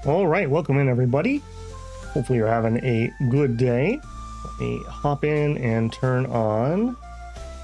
All right, welcome in everybody. Hopefully you're having a good day. Let me hop in and turn on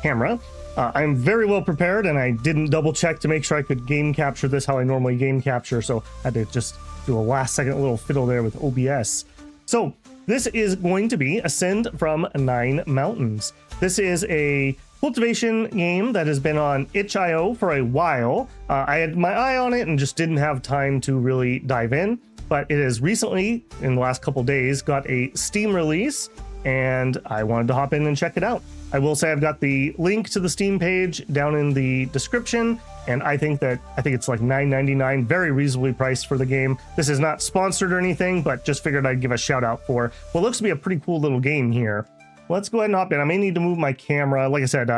camera. I'm very well prepared and I didn't double check to make sure I could game capture this how I normally game capture, so I had to just do a last second little fiddle there with OBS. So this is going to be Ascend from Nin Mountains. This is a cultivation game that has been on itch.io for a while. I had my eye on it and just didn't have time to really dive in, but it has recently, in the last couple days, got a Steam release and I wanted to hop in and check it out. I will say I've got the link to the Steam page down in the description, and I think it's like $9.99, very reasonably priced for the game. This is not sponsored or anything, but just figured I'd give a shout out for what looks to be a pretty cool little game here. Let's go ahead and hop in. I may need to move my camera. Like I said,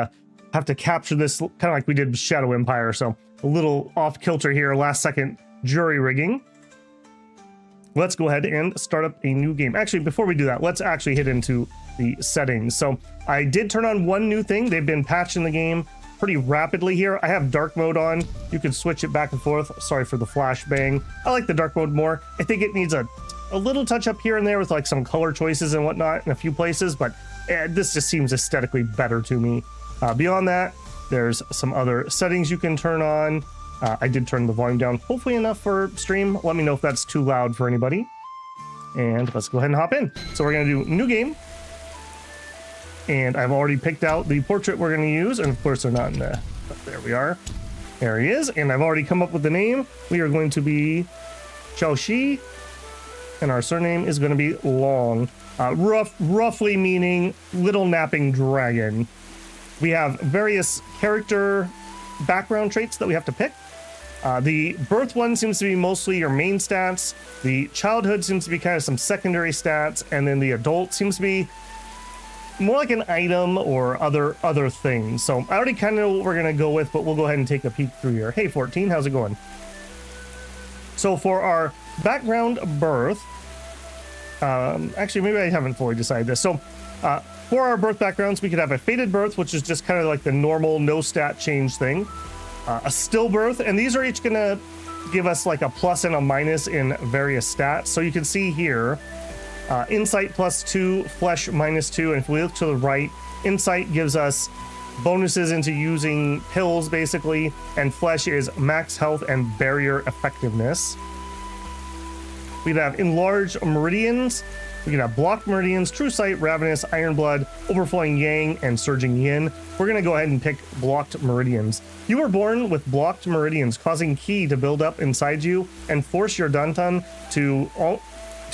have to capture this kind of like we did with Shadow Empire, so a little off kilter here, last second jury rigging. Let's go ahead and start up a new game. Actually, before we do that, let's actually hit into the settings. So I did turn on one new thing. They've been patching the game pretty rapidly here. I have dark mode on. You can switch it back and forth. Sorry for the flashbang. I like the dark mode more. I think it needs a little touch up here and there with like some color choices and whatnot in a few places, but this just seems aesthetically better to me. Beyond that, there's some other settings you can turn on. I did turn the volume down, hopefully enough for stream. Let me know if that's too loud for anybody. And let's go ahead and hop in. So we're gonna do new game. And I've already picked out the portrait we're gonna use. And of course they're not in the, there we are. There he is. And I've already come up with the name. We are going to be Xiaoqi, and our surname is gonna be Long. Roughly meaning little napping dragon. We have various character background traits that we have to pick. The birth one seems to be mostly your main stats. The childhood seems to be kind of some secondary stats, and then the adult seems to be more like an item or other things. So I already kind of know what we're gonna go with, but we'll go ahead and take a peek through here. Hey 14, how's it going? So for our background birth, actually maybe I haven't fully decided this. So for our birth backgrounds, we could have a fated birth, which is just kind of like the normal no stat change thing. A stillbirth, and these are each gonna give us like a plus and a minus in various stats. So you can see here, insight +2, flesh -2, and if we look to the right, insight gives us bonuses into using pills basically, and flesh is max health and barrier effectiveness. We'd have enlarged meridians. We can have blocked meridians, true sight, ravenous, iron blood, overflowing yang, and surging yin. We're going to go ahead and pick blocked meridians. You were born with blocked meridians, causing ki to build up inside you and force your dantan to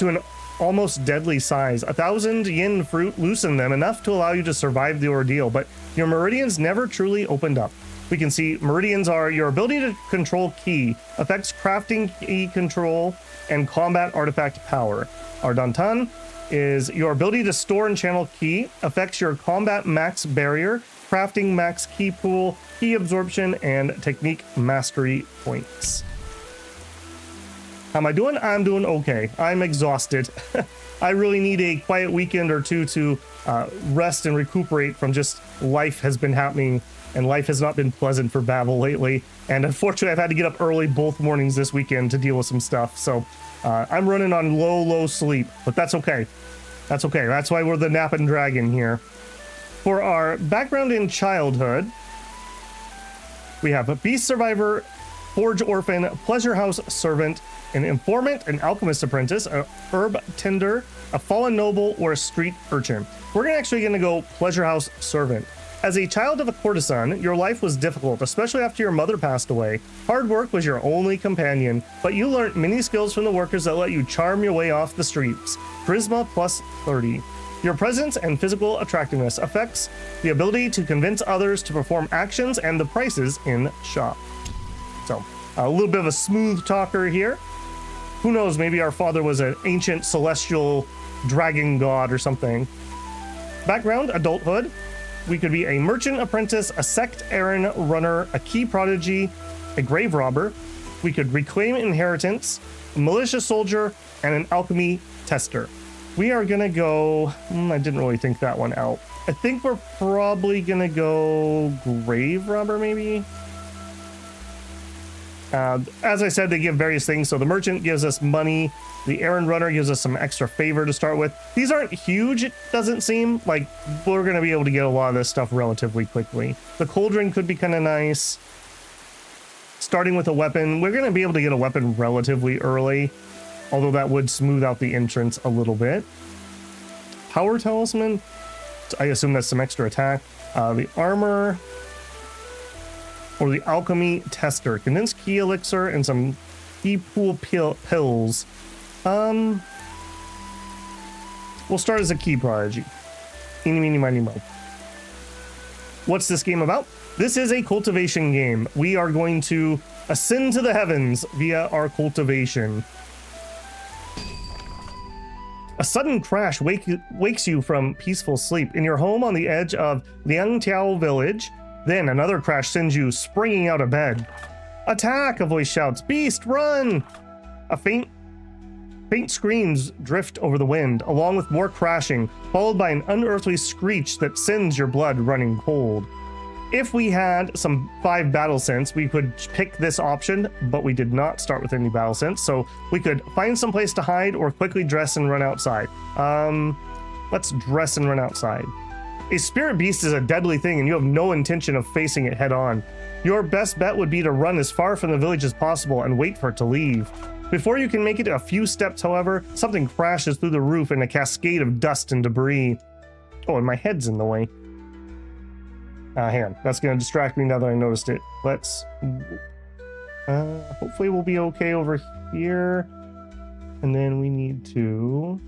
an almost deadly size. 1,000 yin fruit loosened them enough to allow you to survive the ordeal, but your meridians never truly opened up. We can see meridians are your ability to control ki, affects crafting ki control, and combat artifact power. Our dantan is your ability to store and channel ki, affects your combat max barrier, crafting max ki pool, ki absorption, and technique mastery points. How am I doing? I'm doing okay. I'm exhausted. I really need a quiet weekend or two to rest and recuperate from just life has been happening, and life has not been pleasant for Babel lately. And unfortunately, I've had to get up early both mornings this weekend to deal with some stuff. So I'm running on low sleep, but that's okay. That's okay. That's why we're the napping dragon here. For our background in childhood, we have a beast survivor, forge orphan, pleasure house servant, an informant, an alchemist apprentice, a herb tender, a fallen noble, or a street urchin. We're actually going to go pleasure house servant. As a child of a courtesan, your life was difficult, especially after your mother passed away. Hard work was your only companion, but you learned many skills from the workers that let you charm your way off the streets. Charisma +30. Your presence and physical attractiveness affects the ability to convince others to perform actions and the prices in shop. So, a little bit of a smooth talker here. Who knows, maybe our father was an ancient celestial dragon god or something. Background, adulthood. We could be a merchant apprentice, a sect errand runner, a key prodigy, a grave robber. We could reclaim inheritance, a militia soldier, and an alchemy tester. We are gonna go, I didn't really think that one out. I think we're probably gonna go grave robber maybe. As I said, they give various things. So the merchant gives us money. The errand runner gives us some extra favor to start with. These aren't huge, it doesn't seem. Like, we're going to be able to get a lot of this stuff relatively quickly. The cauldron could be kind of nice. Starting with a weapon, we're going to be able to get a weapon relatively early, although that would smooth out the entrance a little bit. Power Talisman, I assume that's some extra attack. The armor, or the Alchemy Tester, condensed key elixir, and some key pool pills. We'll start as a key prodigy. Eeny, meeny, miny, mo. What's this game about? This is a cultivation game. We are going to ascend to the heavens via our cultivation. A sudden crash wakes you from peaceful sleep in your home on the edge of Liangtiao village. Then another crash sends you springing out of bed. Attack! A voice shouts, Beast, run! A faint screams drift over the wind, along with more crashing, followed by an unearthly screech that sends your blood running cold. If we had some 5 battle sense, we could pick this option, but we did not start with any battle sense, so we could find some place to hide or quickly dress and run outside. Let's dress and run outside. A spirit beast is a deadly thing, and you have no intention of facing it head on. Your best bet would be to run as far from the village as possible and wait for it to leave. Before you can make it a few steps, however, something crashes through the roof in a cascade of dust and debris. Oh, and my head's in the way. Hang on, that's going to distract me now that I noticed it. Let's... hopefully we'll be okay over here. And then we need to...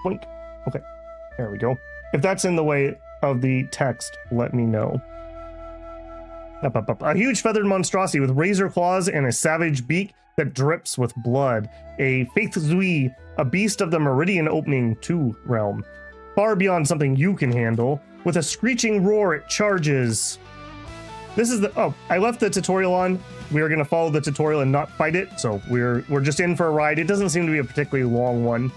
Blink. Okay, there we go. If that's in the way of the text, let me know. Up. A huge feathered monstrosity with razor claws and a savage beak that drips with blood. A Faith Zui, a beast of the Meridian Opening 2 realm. Far beyond something you can handle. With a screeching roar, it charges. This is the... Oh, I left the tutorial on. We are going to follow the tutorial and not fight it, so we're just in for a ride. It doesn't seem to be a particularly long one.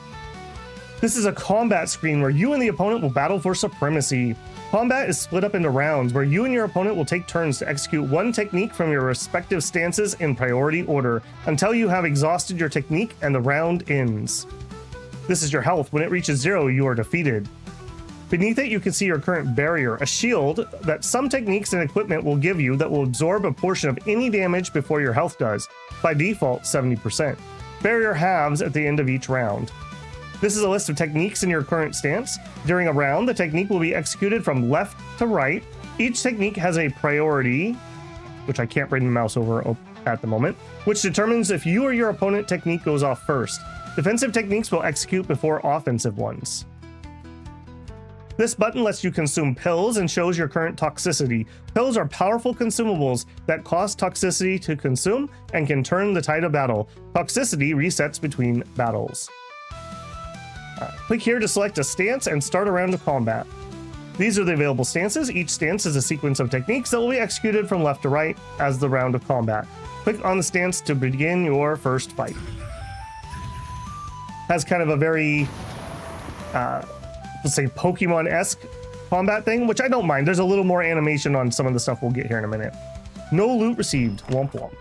This is a combat screen where you and the opponent will battle for supremacy. Combat is split up into rounds where you and your opponent will take turns to execute one technique from your respective stances in priority order until you have exhausted your technique and the round ends. This is your health. When it reaches 0, you are defeated. Beneath it, you can see your current barrier, a shield that some techniques and equipment will give you that will absorb a portion of any damage before your health does, by default 70%. Barrier halves at the end of each round. This is a list of techniques in your current stance. During a round, the technique will be executed from left to right. Each technique has a priority, which I can't bring the mouse over at the moment, which determines if you or your opponent technique goes off first. Defensive techniques will execute before offensive ones. This button lets you consume pills and shows your current toxicity. Pills are powerful consumables that cost toxicity to consume and can turn the tide of battle. Toxicity resets between battles. Click here to select a stance and start a round of combat. These are the available stances. Each stance is a sequence of techniques that will be executed from left to right as the round of combat. Click on the stance to begin your first fight. Has kind of a very, let's say, Pokemon-esque combat thing, which I don't mind. There's a little more animation on some of the stuff we'll get here in a minute. No loot received. Womp womp.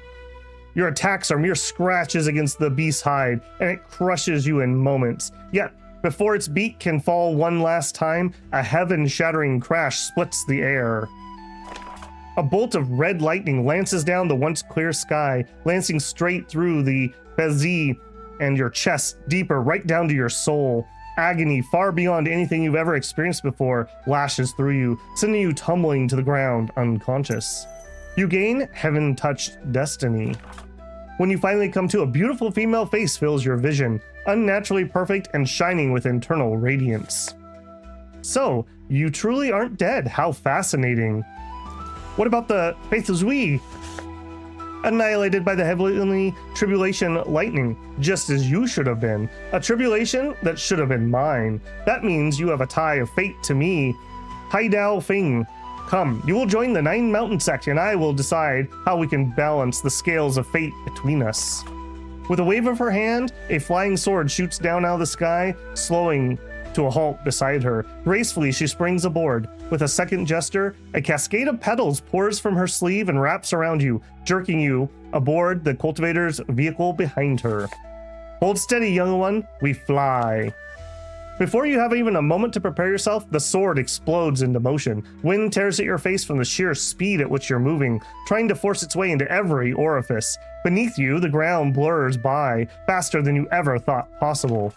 Your attacks are mere scratches against the beast's hide, and it crushes you in moments. Yet, before its beak can fall one last time, a heaven-shattering crash splits the air. A bolt of red lightning lances down the once clear sky, lancing straight through the Bezi and your chest, deeper, right down to your soul. Agony, far beyond anything you've ever experienced before, lashes through you, sending you tumbling to the ground, unconscious. You gain heaven-touched destiny. When you finally come to, a beautiful female face fills your vision, unnaturally perfect and shining with internal radiance. So, you truly aren't dead. How fascinating. What about the Faith Zui? Annihilated by the heavenly tribulation lightning, just as you should have been. A tribulation that should have been mine. That means you have a tie of fate to me. Haidao Fing. Come, you will join the 9 Mountain Sect, and I will decide how we can balance the scales of fate between us. With a wave of her hand, a flying sword shoots down out of the sky, slowing to to a halt beside her. Gracefully, she springs aboard. With a second gesture, a cascade of petals pours from her sleeve and wraps around you, jerking you aboard the cultivator's vehicle behind her. Hold steady, young one. We fly. Before you have even a moment to prepare yourself, the sword explodes into motion. Wind tears at your face from the sheer speed at which you're moving, trying to force its way into every orifice. Beneath you, the ground blurs by, faster than you ever thought possible.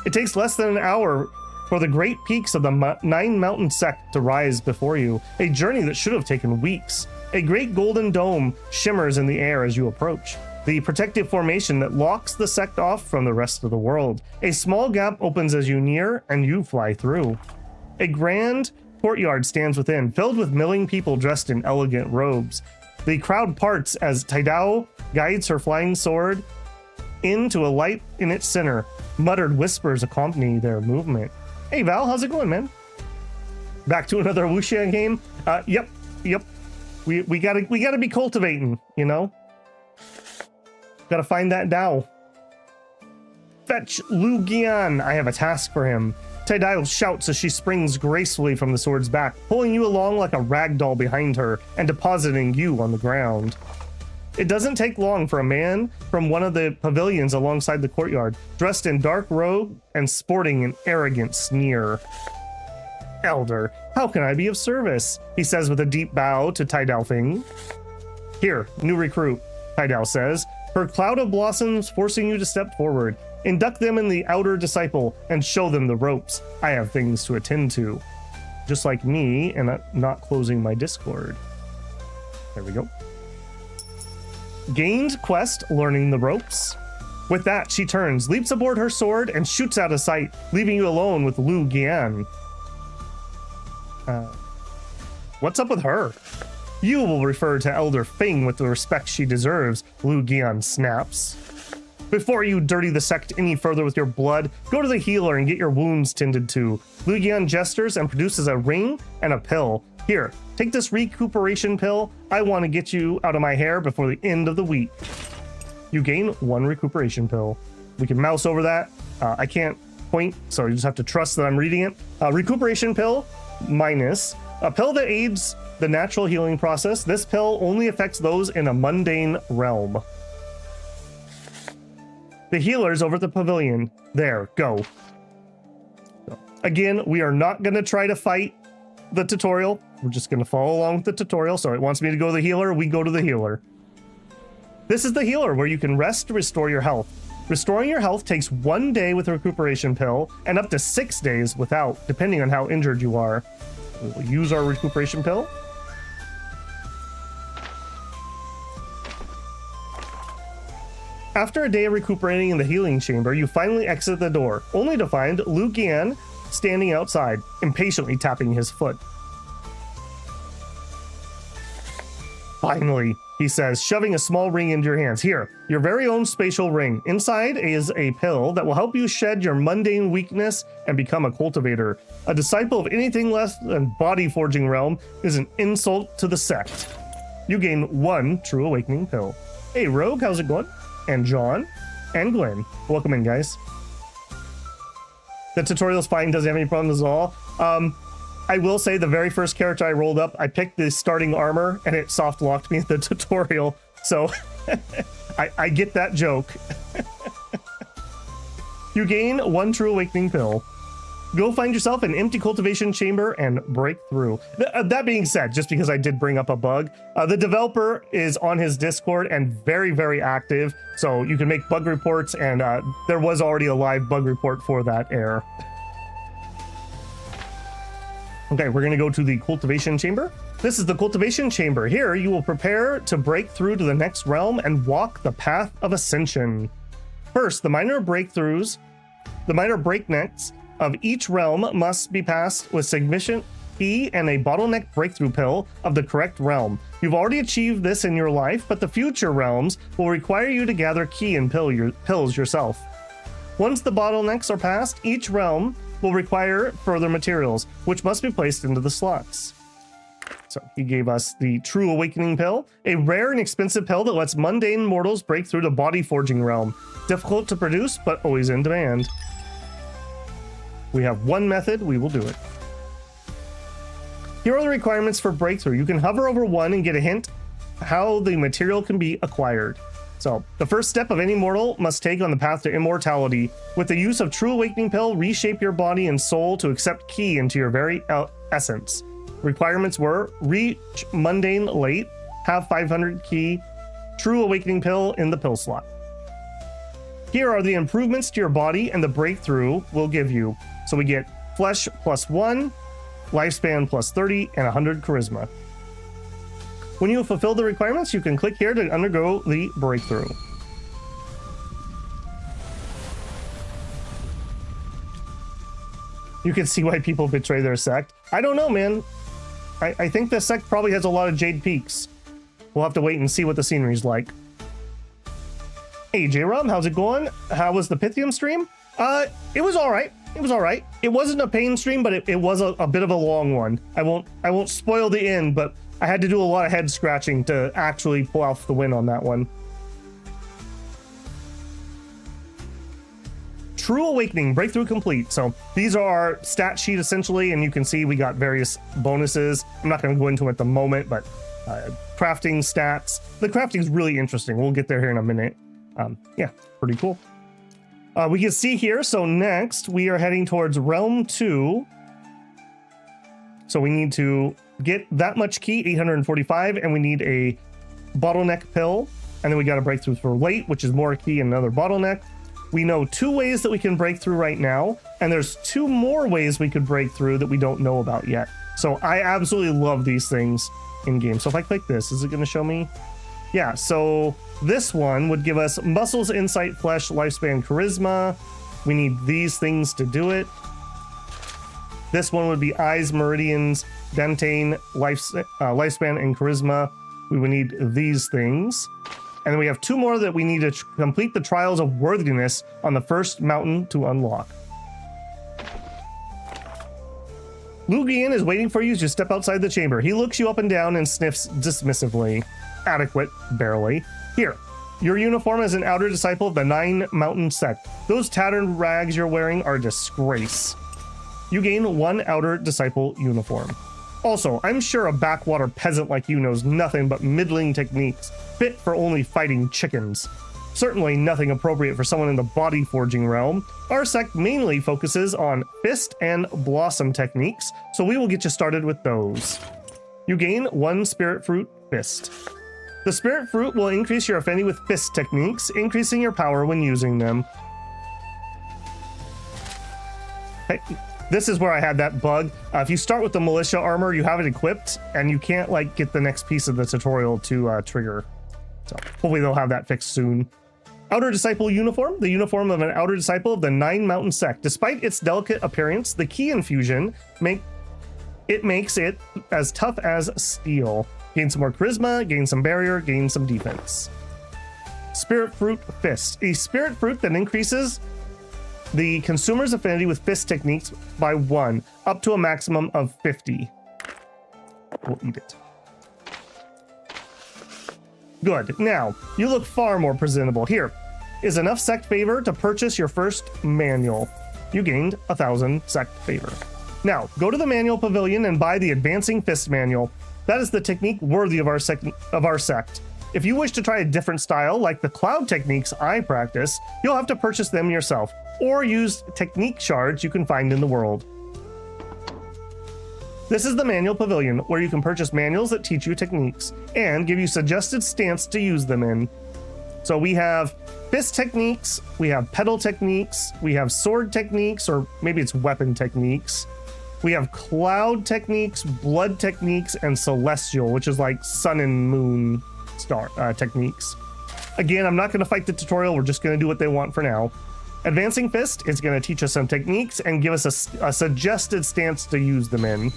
It takes less than an hour for the great peaks of the Nin Mountains Sect to rise before you, a journey that should have taken weeks. A great golden dome shimmers in the air as you approach, the protective formation that locks the sect off from the rest of the world. A small gap opens as you near, and you fly through. A grand courtyard stands within, filled with milling people dressed in elegant robes. The crowd parts as Taidao guides her flying sword into a light in its center. Muttered whispers accompany their movement. Hey Val, how's it going, man? Back to another wuxia game? Yep. We gotta be cultivating, you know? Gotta find that Dao. Fetch Lu Gian. I have a task for him. Taidao shouts as she springs gracefully from the sword's back, pulling you along like a rag doll behind her and depositing you on the ground. It doesn't take long for a man from one of the pavilions alongside the courtyard, dressed in dark robe and sporting an arrogant sneer. Elder, how can I be of service? He says with a deep bow to Taidao Fing. Here, new recruit, Taidao says, her cloud of blossoms forcing you to step forward. Induct them in the outer disciple and show them the ropes. I have things to attend to. Just like me and not closing my Discord. There we go. Gained quest, learning the ropes. With that, she turns, leaps aboard her sword, and shoots out of sight, leaving you alone with Lu Gian. What's up with her? You will refer to Elder Fing with the respect she deserves, Lu Gian snaps. Before you dirty the sect any further with your blood, go to the healer and get your wounds tended to. Lu Gian gestures and produces a ring and a pill. Here, take this recuperation pill. I want to get you out of my hair before the end of the week. You gain 1 recuperation pill. We can mouse over that. I can't point, so you just have to trust that I'm reading it. Recuperation pill minus a pill that aids the natural healing process. This pill only affects those in a mundane realm. The healers over at the pavilion. There, go. Again, we are not going to try to fight the tutorial. We're just going to follow along with the tutorial. So it wants me to go to the healer. We go to the healer. This is the healer where you can rest to restore your health. Restoring your health takes 1 day with a recuperation pill and up to 6 days without, depending on how injured you are. We'll use our recuperation pill. After a day of recuperating in the healing chamber, you finally exit the door, only to find Lu Gian standing outside, impatiently tapping his foot. Finally, he says, shoving a small ring into your hands. Here, your very own spatial ring. Inside is a pill that will help you shed your mundane weakness and become a cultivator. A disciple of anything less than body forging realm is an insult to the sect. You gain 1 true awakening pill. Hey, Rogue, how's it going? And John, and Glenn. Welcome in, guys. The tutorial's fine, doesn't have any problems at all. I will say the very first character I rolled up, I picked the starting armor, and it soft locked me at the tutorial. So I get that joke. You gain 1 true awakening pill. Go find yourself an empty cultivation chamber and break through. That being said, just because I did bring up a bug, the developer is on his Discord and very, very active. So you can make bug reports, and there was already a live bug report for that error. Okay, we're gonna go to the cultivation chamber. This is the cultivation chamber. Here, you will prepare to break through to the next realm and walk the path of ascension. First, the minor breaknecks of each realm must be passed with sufficient key and a bottleneck breakthrough pill of the correct realm. You've already achieved this in your life, but the future realms will require you to gather key and pills yourself. Once the bottlenecks are passed, each realm will require further materials, which must be placed into the slots. So he gave us the True Awakening pill, a rare and expensive pill that lets mundane mortals break through the body forging realm. Difficult to produce, but always in demand. We have one method, we will do it. Here are the requirements for breakthrough. You can hover over one and get a hint how the material can be acquired. So, the first step of any mortal must take on the path to immortality. With the use of True Awakening Pill, reshape your body and soul to accept Ki into your very essence. Requirements were reach mundane late, have 500 Ki, True Awakening Pill in the pill slot. Here are the improvements to your body and the breakthrough will give you. So we get flesh +1, lifespan +30, and 100 charisma. When you have fulfilled the requirements, you can click here to undergo the breakthrough. You can see why people betray their sect. I don't know, man. I think the sect probably has a lot of jade peaks. We'll have to wait and see what the scenery's like. Hey, J-Rob, how's it going? How was the Pythium stream? It was all right. It was all right. It wasn't a pain stream, but it was a bit of a long one. I won't spoil the end, but I had to do a lot of head scratching to actually pull off the win on that one. True Awakening, breakthrough complete. So these are our stat sheet essentially, and you can see we got various bonuses. I'm not going to go into them at the moment, but crafting stats. The crafting is really interesting. We'll get there here in a minute. Yeah, pretty cool. We can see here, so next we are heading towards Realm 2. So we need to get that much Ki, 845, and we need a bottleneck pill. And then we got a breakthrough for late, which is more Ki and another bottleneck. We know 2 ways that we can break through right now, and there's 2 more ways we could break through that we don't know about yet. So I absolutely love these things in game. So if I click this, is it going to show me? Yeah, so this one would give us muscles, insight, flesh, lifespan, charisma. We need these things to do it. This one would be eyes, meridians, dentane, lifespan, and charisma. We would need these things. And then we have 2 more that we need to complete the trials of worthiness on the first mountain to unlock. Lugian is waiting for you to step outside the chamber. He looks you up and down and sniffs dismissively. Adequate, barely. Here, your uniform as an outer disciple of the 9 Mountain Sect. Those tattered rags you're wearing are a disgrace. You gain 1 outer disciple uniform. Also, I'm sure a backwater peasant like you knows nothing but middling techniques, fit for only fighting chickens. Certainly nothing appropriate for someone in the body forging realm. Our sect mainly focuses on fist and blossom techniques, so we will get you started with those. You gain 1 spirit fruit fist. The spirit fruit will increase your affinity with fist techniques, increasing your power when using them. Hey, this is where I had that bug. If you start with the militia armor, you have it equipped, and you can't like get the next piece of the tutorial to trigger. So hopefully they'll have that fixed soon. Outer Disciple uniform, the uniform of an outer disciple of the 9 Mountain Sect. Despite its delicate appearance, the Ki infusion makes it as tough as steel. Gain some more charisma, gain some barrier, gain some defense. Spirit Fruit Fist. A spirit fruit that increases the consumer's affinity with fist techniques by 1, up to a maximum of 50. We'll eat it. Good. Now, you look far more presentable. Here is enough sect favor to purchase your first manual. You gained 1,000 sect favor. Now, go to the manual pavilion and buy the Advancing Fist manual. That is the technique worthy of our sect. If you wish to try a different style, like the cloud techniques I practice, you'll have to purchase them yourself, or use technique shards you can find in the world. This is the manual pavilion, where you can purchase manuals that teach you techniques, and give you suggested stance to use them in. So we have fist techniques, we have pedal techniques, we have sword techniques, or maybe it's weapon techniques. We have cloud techniques, blood techniques, and celestial, which is like sun and moon star techniques. Again, I'm not going to fight the tutorial. We're just going to do what they want for now. Advancing Fist is going to teach us some techniques and give us a suggested stance to use them in.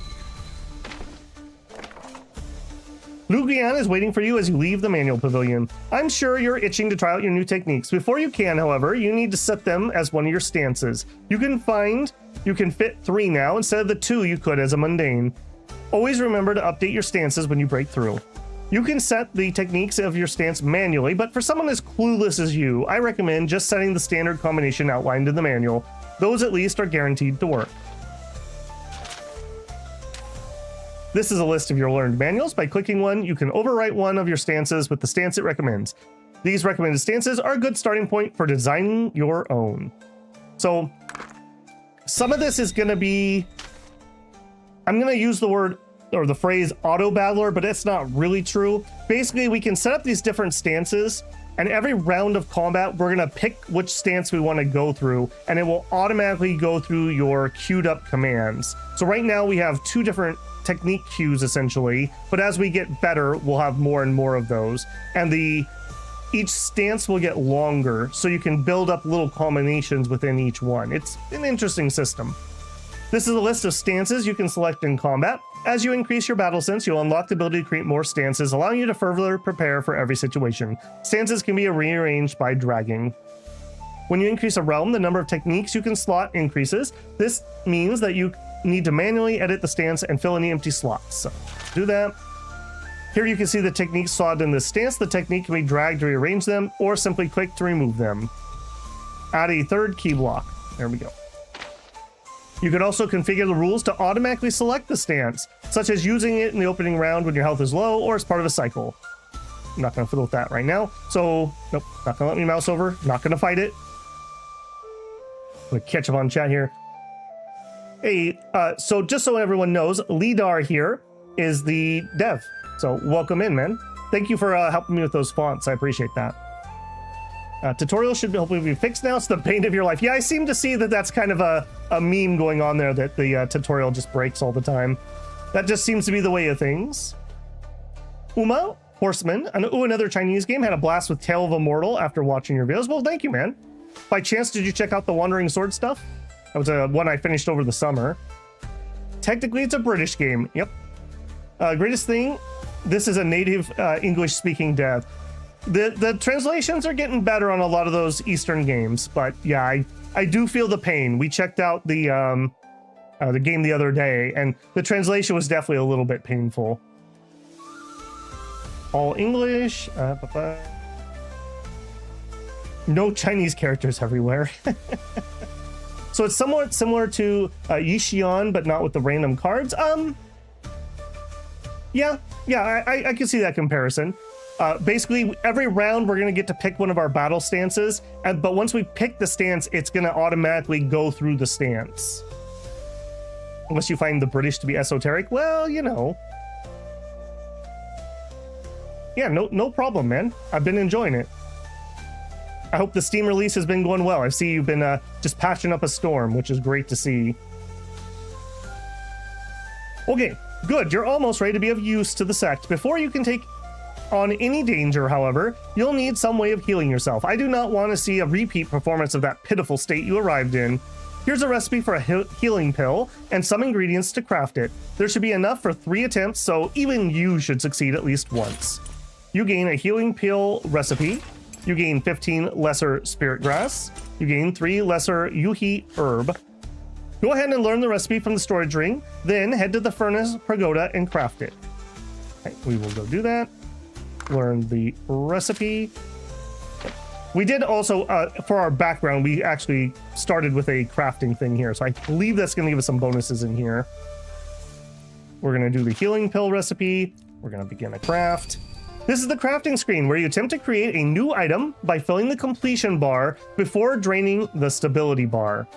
Lugian is waiting for you as you leave the manual pavilion. I'm sure you're itching to try out your new techniques. Before you can, however, you need to set them as one of your stances. You can fit 3 now instead of the 2 you could as a mundane. Always remember to update your stances when you break through. You can set the techniques of your stance manually, but for someone as clueless as you, I recommend just setting the standard combination outlined in the manual. Those at least are guaranteed to work. This is a list of your learned manuals. By clicking one, you can overwrite one of your stances with the stance it recommends. These recommended stances are a good starting point for designing your own. So some of this is going to be, I'm going to use the word or the phrase auto battler, but it's not really true. Basically, we can set up these different stances, and every round of combat, we're going to pick which stance we want to go through, and it will automatically go through your queued up commands. So right now we have 2 different technique queues essentially, but as we get better, we'll have more and more of those. And each stance will get longer, so you can build up little combinations within each one. It's an interesting system. This is a list of stances you can select in combat. As you increase your battle sense, you'll unlock the ability to create more stances, allowing you to further prepare for every situation. Stances can be rearranged by dragging. When you increase a realm, the number of techniques you can slot increases. This means that you need to manually edit the stance and fill any empty slots. So do that. Here you can see the techniques slotted in this stance. The technique can be dragged to rearrange them, or simply click to remove them. Add a third key block. There we go. You can also configure the rules to automatically select the stance, such as using it in the opening round when your health is low or as part of a cycle. I'm not going to fiddle with that right now. So, nope, not going to let me mouse over. Not going to fight it. I'm going to catch up on chat here. Hey, so just so everyone knows, Lidar here is the dev. So welcome in, man. Thank you for helping me with those fonts. I appreciate that. Tutorial should hopefully be fixed now. It's the pain of your life. Yeah, I seem to see that that's kind of a meme going on there, that the tutorial just breaks all the time. That just seems to be the way of things. Uma, Horseman, another Chinese game, had a blast with Tale of a Mortal after watching your videos. Well, thank you, man. By chance, did you check out the Wandering Sword stuff? That was one I finished over the summer. Technically, it's a British game. Yep. Greatest thing, this is a native English-speaking dev. The translations are getting better on a lot of those Eastern games, but yeah, I do feel the pain. We checked out the game the other day, and the translation was definitely a little bit painful. All English. No Chinese characters everywhere. So it's somewhat similar to Yixian, but not with the random cards. Yeah, I can see that comparison. Basically, every round we're going to get to pick one of our battle stances, but once we pick the stance, it's going to automatically go through the stance. Unless you find the British to be esoteric, well, you know. Yeah, no problem, man. I've been enjoying it. I hope the Steam release has been going well. I see you've been just patching up a storm, which is great to see. Okay, good. You're almost ready to be of use to the Sect. Before you can take on any danger, however, you'll need some way of healing yourself. I do not want to see a repeat performance of that pitiful state you arrived in. Here's a recipe for a healing pill and some ingredients to craft it. There should be enough for 3 attempts, so even you should succeed at least once. You gain a healing pill recipe. You gain 15 lesser spirit grass. You gain 3 lesser yuhi herb. Go ahead and learn the recipe from the storage ring, then head to the furnace pagoda and craft it. Okay, we will go do that. Learn the recipe. We did also, for our background, we actually started with a crafting thing here, so I believe that's going to give us some bonuses in here. We're going to do the healing pill recipe. We're going to begin a craft. This is the crafting screen where you attempt to create a new item by filling the completion bar before draining the stability bar.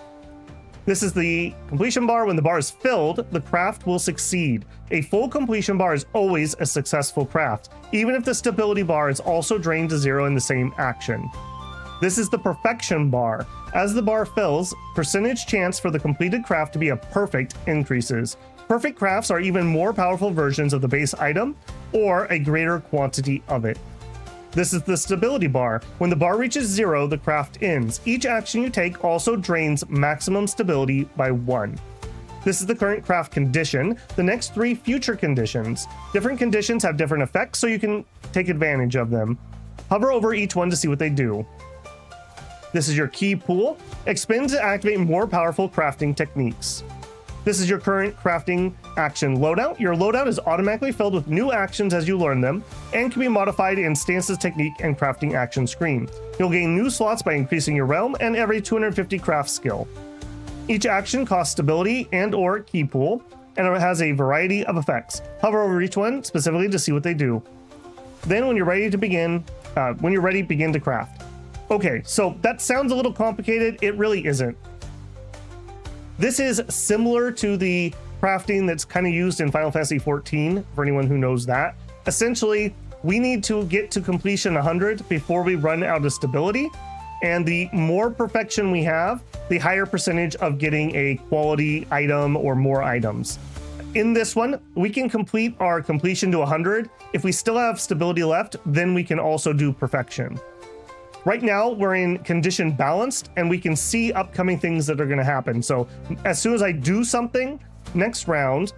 This is the completion bar. When the bar is filled, the craft will succeed. A full completion bar is always a successful craft, even if the stability bar is also drained to 0 in the same action. This is the perfection bar. As the bar fills, percentage chance for the completed craft to be a perfect increases. Perfect crafts are even more powerful versions of the base item or a greater quantity of it. This is the stability bar. When the bar reaches 0, the craft ends. Each action you take also drains maximum stability by 1. This is the current craft condition. The next 3 future conditions. Different conditions have different effects, so you can take advantage of them. Hover over each one to see what they do. This is your key pool. Expend to activate more powerful crafting techniques. This is your current crafting action loadout. Your loadout is automatically filled with new actions as you learn them and can be modified in stances, technique, and crafting action screen. You'll gain new slots by increasing your realm and every 250 craft skill. Each action costs stability and or key pool, and it has a variety of effects. Hover over each one specifically to see what they do. Then when you're ready, begin to craft. Okay, so that sounds a little complicated. It really isn't. This is similar to the crafting that's kind of used in Final Fantasy XIV, for anyone who knows that. Essentially, we need to get to completion 100 before we run out of stability, and the more perfection we have, the higher percentage of getting a quality item or more items. In this one, we can complete our completion to 100. If we still have stability left, then we can also do perfection. Right now, we're in condition balanced, and we can see upcoming things that are going to happen. So as soon as I do something, next round,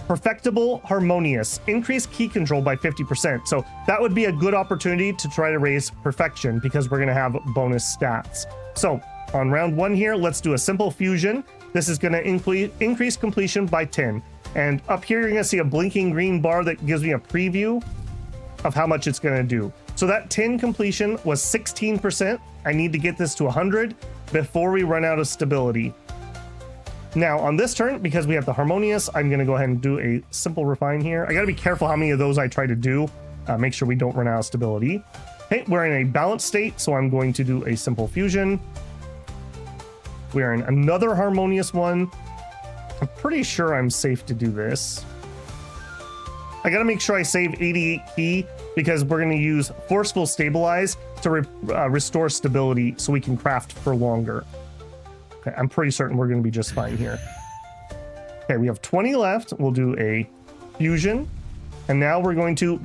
perfectible harmonious, increase key control by 50%. So that would be a good opportunity to try to raise perfection because we're going to have bonus stats. So on round 1 here, let's do a simple fusion. This is going to increase completion by 10. And up here, you're going to see a blinking green bar that gives me a preview of how much it's going to do. So that 10 completion was 16%. I need to get this to 100 before we run out of stability. Now on this turn, because we have the harmonious, I'm going to go ahead and do a simple refine here. I got to be careful how many of those I try to do. Make sure we don't run out of stability. Okay, we're in a balanced state, so I'm going to do a simple fusion. We're in another harmonious one. I'm pretty sure I'm safe to do this. I got to make sure I save 88 key because we're going to use forceful stabilize to restore stability so we can craft for longer. Okay, I'm pretty certain we're going to be just fine here. Okay, we have 20 left. We'll do a fusion. And now we're going to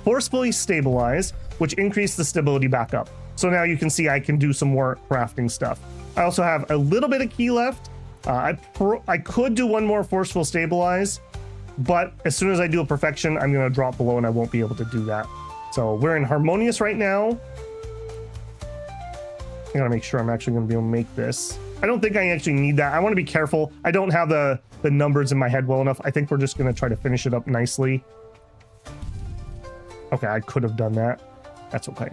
forcefully stabilize, which increased the stability back up. So now you can see I can do some more crafting stuff. I also have a little bit of key left. I could do one more forceful stabilize, but as soon as I do a perfection, I'm going to drop below and I won't be able to do that. So we're in harmonious right now. I gotta make sure I'm actually going to be able to make this. I don't think I actually need that. I want to be careful. I don't have the numbers in my head well enough. I think we're just going to try to finish it up nicely. Okay, I could have done that. That's okay.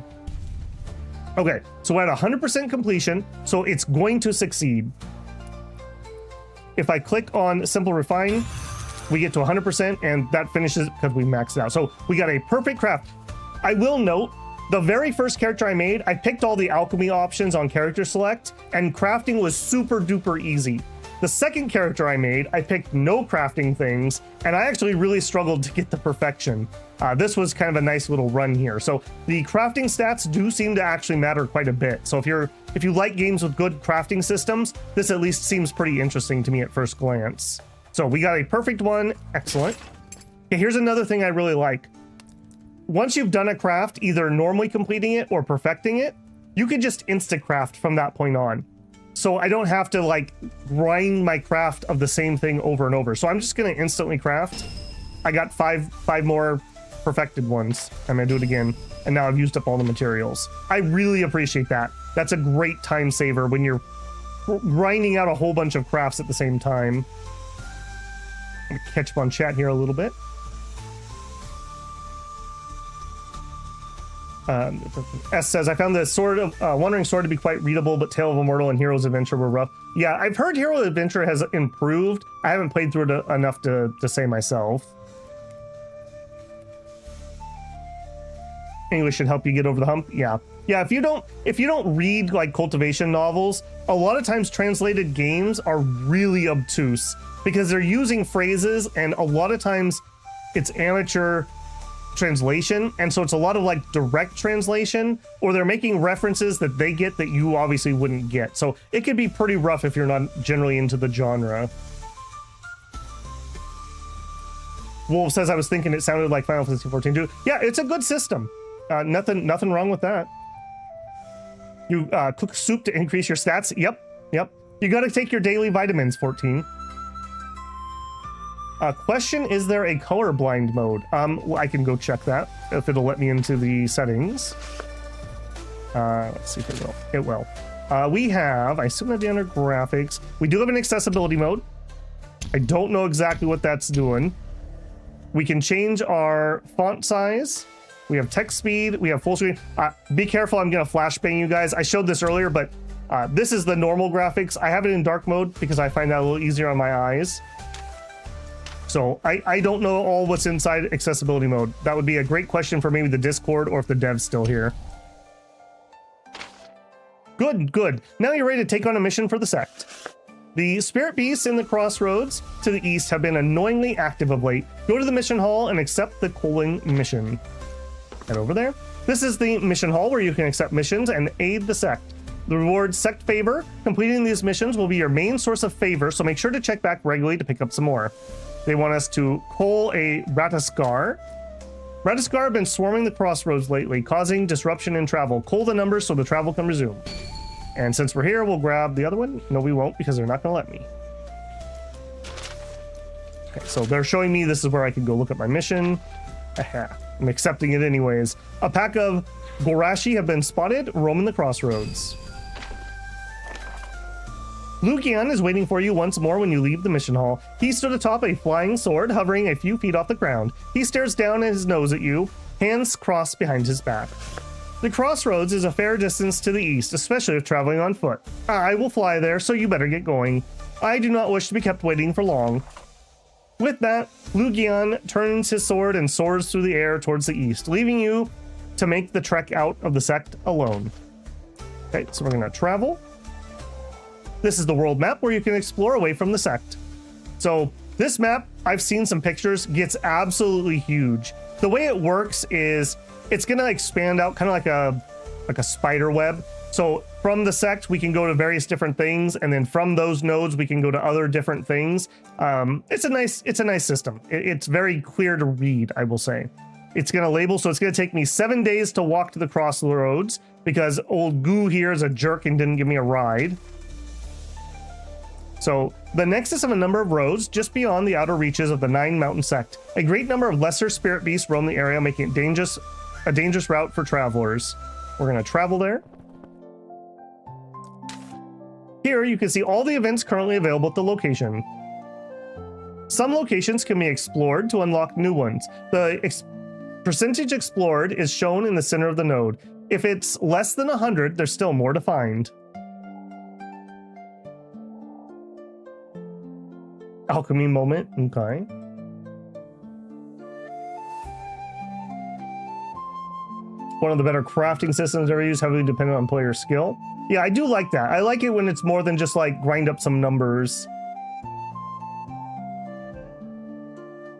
Okay, so we're at 100% completion, so it's going to succeed. If I click on Simple Refine, we get to 100%, and that finishes because we maxed out. So we got a perfect craft. I will note, the very first character I made, I picked all the alchemy options on character select, and crafting was super duper easy. The second character I made, I picked no crafting things, and I actually really struggled to get the perfection. This was kind of a nice little run here. So the crafting stats do seem to actually matter quite a bit. So if you like games with good crafting systems, this at least seems pretty interesting to me at first glance. So we got a perfect one. Excellent. Okay, here's another thing I really like. Once you've done a craft, either normally completing it or perfecting it, you can just insta-craft from that point on. So I don't have to like grind my craft of the same thing over and over. So I'm just going to instantly craft. I got five more perfected ones. I'm going to do it again. And now I've used up all the materials. I really appreciate that. That's a great time saver when you're grinding out a whole bunch of crafts at the same time. I'm going to catch up on chat here a little bit. S says, I found the Sword of Wandering Sword to be quite readable, but Tale of Immortal and Hero's Adventure were rough. Yeah, I've heard Hero's Adventure has improved. I haven't played through it enough to say myself. English should help you get over the hump. Yeah. If you don't read like cultivation novels, a lot of times translated games are really obtuse because they're using phrases, and a lot of times it's amateur translation, and so it's a lot of like direct translation, or they're making references that they get that you obviously wouldn't get. So it could be pretty rough if you're not generally into the genre. Wolf says, I was thinking it sounded like Final Fantasy XIV too. Yeah, it's a good system. Nothing wrong with that. You cook soup to increase your stats. Yep. You got to take your daily vitamins, 14. Question, is there a colorblind mode? Well, I can go check that if it'll let me into the settings. Let's see if it will. It will. We have, I assume that'd be under graphics. We do have an accessibility mode. I don't know exactly what that's doing. We can change our font size. We have text speed. We have full screen. Be careful, I'm gonna flashbang you guys. I showed this earlier, but This is the normal graphics. I have it in dark mode because I find that a little easier on my eyes. So I don't know all what's inside accessibility mode. That would be a great question for maybe the Discord or if the dev's still here. Good, good. Now you're ready to take on a mission for the Sect. The spirit beasts in the crossroads to the east have been annoyingly active of late. Go to the mission hall and accept the calling mission. Head over there. This is the mission hall where you can accept missions and aid the Sect. The reward Sect favor. Completing these missions will be your main source of favor, so make sure to check back regularly to pick up some more. They want us to cull a Rataskar. Rataskar have been swarming the crossroads lately, causing disruption in travel. Cull the numbers so the travel can resume. And since we're here, we'll grab the other one. No, we won't, because they're not going to let me. Okay, so they're showing me this is where I can go look at my mission. Aha, I'm accepting it anyways. A pack of Gorashi have been spotted roaming the crossroads. Lugian is waiting for you once more when you leave the mission hall. He stood atop a flying sword, hovering a few feet off the ground. He stares down his nose at you, hands crossed behind his back. The crossroads is a fair distance to the east, especially if traveling on foot. I will fly there, so you better get going. I do not wish to be kept waiting for long. With that, Lugian turns his sword and soars through the air towards the east, leaving you to make the trek out of the Sect alone. Okay, so we're going to travel. This is the world map where you can explore away from the Sect. So this map, I've seen some pictures, gets absolutely huge. The way it works is it's going to expand out kind of like a spider web. So from the Sect, we can go to various different things, and then from those nodes, we can go to other different things. It's a nice system. It's very clear to read, I will say. It's going to label, so it's going to take me 7 days to walk to the crossroads because old Goo here is a jerk and didn't give me a ride. So the nexus of a number of roads just beyond the outer reaches of the Nine Mountain Sect. A great number of lesser spirit beasts roam the area, making it a dangerous route for travelers. We're going to travel there. Here you can see all the events currently available at the location. Some locations can be explored to unlock new ones. The percentage explored is shown in the center of the node. If it's less than 100, there's still more to find. Alchemy moment, okay. One of the better crafting systems ever used, heavily dependent on player skill. Yeah, I do like that. I like it when it's more than just like grind up some numbers.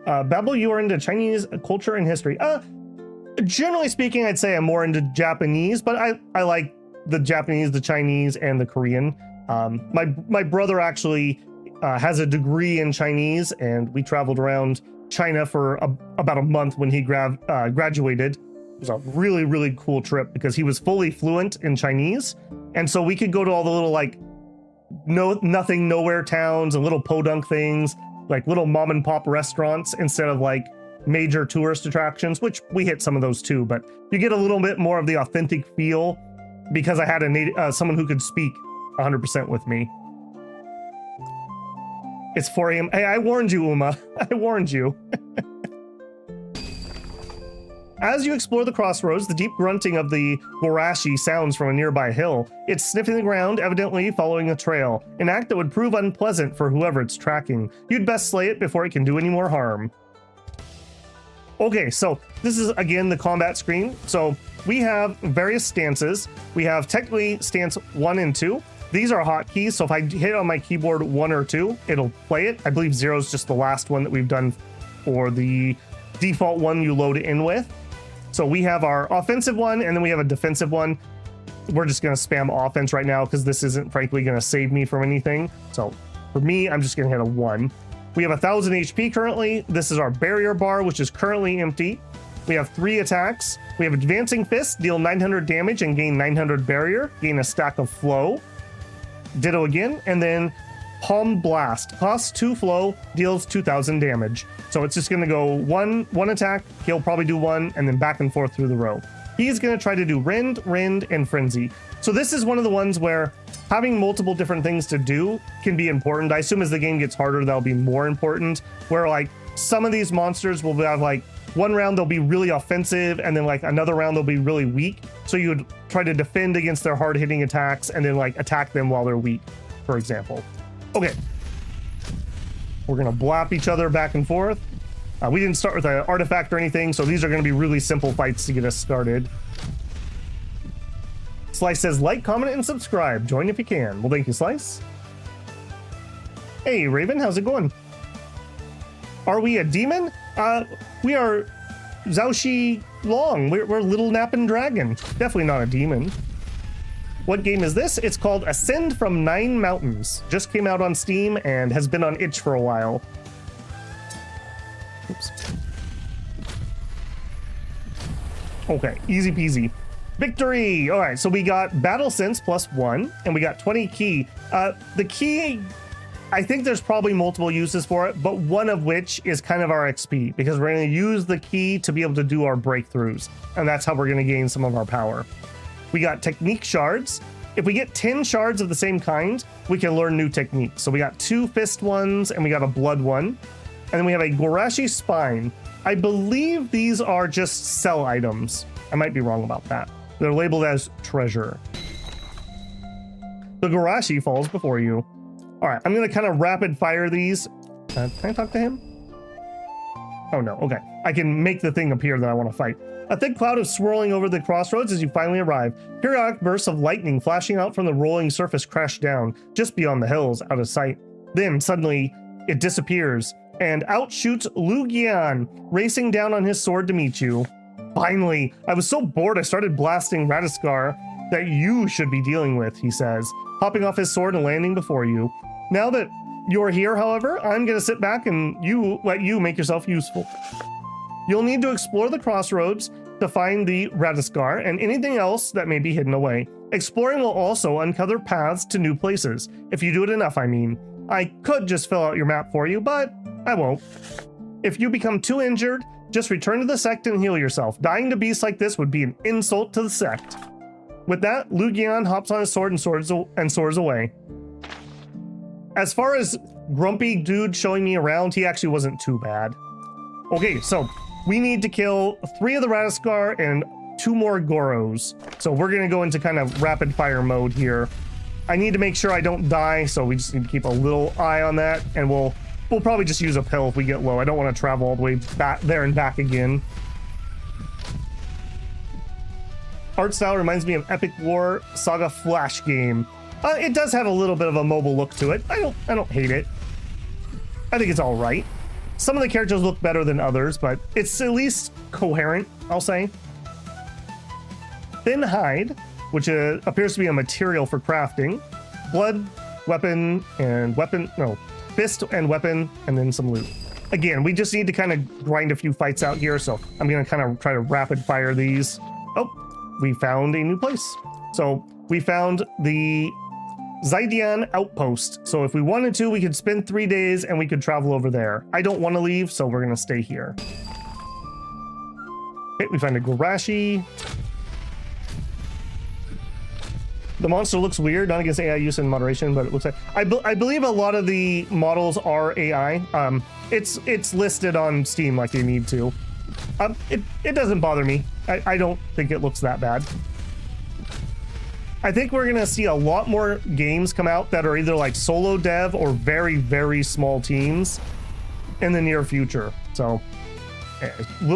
Babel, you are into Chinese culture and history. Generally speaking, I'd say I'm more into Japanese, but I like the Japanese, the Chinese, and the Korean. My brother actually has a degree in Chinese, and we traveled around China for about a month when he graduated. It was a really, really cool trip because he was fully fluent in Chinese. And so we could go to all the little like nothing, nowhere towns and little podunk things, like little mom and pop restaurants instead of like major tourist attractions, which we hit some of those too, but you get a little bit more of the authentic feel because I had someone who could speak 100% with me. It's 4 a.m. Hey, I warned you, Uma. I warned you. As you explore the crossroads, the deep grunting of the Gorashi sounds from a nearby hill. It's sniffing the ground, evidently following a trail, an act that would prove unpleasant for whoever it's tracking. You'd best slay it before it can do any more harm. Okay, so this is, again, the combat screen. So we have various stances. We have technically stance 1 and 2. These are hotkeys, so if I hit on my keyboard 1 or 2, it'll play it. I believe 0 is just the last one that we've done for the default one you load it in with. So we have our offensive one, and then we have a defensive one. We're just going to spam offense right now because this isn't, frankly, going to save me from anything. So for me, I'm just going to hit a 1. We have 1,000 HP currently. This is our barrier bar, which is currently empty. We have 3 attacks. We have Advancing Fist, deal 900 damage and gain 900 barrier, gain a stack of flow. Ditto again, and then Palm Blast, costs 2 flow, deals 2,000 damage. So it's just going to go one attack, he'll probably do 1, and then back and forth through the row. He's going to try to do Rend, and Frenzy. So this is one of the ones where having multiple different things to do can be important. I assume as the game gets harder, that'll be more important, where like some of these monsters will have like one round they'll be really offensive, and then like another round they'll be really weak. So you would try to defend against their hard-hitting attacks and then like attack them while they're weak, for example. Okay. We're gonna blap each other back and forth. We didn't start with an artifact or anything, so these are gonna be really simple fights to get us started. Slice says, like, comment, and subscribe. Join if you can. Well, thank you, Slice. Hey, Raven, how's it going? Are we a demon? We are Xiaoqi Long. We're Little Nappin' Dragon. Definitely not a demon. What game is this? It's called Ascend From Nin Mountains. Just came out on Steam and has been on itch for a while. Oops. Okay, easy peasy. Victory! All right, so we got Battle Sense +1, and we got 20 key. The key, I think there's probably multiple uses for it, but one of which is kind of our XP, because we're going to use the key to be able to do our breakthroughs, and that's how we're going to gain some of our power. We got technique shards. If we get 10 shards of the same kind, we can learn new techniques. So we got 2 fist ones, and we got a blood one. And then we have a Gorashi spine. I believe these are just sell items. I might be wrong about that. They're labeled as treasure. The Gorashi falls before you. All right, I'm gonna kind of rapid fire these. Can I talk to him? Oh no, okay. I can make the thing appear that I want to fight. A thick cloud is swirling over the crossroads as you finally arrive. Periodic bursts of lightning flashing out from the rolling surface crash down, just beyond the hills, out of sight. Then, suddenly, it disappears, and out shoots Lu Gian, racing down on his sword to meet you. Finally, I was so bored I started blasting Radiskar that you should be dealing with, he says, hopping off his sword and landing before you. Now that you're here, however, I'm going to sit back and let you make yourself useful. You'll need to explore the crossroads to find the Radiskar and anything else that may be hidden away. Exploring will also uncover paths to new places, if you do it enough, I mean. I could just fill out your map for you, but I won't. If you become too injured, just return to the Sect and heal yourself. Dying to beasts like this would be an insult to the Sect. With that, Lu Gian hops on his sword and soars away. As far as grumpy dude showing me around, he actually wasn't too bad. Okay, so we need to kill 3 of the Radiskar and 2 more Goros. So we're gonna go into kind of rapid fire mode here. I need to make sure I don't die, so we just need to keep a little eye on that, and we'll probably just use a pill if we get low. I don't want to travel all the way back there and back again. Art style reminds me of Epic War Saga Flash game. It does have a little bit of a mobile look to it. I don't hate it. I think it's all right. Some of the characters look better than others, but it's at least coherent, I'll say. Thin hide, which appears to be a material for crafting. Blood, weapon, and weapon. No, fist and weapon, and then some loot. Again, we just need to kind of grind a few fights out here, so I'm going to kind of try to rapid fire these. Oh, we found a new place. So we found the Xidian outpost. So if we wanted to, we could spend 3 days and we could travel over there. I don't want to leave, so we're going to stay here. Okay, we find a Gorashi. The monster looks weird, not against AI use in moderation, but it looks like I believe a lot of the models are AI. It's listed on Steam like they need to. It doesn't bother me. I don't think it looks that bad. I think we're gonna see a lot more games come out that are either like solo dev or very, very small teams in the near future. So,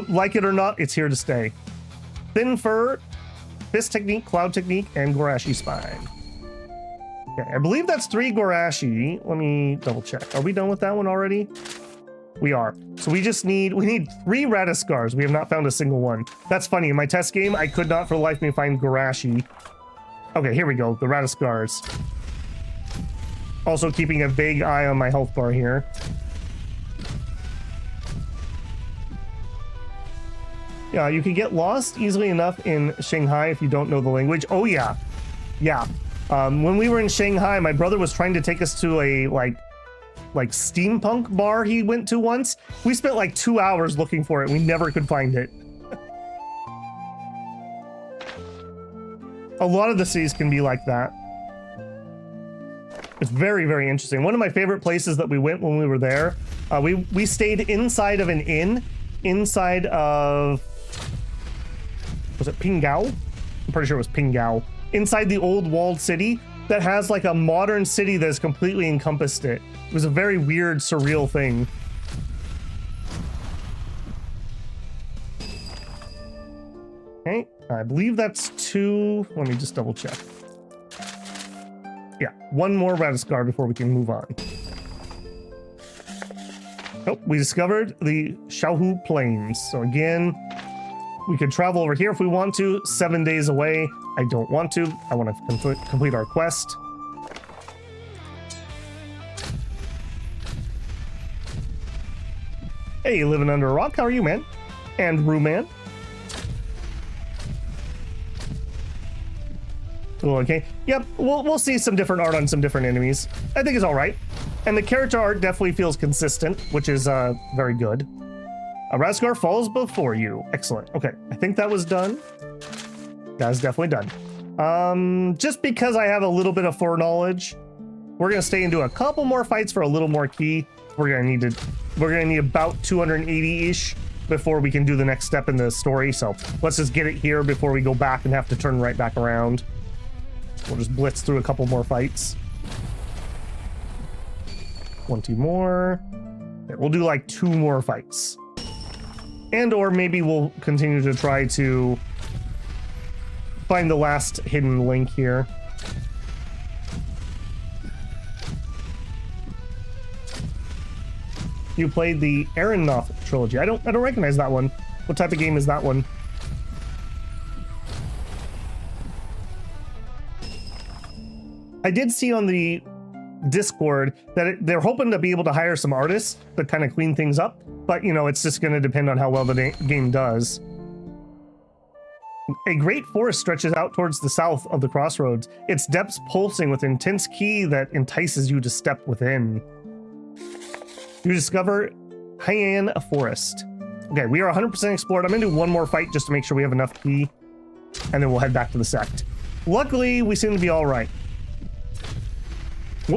like it or not, it's here to stay. Thin fur, fist technique, cloud technique, and Gorashi spine. Okay, I believe that's 3 Gorashi. Let me double check. Are we done with that one already? We are. So we need 3 Radiskars. We have not found a single one. That's funny. In my test game, I could not for the life of me find Gorashi. Okay, here we go. The Radiskars. Also keeping a vague eye on my health bar here. Yeah, you can get lost easily enough in Shanghai if you don't know the language. Oh yeah. Yeah. When we were in Shanghai, my brother was trying to take us to a like steampunk bar he went to once. We spent like 2 hours looking for it. We never could find it. A lot of the cities can be like that. It's very, very interesting. One of my favorite places that we went when we were there, we stayed inside of an inn, inside of, was it Pingao? I'm pretty sure it was Pingao, inside the old walled city that has like a modern city that has completely encompassed it. It was a very weird, surreal thing. Okay, I believe that's 2. Let me just double check. Yeah, 1 more Radiscar before we can move on. Oh, we discovered the Xiaoqi Plains. So again, we could travel over here if we want to. 7 days away. I don't want to. I want to complete our quest. Hey, living under a rock. How are you, man? And Rue Man. Cool, okay. Yep, we'll see some different art on some different enemies. I think it's all right. And the character art definitely feels consistent, which is very good. Radiscar falls before you. Excellent. Okay, I think that was done. That is definitely done. Just because I have a little bit of foreknowledge, we're gonna stay and do a couple more fights for a little more key. We're gonna need about 280-ish before we can do the next step in the story. So let's just get it here before we go back and have to turn right back around. We'll just blitz through a couple more fights. 20 more. Okay, we'll do like 2 more fights. And or maybe we'll continue to try to find the last hidden link here. You played the Aeronaut trilogy. I don't recognize that one. What type of game is that one? I did see on the Discord that they're hoping to be able to hire some artists to kind of clean things up, but you know, it's just going to depend on how well the game does. A great forest stretches out towards the south of the crossroads, its depths pulsing with intense ki that entices you to step within. You discover Haiyan Forest. Okay, we are 100% explored. I'm going to do 1 more fight just to make sure we have enough ki, and then we'll head back to the Sect. Luckily, we seem to be all right.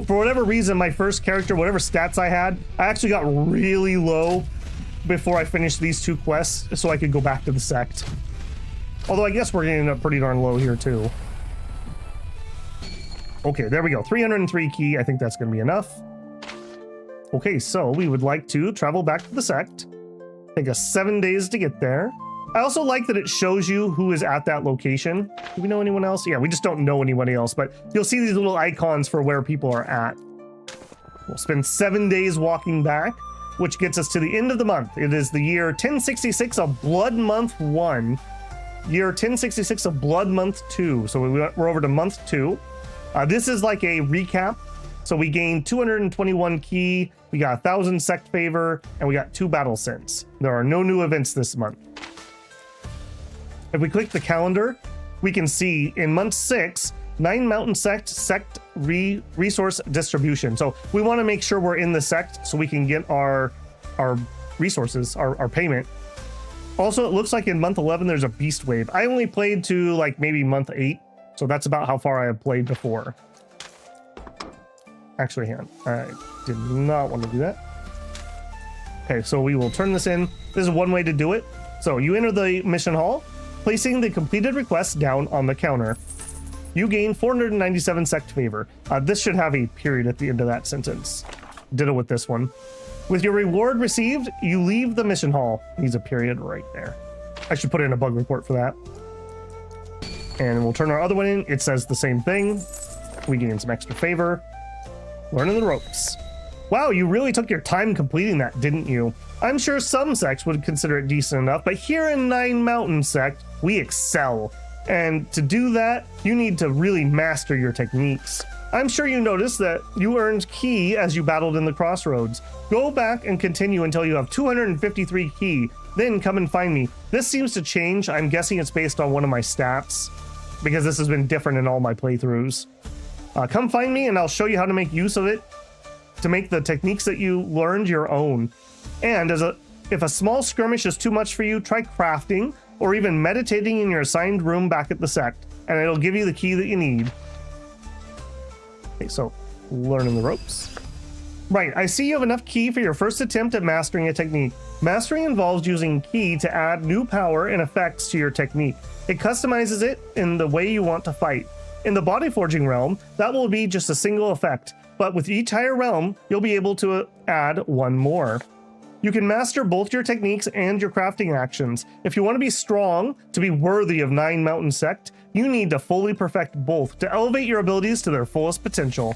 For whatever reason, my first character, whatever stats I had, I actually got really low before I finished these 2 quests so I could go back to the Sect. Although I guess we're getting up pretty darn low here too. Okay, there we go. 303 ki. I think that's going to be enough. Okay, so we would like to travel back to the Sect. Take us 7 days to get there. I also like that it shows you who is at that location. Do we know anyone else? Yeah, we just don't know anybody else, but you'll see these little icons for where people are at. We'll spend 7 days walking back, which gets us to the end of the month. It is the year 1066 of Blood Month 1, year 1066 of Blood Month 2. So we're over to month 2. This is like a recap. So we gained 221 ki, we got 1,000 Sect favor, and we got 2 battle sense. There are no new events this month. If we click the calendar, we can see in month 6, 9 Mountain Sect resource distribution. So we want to make sure we're in the Sect so we can get our resources, our payment. Also, it looks like in month 11, there's a beast wave. I only played to like maybe month 8. So that's about how far I have played before. Actually, hang on. I did not want to do that. Okay, so we will turn this in. This is one way to do it. So you enter the mission hall, placing the completed request down on the counter. You gain 497 Sect favor. This should have a period at the end of that sentence. Ditto with this one. With your reward received, you leave the mission hall. Needs a period right there. I should put in a bug report for that. And we'll turn our other one in. It says the same thing. We gain some extra favor. Learning the ropes. Wow, you really took your time completing that, didn't you? I'm sure some sects would consider it decent enough, but here in 9 Mountain Sect, we excel. And to do that, you need to really master your techniques. I'm sure you noticed that you earned ki as you battled in the crossroads. Go back and continue until you have 253 ki, then come and find me. This seems to change. I'm guessing it's based on one of my stats, because this has been different in all my playthroughs. Come find me and I'll show you how to make use of it to make the techniques that you learned your own. And if a small skirmish is too much for you, try crafting or even meditating in your assigned room back at the Sect, and it'll give you the ki that you need. Okay, so learning the ropes. Right, I see you have enough ki for your first attempt at mastering a technique. Mastering involves using ki to add new power and effects to your technique. It customizes it in the way you want to fight. In the body forging realm, that will be just a single effect, but with each higher realm, you'll be able to add one more. You can master both your techniques and your crafting actions. If you want to be strong, to be worthy of 9 Mountain Sect, you need to fully perfect both to elevate your abilities to their fullest potential.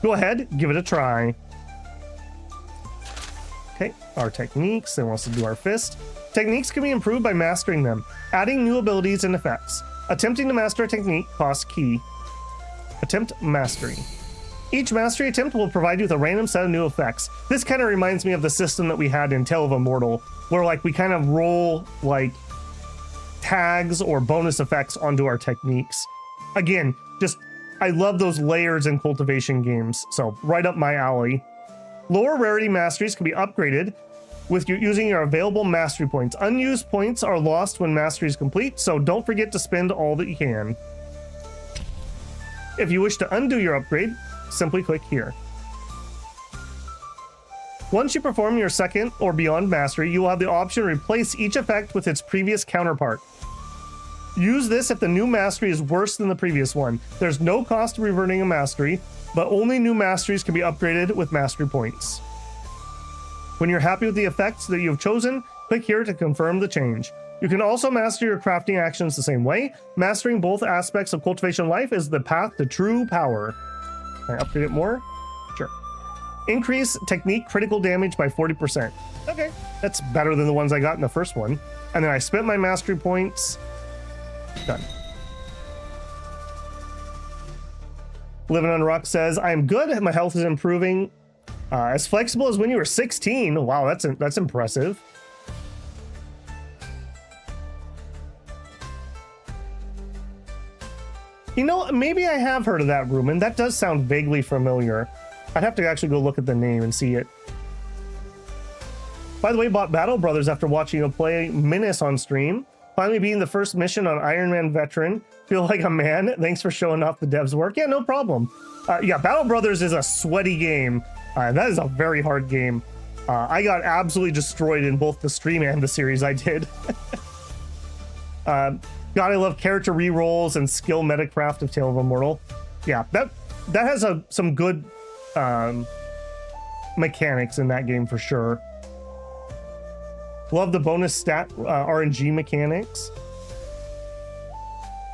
Go ahead, give it a try. Okay, our techniques, it wants to do our fist. Techniques can be improved by mastering them, adding new abilities and effects. Attempting to master a technique costs ki. Attempt mastery. Each mastery attempt will provide you with a random set of new effects. This kind of reminds me of the system that we had in Tale of Immortal, where like we kind of roll like tags or bonus effects onto our techniques. Again, just I love those layers in cultivation games, so right up my alley. Lower rarity masteries can be upgraded with using your available mastery points. Unused points are lost when mastery is complete, so don't forget to spend all that you can. If you wish to undo your upgrade, simply click here. Once you perform your second or beyond mastery, you will have the option to replace each effect with its previous counterpart. Use this if the new mastery is worse than the previous one. There's no cost to reverting a mastery, but only new masteries can be upgraded with mastery points. When you're happy with the effects that you have chosen, click here to confirm the change. You can also master your crafting actions the same way. Mastering both aspects of cultivation life is the path to true power. Can I upgrade it more? Sure. Increase technique critical damage by 40%. Okay, that's better than the ones I got in the first one. And then I spent my mastery points. Done. Living on Rock says, I'm good. My health is improving. As flexible as when you were 16. Wow, that's impressive. You know, maybe I have heard of that room, and that does sound vaguely familiar. I'd have to actually go look at the name and see it. By the way, bought Battle Brothers after watching you play Menace on stream. Finally beating the first mission on Iron Man Veteran. Feel like a man. Thanks for showing off the devs' work. Yeah, no problem. Yeah, Battle Brothers is a sweaty game. That is a very hard game. I got absolutely destroyed in both the stream and the series I did. God, I love character rerolls and skill metacraft of Tale of Immortal. Yeah, that has some good mechanics in that game for sure. Love the bonus stat RNG mechanics.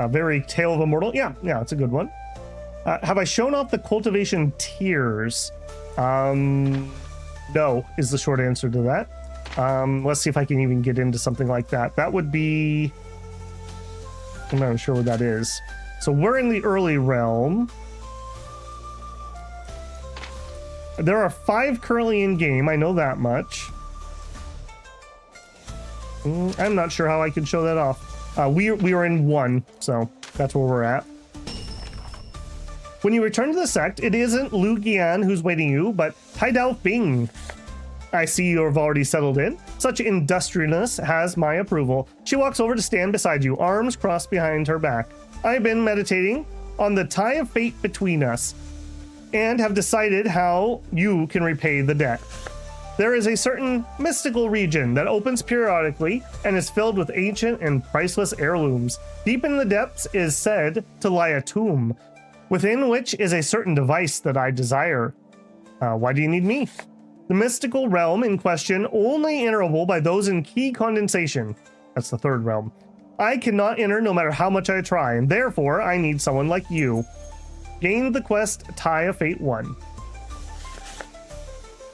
Very Tale of Immortal. Yeah, it's a good one. Have I shown off the cultivation tiers? No, is the short answer to that. Let's see if I can even get into something like that. That would be... I'm not sure what that is. So we're in the early realm. There are 5 currently in game. I know that much. I'm not sure how I can show that off. We are in 1, so that's where we're at. When you return to the sect, it isn't Lu Gian who's waiting you, but Tai Dao Bing. I see you have already settled in. Such industriousness has my approval. She walks over to stand beside you, arms crossed behind her back. I've been meditating on the tie of fate between us and have decided how you can repay the debt. There is a certain mystical region that opens periodically and is filled with ancient and priceless heirlooms. Deep in the depths is said to lie a tomb, within which is a certain device that I desire. Why do you need me? The mystical realm in question only enterable by those in key condensation. That's the 3rd realm. I cannot enter no matter how much I try, and therefore I need someone like you. Gain the quest Tie of Fate 1.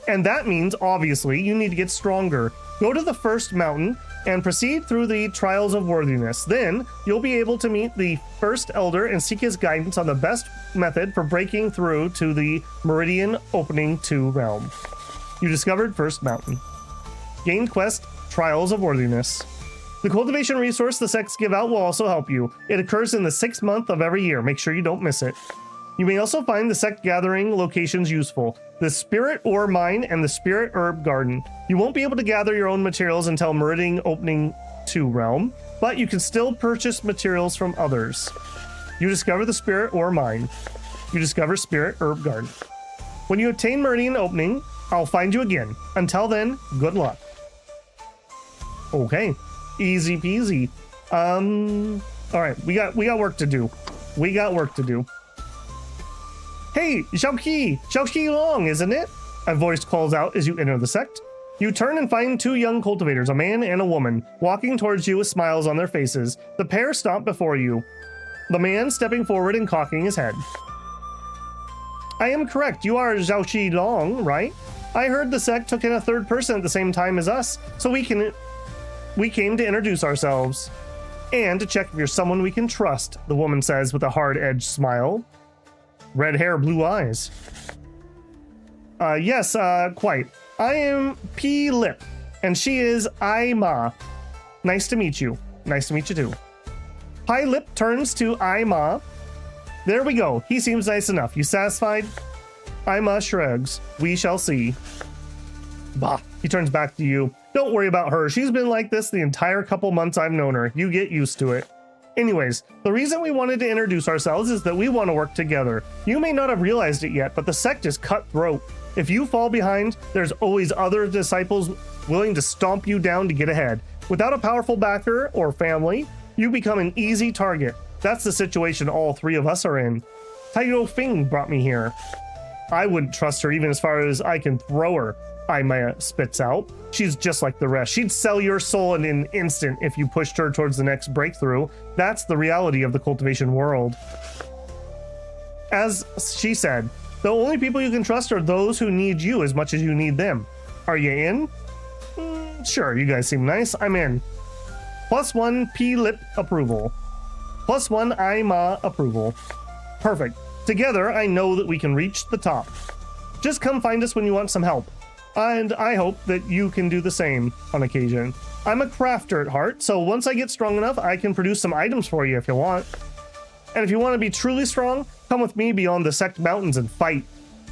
And that means, obviously, you need to get stronger. Go to the first mountain and proceed through the trials of worthiness. Then, you'll be able to meet the first elder and seek his guidance on the best method for breaking through to the meridian opening to realm. You discovered first mountain. Gain quest Trials of Worthiness. The cultivation resource the sects give out will also help you. It occurs in the 6th month of every year. Make sure you don't miss it. You may also find the sect gathering locations useful. The Spirit Ore Mine and the Spirit Herb Garden. You won't be able to gather your own materials until Meridian Opening 2 realm, but you can still purchase materials from others. You discover the Spirit Ore Mine. You discover Spirit Herb Garden. When you attain Meridian Opening, I'll find you again. Until then, good luck. Okay, easy peasy. All right, we got work to do. We got work to do. Hey, Xiaoqi Long, isn't it? A voice calls out as you enter the sect. You turn and find two young cultivators, a man and a woman, walking towards you with smiles on their faces. The pair stop before you, the man stepping forward and cocking his head. I am correct, you are Xiaoqi Long, right? I heard the sect took in a third person at the same time as us, so we came to introduce ourselves. And to check if you're someone we can trust, the woman says with a hard-edged smile. Red hair, blue eyes. Yes, quite. I am P. Lip, and she is I Ma. Nice to meet you. Nice to meet you too. Pi Lip turns to I Ma. There we go. He seems nice enough. You satisfied? I Ma shrugs. We shall see. Bah. He turns back to you. Don't worry about her. She's been like this the entire couple months I've known her. You get used to it. Anyways, the reason we wanted to introduce ourselves is that we want to work together. You may not have realized it yet, but the sect is cutthroat. If you fall behind, there's always other disciples willing to stomp you down to get ahead. Without a powerful backer or family, you become an easy target. That's the situation all three of us are in. Tayo Fing brought me here. I wouldn't trust her even as far as I can throw her, Aimaya spits out. She's just like the rest. She'd sell your soul in an instant if you pushed her towards the next breakthrough. That's the reality of the cultivation world. As she said, the only people you can trust are those who need you as much as you need them. Are you in? Sure, you guys seem nice. I'm in. +1 P-Lip approval. +1 I-Ma approval. Perfect. Together, I know that we can reach the top. Just come find us when you want some help. And I hope that you can do the same on occasion. I'm a crafter at heart, so once I get strong enough, I can produce some items for you if you want. And if you want to be truly strong, come with me beyond the Sect mountains and fight.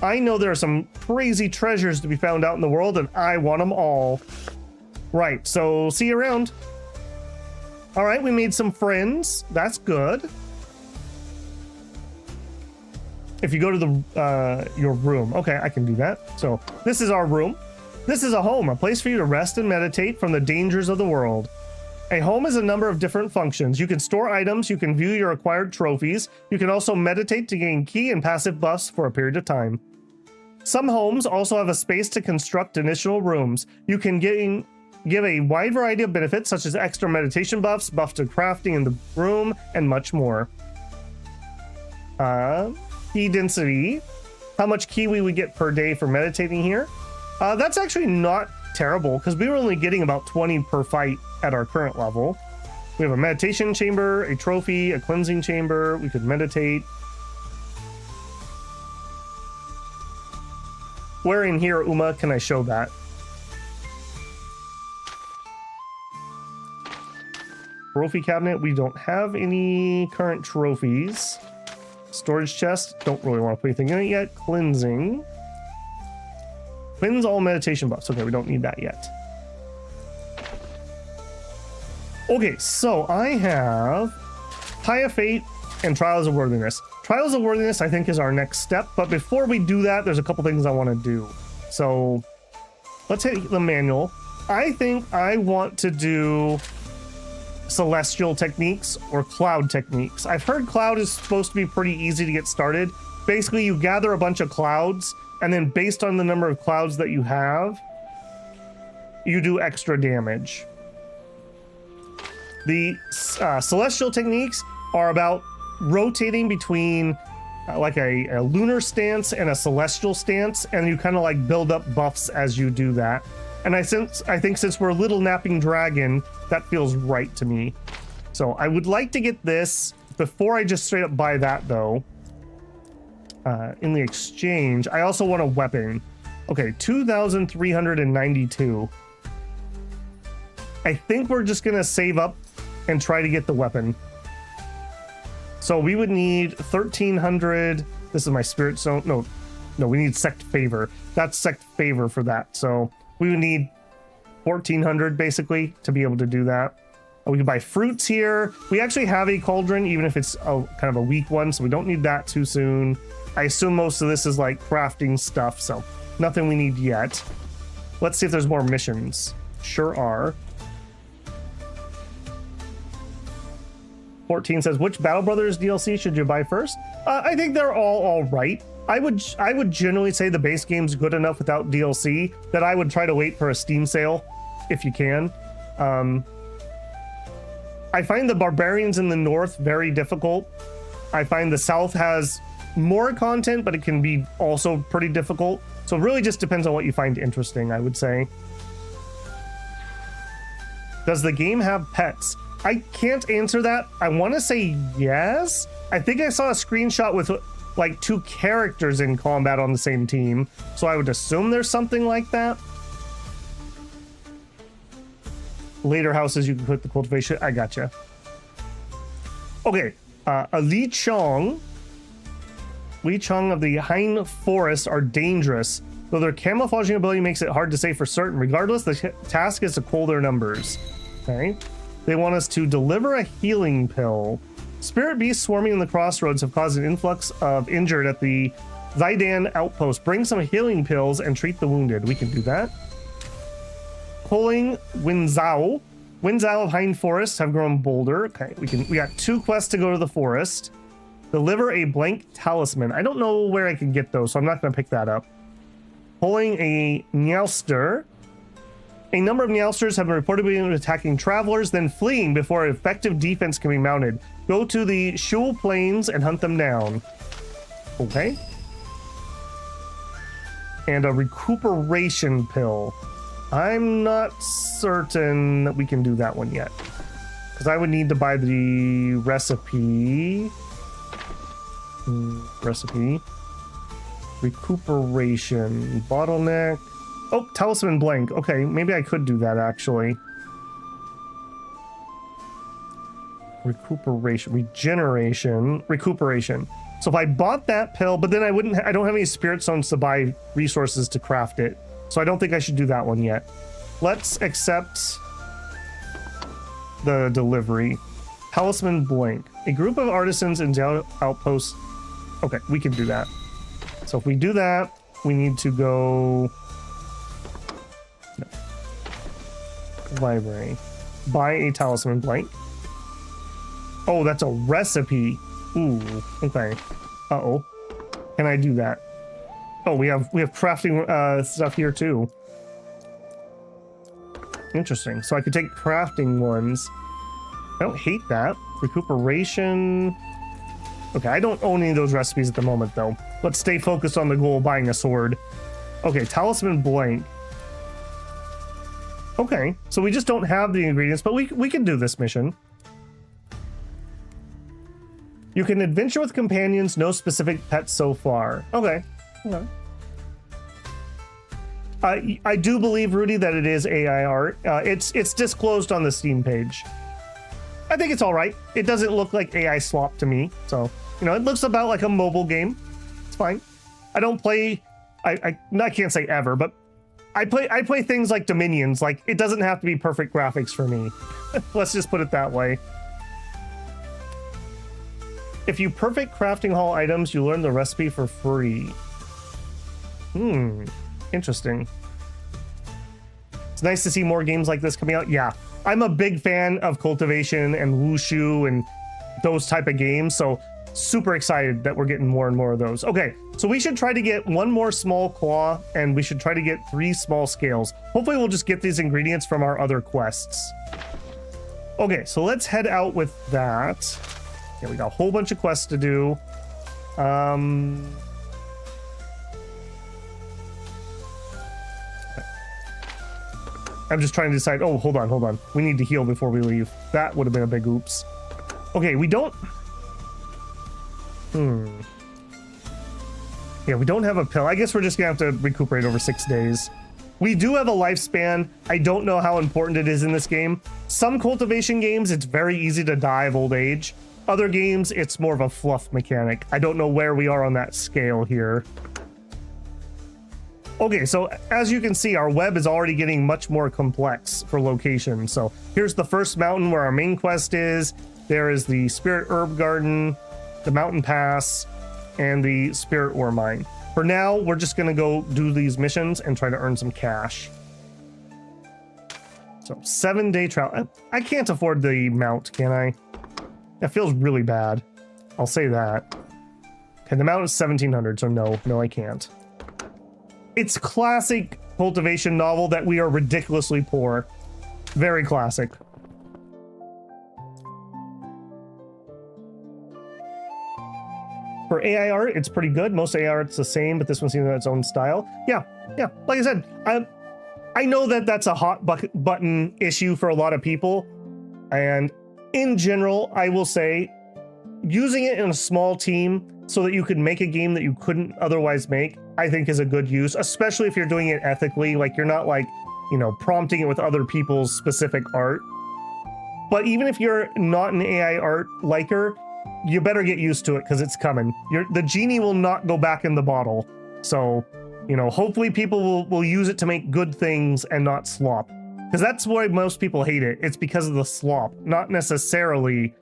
I know there are some crazy treasures to be found out in the world, and I want them all. Right, so see you around. All right, we made some friends. That's good. If you go to the your room. Okay, I can do that. So this is our room. This is a home, a place for you to rest and meditate from the dangers of the world. A home is a number of different functions. You can store items, you can view your acquired trophies, you can also meditate to gain key and passive buffs for a period of time. Some homes also have a space to construct additional rooms. You can give a wide variety of benefits such as extra meditation buffs, buff to crafting in the room, and much more. Key density. How much key we would get per day for meditating here? That's actually not terrible because we were only getting about 20 per fight at our current level. We have a meditation chamber, a trophy, a cleansing chamber. We could meditate. Where in here, Uma, can I show that? Trophy cabinet. We don't have any current trophies. Storage chest. Don't really want to put anything in it yet. Cleansing. Cleanse all meditation buffs. Okay, we don't need that yet. Okay, so I have High of Fate and Trials of Worthiness. Trials of Worthiness, I think, is our next step. But before we do that, there's a couple things I want to do. So let's hit the manual. I think I want to do celestial techniques or cloud techniques. I've heard cloud is supposed to be pretty easy to get started. Basically, you gather a bunch of clouds, and then based on the number of clouds that you have, you do extra damage. The celestial techniques are about rotating between like a lunar stance and a celestial stance, and you kind of like build up buffs as you do that. And I think since we're a little napping dragon, that feels right to me. So I would like to get this before I just straight up buy that though. In the exchange, I also want a weapon. Okay, 2,392. I think we're just gonna save up and try to get the weapon. So we would need 1,300. This is my spirit stone. No, we need Sect favor. That's Sect favor for that. So we would need 1,400 basically to be able to do that. We can buy fruits here. We actually have a cauldron, even if it's kind of a weak one, so we don't need that too soon. I assume most of this is like crafting stuff, so nothing we need yet. Let's see if there's more missions. Sure are. 14 says, which Battle Brothers DLC should you buy first? I think they're all right. I would generally say the base game's good enough without DLC that I would try to wait for a Steam sale if you can. I find the barbarians in the north very difficult. I find the south has more content, but it can be also pretty difficult. So it really just depends on what you find interesting, I would say. Does the game have pets? I can't answer that. I want to say yes. I think I saw a screenshot with like 2 characters in combat on the same team. So I would assume there's something like that. Later houses, you can put the cultivation. I gotcha. Okay. Li Chong of the Hein Forest are dangerous, though their camouflaging ability makes it hard to say for certain. Regardless, the task is to cull their numbers. Okay. They want us to deliver a healing pill. Spirit beasts swarming in the crossroads have caused an influx of injured at the Zaidan outpost. Bring some healing pills and treat the wounded. We can do that. Pulling Winzao. Winzao of Hein Forest have grown bolder. Okay, we got 2 quests to go to the forest. Deliver a blank talisman. I don't know where I can get those, so I'm not going to pick that up. Pulling a Nyauster. A number of Nyalsters have been reportedly been attacking travelers, then fleeing before effective defense can be mounted. Go to the Shul Plains and hunt them down. Okay. And a recuperation pill. I'm not certain that we can do that one yet, because I would need to buy the recipe. Recuperation. Bottleneck. Oh, Talisman blank. Okay, maybe I could do that actually. Recuperation. So if I bought that pill, but then I don't have any spirit stones to buy resources to craft it. So I don't think I should do that one yet. Let's accept the delivery. Talisman blank. A group of artisans in the outpost. Okay, we can do that. So if we do that, we need to go... No. Library. Buy a talisman blank. Oh, that's a recipe. Ooh, okay. Uh-oh. Can I do that? Oh, we have crafting stuff here too. Interesting. So I could take crafting ones. I don't hate that. Recuperation. Okay, I don't own any of those recipes at the moment though. Let's stay focused on the goal of buying a sword. Okay, talisman blank. Okay, so we just don't have the ingredients, but we can do this mission. You can adventure with companions, no specific pets so far. Okay. Okay. I do believe, Rudy, that it is AI art. It's disclosed on the Steam page. I think it's all right. It doesn't look like AI slop to me. So, you know, it looks about like a mobile game. It's fine. I don't play... I can't say ever, but I play things like Dominions. Like, it doesn't have to be perfect graphics for me. Let's just put it that way. If you perfect crafting hall items, you learn the recipe for free. Interesting. It's nice to see more games like this coming out. Yeah, I'm a big fan of cultivation and wushu and those type of games, so super excited that we're getting more and more of those. Okay, so we should try to get 1 more small claw, and we should try to get 3 small scales. Hopefully we'll just get these ingredients from our other quests. Okay, so let's head out with that. Yeah, we got a whole bunch of quests to do. I'm just trying to decide. Oh, hold on. We need to heal before we leave. That would have been a big oops. Okay, we don't... Yeah, we don't have a pill. I guess we're just gonna have to recuperate over 6 days. We do have a lifespan. I don't know how important it is in this game. Some cultivation games, it's very easy to die of old age. Other games, it's more of a fluff mechanic. I don't know where we are on that scale here. Okay, so as you can see, our web is already getting much more complex for location. So here's the first mountain where our main quest is. There is the Spirit Herb Garden, the mountain pass, and the spirit ore mine. For now, we're just gonna go do these missions and try to earn some cash. So 7-day travel. I can't afford the mount, can I? That feels really bad. I'll say that. Okay, the mount is 1700, so no, I can't. It's classic cultivation novel that we are ridiculously poor. Very classic. For AI art, it's pretty good. Most AI art's the same, but this one seems to have its own style. Yeah. Like I said, I know that that's a hot button issue for a lot of people. And in general, I will say, using it in a small team so that you could make a game that you couldn't otherwise make, I think is a good use, especially if you're doing it ethically. Like, you're not like, prompting it with other people's specific art. But even if you're not an AI art liker, you better get used to it because it's coming. The genie will not go back in the bottle. So, hopefully people will use it to make good things and not slop. Because that's why most people hate it. It's because of the slop, not necessarily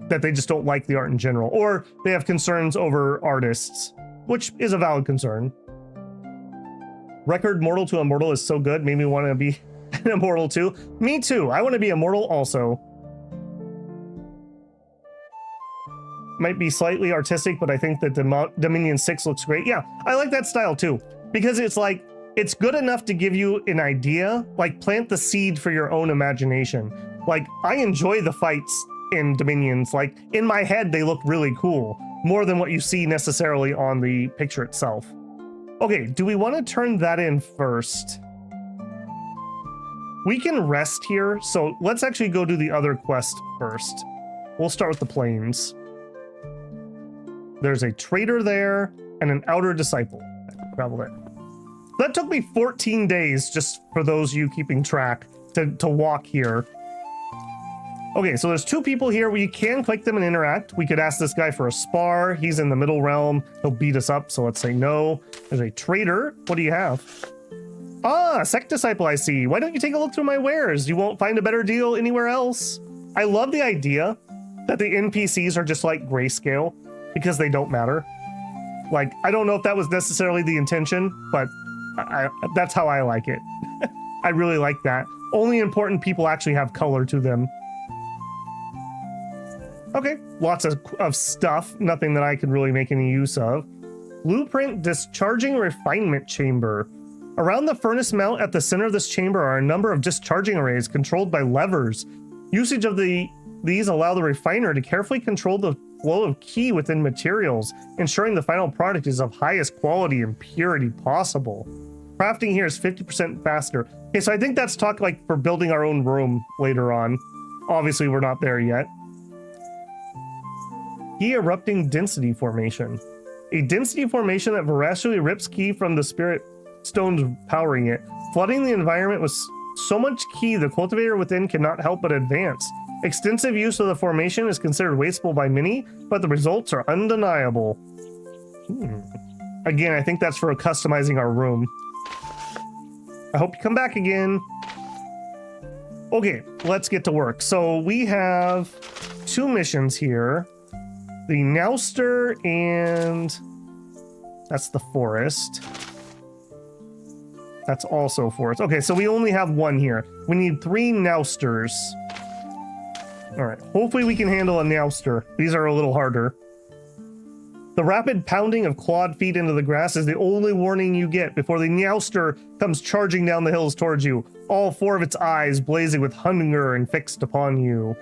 that they just don't like the art in general, or they have concerns over artists, which is a valid concern. Record Mortal to Immortal is so good, made me want to be an immortal too. Me too, I want to be immortal also. Might be slightly artistic, but I think that the Dominion 6 looks great. Yeah, I like that style too, because it's like, it's good enough to give you an idea, like plant the seed for your own imagination. Like, I enjoy the fights in Dominions. Like, in my head, they look really cool, more than what you see necessarily on the picture itself. Okay, do we want to turn that in first? We can rest here, so let's actually go do the other quest first. We'll start with the plains. There's a trader there and an outer disciple. Travel there. That took me 14 days, just for those of you keeping track, to walk here. Okay, so there's 2 people here. We can click them and interact. We could ask this guy for a spar. He's in the middle realm. He'll beat us up, so let's say no. There's a trader. What do you have? Ah, Sect disciple, I see. Why don't you take a look through my wares? You won't find a better deal anywhere else. I love the idea that the NPCs are just like grayscale, because they don't matter. Like, I don't know if that was necessarily the intention, but that's how I like it. I really like that. Only important people actually have color to them. Okay, lots of stuff. Nothing that I could really make any use of. Blueprint discharging refinement chamber. Around the furnace mount at the center of this chamber are a number of discharging arrays controlled by levers. Usage of these allow the refiner to carefully control the flow of ki within materials, ensuring the final product is of highest quality and purity possible. Crafting here is 50% faster. Okay, so I think that's talk like for building our own room later on. Obviously, we're not there yet. Ki erupting density formation. A density formation that voraciously rips ki from the spirit stones powering it, flooding the environment with so much ki the cultivator within cannot help but advance. Extensive use of the formation is considered wasteful by many, but the results are undeniable. Again, I think that's for customizing our room. I hope you come back again. Okay, let's get to work. So we have 2 missions here. The Nouster and that's the forest. That's also forest. Okay, so we only have 1 here. We need 3 Nousters. All right, hopefully we can handle a Nouster. These are a little harder. The rapid pounding of clawed feet into the grass is the only warning you get before the Nouster comes charging down the hills towards you, all 4 of its eyes blazing with hunger and fixed upon you.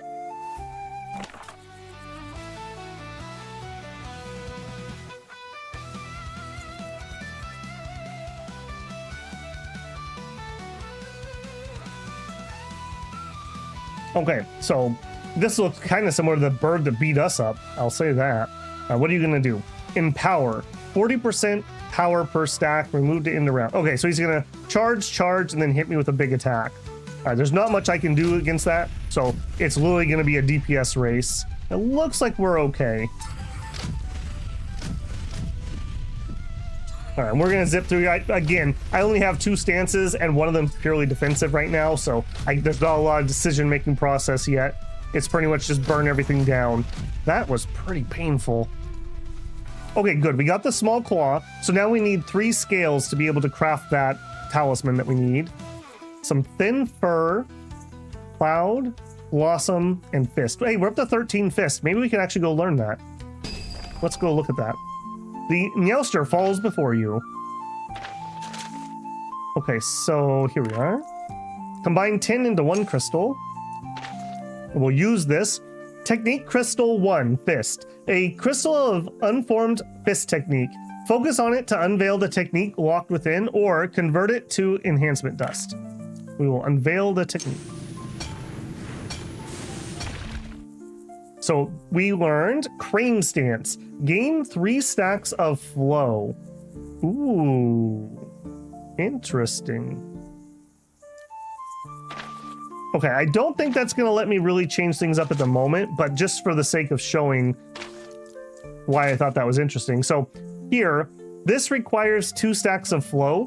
Okay, so this looks kind of similar to the bird that beat us up. I'll say that. What are you going to do? Empower. 40% power per stack. Remove to end the round. Okay, so he's going to charge, and then hit me with a big attack. There's not much I can do against that, so it's literally going to be a DPS race. It looks like we're okay. All right, we're going to zip through. Again, I only have 2 stances, and one of them's purely defensive right now, so there's not a lot of decision-making process yet. It's pretty much just burn everything down. That was pretty painful. Okay, good. We got the small claw. So now we need 3 scales to be able to craft that talisman that we need. Some thin fur, cloud, blossom, and fist. Hey, we're up to 13 fists. Maybe we can actually go learn that. Let's go look at that. The Meowster falls before you. Okay, so here we are. Combine tin into 1 crystal. We'll use this. Technique Crystal 1, Fist. A crystal of unformed fist technique. Focus on it to unveil the technique locked within, or convert it to enhancement dust. We will unveil the technique. So we learned Crane Stance. Gain 3 stacks of flow. Ooh, interesting. Okay, I don't think that's going to let me really change things up at the moment, but just for the sake of showing why I thought that was interesting. So here, this requires 2 stacks of flow.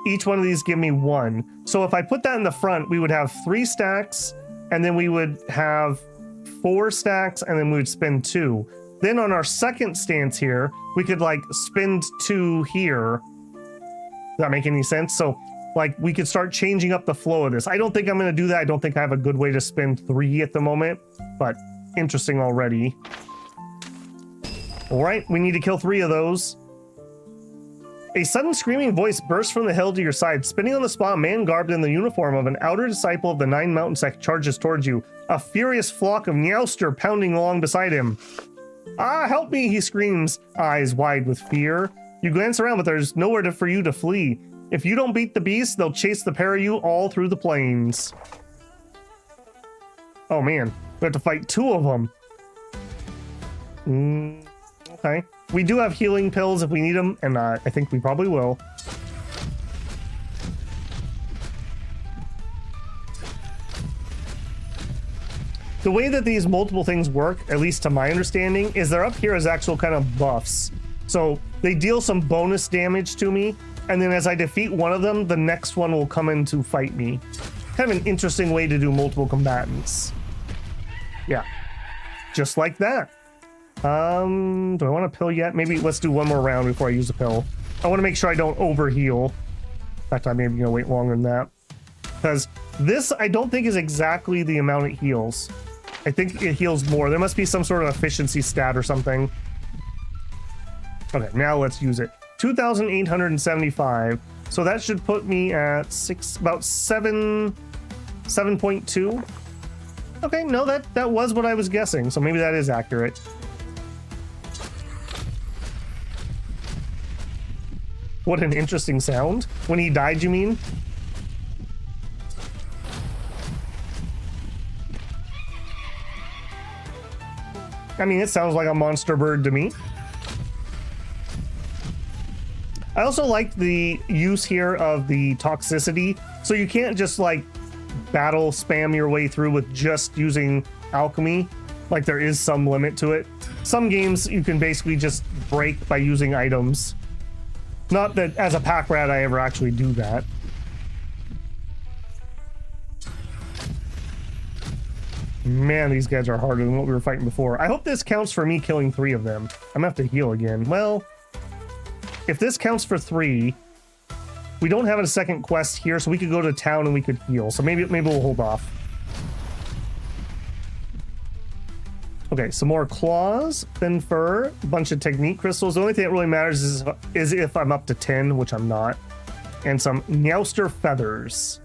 Each one of these give me 1. So if I put that in the front, we would have 3 stacks, and then we would have 4 stacks, and then we would spend 2. Then on our second stance here, we could like spend 2 here. Does that make any sense? So like we could start changing up the flow of this. I don't think I'm going to do that. I don't think I have a good way to spend 3 at the moment, but interesting already. All right, we need to kill 3 of those. A sudden screaming voice bursts from the hill to your side. Spinning on the spot, a man garbed in the uniform of an outer disciple of the Nin Mountains Sect charges towards you. A furious flock of Meowster pounding along beside him. Ah, help me, he screams, eyes wide with fear. You glance around, but there's nowhere for you to flee. If you don't beat the beast, they'll chase the pair of you all through the plains. Oh man, we have to fight 2 of them. Okay. We do have healing pills if we need them, and I think we probably will. The way that these multiple things work, at least to my understanding, is they're up here as actual kind of buffs. So they deal some bonus damage to me, and then as I defeat one of them, the next one will come in to fight me. Kind of an interesting way to do multiple combatants. Yeah, just like that. Do I want a pill yet? Maybe let's do 1 more round before I use a pill. I want to make sure I don't overheal. In fact, I'm maybe gonna wait longer than that. Because this, I don't think is exactly the amount it heals. I think it heals more. There must be some sort of efficiency stat or something. Okay, now let's use it. 2,875. So that should put me at about 7.2. Okay, no, that was what I was guessing. So maybe that is accurate. What an interesting sound. When he died, you mean? I mean, it sounds like a monster bird to me. I also like the use here of the toxicity. So you can't just like battle spam your way through with just using alchemy. Like there is some limit to it. Some games you can basically just break by using items. Not that as a pack rat I ever actually do that. Man, these guys are harder than what we were fighting before. I hope this counts for me killing 3 of them. I'm gonna have to heal again. Well, if this counts for 3, we don't have a second quest here, so we could go to town and we could heal. So maybe we'll hold off. Okay, some more claws, thin fur, a bunch of technique crystals. The only thing that really matters is if I'm up to 10, which I'm not. And some Meowster feathers.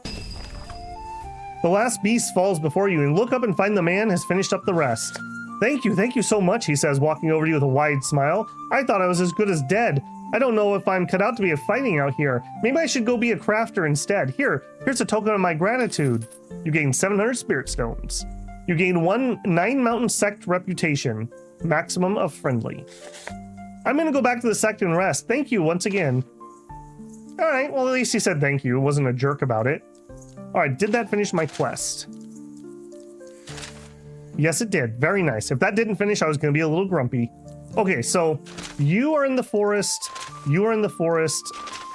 The last beast falls before you, and look up and find the man has finished up the rest. Thank you so much, he says, walking over to you with a wide smile. I thought I was as good as dead. I don't know if I'm cut out to be a fighting out here. Maybe I should go be a crafter instead. Here's a token of my gratitude. You gain 700 spirit stones. You gain 1 Nin Mountains Sect reputation. Maximum of friendly. I'm gonna go back to the Sect and rest. Thank you once again. All right, well, at least he said thank you. Wasn't a jerk about it. All right, did that finish my quest? Yes, it did. Very nice. If that didn't finish, I was going to be a little grumpy. Okay, so you are in the forest. You are in the forest.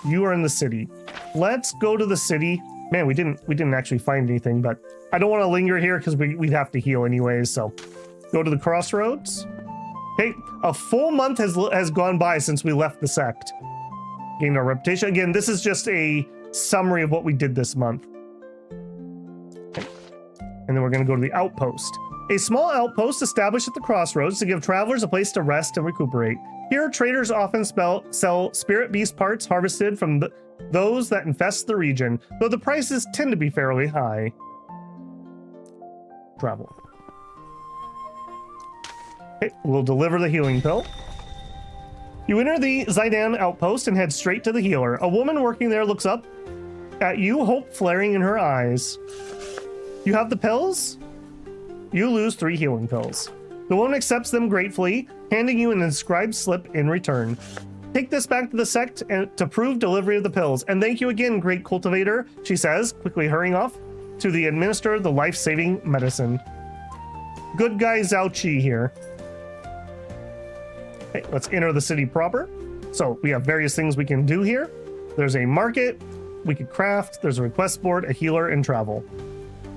You are in the city. Let's go to the city. Man, we didn't actually find anything, but I don't want to linger here because we'd have to heal anyways. So go to the crossroads. Okay, a full month has gone by since we left the sect. Gained our reputation. Again, this is just a summary of what we did this month. Okay. And then we're going to go to the outpost. A small outpost established at the crossroads to give travelers a place to rest and recuperate. Here, traders often sell spirit beast parts harvested from those that infest the region, though the prices tend to be fairly high. Travel. Okay, we'll deliver the healing pill. You enter the Zidane outpost and head straight to the healer. A woman working there looks up at you, hope flaring in her eyes. You have the pills? You lose 3 healing pills. The woman accepts them gratefully, handing you an inscribed slip in return. Take this back to the sect to prove delivery of the pills. And thank you again, great cultivator, she says, quickly hurrying off to administer the life-saving medicine. Good guy Xiaoqi here. Okay, let's enter the city proper. So we have various things we can do here. There's a market, we could craft, there's a request board, a healer, and travel.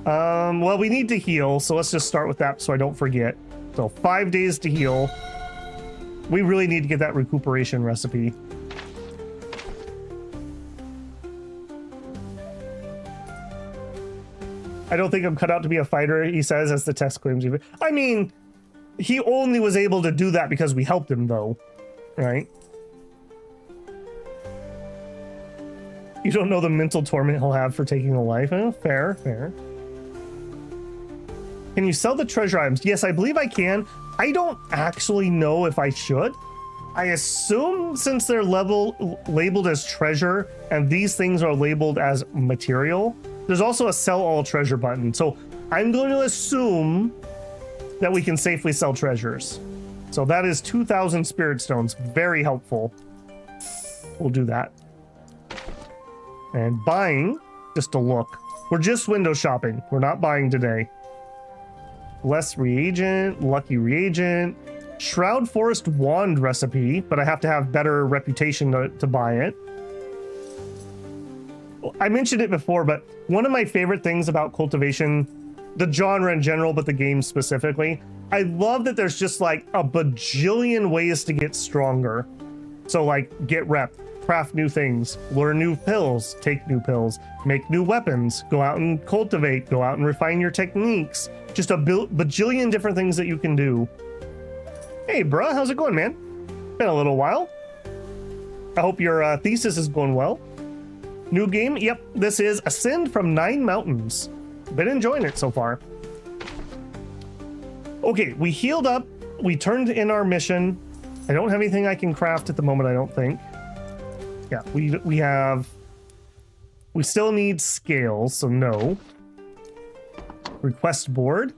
Well, we need to heal, so let's just start with that so I don't forget. So 5 days to heal. We really need to get that recuperation recipe. I don't think I'm cut out to be a fighter, he says, as the test claims. I mean, he only was able to do that because we helped him, though, right? You don't know the mental torment he'll have for taking a life. Fair, fair. Can you sell the treasure items? Yes, I believe I can. I don't actually know if I should. I assume since they're labeled as treasure and these things are labeled as material, there's also a sell all treasure button. So I'm going to assume that we can safely sell treasures. So that is 2,000 spirit stones. Very helpful. We'll do that. And buying, just a look. We're just window shopping. We're not buying today. Less reagent, lucky reagent, Shroud Forest wand recipe, but I have to have better reputation to buy it. I mentioned it before, but one of my favorite things about cultivation, the genre in general, but the game specifically, I love that there's just like a bajillion ways to get stronger. So like get rep, craft new things, learn new pills, take new pills, make new weapons, go out and cultivate, go out and refine your techniques. Just a bajillion different things that you can do. Hey, bruh, how's it going, man? Been a little while. I hope your thesis is going well. New game? Yep, this is Ascend from Nin Mountains. Been enjoying it so far. Okay, we healed up. We turned in our mission. I don't have anything I can craft at the moment, I don't think. Yeah, we still need scales, so no. Request board.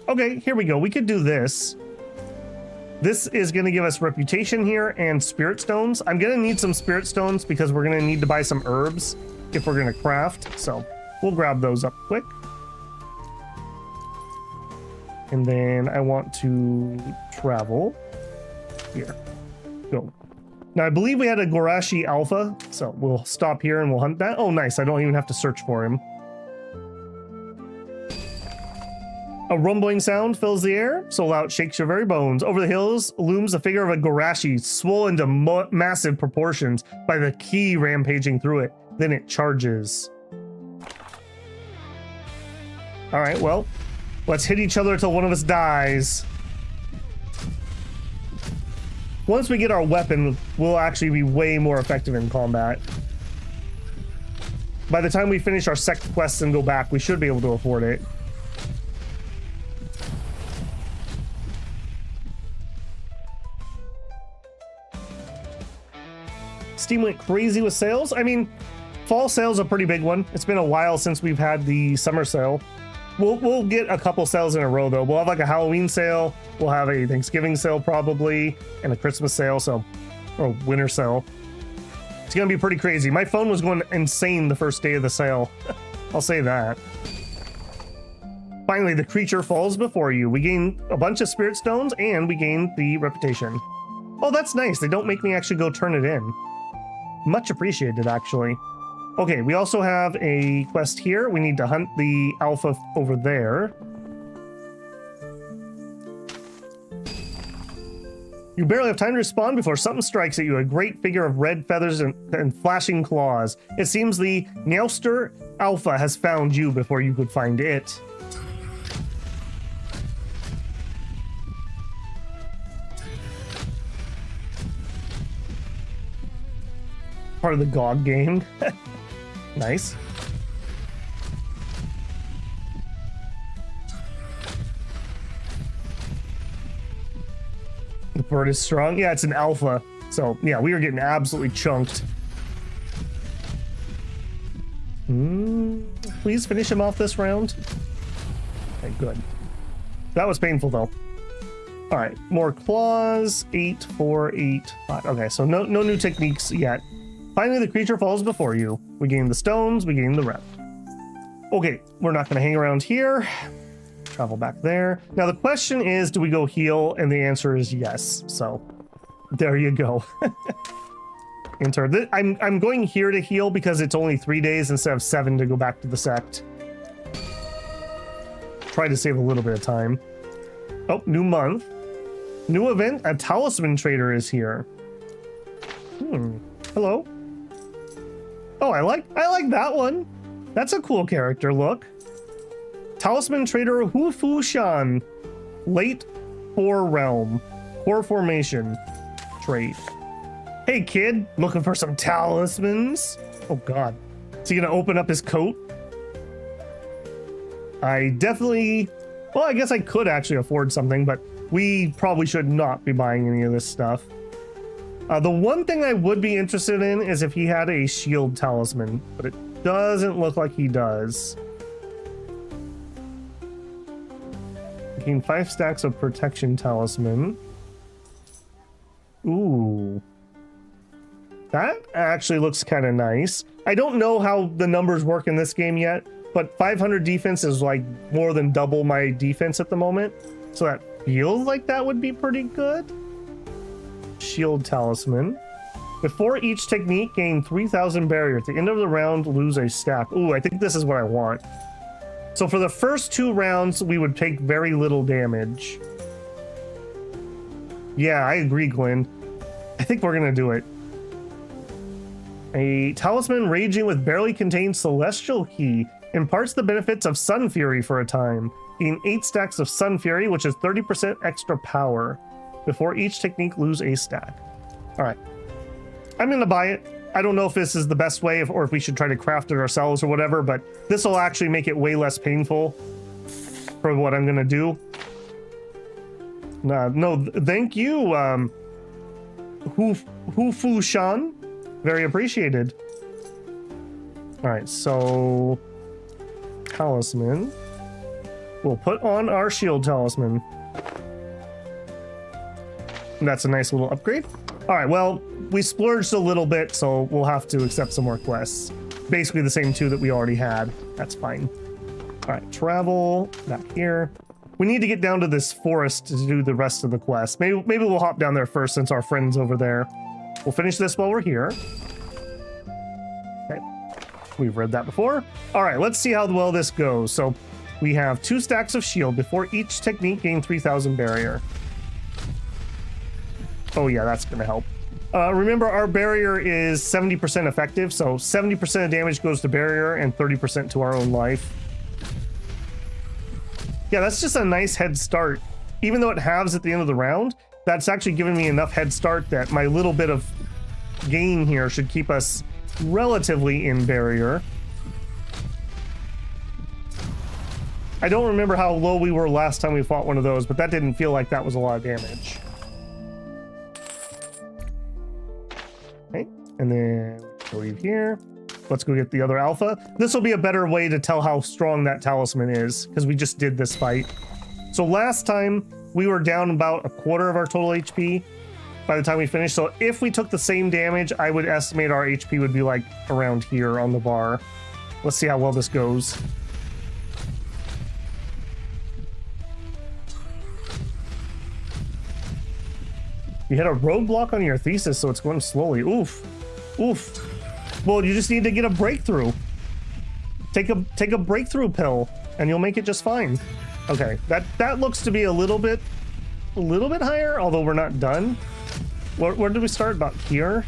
Okay, here we go. We could do this. This is going to give us reputation here and spirit stones. I'm going to need some spirit stones because we're going to need to buy some herbs if we're going to craft. So we'll grab those up quick. And then I want to travel. Here. Go. Now, I believe we had a Gorashi Alpha, so we'll stop here and we'll hunt that. Oh, nice. I don't even have to search for him. A rumbling sound fills the air, so loud it shakes your very bones. Over the hills looms the figure of a Gorashi, swollen to massive proportions by the ki rampaging through it. Then it charges. All right, well, let's hit each other till one of us dies. Once we get our weapon, we'll actually be way more effective in combat. By the time we finish our Sect quests and go back, we should be able to afford it. Steam went crazy with sales. I mean, fall sale's a pretty big one. It's been a while since we've had the summer sale. We'll get a couple sales in a row though. We'll have like a Halloween sale. We'll have a Thanksgiving sale probably, and a Christmas sale, or winter sale. It's gonna be pretty crazy. My phone was going insane the first day of the sale. I'll say that. Finally, the creature falls before you. We gain a bunch of spirit stones and we gain the reputation. Oh, that's nice. They don't make me actually go turn it in. Much appreciated, actually. Okay, we also have a quest here. We need to hunt the alpha over there. You barely have time to respond before something strikes at you, a great figure of red feathers and flashing claws. It seems the Neoster Alpha has found you before you could find it. Part of the GOG game. Nice. The bird is strong. Yeah, it's an alpha. So, yeah, we are getting absolutely chunked. Please finish him off this round. Okay, good. That was painful, though. All right, more claws. 8, 4, 8, 5. Okay, so no new techniques yet. Finally, the creature falls before you. We gain the stones, we gain the rep. Okay, we're not going to hang around here. Travel back there. Now, the question is, do we go heal? And the answer is yes. So, there you go. Enter. I'm going here to heal because it's only 3 days instead of 7 to go back to the Sect. Try to save a little bit of time. Oh, new month. New event. A Talisman trader is here. Hello. Oh, I like that one. That's a cool character look. Talisman trader Hu Fu Shan. Late 4 realm. Core formation. Trade. Hey kid, looking for some talismans? Oh god. Is he gonna open up his coat? I definitely... Well, I guess I could actually afford something, but we probably should not be buying any of this stuff. The one thing I would be interested in is if he had a shield talisman, but it doesn't look like he does. Gain 5 stacks of protection talisman. Ooh. That actually looks kind of nice. I don't know how the numbers work in this game yet, but 500 defense is like more than double my defense at the moment. So that feels like that would be pretty good. Shield talisman. Before each technique, gain 3,000 barrier. At the end of the round, lose a stack. Ooh, I think this is what I want. So for the first 2 rounds, we would take very little damage. Yeah, I agree, Glenn. I think we're gonna do it. A talisman raging with barely contained celestial key imparts the benefits of Sun Fury for a time. Gain 8 stacks of Sun Fury, which is 30% extra power. Before each technique, lose a stack. All right, I'm gonna buy it. I don't know if this is the best way or if we should try to craft it ourselves or whatever, but this will actually make it way less painful for what I'm gonna do. No, thank you, Hu Fu Shan. Very appreciated. All right, so talisman. We'll put on our shield talisman. That's a nice little upgrade. All right, well, we splurged a little bit, so we'll have to accept some more quests. Basically the same 2 that we already had. That's fine. All right, travel back here. We need to get down to this forest to do the rest of the quest. Maybe we'll hop down there first since our friend's over there. We'll finish this while we're here. Okay, we've read that before. All right, let's see how well this goes. So we have 2 stacks of shield. Before each technique, gain 3,000 barrier. Oh yeah, that's gonna help. Remember, our barrier is 70% effective, so 70% of damage goes to barrier and 30% to our own life. Yeah, that's just a nice head start. Even though it halves at the end of the round, that's actually giving me enough head start that my little bit of gain here should keep us relatively in barrier. I don't remember how low we were last time we fought one of those, but that didn't feel like that was a lot of damage. Okay, and then we'll leave here. Let's go get the other alpha. This will be a better way to tell how strong that talisman is, because we just did this fight. So last time, we were down about a quarter of our total HP by the time we finished. So if we took the same damage, I would estimate our HP would be like around here on the bar. Let's see how well this goes. You hit a roadblock on your thesis, so it's going slowly. Oof. Oof. Well, you just need to get a breakthrough. Take a breakthrough pill, and you'll make it just fine. Okay, that looks to be a little bit a little bit higher, although we're not done. Where did we start? About here?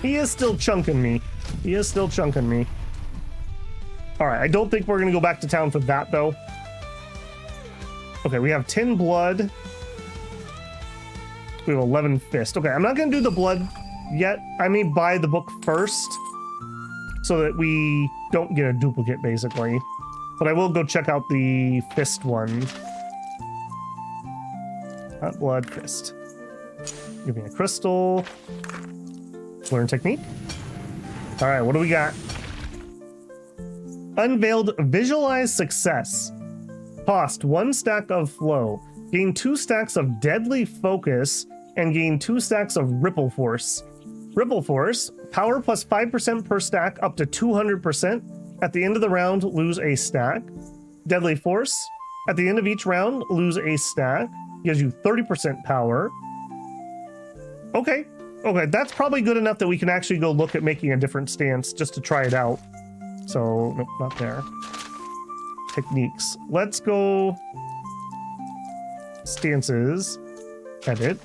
He is still chunking me. He is still chunking me. All right, I don't think we're going to go back to town for that, though. Okay, we have 10 blood. We have 11 fist. Okay, I'm not going to do the blood yet. I may buy the book first so that we don't get a duplicate, basically. But I will go check out the fist one. Not blood, fist. Give me a crystal. Learn technique. All right, what do we got? Unveiled visualize success. Cost 1 stack of flow. Gain 2 stacks of deadly focus and gain 2 stacks of ripple force. Ripple force, power plus 5% per stack up to 200%. At the end of the round, lose a stack. Deadly force, at the end of each round, lose a stack. Gives you 30% power. Okay, that's probably good enough that we can actually go look at making a different stance just to try it out. So, nope, not there. Techniques. Let's go stances. Edit.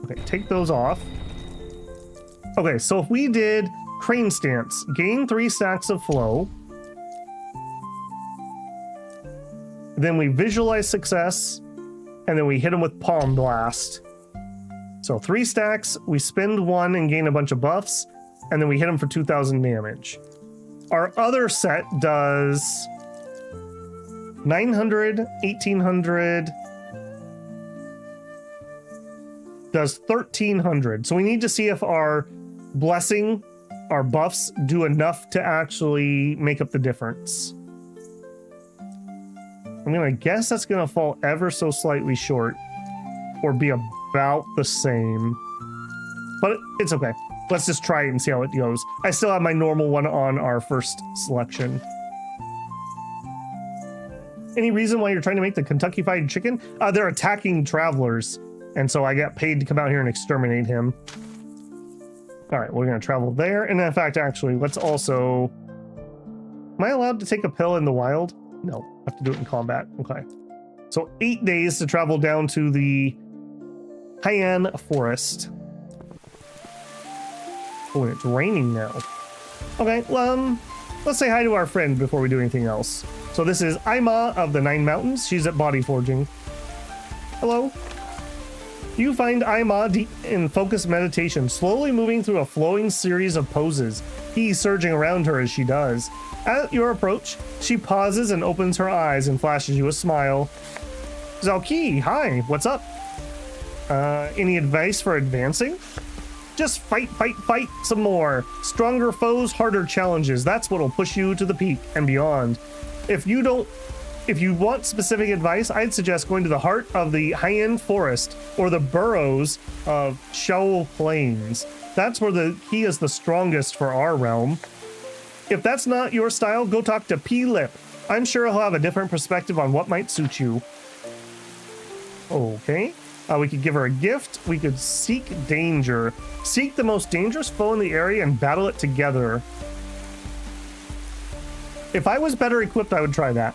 Okay, take those off. Okay, so if we did crane stance, gain 3 stacks of flow. Then we visualize success, and then we hit him with palm blast. So 3 stacks, we spend 1 and gain a bunch of buffs, and then we hit him for 2,000 damage. Our other set does 900, 1,800, does 1,300. So we need to see if our blessing, our buffs, do enough to actually make up the difference. I'm gonna guess that's gonna fall ever so slightly short, or be about the same. But it's okay. Let's just try it and see how it goes. I still have my normal one on our first selection. Any reason why you're trying to make the Kentucky Fried Chicken? They're attacking travelers, and so I got paid to come out here and exterminate him. All right, we're gonna travel there. And in fact, actually, let's also... Am I allowed to take a pill in the wild? No, I have to do it in combat. Okay. So 8 days to travel down to the Haiyan Forest. Oh, and it's raining now. Okay, let's say hi to our friend before we do anything else. So this is Aima of the 9 Mountains. She's at body forging. Hello. You find Aima deep in focused meditation, slowly moving through a flowing series of poses, he surging around her as she does. At your approach, she pauses and opens her eyes and flashes you a smile. Xiaoqi, hi, what's up? Any advice for advancing? Just fight some more. Stronger foes, harder challenges. That's what'll push you to the peak and beyond. If you want specific advice, I'd suggest going to the heart of the Haiyan Forest or the burrows of Xiao Plains. That's where the key is the strongest for our realm. If that's not your style, go talk to P-Lip. I'm sure he'll have a different perspective on what might suit you. Okay. We could give her a gift. We could seek danger. Seek the most dangerous foe in the area and battle it together. If I was better equipped, I would try that.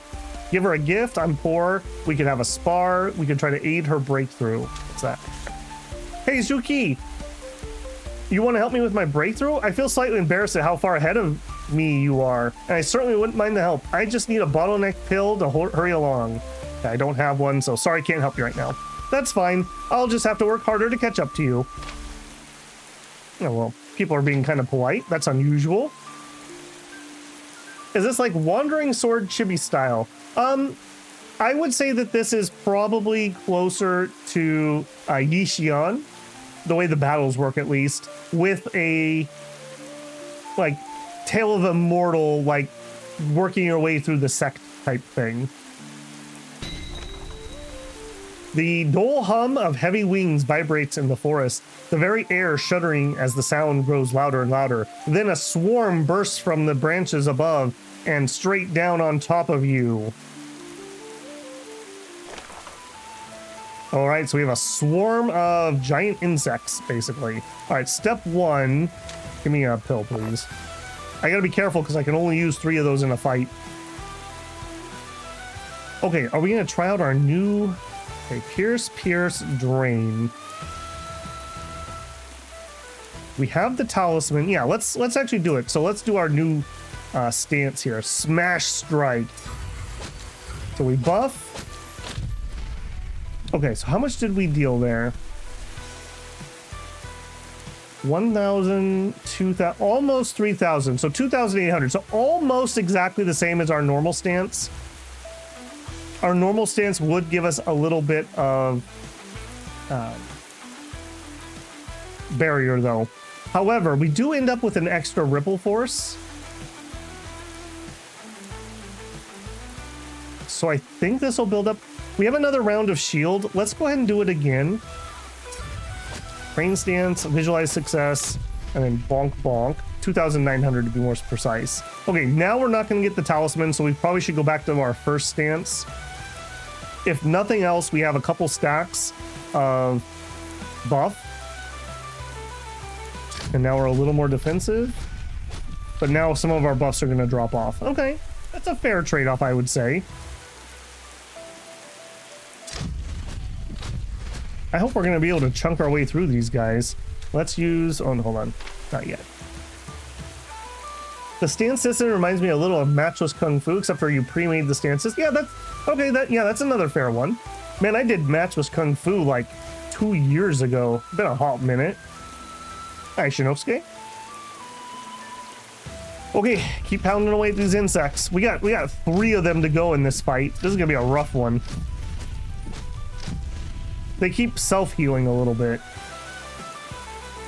Give her a gift. I'm poor. We could have a spar. We could try to aid her breakthrough. What's that? Hey, Zuki. You want to help me with my breakthrough? I feel slightly embarrassed at how far ahead of me you are, and I certainly wouldn't mind the help. I just need a bottleneck pill to hurry along. I don't have one, so sorry, can't help you right now. That's fine. I'll just have to work harder to catch up to you. Oh, well, people are being kind of polite. That's unusual. Is this like Wandering Sword Chibi style? I would say that this is probably closer to Yixian, the way the battles work at least, with a like Tale of Immortal, like working your way through the Sect type thing. The dull hum of heavy wings vibrates in the forest, the very air shuddering as the sound grows louder and louder. Then a swarm bursts from the branches above and straight down on top of you. All right, so we have a swarm of giant insects, basically. All right, step 1. Give me a pill, please. I gotta be careful because I can only use 3 of those in a fight. Okay, are we gonna try out our new... Okay, pierce, drain. We have the talisman. Yeah, let's actually do it. So let's do our new stance here. Smash strike. So we buff. Okay, so how much did we deal there? 1,000, 2,000, almost 3,000. So 2,800. So almost exactly the same as our normal stance. Our normal stance would give us a little bit of barrier though. However, we do end up with an extra ripple force. So I think this will build up. We have another round of shield. Let's go ahead and do it again. Rain stance, visualize success, and then bonk bonk. 2,900 to be more precise. Okay, now we're not going to get the talisman, so we probably should go back to our first stance. If nothing else, we have a couple stacks of buff. And now we're a little more defensive. But now some of our buffs are going to drop off. Okay, that's a fair trade-off, I would say. I hope we're going to be able to chunk our way through these guys. Let's use... Oh, hold on. Not yet. The stance system reminds me a little of Matchless Kung Fu, except for you pre-made the stances. Yeah, that's... Okay, that's another fair one. Man, I did Matchless Kung Fu like 2 years ago. Been a hot minute. Hi, Xiaoqi. Okay, keep pounding away at these insects. We got 3 of them to go in this fight. This is gonna be a rough one. They keep self-healing a little bit.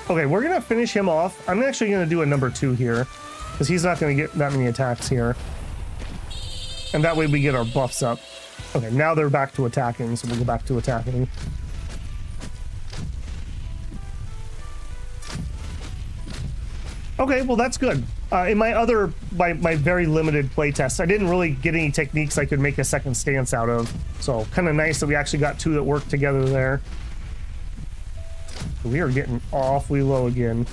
Okay, we're gonna finish him off. I'm actually gonna do a number 2 here, because he's not gonna get that many attacks here. And that way we get our buffs up. Okay, now they're back to attacking, so we'll go back to attacking. Okay, well that's good. In my very limited playtest, I didn't really get any techniques I could make a second stance out of. So kind of nice that we actually got 2 that work together there. We are getting awfully low again.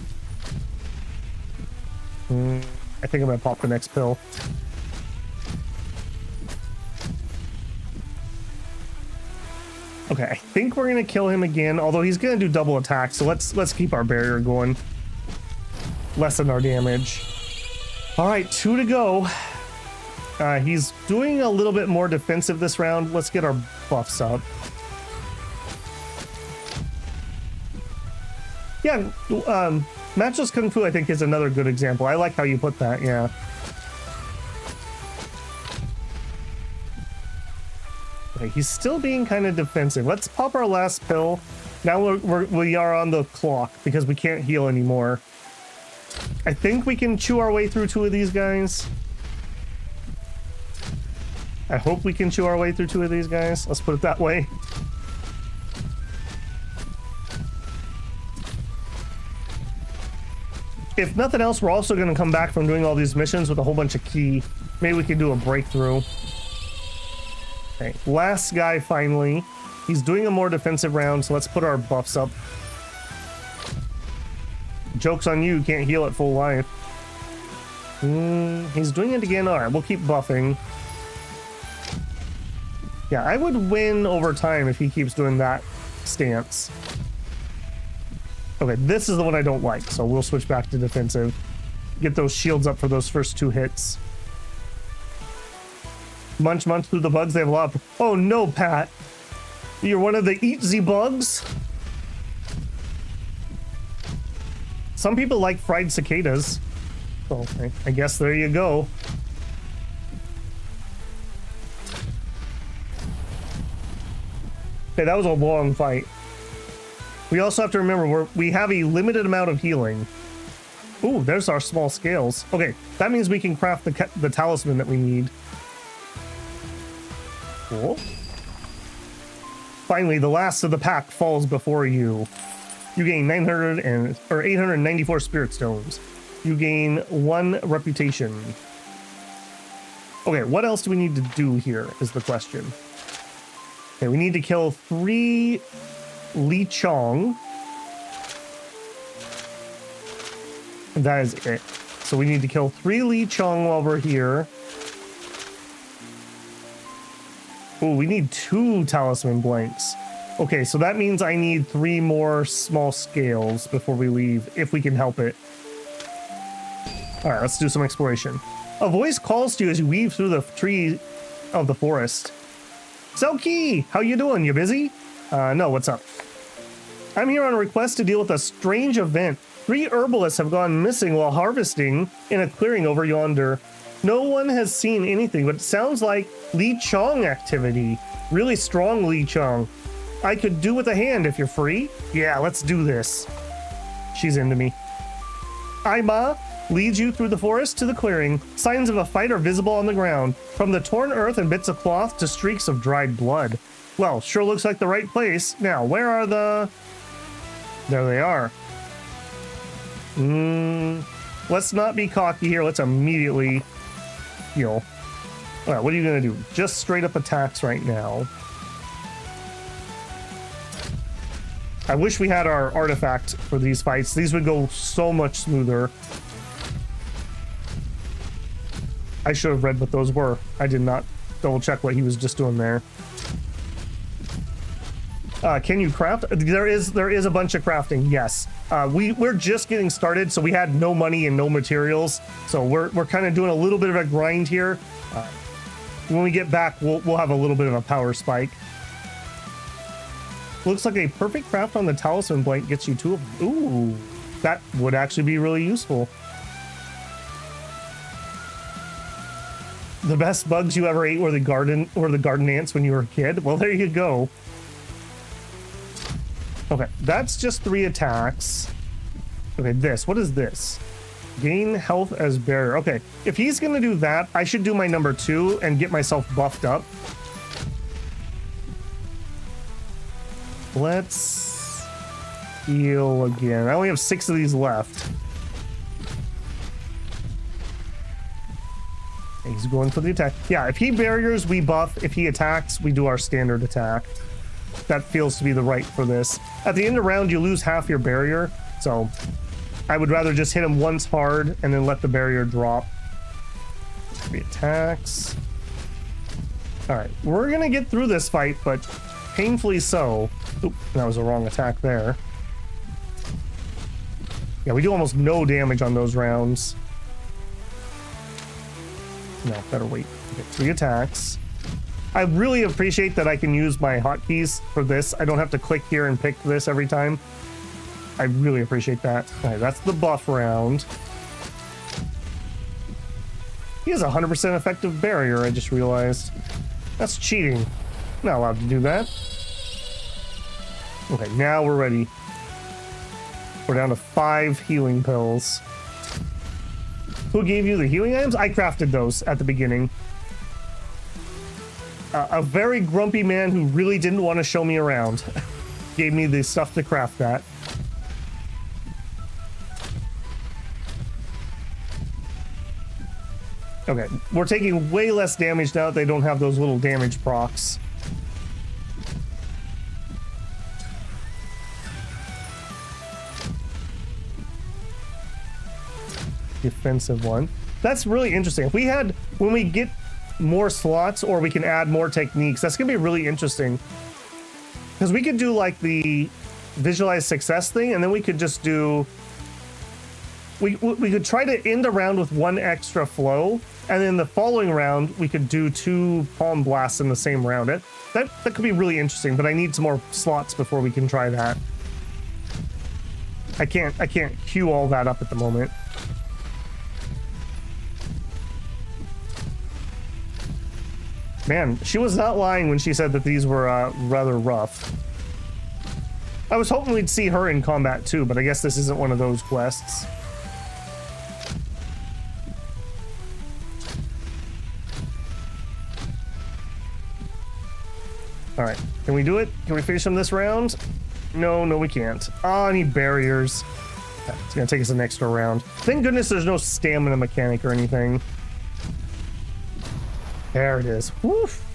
I think I'm gonna pop the next pill. Okay, I think we're gonna kill him again, although he's gonna do double attack, so let's keep our barrier going. Lessen our damage. All right, 2 to go. He's doing a little bit more defensive this round. Let's get our buffs up. Yeah, Matchless Kung Fu, I think, is another good example. I like how you put that, yeah. Okay, he's still being kind of defensive. Let's pop our last pill. Now we are on the clock because we can't heal anymore. I think we can chew our way through 2 of these guys. I hope we can chew our way through 2 of these guys. Let's put it that way. If nothing else, we're also going to come back from doing all these missions with a whole bunch of key. Maybe we can do a breakthrough. Okay, last guy finally. He's doing a more defensive round, so let's put our buffs up. Joke's on you, can't heal at full life. He's doing it again. All right, we'll keep buffing. Yeah, I would win over time if he keeps doing that stance. Okay, this is the one I don't like, so we'll switch back to defensive. Get those shields up for those first 2 hits. Munch through the bugs. They have a lot of... Oh no, Pat. You're one of the eat the bugs? Some people like fried cicadas. So I guess there you go. Okay, that was a long fight. We also have to remember we have a limited amount of healing. Ooh, there's our small scales. Okay, that means we can craft the talisman that we need. Cool. Finally, the last of the pack falls before you. You gain 894 spirit stones. You gain 1 reputation. Okay, what else do we need to do here is the question. Okay, we need to kill 3 Li Chong. And that is it. So we need to kill 3 Li Chong while we're here. Oh, we need 2 talisman blanks. Okay, so that means I need 3 more small scales before we leave, if we can help it. All right, let's do some exploration. A voice calls to you as you weave through the tree of the forest. Xiaoqi, how you doing? You busy? No, what's up? I'm here on a request to deal with a strange event. 3 herbalists have gone missing while harvesting in a clearing over yonder. No one has seen anything, but it sounds like Li Chong activity. Really strong Li Chong. I could do with a hand if you're free. Yeah, let's do this. She's into me. Aima leads you through the forest to the clearing. Signs of a fight are visible on the ground, from the torn earth and bits of cloth to streaks of dried blood. Well, sure looks like the right place. Now, where are the... There they are. Let's not be cocky here. Let's immediately heal. All right, what are you going to do? Just straight up attacks right now. I wish we had our artifact for these fights. These would go so much smoother. I should have read what those were. I did not double check what he was just doing there. Can you craft? There is a bunch of crafting. Yes. We're just getting started, so we had no money and no materials. So we're kind of doing a little bit of a grind here. When we get back, we'll have a little bit of a power spike. Looks like a perfect craft on the talisman blank gets you 2 of them. Ooh, that would actually be really useful. The best bugs you ever ate were the garden ants when you were a kid. Well, there you go. Okay, that's just 3 attacks. Okay, what is this? Gain health as barrier. Okay, if he's gonna do that, I should do my number 2 and get myself buffed up. Let's heal again. I only have 6 of these left. He's going for the attack. Yeah, if he barriers, we buff. If he attacks, we do our standard attack. That feels to be the right for this. At the end of the round, you lose half your barrier, so I would rather just hit him once hard and then let the barrier drop. 3 attacks. All right, we're gonna get through this fight, but painfully so. Oop, that was a wrong attack there. Yeah, we do almost no damage on those rounds. No, better wait. Okay, 3 attacks. I really appreciate that I can use my hotkeys for this. I don't have to click here and pick this every time. I really appreciate that. All right, that's the buff round. He has a 100% effective barrier, I just realized. That's cheating. Not allowed to do that. Okay, now we're ready. We're down to 5 healing pills. Who gave you the healing items? I crafted those at the beginning. A very grumpy man who really didn't want to show me around gave me the stuff to craft that. Okay, we're taking way less damage now that they don't have those little damage procs. Defensive one. That's really interesting. If we had, when we get more slots or we can add more techniques, that's gonna be really interesting. Because we could do like the visualize success thing, and then we could just do, we could try to end a round with 1 extra flow, and then the following round we could do 2 palm blasts in the same round. That could be really interesting, but I need some more slots before we can try that. I can't queue all that up at the moment. Man, she was not lying when she said that these were rather rough. I was hoping we'd see her in combat too, but I guess this isn't one of those quests. All right, can we do it? Can we finish him this round? No, we can't. Oh, I need barriers. It's gonna take us an extra round. Thank goodness there's no stamina mechanic or anything. There it is. Woof.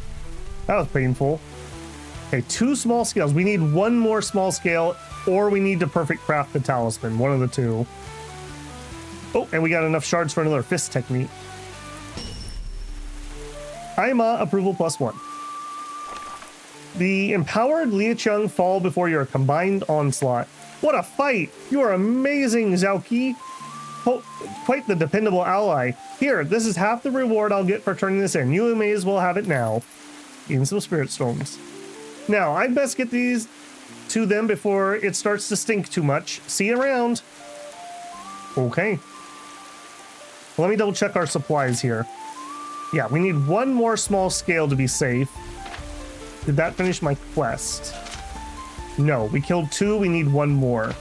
That was painful. Okay, 2 small scales. We need 1 more small scale, or we need to perfect craft the talisman. One of the 2. Oh, and we got enough shards for another fist technique. Aima approval +1. The empowered Liucheng fall before your combined onslaught. What a fight! You are amazing, Xiaoqi. Quite the dependable ally. Here, this is half the reward I'll get for turning this in. You may as well have it now. Even some spirit storms. Now, I'd best get these to them before it starts to stink too much. See you around. Okay. Let me double check our supplies here. Yeah, we need one more small scale to be safe. Did that finish my quest? No, we killed 2. We need 1 more.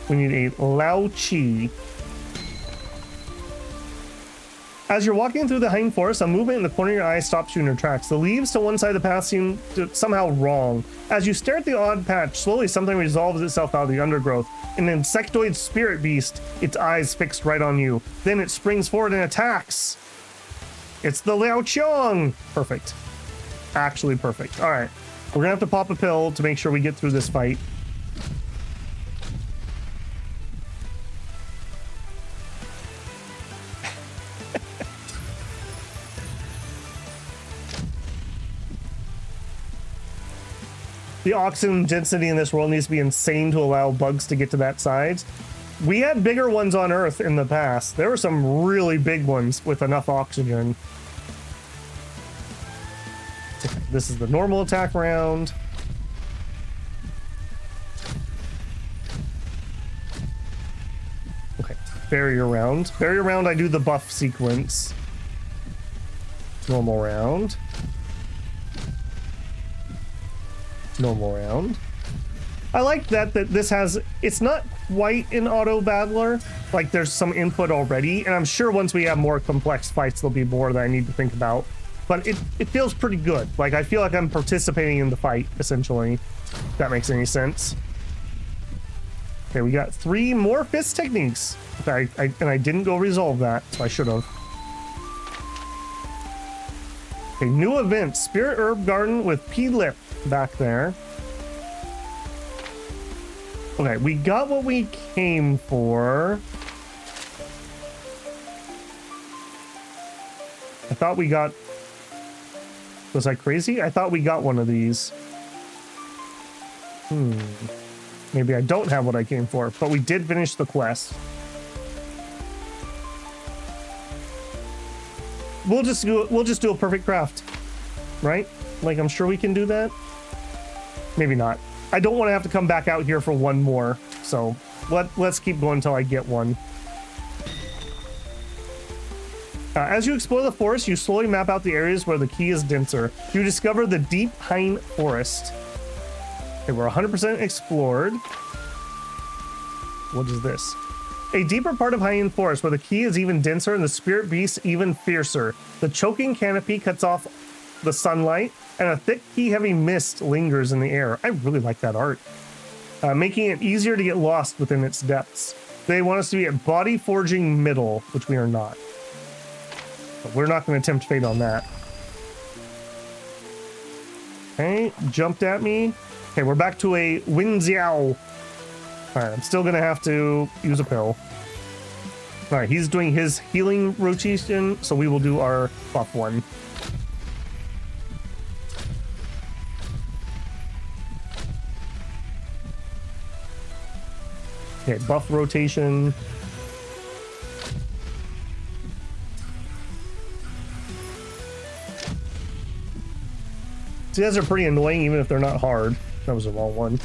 We need a Lao Chi. As you're walking through the hind forest, a movement in the corner of your eye stops you in your tracks. The leaves to one side of the path seem somehow wrong. As you stare at the odd patch, slowly something resolves itself out of the undergrowth. An insectoid spirit beast, its eyes fixed right on you. Then it springs forward and attacks. It's the Liucheng. Perfect. Actually perfect. All right. We're gonna have to pop a pill to make sure we get through this fight. The oxygen density in this world needs to be insane to allow bugs to get to that size. We had bigger ones on Earth in the past. There were some really big ones with enough oxygen. This is the normal attack round. Okay, barrier round. Barrier round, I do the buff sequence. Normal round. Normal round. I like that this has, it's not quite an auto battler, like there's some input already, and I'm sure once we have more complex fights there'll be more that I need to think about, but it feels pretty good. Like I feel like I'm participating in the fight essentially, if that makes any sense. Okay, we got 3 more fist techniques. Okay, and I didn't go resolve that, so I should have. Okay, new event, Spirit Herb Garden with P-Lip back there. Okay, we got what we came for. I thought we got... Was I crazy? I thought we got one of these. Maybe I don't have what I came for, but we did finish the quest. We'll just do a perfect craft, right? Like, I'm sure we can do that. Maybe not. I don't want to have to come back out here for one more, so let's keep going until I get one. As you explore the forest, you slowly map out the areas where the key is denser. You discover the deep pine forest. Okay, we're 100% explored. What is this? A deeper part of High Forest where the key is even denser and the spirit beast even fiercer. The choking canopy cuts off the sunlight, and a thick key-heavy mist lingers in the air. I really like that art. Making it easier to get lost within its depths. They want us to be at Body Forging Middle, which we are not. But we're not going to tempt fate on that. Okay, jumped at me. Okay, we're back to a Winxiao. Alright, I'm still going to have to use a pill. Alright, he's doing his healing rotation, so we will do our buff one. Okay, buff rotation. These guys are pretty annoying even if they're not hard. That was the wrong one.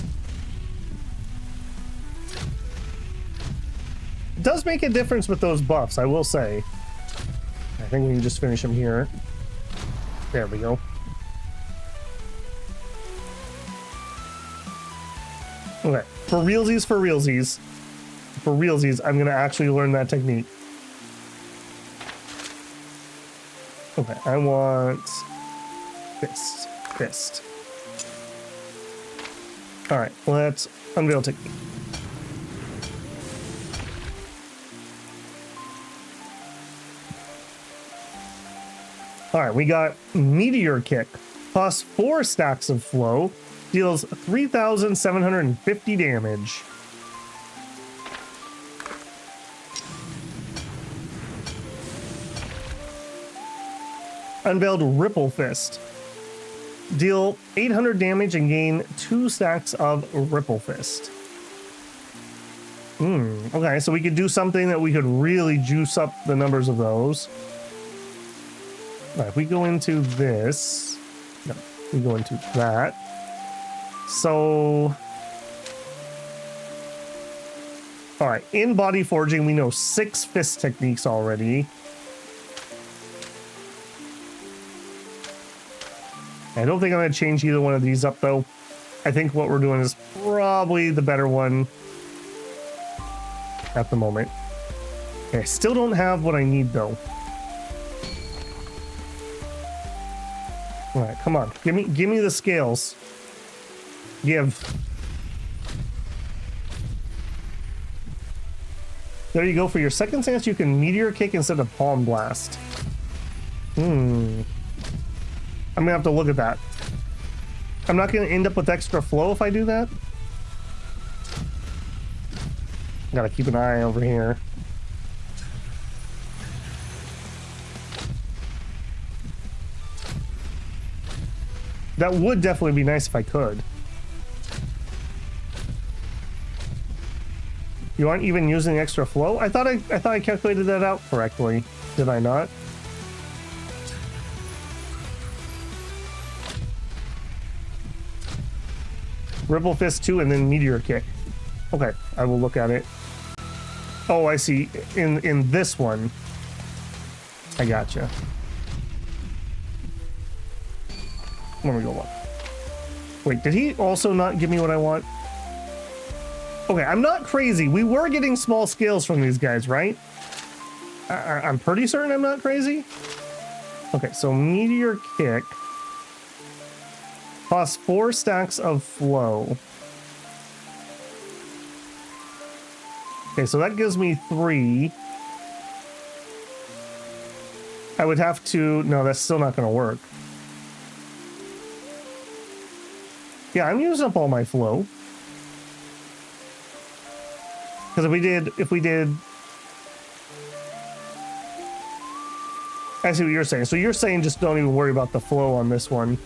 It does make a difference with those buffs, I will say. I think we can just finish them here. There we go. Okay, for realsies, I'm gonna actually learn that technique. Okay, I want fist. All right, let's unveil technique. All right, we got Meteor Kick. Plus 4 stacks of flow. Deals 3,750 damage. Unveiled Ripple Fist. Deal 800 damage and gain 2 stacks of Ripple Fist. Okay, so we could do something that we could really juice up the numbers of those. All right, if we go into this, no, we go into that. So, all right, in body forging, we know 6 fist techniques already. I don't think I'm going to change either one of these up, though. I think what we're doing is probably the better one at the moment. Okay, I still don't have what I need, though. All right, come on. Give me the scales. Give. There you go. For your second stance, you can meteor kick instead of palm blast. I'm gonna have to look at that. I'm not gonna end up with extra flow if I do that. Gotta keep an eye over here. That would definitely be nice if I could. You aren't even using extra flow? I thought I calculated that out correctly. Did I not? Ripple Fist 2 and then Meteor Kick. Okay, I will look at it. Oh, I see. In this one. I gotcha. Let me go look. Wait, did he also not give me what I want? Okay, I'm not crazy. We were getting small scales from these guys, right? I'm pretty certain I'm not crazy. Okay, so Meteor Kick costs 4 stacks of flow. Okay, so that gives me 3. I would have to... No, that's still not going to work. Yeah, I'm using up all my flow. Because if we did... I see what you're saying. So you're saying just don't even worry about the flow on this one.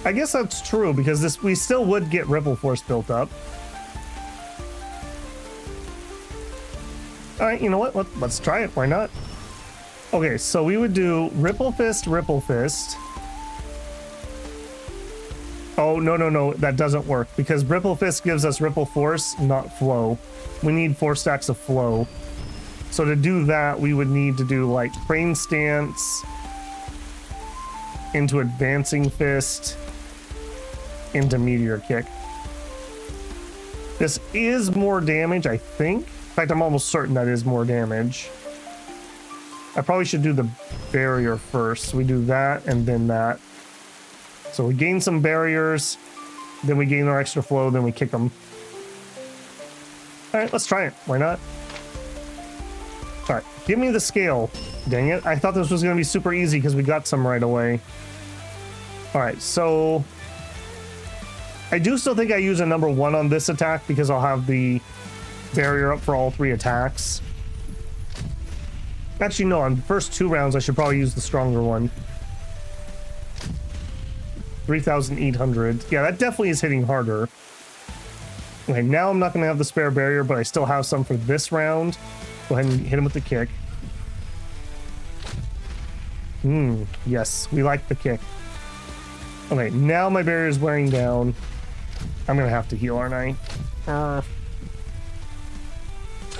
I guess that's true, because we still would get Ripple Force built up. Alright, you know what? Let's try it. Why not? Okay, so we would do Ripple Fist, Ripple Fist. Oh, no. That doesn't work, because Ripple Fist gives us Ripple Force, not flow. We need 4 stacks of flow. So to do that, we would need to do like Crane Stance into Advancing Fist into Meteor Kick. This is more damage, I think. In fact, I'm almost certain that is more damage. I probably should do the barrier first. So we do that and then that. So we gain some barriers, then we gain our extra flow, then we kick them. All right, let's try it. Why not? All right, give me the scale. Dang it. I thought this was going to be super easy because we got some right away. All right, so I do still think I use a number 1 on this attack because I'll have the barrier up for all 3 attacks. Actually, no, on the first 2 rounds, I should probably use the stronger one. 3,800. Yeah, that definitely is hitting harder. Okay, now I'm not going to have the spare barrier, but I still have some for this round. Go ahead and hit him with the kick. Yes, we like the kick. Okay, now my barrier is wearing down. I'm going to have to heal, aren't I?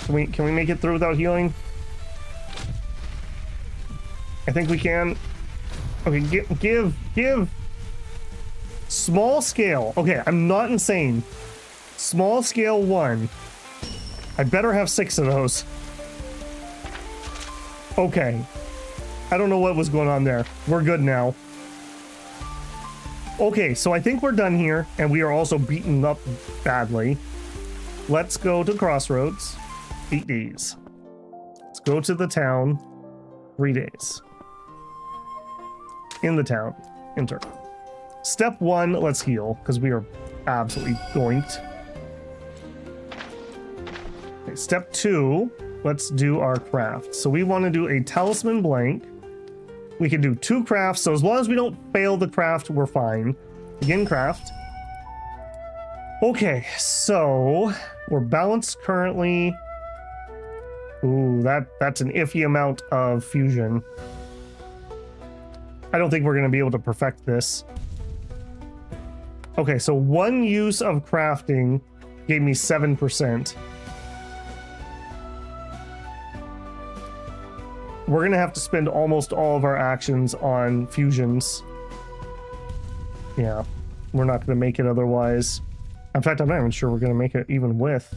Can we make it through without healing? I think we can. Okay, give. Small scale. Okay, I'm not insane. Small scale 1. I better have 6 of those. Okay. I don't know what was going on there. We're good now. Okay, so I think we're done here, and we are also beaten up badly. Let's go to Crossroads. 8 days. Let's go to the town. 3 days. In the town. Enter. Step 1, let's heal, because we are absolutely goinked. Okay, step 2, let's do our craft. So we want to do a Talisman blank We can do 2 crafts, so as long as we don't fail the craft, we're fine. Begin craft. Okay, so we're balanced currently. Ooh, that's an iffy amount of fusion. I don't think we're going to be able to perfect this. Okay, so 1 use of crafting gave me 7%. We're going to have to spend almost all of our actions on fusions. Yeah, we're not going to make it otherwise. In fact, I'm not even sure we're going to make it even with.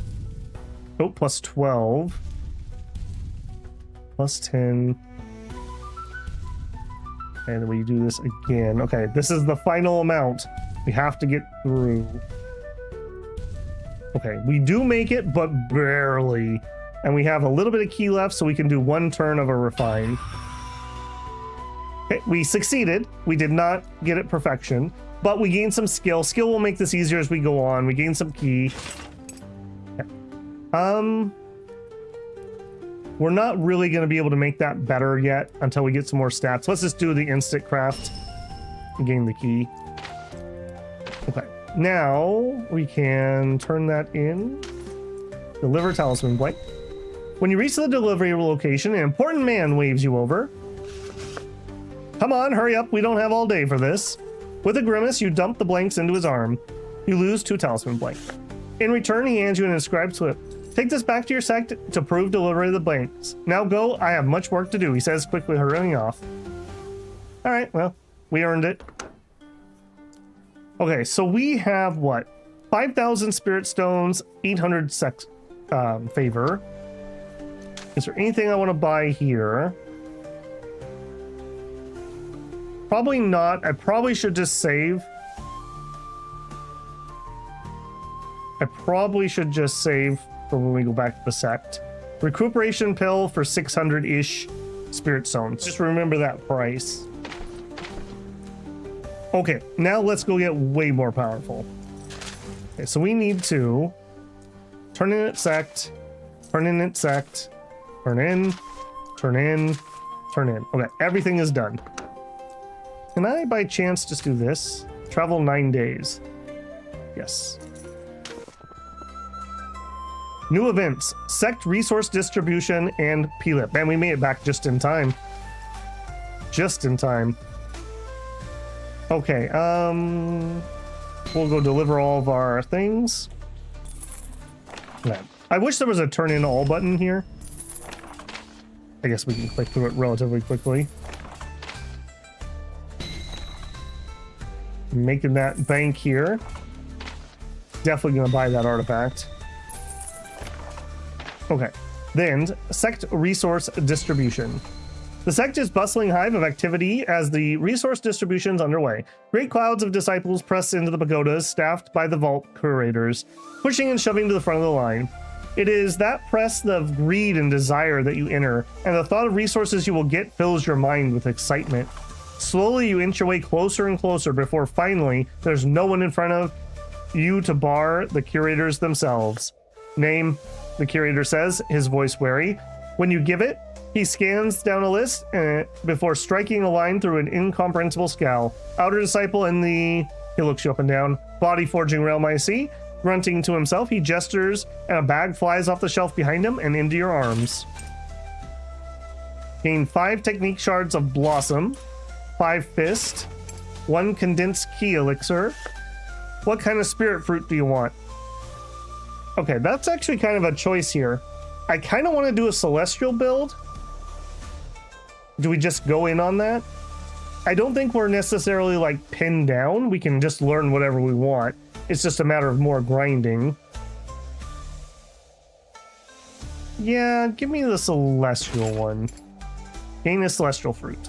Oh, plus 12. Plus 10. And we do this again. Okay, this is the final amount we have to get through. Okay, we do make it, but barely. And we have a little bit of key left, so we can do 1 turn of a refine. Okay, we succeeded. We did not get it perfection, but we gained some skill. Skill will make this easier as we go on. We gained some key. Okay. We're not really going to be able to make that better yet until we get some more stats. Let's just do the instant craft and gain the key. Okay, now we can turn that in. Deliver Talisman blank. When you reach the delivery location, an important man waves you over. Come on, hurry up. We don't have all day for this. With a grimace, you dump the blanks into his arm. You lose 2 Talisman blank. In return, he hands you an inscribed slip. Take this back to your sect to prove delivery of the blanks. Now go, I have much work to do, he says, quickly hurrying off. All right, well, we earned it. Okay, so we have what? 5,000 spirit stones, 800 sect favor. Is there anything I want to buy here? Probably not. I probably should just save. I probably should just save for when we go back to the sect. Recuperation pill for 600-ish spirit stones. Just remember that price. Okay, now let's go get way more powerful. Okay, so we need to turn in at sect, turn in at sect, turn in, turn in, turn in. Okay, everything is done. Can I by chance just do this? Travel 9 days. Yes. New events, sect resource distribution and PLIP. Man, we made it back just in time. Just in time. Okay, we'll go deliver all of our things. I wish there was a turn in all button here. I guess we can click through it relatively quickly. Making that bank here. Definitely gonna buy that artifact. Okay, then sect resource distribution. The sect is bustling hive of activity as the resource distribution is underway. Great clouds of disciples press into the pagodas, staffed by the vault curators, pushing and shoving to the front of the line. It is that press of greed and desire that you enter, and the thought of resources you will get fills your mind with excitement. Slowly you inch your way closer and closer before finally there's no one in front of you to bar the curators themselves. Name, the curator says, his voice wary. When you give it, he scans down a list before striking a line through an incomprehensible scowl. Outer disciple in the... He looks you up and down. Body forging realm I see. Grunting to himself, he gestures and a bag flies off the shelf behind him and into your arms. Gain 5 technique shards of blossom, 5 fist, 1 condensed key elixir. What kind of spirit fruit do you want? Okay, that's actually kind of a choice here. I kind of want to do a celestial build. Do we just go in on that? I don't think we're necessarily like pinned down. We can just learn whatever we want. It's just a matter of more grinding. Yeah, give me the celestial one. Gain a celestial fruit.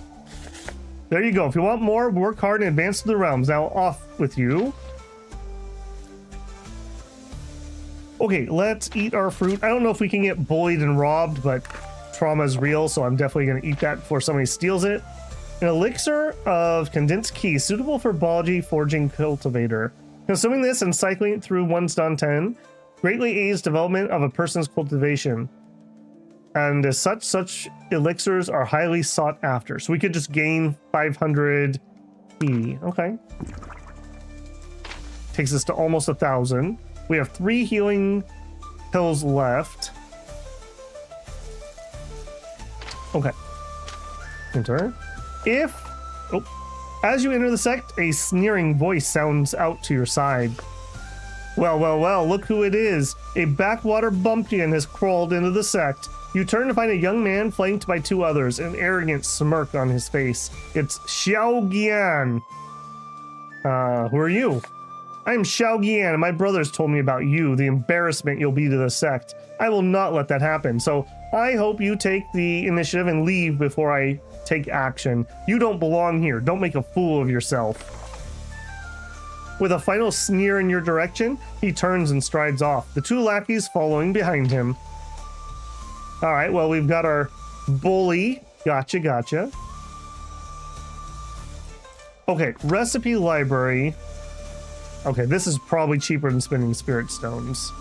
There you go. If you want more, work hard and advance to the realms. Now off with you. Okay, let's eat our fruit. I don't know if we can get bullied and robbed, but trauma is real, so I'm definitely going to eat that before somebody steals it. An elixir of condensed key, suitable for Bology Forging Cultivator. Consuming this and cycling it through 1 stun 10 greatly aids development of a person's cultivation. And as such elixirs are highly sought after. So we could just gain 500 E. Okay. Takes us to almost 1,000. We have 3 healing pills left. Okay. Enter. As you enter the sect, a sneering voice sounds out to your side. Well, look who it is. A backwater bumpkin has crawled into the sect. You turn to find a young man flanked by 2 others, an arrogant smirk on his face. It's Xiaoqi. Who are you? I'm Xiaoqi, and my brothers told me about you, the embarrassment you'll be to the sect. I will not let that happen, so I hope you take the initiative and leave before I take action. You don't belong here. Don't make a fool of yourself. With a final sneer in your direction, he turns and strides off, the 2 lackeys following behind him. All right, well, we've got our bully. Gotcha. Okay, recipe library. Okay, this is probably cheaper than spending spirit stones.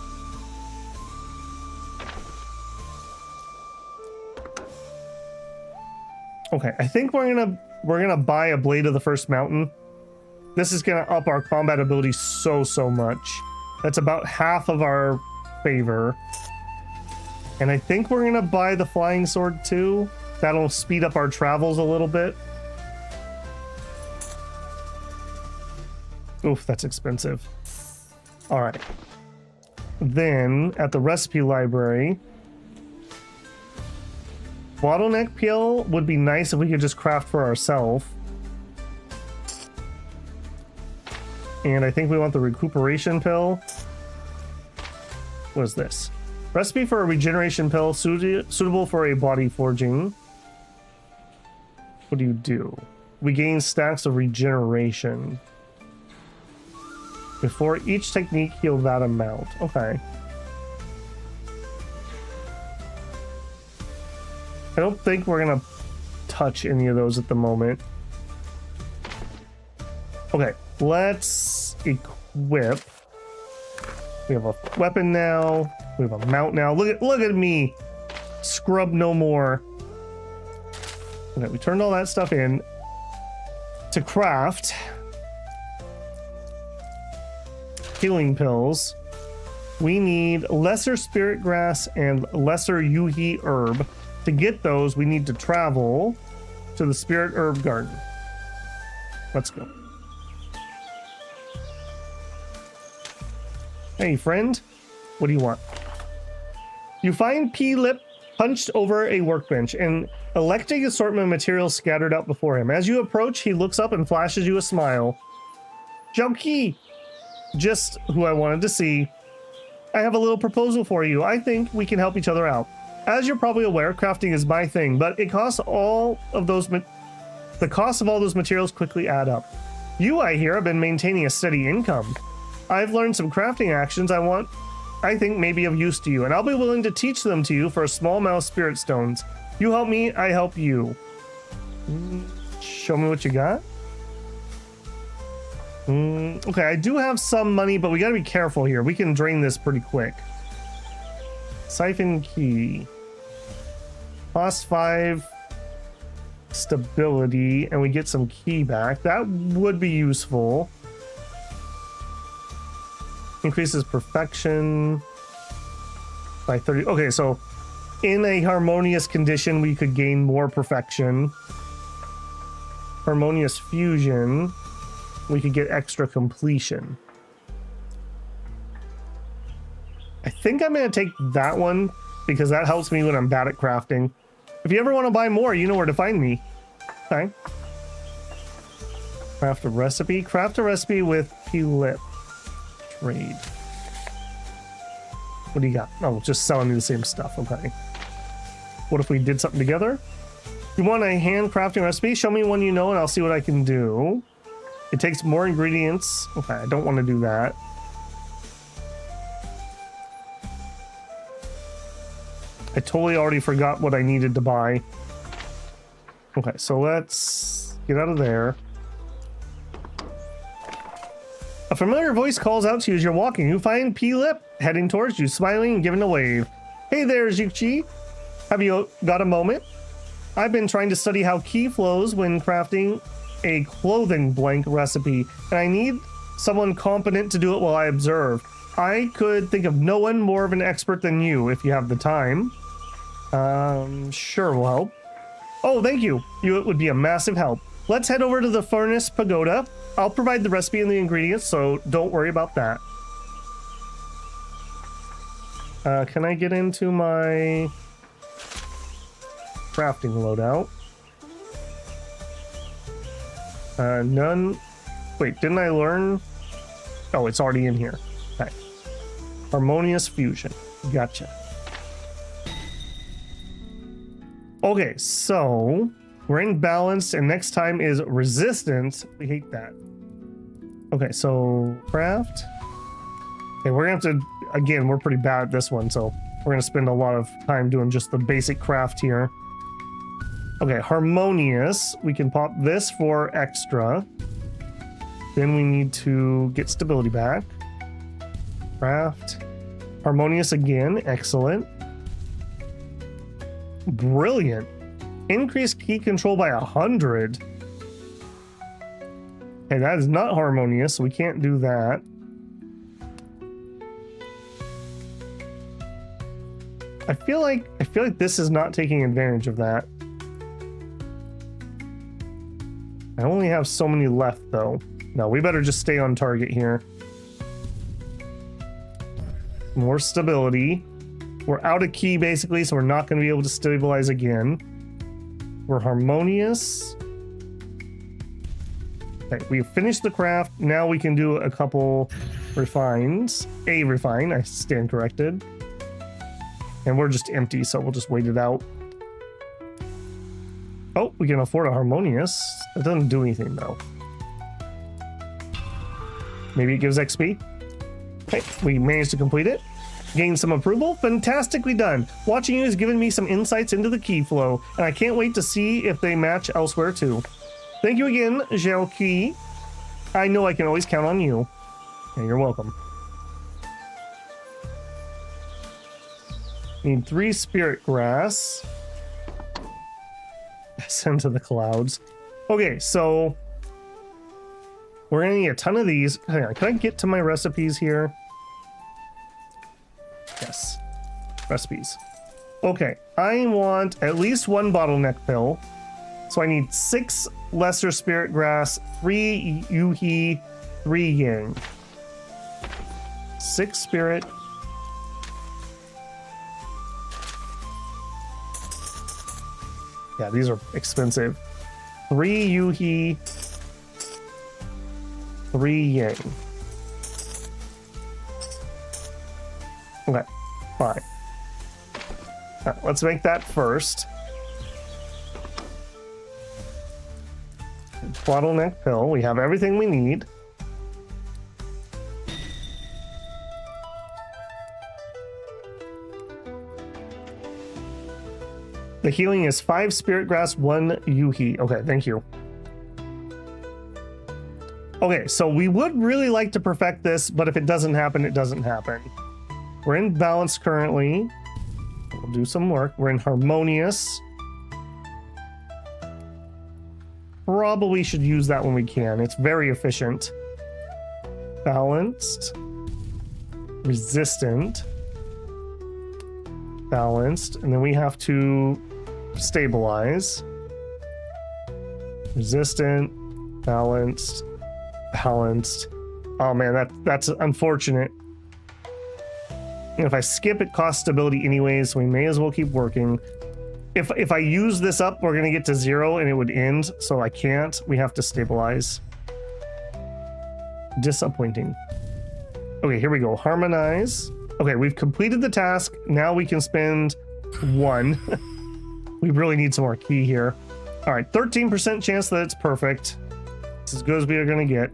Okay, I think we're gonna buy a Blade of the First Mountain. This is gonna up our combat ability so much. That's about half of our favor. And I think we're gonna buy the Flying Sword too. That'll speed up our travels a little bit. Oof, that's expensive. All right. Then at the recipe library, bottleneck pill would be nice if we could just craft for ourselves. And I think we want the recuperation pill. What is this? Recipe for a regeneration pill suitable for a body forging. What do? We gain stacks of regeneration. Before each technique, heal that amount. Okay. I don't think we're gonna touch any of those at the moment. Okay, let's equip. We have a weapon now. We have a mount now. Look at me. Scrub no more. Okay, we turned all that stuff in. To craft healing pills, we need lesser spirit grass and lesser yuhi herb. To get those, we need to travel to the spirit herb garden. Let's go. Hey, friend. What do you want? You find P-Lip hunched over a workbench, an eclectic assortment of materials scattered out before him. As you approach, he looks up and flashes you a smile. Xiaoqi! Just who I wanted to see. I have a little proposal for you. I think we can help each other out. As you're probably aware, crafting is my thing, but the cost of all those materials quickly add up. You, I hear, have been maintaining a steady income. I've learned some crafting actions I think may be of use to you, and I'll be willing to teach them to you for a small amount of spirit stones. You help me, I help you. Show me what you got. Okay, I do have some money, but we gotta be careful here. We can drain this pretty quick. Siphon key. Cost 5 stability, and we get some key back. That would be useful. Increases perfection by 30. Okay, so in a harmonious condition, we could gain more perfection. Harmonious fusion, we could get extra completion. I think I'm going to take that one because that helps me when I'm bad at crafting. If you ever want to buy more, you know where to find me. Okay. Craft a recipe. Craft a recipe with P-Lip. Trade. What do you got? Oh, just selling me the same stuff. Okay. What if we did something together? You want a handcrafting recipe? Show me one you know and I'll see what I can do. It takes more ingredients. Okay, I don't want to do that. I totally already forgot what I needed to buy. Okay, so let's get out of there. A familiar voice calls out to you as you're walking. You find P-Lip heading towards you, smiling and giving a wave. Hey there, Xiaoqi. Have you got a moment? I've been trying to study how ki flows when crafting a clothing blank recipe, and I need someone competent to do it while I observe. I could think of no one more of an expert than you if you have the time. Sure will help. Oh, thank you. It would be a massive help. Let's head over to the furnace pagoda. I'll provide the recipe and the ingredients, so don't worry about that. Can I get into my crafting loadout? None. Wait, didn't I learn? Oh, it's already in here. Okay. Harmonious fusion. Gotcha. Okay, so we're in balance, and next time is resistance. We hate that. Okay, so craft. Okay, we're gonna have to, again, we're pretty bad at this one, so we're gonna spend a lot of time doing just the basic craft here. Okay, harmonious. We can pop this for extra. Then we need to get stability back. Craft. Harmonious again. Excellent. Brilliant. Increase key control by 100. Okay, that is not harmonious, so we can't do that. I feel like this is not taking advantage of that. I only have so many left, though. No, we better just stay on target here. More stability. We're out of key, basically, so we're not going to be able to stabilize again. We're harmonious. Okay, we've finished the craft. Now we can do a couple refines. A refine, I stand corrected. And we're just empty, so we'll just wait it out. Oh, we can afford a harmonious. It doesn't do anything, though. Maybe it gives XP. Okay, we managed to complete it. Gain some approval. Fantastically done. Watching you has given me some insights into the key flow, and I can't wait to see if they match elsewhere too. Thank you again, Xiaoqi. I know I can always count on you. Yeah, you're welcome. Need 3 spirit grass. Send to the clouds. Okay, so we're gonna need a ton of these. Hang on, can I get to my recipes here? Yes, recipes. Okay, I want at least 1 bottleneck pill. So I need 6 lesser spirit grass, 3 yuhi, 3 yang. 6 spirit. Yeah, these are expensive. 3 yuhi, 3 yang. Okay, fine. Right, let's make that first. Bottleneck pill. We have everything we need. The healing is 5 spirit grass, 1 yuhi. Okay, thank you. Okay, so we would really like to perfect this, but if it doesn't happen, it doesn't happen. We're in balance currently. We'll do some work. We're in harmonious. Probably should use that when we can. It's very efficient. Balanced. Resistant. Balanced. And then we have to stabilize. Resistant. Balanced. Balanced. Oh man, that's unfortunate. And if I skip, it costs stability anyways, so we may as well keep working. If I use this up, we're gonna get to 0 and it would end, so I can't. We have to stabilize. Disappointing. Okay, here we go. Harmonize. Okay, we've completed the task. Now we can spend 1. We really need some more key here. All right, 13% chance that it's perfect. It's as good as we are gonna get.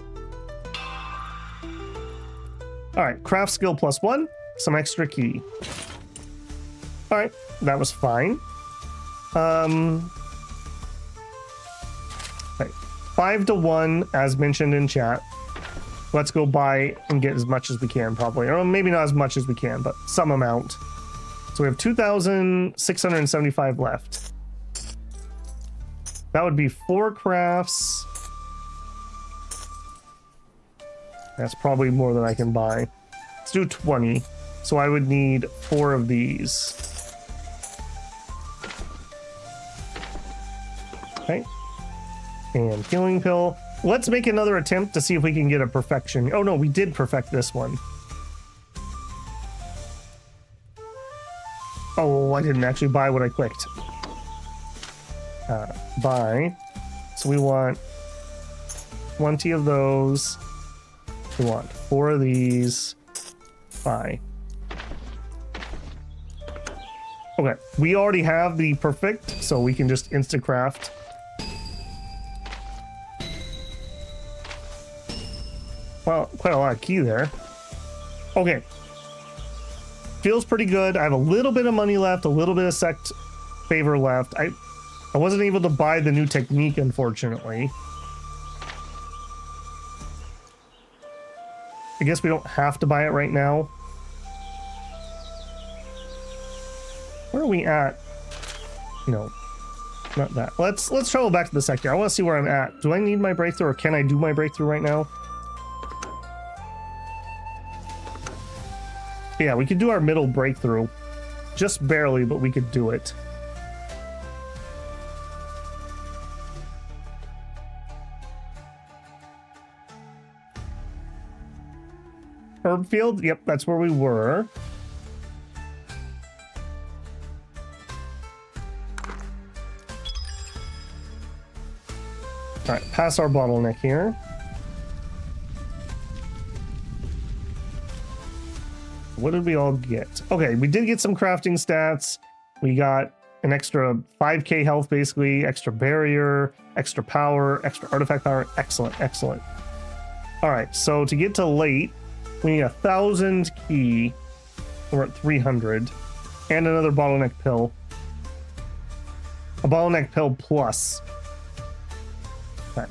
All right, craft skill +1. Some extra key. All right, that was fine. Okay. 5 to 1, as mentioned in chat. Let's go buy and get as much as we can, probably. Or maybe not as much as we can, but some amount. So So we have 2,675 left. That would be 4 crafts. That's probably more than I can buy. Let's do 20. So I would need 4 of these. Okay. And healing pill. Let's make another attempt to see if we can get a perfection. Oh no, we did perfect this one. Oh, I didn't actually buy what I clicked. Buy. So we want 20 of those. We want 4 of these. Buy. Okay, we already have the perfect, so we can just insta-craft. Well, quite a lot of key there. Okay. Feels pretty good. I have a little bit of money left, a little bit of sect favor left. I wasn't able to buy the new technique, unfortunately. I guess we don't have to buy it right now. Where are we at? No, not that. Let's travel back to the sector. I want to see where I'm at. Do I need my breakthrough, or can I do my breakthrough right now? Yeah, we could do our middle breakthrough. Just barely, but we could do it. Herb field? Yep, that's where we were. All right, pass our bottleneck here. What did we all get? Okay, we did get some crafting stats. We got an extra 5k health, basically, extra barrier, extra power, extra artifact power. Excellent, excellent. All right, so to get to late, we need 1,000 key. We're at 300. And another bottleneck pill. A bottleneck pill plus. Okay.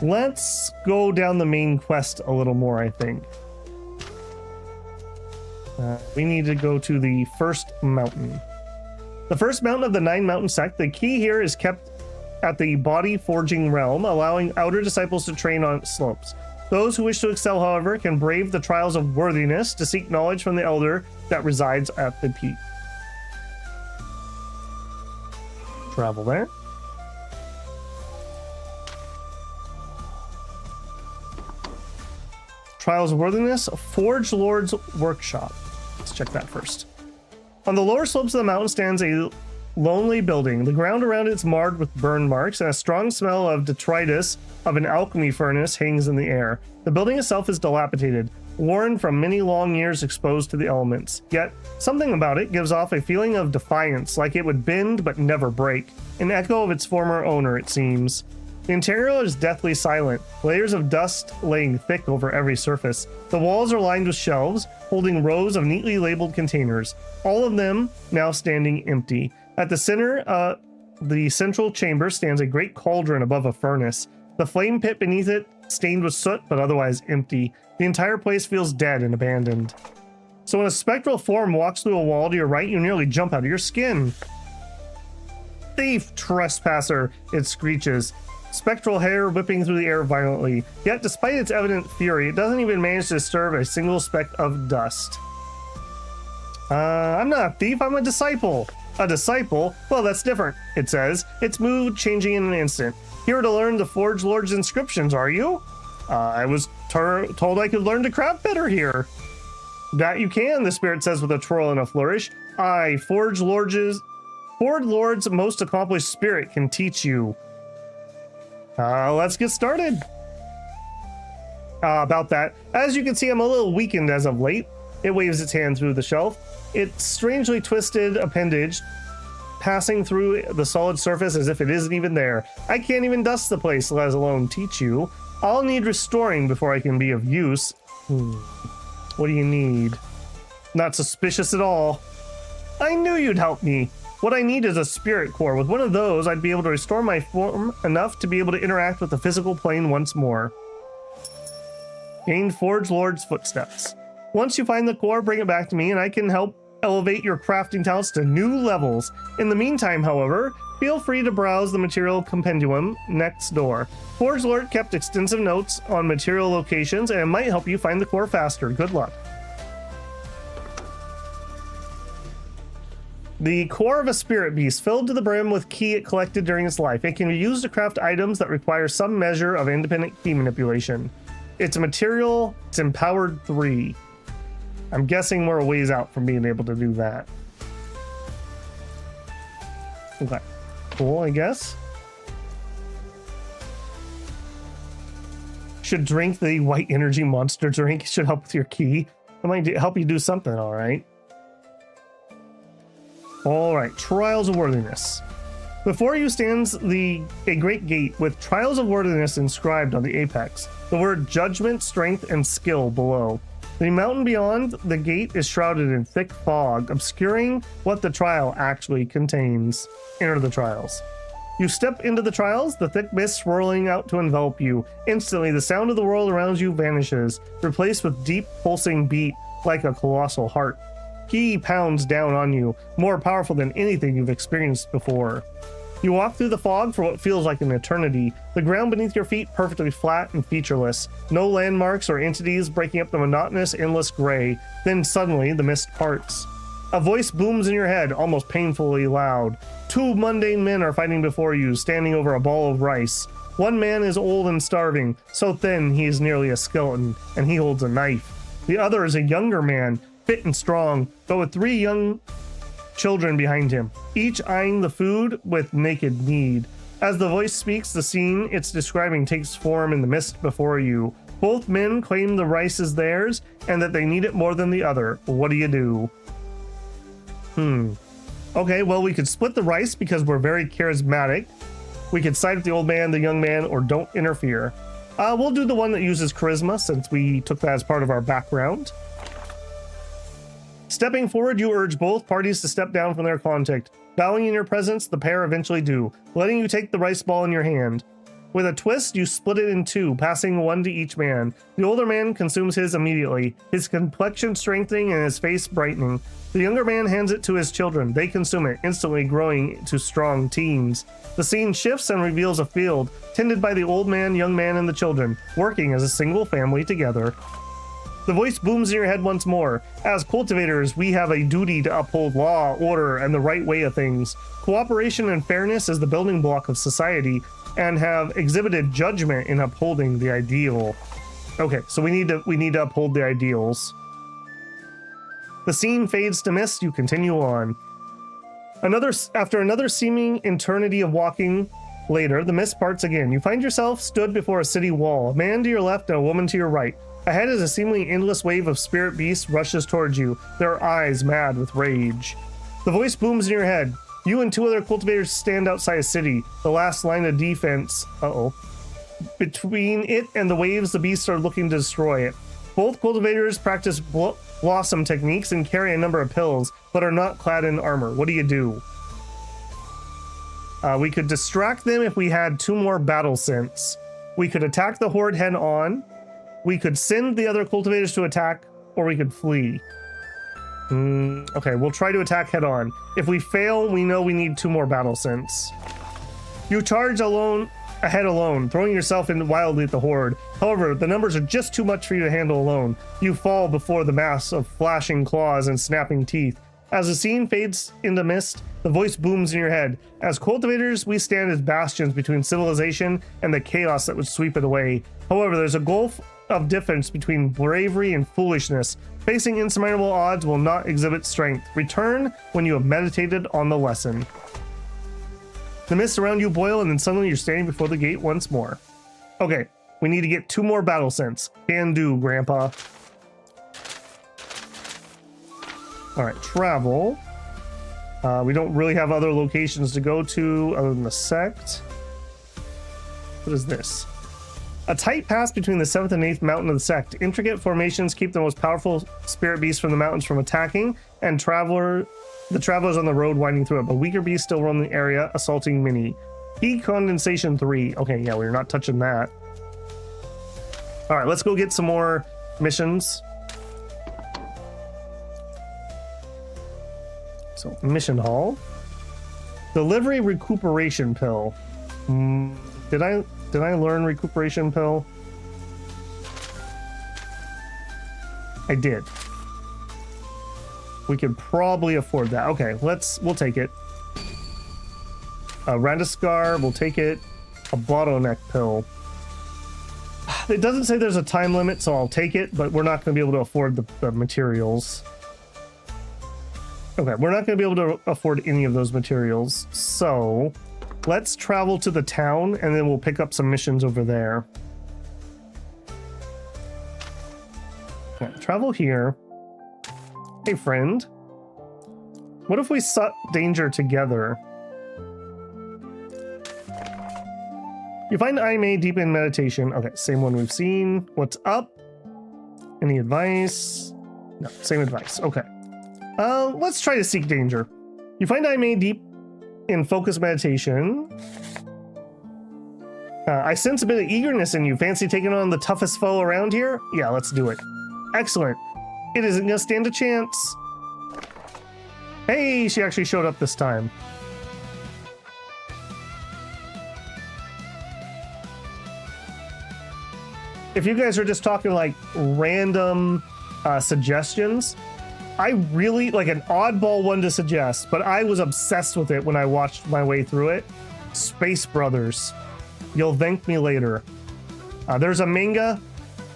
Let's go down the main quest a little more, I think. We need to go to the first mountain. The first mountain of the 9 mountain sect. The key here is kept at the body forging realm, allowing outer disciples to train on its slopes. Those who wish to excel, however, can brave the trials of worthiness to seek knowledge from the elder that resides at the peak. Travel there. Trials of Worthiness, Forge Lord's Workshop. Let's check that first. On the lower slopes of the mountain stands a lonely building. The ground around it is marred with burn marks, and a strong smell of detritus of an alchemy furnace hangs in the air. The building itself is dilapidated, worn from many long years exposed to the elements. Yet, something about it gives off a feeling of defiance, like it would bend but never break. An echo of its former owner, it seems. The interior is deathly silent, layers of dust laying thick over every surface. The walls are lined with shelves, holding rows of neatly labeled containers, all of them now standing empty. At the center, the central chamber stands a great cauldron above a furnace. The flame pit beneath it stained with soot, but otherwise empty. The entire place feels dead and abandoned. So when a spectral form walks through a wall to your right, you nearly jump out of your skin. Thief, trespasser, it screeches. Spectral hair whipping through the air violently. Yet, despite its evident fury, it doesn't even manage to disturb a single speck of dust. I'm not a thief, I'm a disciple. A disciple? Well, that's different, it says, its mood changing in an instant. Here to learn the Forge Lord's inscriptions, are you? I was told I could learn to craft better here. That you can, the spirit says with a twirl and a flourish. I, Forge Lord's most accomplished spirit, can teach you. Let's get started. About that, as you can see, I'm a little weakened as of late. It waves its hand through the shelf. Its strangely twisted appendage passing through the solid surface as if it isn't even there. I can't even dust the place, let alone teach you. I'll need restoring before I can be of use. What do you need? Not suspicious at all. I knew you'd help me. What I need is a spirit core. With one of those, I'd be able to restore my form enough to be able to interact with the physical plane once more. Gained Forge Lord's footsteps. Once you find the core, bring it back to me and I can help elevate your crafting talents to new levels. In the meantime, however, feel free to browse the material compendium next door. Forge Lord kept extensive notes on material locations and it might help you find the core faster. Good luck. The core of a spirit beast filled to the brim with ki it collected during its life. It can be used to craft items that require some measure of independent key manipulation. It's a material, it's empowered 3. I'm guessing we're a ways out from being able to do that. Okay, cool, I guess. Should drink the white energy monster drink. It should help with your ki. It might help you do something, all right. All right, Trials of Worthiness. Before you stands a great gate with Trials of Worthiness inscribed on the apex. The word judgment, strength, and skill below. The mountain beyond the gate is shrouded in thick fog, obscuring what the trial actually contains. Enter the trials. You step into the trials, the thick mist swirling out to envelop you. Instantly, the sound of the world around you vanishes, replaced with deep pulsing beat like a colossal heart. Ki pounds down on you, more powerful than anything you've experienced before. You walk through the fog for what feels like an eternity, the ground beneath your feet perfectly flat and featureless, no landmarks or entities breaking up the monotonous, endless gray. Then suddenly, the mist parts. A voice booms in your head, almost painfully loud. 2 mundane men are fighting before you, standing over a ball of rice. One man is old and starving, so thin he is nearly a skeleton, and he holds a knife. The other is a younger man, fit and strong, but with 3 young children behind him, each eyeing the food with naked need. As the voice speaks, the scene it's describing takes form in the mist before you. Both men claim the rice is theirs and that they need it more than the other. What do you do? Okay, well, we could split the rice because we're very charismatic. We could side with the old man, the young man, or don't interfere. We'll do the one that uses charisma since we took that as part of our background. Stepping forward, you urge both parties to step down from their conflict. Bowing in your presence, the pair eventually do, letting you take the rice ball in your hand. With a twist, you split it in 2, passing 1 to each man. The older man consumes his immediately, his complexion strengthening and his face brightening. The younger man hands it to his children. They consume it, instantly growing to strong teens. The scene shifts and reveals a field, tended by the old man, young man, and the children, working as a single family together. The voice booms in your head once more. As cultivators, we have a duty to uphold law, order, and the right way of things. Cooperation and fairness is the building block of society, and have exhibited judgment in upholding the ideal. Okay, so we need to uphold the ideals. The scene fades to mist. You continue on. After another seeming eternity of walking later, the mist parts again. You find yourself stood before a city wall. A man to your left and a woman to your right. Ahead is a seemingly endless wave of spirit beasts rushes towards you, their eyes mad with rage. The voice booms in your head. You and 2 other cultivators stand outside a city, the last line of defense. Between it and the waves, the beasts are looking to destroy it. Both cultivators practice blossom techniques and carry a number of pills, but are not clad in armor. What do you do? We could distract them if we had 2 more battle sense. We could attack the horde head on. We could send the other cultivators to attack, or we could flee. Okay, we'll try to attack head on. If we fail, we know we need 2 more battle sense. You charge ahead alone, throwing yourself in wildly at the horde. However, the numbers are just too much for you to handle alone. You fall before the mass of flashing claws and snapping teeth. As the scene fades into mist, the voice booms in your head. As cultivators, we stand as bastions between civilization and the chaos that would sweep it away. However, there's a gulf of difference between bravery and foolishness. Facing insurmountable odds will not exhibit strength. Return when you have meditated on the lesson. The mist around you boil, and then suddenly you're standing before the gate once more. Okay, we need to get 2 more battle sense. Can do, Grandpa. All right, travel. We don't really have other locations to go to other than the Sect. What is this? A tight pass between the 7th and 8th mountain of the Sect. Intricate formations keep the most powerful spirit beasts from the mountains from attacking, and the travelers on the road winding through it, but weaker beasts still roam the area, assaulting many. Heat condensation 3. Okay, yeah, we're not touching that. All right, let's go get some more missions. So mission hall. Delivery recuperation pill. Did I learn recuperation pill? I did. We could probably afford that. Okay, we'll take it. A Radiscar, we'll take it. A bottleneck pill. It doesn't say there's a time limit, so I'll take it, but we're not going to be able to afford the materials. Okay, we're not going to be able to afford any of those materials, so let's travel to the town, and then we'll pick up some missions over there. Okay, travel here. Hey, friend. What if we sought danger together? You find Aime deep in meditation. Okay, same one we've seen. What's up? Any advice? No, same advice. Okay. Let's try to seek danger. You find Aime deep in focused meditation. I sense a bit of eagerness in you. Fancy taking on the toughest foe around here? Yeah, let's do it. Excellent. It isn't gonna stand a chance. Hey, she actually showed up this time. If you guys are just talking like random suggestions, I really like an oddball one to suggest, but I was obsessed with it when I watched my way through it. Space Brothers. You'll thank me later. There's a manga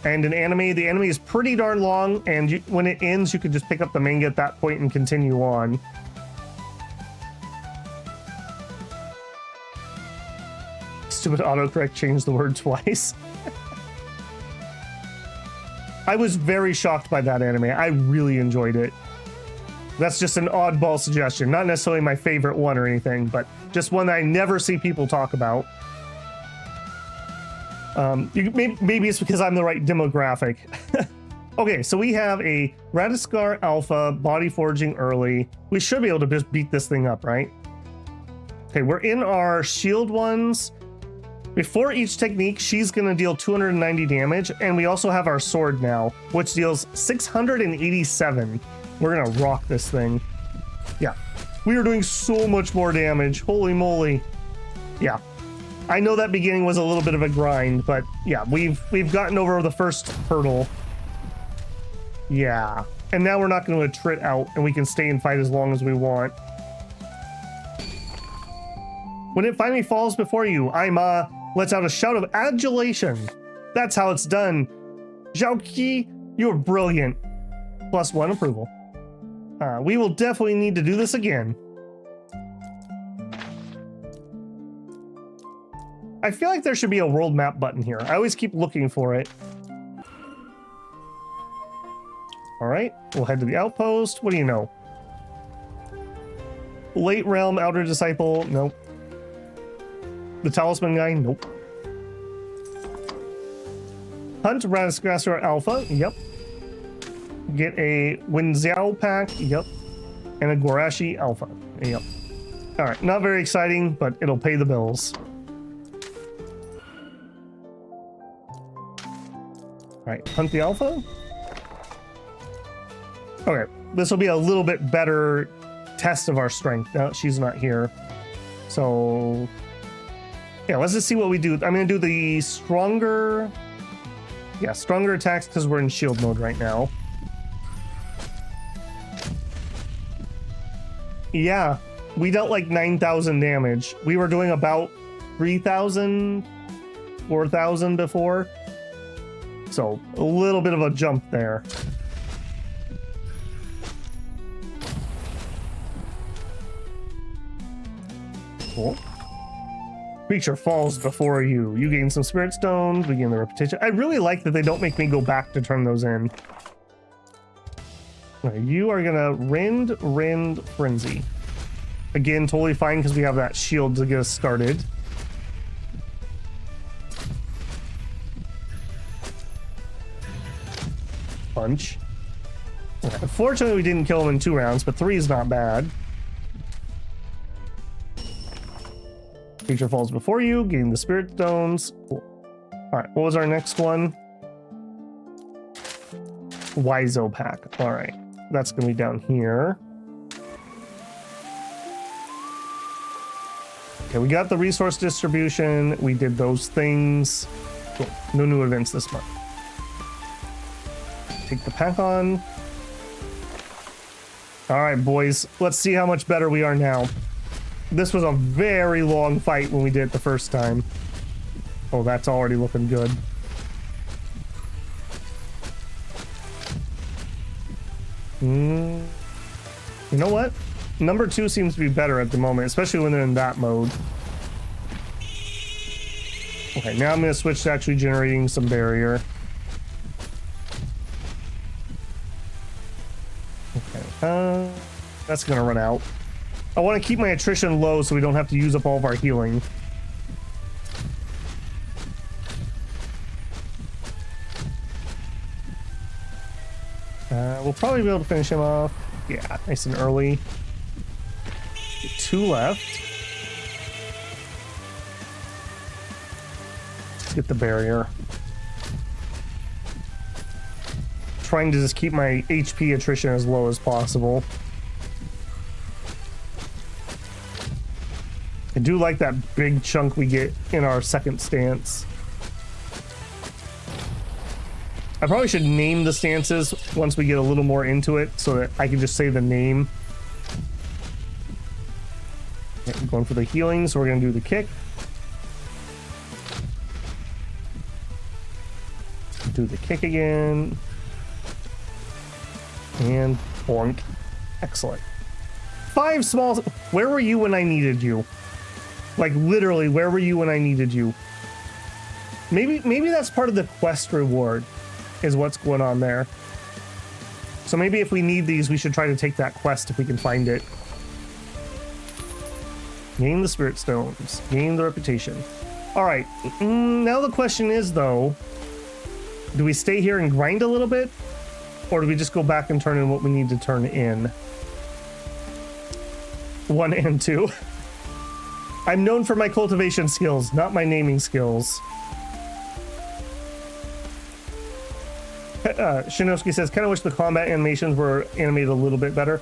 and an anime. The anime is pretty darn long, and when it ends, you can just pick up the manga at that point and continue on. Stupid autocorrect changed the word twice. I was very shocked by that anime. I really enjoyed it. That's just an oddball suggestion. Not necessarily my favorite one or anything, but just one that I never see people talk about. Maybe it's because I'm the right demographic. Okay, so we have a Radiscar Alpha, body forging early. We should be able to just beat this thing up, right? Okay, we're in our shield ones. Before each technique, she's going to deal 290 damage, and we also have our sword now, which deals 687. We're going to rock this thing. Yeah, we are doing so much more damage. Holy moly. Yeah, I know that beginning was a little bit of a grind, but yeah, we've gotten over the first hurdle. Yeah, and now we're not going to attrit out, and we can stay and fight as long as we want. When it finally falls before you, Aima lets out a shout of adulation. That's how it's done. Xiaoqi, you're brilliant. +1 approval. We will definitely need to do this again. I feel like there should be a world map button here. I always keep looking for it. All right, we'll head to the outpost. What do you know? Late Realm, Outer Disciple, nope. The Talisman guy, nope. Hunt Radiscar Alpha, yep. Get a Wenxiao pack, yep. And a Gorashi Alpha, yep. All right, not very exciting, but it'll pay the bills. All right, hunt the Alpha. Okay, this will be a little bit better test of our strength. No, she's not here. So yeah, let's just see what we do. I'm going to do the stronger... Yeah, stronger attacks because we're in shield mode right now. Yeah, we dealt like 9,000 damage. We were doing about 3,000, 4,000 before. So a little bit of a jump there. Cool. Creature falls before you. You gain some spirit stones, begin the repetition. I really like that they don't make me go back to turn those in. Okay, you are gonna rend frenzy. Again, totally fine because we have that shield to get us started. Punch. Okay, unfortunately, we didn't kill him in 2 rounds, but 3 is not bad. Creature falls before you, gain the spirit stones. Cool. All right, what was our next one? Wizo pack. All right, that's gonna be down here. Okay, we got the resource distribution. We did those things. Cool. No new events this month. Take the pack on. All right, boys. Let's see how much better we are now. This was a very long fight when we did it the first time. Oh, that's already looking good. You know what? Number 2 seems to be better at the moment, especially when they're in that mode. Okay, now I'm going to switch to actually generating some barrier. Okay, that's going to run out. I want to keep my attrition low so we don't have to use up all of our healing. We'll probably be able to finish him off. Yeah, nice and early. 2 left. Get the barrier. Trying to just keep my HP attrition as low as possible. I do like that big chunk we get in our second stance. I probably should name the stances once we get a little more into it so that I can just say the name. Okay, I'm going for the healing, so we're going to do the kick. Do the kick again. And boink. Excellent. 5 small... Where were you when I needed you? Like, literally, where were you when I needed you? Maybe that's part of the quest reward, is what's going on there. So maybe if we need these, we should try to take that quest if we can find it. Gain the spirit stones. Gain the reputation. All right. Now the question is, though, do we stay here and grind a little bit? Or do we just go back and turn in what we need to turn in? 1 and 2. I'm known for my cultivation skills, not my naming skills. Shinovsky says, kind of wish the combat animations were animated a little bit better.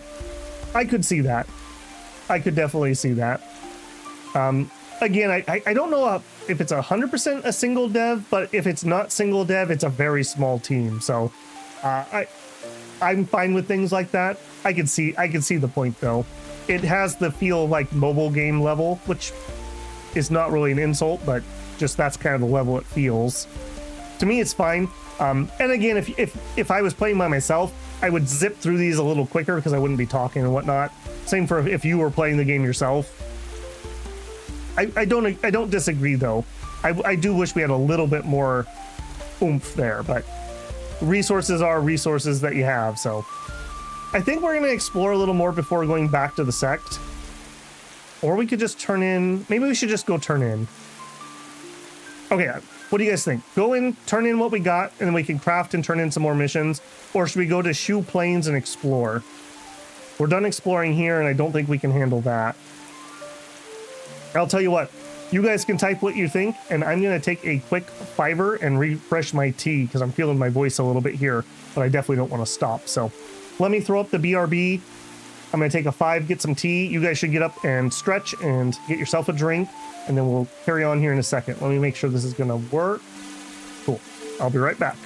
I could see that. I could definitely see that. Again, I don't know if it's 100% a single dev, but if it's not single dev, it's a very small team. So I'm fine with things like that. I can see the point, though. It has the feel of like mobile game level, which is not really an insult, but just that's kind of the level it feels. To me, it's fine. And again, if I was playing by myself, I would zip through these a little quicker because I wouldn't be talking and whatnot. Same for if you were playing the game yourself. I don't disagree though. I do wish we had a little bit more oomph there, but resources are resources that you have. So I think we're going to explore a little more before going back to the sect, or we could just turn in. Maybe we should just go turn in. Okay. What do you guys think? Go in, turn in what we got, and then we can craft and turn in some more missions. Or should we go to Shu Plains and explore? We're done exploring here, and I don't think we can handle that. I'll tell you what. You guys can type what you think, and I'm going to take a quick fiver and refresh my tea because I'm feeling my voice a little bit here, but I definitely don't want to stop. So let me throw up the BRB. I'm going to take a 5, get some tea. You guys should get up and stretch and get yourself a drink, and then we'll carry on here in a second. Let me make sure this is going to work. Cool. I'll be right back.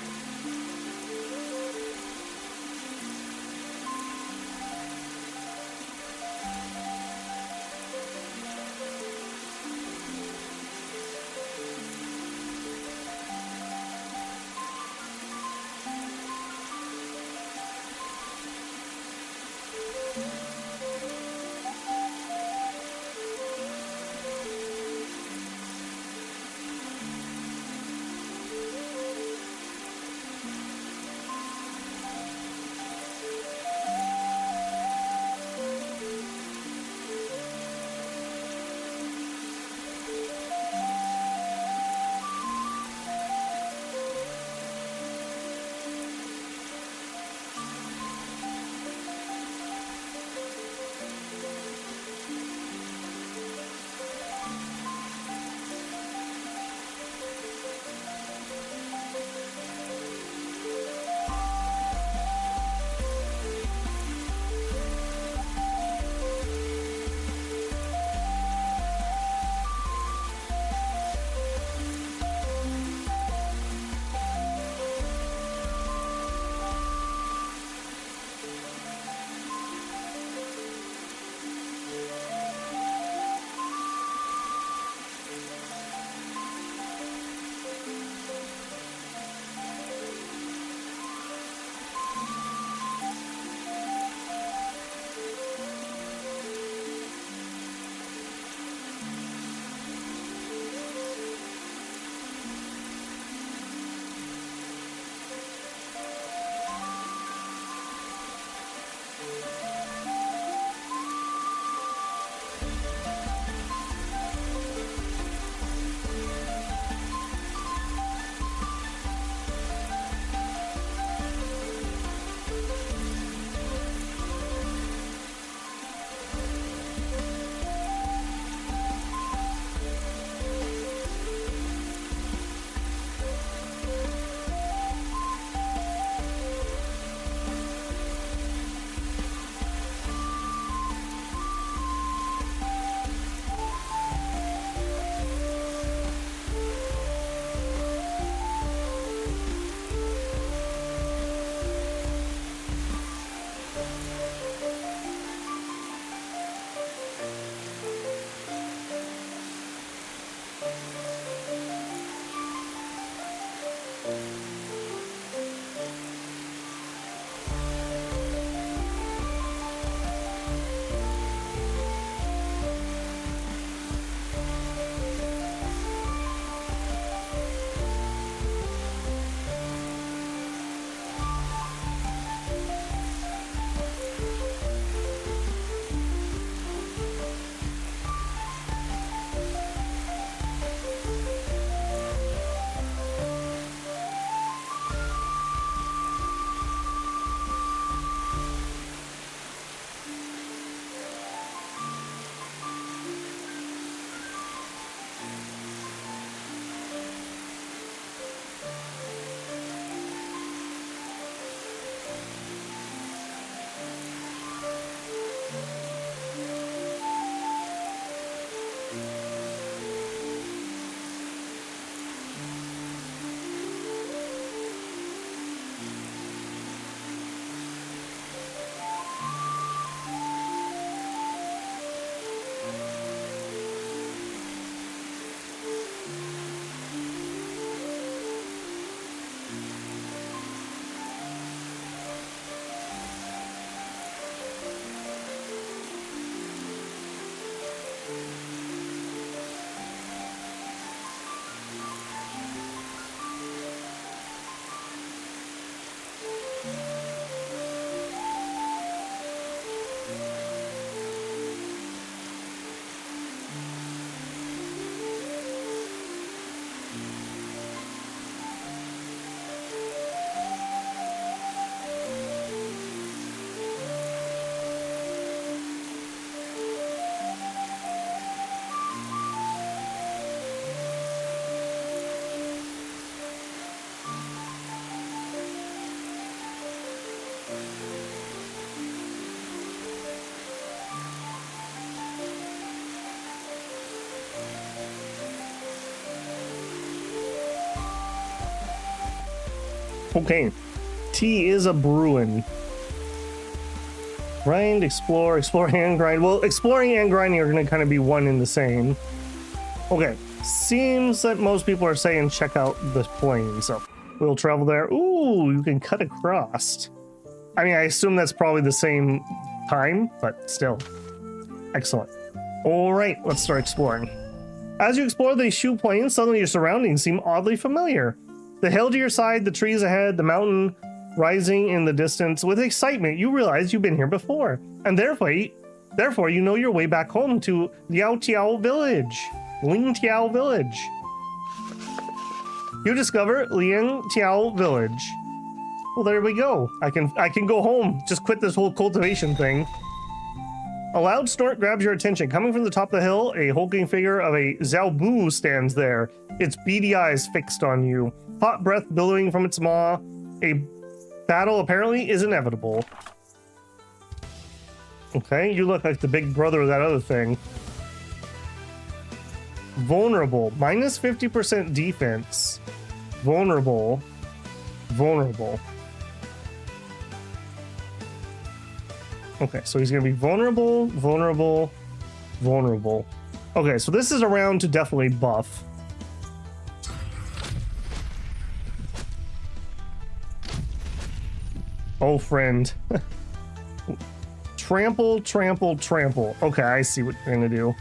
Okay, tea is a brewing. Grind, explore, and grind. Well, exploring and grinding are going to kind of be one and the same. Okay, seems that most people are saying check out the plain, so we'll travel there. Ooh, you can cut across. I mean, I assume that's probably the same time, but still. Excellent. All right, let's start exploring. As you explore the Shu Plains, suddenly your surroundings seem oddly familiar. The hill to your side, the trees ahead, the mountain rising in the distance. With excitement, you realize you've been here before, and therefore you know your way back home to Liaotiao Village. Lingtiao Village. You discover Lingtiao Village. Well, there we go. I can go home. Just quit this whole cultivation thing. A loud snort grabs your attention. Coming from the top of the hill, a hulking figure of a Xiaobu stands there, its beady eyes fixed on you. Hot breath billowing from its maw. A battle apparently is inevitable. Okay, you look like the big brother of that other thing. Vulnerable. Minus 50% defense. Vulnerable. Vulnerable. Okay, so he's going to be vulnerable, vulnerable, vulnerable. Okay, so this is a round to definitely buff. Oh, friend. Trample, trample, trample. Okay, I see what you're going to do.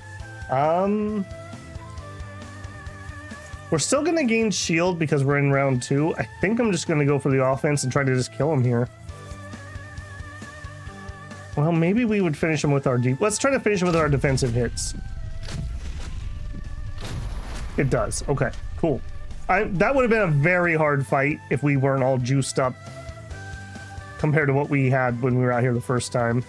We're still going to gain shield because we're in round 2. I think I'm just going to go for the offense and try to just kill him here. Well, maybe we would finish him with our let's try to finish him with our defensive hits. It does. Okay, cool. That would have been a very hard fight if we weren't all juiced up compared to what we had when we were out here the first time.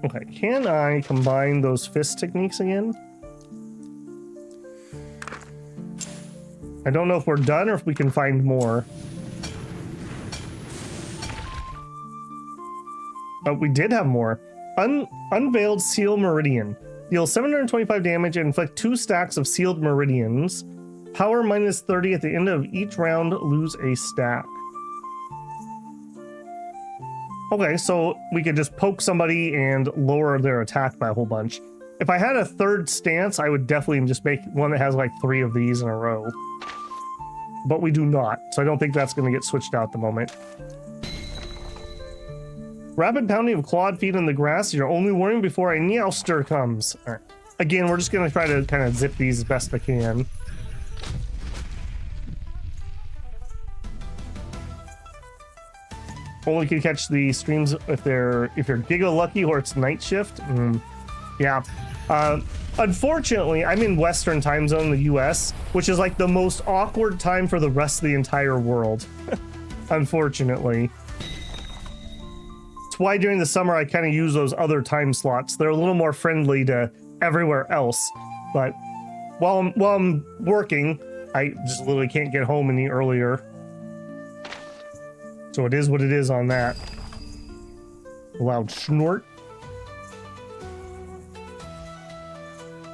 Okay, can I combine those fist techniques again? I don't know if we're done or if we can find more. Oh, we did have more. Unveiled Seal Meridian. Deal 725 damage and inflict 2 stacks of sealed meridians. Power minus 30 at the end of each round, lose a stack. Okay, so we could just poke somebody and lower their attack by a whole bunch. If I had a third stance, I would definitely just make one that has like 3 of these in a row. But we do not, so I don't think that's going to get switched out at the moment. Rapid pounding of clawed feet in the grass is your only warning before a Meowster comes. All right. Again, we're just going to try to kind of zip these as best I can. Only can catch the streams if you're giga lucky or it's night shift. Yeah. Unfortunately, I'm in Western time zone, the US, which is like the most awkward time for the rest of the entire world. Unfortunately. It's why during the summer I kind of use those other time slots. They're a little more friendly to everywhere else. But while I'm working, I just literally can't get home any earlier. So it is what it is on that. Loud snort.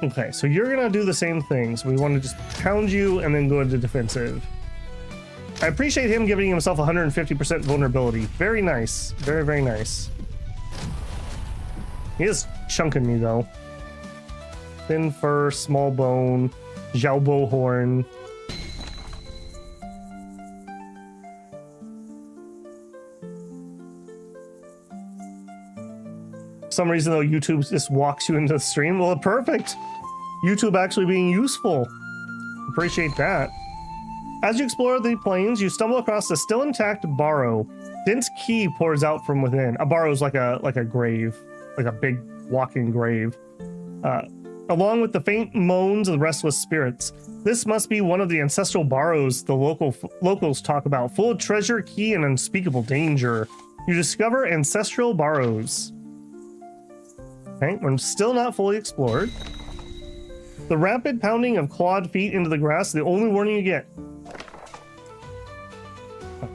Okay, so you're gonna do the same thing. So we want to just pound you and then go into defensive. I appreciate him giving himself 150% vulnerability. Very nice. Very, very nice. He is chunking me though. Thin fur, small bone, Xiaobo horn. For some reason though, YouTube just walks you into the stream. Well, perfect. YouTube actually being useful. Appreciate that. As you explore the plains, you stumble across a still intact barrow. Dense key pours out from within. A barrow is like a grave, like a big walking grave. Along with the faint moans of the restless spirits. This must be one of the ancestral barrows the locals talk about, full of treasure, key, and unspeakable danger. You discover ancestral barrows. Okay, we're still not fully explored. The rapid pounding of clawed feet into the grass, the only warning you get.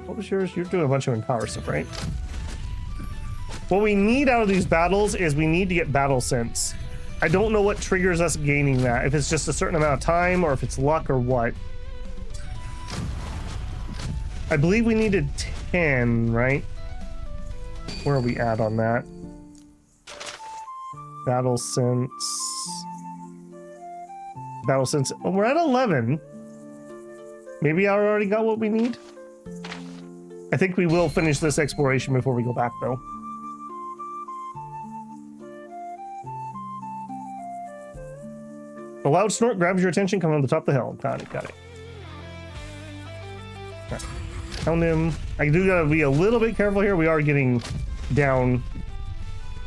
What was yours? You're doing a bunch of empower stuff, right? What we need out of these battles is we need to get battle sense. I don't know what triggers us gaining that. If it's just a certain amount of time or if it's luck or what. I believe we needed 10, right? Where are we at on that? Battle sense. Battle sense. Oh, we're at 11. Maybe I already got what we need. I think we will finish this exploration before we go back, though. A loud snort grabs your attention coming on the top of the hill. Got it, got it. Right. Found him. I do gotta be a little bit careful here. We are getting down.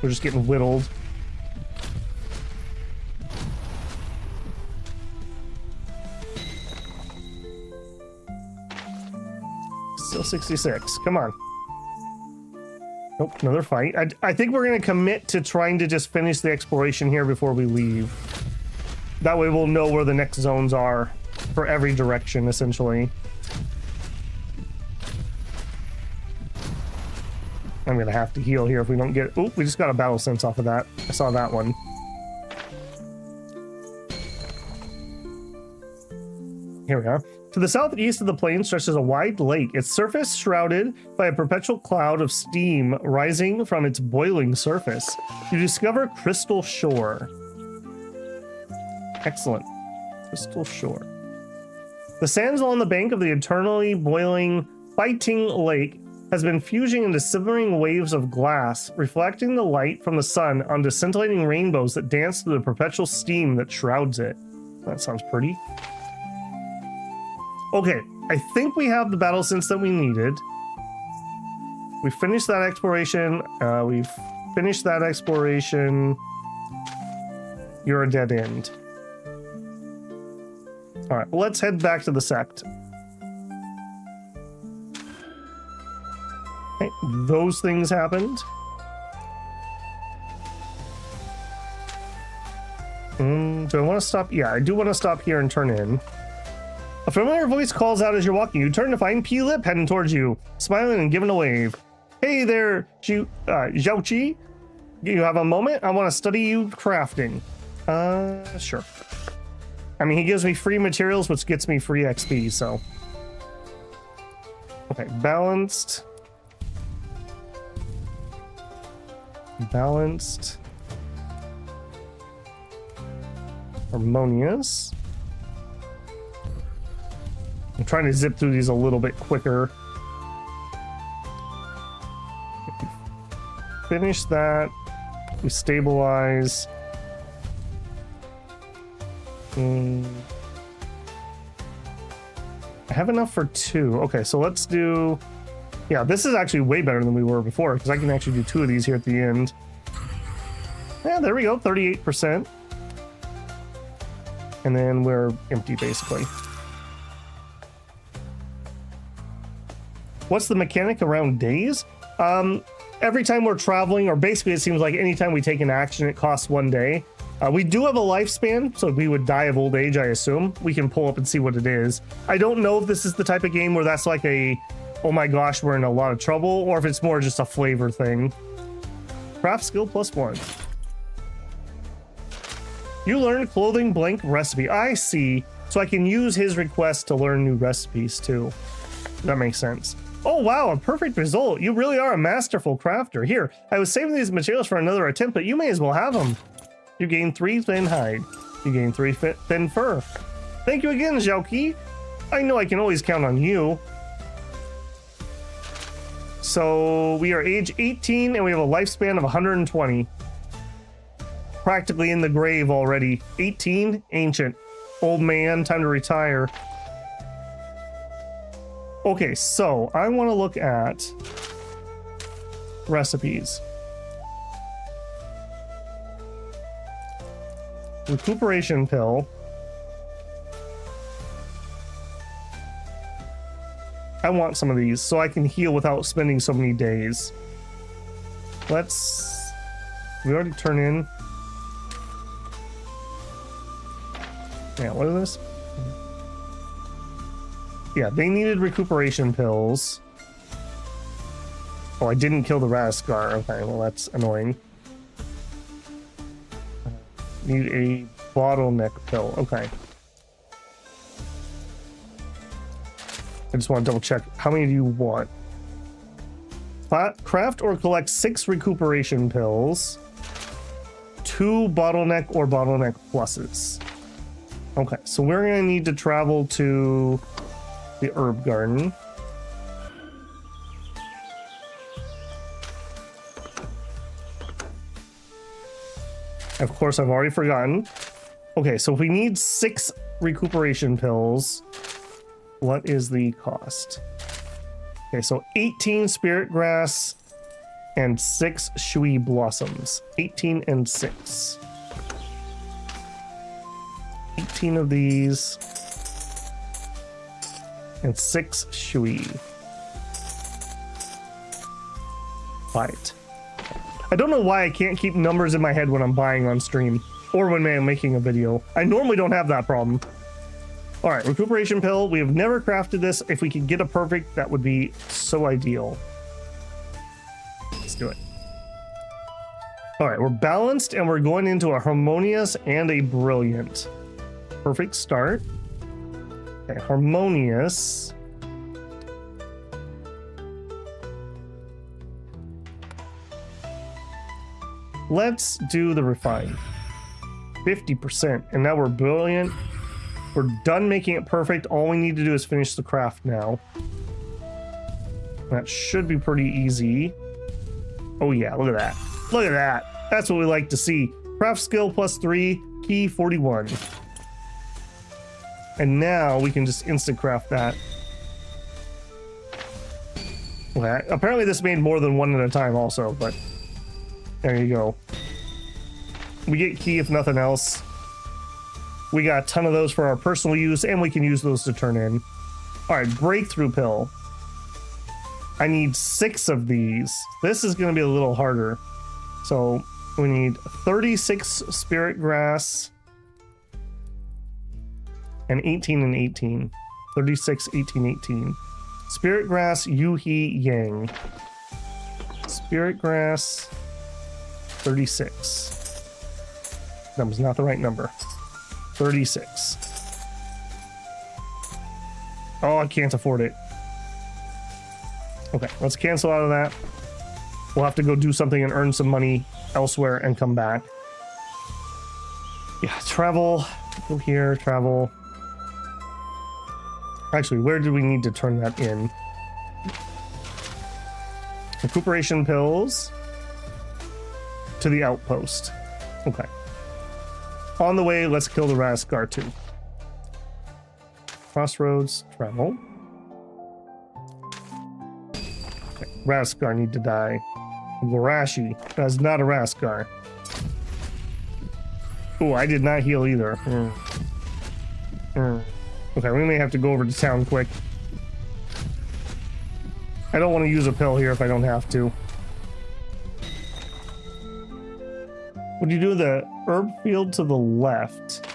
We're just getting whittled. Still 66. Come on. Nope, another fight. I think we're going to commit to trying to just finish the exploration here before we leave. That way we'll know where the next zones are for every direction, essentially. I'm going to have to heal here if we don't get... Oh, we just got a battle sense off of that. I saw that one. Here we are. To the southeast of the plain stretches a wide lake, its surface shrouded by a perpetual cloud of steam rising from its boiling surface. You discover Crystal Shore. Excellent. Crystal Shore. The sands along the bank of the eternally boiling, fighting lake has been fusing into simmering waves of glass, reflecting the light from the sun onto scintillating rainbows that dance through the perpetual steam that shrouds it. That sounds pretty. Okay, I think we have the battle sense that we needed. We finished that exploration. We've finished that exploration. You're a dead end. All right, well, let's head back to the Sect. Okay, those things happened. Do I want to stop? Yeah, I do want to stop here and turn in. A familiar voice calls out as you're walking. You turn to find P-Lip heading towards you, smiling and giving a wave. Hey there, Xiaoqi. You have a moment? I want to study you crafting. Sure. I mean, he gives me free materials, which gets me free XP, so. Okay, balanced. Balanced. Harmonious. I'm trying to zip through these a little bit quicker. Finish that. We stabilize. I have enough for 2. Okay, so let's do... Yeah, this is actually way better than we were before, because I can actually do 2 of these here at the end. Yeah, there we go, 38%. And then we're empty, basically. What's the mechanic around days? Every time we're traveling, or basically it seems like anytime we take an action, it costs 1 day. We do have a lifespan, so we would die of old age, I assume. We can pull up and see what it is. I don't know if this is the type of game where that's like a, oh my gosh, we're in a lot of trouble, or if it's more just a flavor thing. Craft skill +1. You learn clothing blank recipe. I see. So I can use his request to learn new recipes too. That makes sense. Oh wow, a perfect result. You really are a masterful crafter. Here, I was saving these materials for another attempt, but you may as well have them. You gain 3 thin hide. You gain 3 thin fur. Thank you again, Xiaoqi. I know I can always count on you. So we are age 18 and we have a lifespan of 120. Practically in the grave already. 18, ancient. Old man, time to retire. Okay, so I want to look at recipes. Recuperation pill. I want some of these so I can heal without spending so many days. Let's... We already turn in... Yeah, what is this? Yeah, they needed recuperation pills. Oh, I didn't kill the Rascar. Okay, well that's annoying. Need a bottleneck pill. Okay. I just want to double check. How many do you want? Craft or collect 6 recuperation pills. 2 bottleneck or bottleneck pluses. Okay, so we're going to need to travel to the herb garden. Of course, I've already forgotten. Okay, so if we need 6 recuperation pills, what is the cost? Okay, so 18 spirit grass and 6 shui blossoms. 18 and 6. 18 of these and 6 shui. Right. I don't know why I can't keep numbers in my head when I'm buying on stream or when I'm making a video. I normally don't have that problem. All right, recuperation pill. We have never crafted this. If we could get a perfect, that would be so ideal. Let's do it. All right, we're balanced and we're going into a harmonious and a brilliant. Perfect start. Okay, harmonious. Let's do the refine. 50%. And now we're brilliant. We're done making it perfect. All we need to do is finish the craft now. That should be pretty easy. Oh yeah, look at that. Look at that. That's what we like to see. Craft skill +3, key 41. And now we can just instant craft that. Okay, apparently this made more than one at a time also, but there you go. We get key if nothing else. We got a ton of those for our personal use, and we can use those to turn in. All right, breakthrough pill. I need 6 of these. This is going to be a little harder. So we need 36 spirit grass and 18 and 18. 36, 18, 18. Spirit grass, Yuhi Yang. Spirit grass, 36. That was not the right number. 36. Oh, I can't afford it. Okay, let's cancel out of that. we'll have to go do something and earn some money elsewhere and come back. Yeah, travel. Go here, travel. Actually, where do we need to turn that in? Recuperation pills to the outpost. Okay. On the way, let's kill the Raskar too. Crossroads, travel. Okay, Raskar need to die. Gorashi, that's not a Raskar. Oh, I did not heal either. Okay, we may have to go over to town quick. I don't want to use a pill here if I don't have to. Would you do the herb field to the left?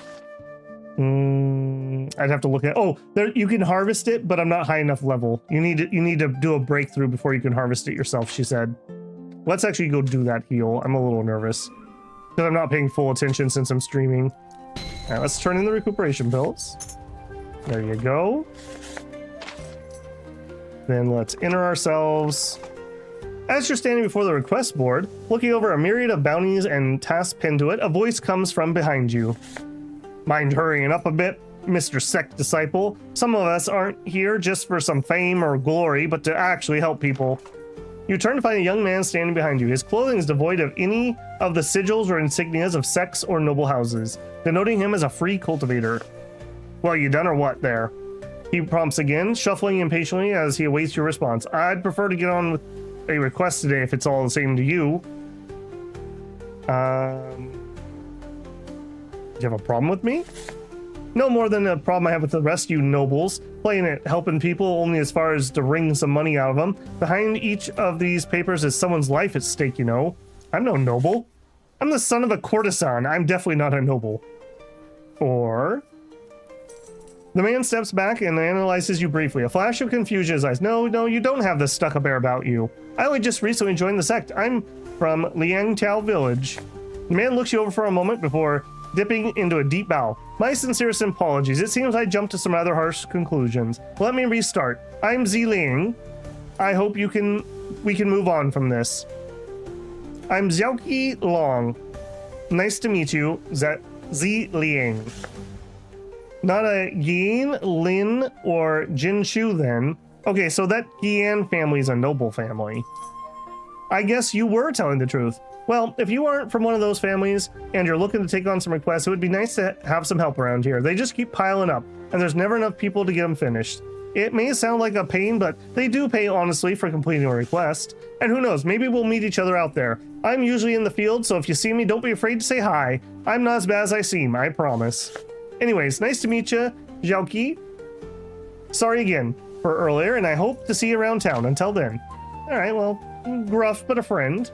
I'd have to look at. Oh, there you can harvest it, but I'm not high enough level. You need to do a breakthrough before you can harvest it yourself. She said. Let's actually go do that heal. I'm a little nervous because I'm not paying full attention since I'm streaming. All right, let's turn in the recuperation pills. There you go. Then let's enter ourselves. As you're standing before the request board, looking over a myriad of bounties and tasks pinned to it, a voice comes from behind you. Mind hurrying up a bit, Mr. Sect disciple? Some of us aren't here just for some fame or glory, but to actually help people. You turn to find a young man standing behind you. His clothing is devoid of any of the sigils or insignias of sects or noble houses, denoting him as a free cultivator. Well, you done or what there? He prompts again, shuffling impatiently as he awaits your response. I'd prefer to get on with a request today if it's all the same to you. Do you have a problem with me? No more than a problem I have with the rest of you nobles. Playing it, helping people only as far as to wring some money out of them. Behind each of these papers is someone's life at stake, you know. I'm no noble. I'm the son of a courtesan. I'm definitely not a noble. Or... The man steps back and analyzes you briefly. A flash of confusion in his eyes. No, you don't have this stuck-up air about you. I only just recently joined the sect. I'm from Liangtao village. The man looks you over for a moment before dipping into a deep bow. My sincerest apologies. It seems I jumped to some rather harsh conclusions. Let me restart. I'm Ziling. I hope we can move on from this. I'm Xiaoqi Long. Nice to meet you, Ziling. Not a Yin, Lin, or Jin Shu then. Okay, so that Yan family is a noble family. I guess you were telling the truth. Well, if you aren't from one of those families and you're looking to take on some requests, it would be nice to have some help around here. They just keep piling up, and there's never enough people to get them finished. It may sound like a pain, but they do pay honestly for completing a request. And who knows, maybe we'll meet each other out there. I'm usually in the field, so if you see me, don't be afraid to say hi. I'm not as bad as I seem, I promise. Anyways, nice to meet you, Xiaoqi. Sorry again for earlier, and I hope to see you around town. Until then. Alright, well, gruff but a friend.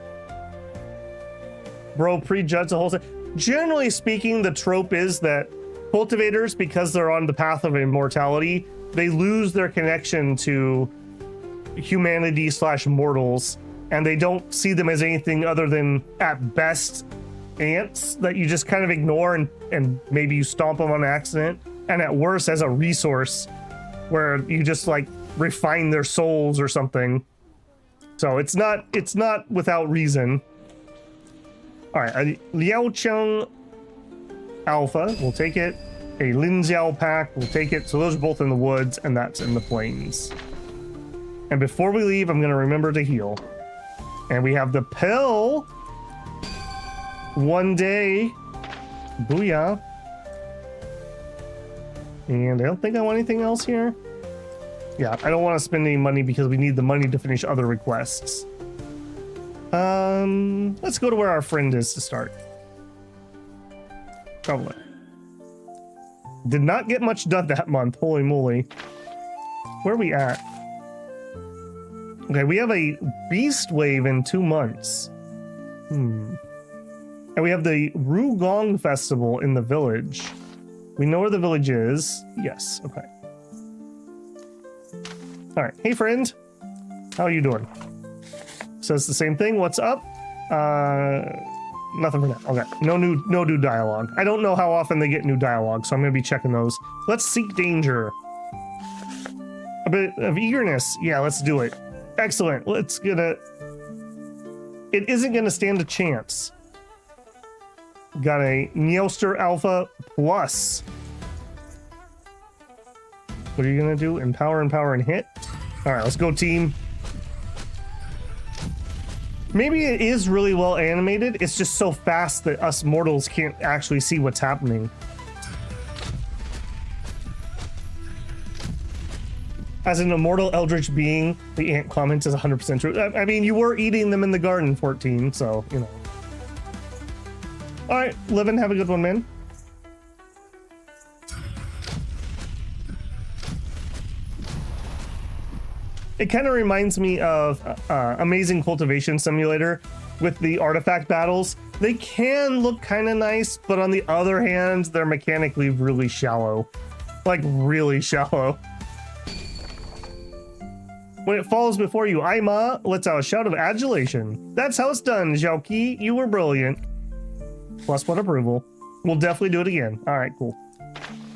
Bro prejudge the whole thing. Generally speaking, the trope is that cultivators, because they're on the path of immortality, they lose their connection to humanity / mortals, and they don't see them as anything other than, at best, ants that you just kind of ignore and maybe you stomp them on accident, and at worst as a resource where you just like refine their souls or something. So it's not without reason. All right, a Liaocheng Alpha, we'll take it. A Linxiao Pack, we'll take it. So those are both in the woods, and that's in the plains. And before we leave, I'm gonna remember to heal. And we have the pill. One day. Booyah. And I don't think I want anything else here. Yeah, I don't want to spend any money because we need the money to finish other requests. Let's go to where our friend is to start. Probably. Did not get much done that month. Holy moly. Where are we at? Okay, we have a beast wave in 2 months. And we have the Rugong Festival in the village. We know where the village is. Yes, okay. All right, hey friend. How are you doing? Says the same thing. What's up? Nothing for now. Okay, no new dialogue. I don't know how often they get new dialogue, so I'm gonna be checking those. Let's seek danger. A bit of eagerness. Yeah, let's do it. Excellent. Let's get a... it isn't going to stand a chance. Got a Neoster Alpha Plus. What are you going to do? Empower, and hit? All right, let's go, team. Maybe it is really well animated. It's just so fast that us mortals can't actually see what's happening. As an immortal eldritch being, the ant comment is 100% true. I mean, you were eating them in the garden, 14, so, you know. All right, Livin, have a good one, man. It kind of reminds me of Amazing Cultivation Simulator with the artifact battles. They can look kind of nice, but on the other hand, they're mechanically really shallow. Like, really shallow. When it falls before you, Aima lets out a shout of adulation. That's how it's done, Xiaoqi. You were brilliant. +1 approval. We'll definitely do it again. All right, cool.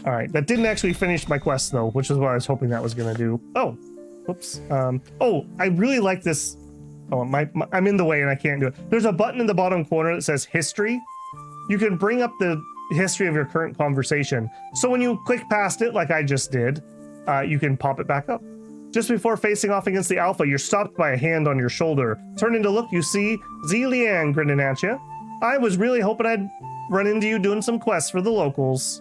All right, that didn't actually finish my quest, though, which is what I was hoping that was going to do. Oh. Whoops. Oh, I really like this. Oh, I'm in the way and I can't do it. There's a button in the bottom corner that says history. You can bring up the history of your current conversation. So when you click past it, like I just did, you can pop it back up. Just before facing off against the Alpha, you're stopped by a hand on your shoulder. Turning to look, you see Ziliang grinning at you. I was really hoping I'd run into you doing some quests for the locals.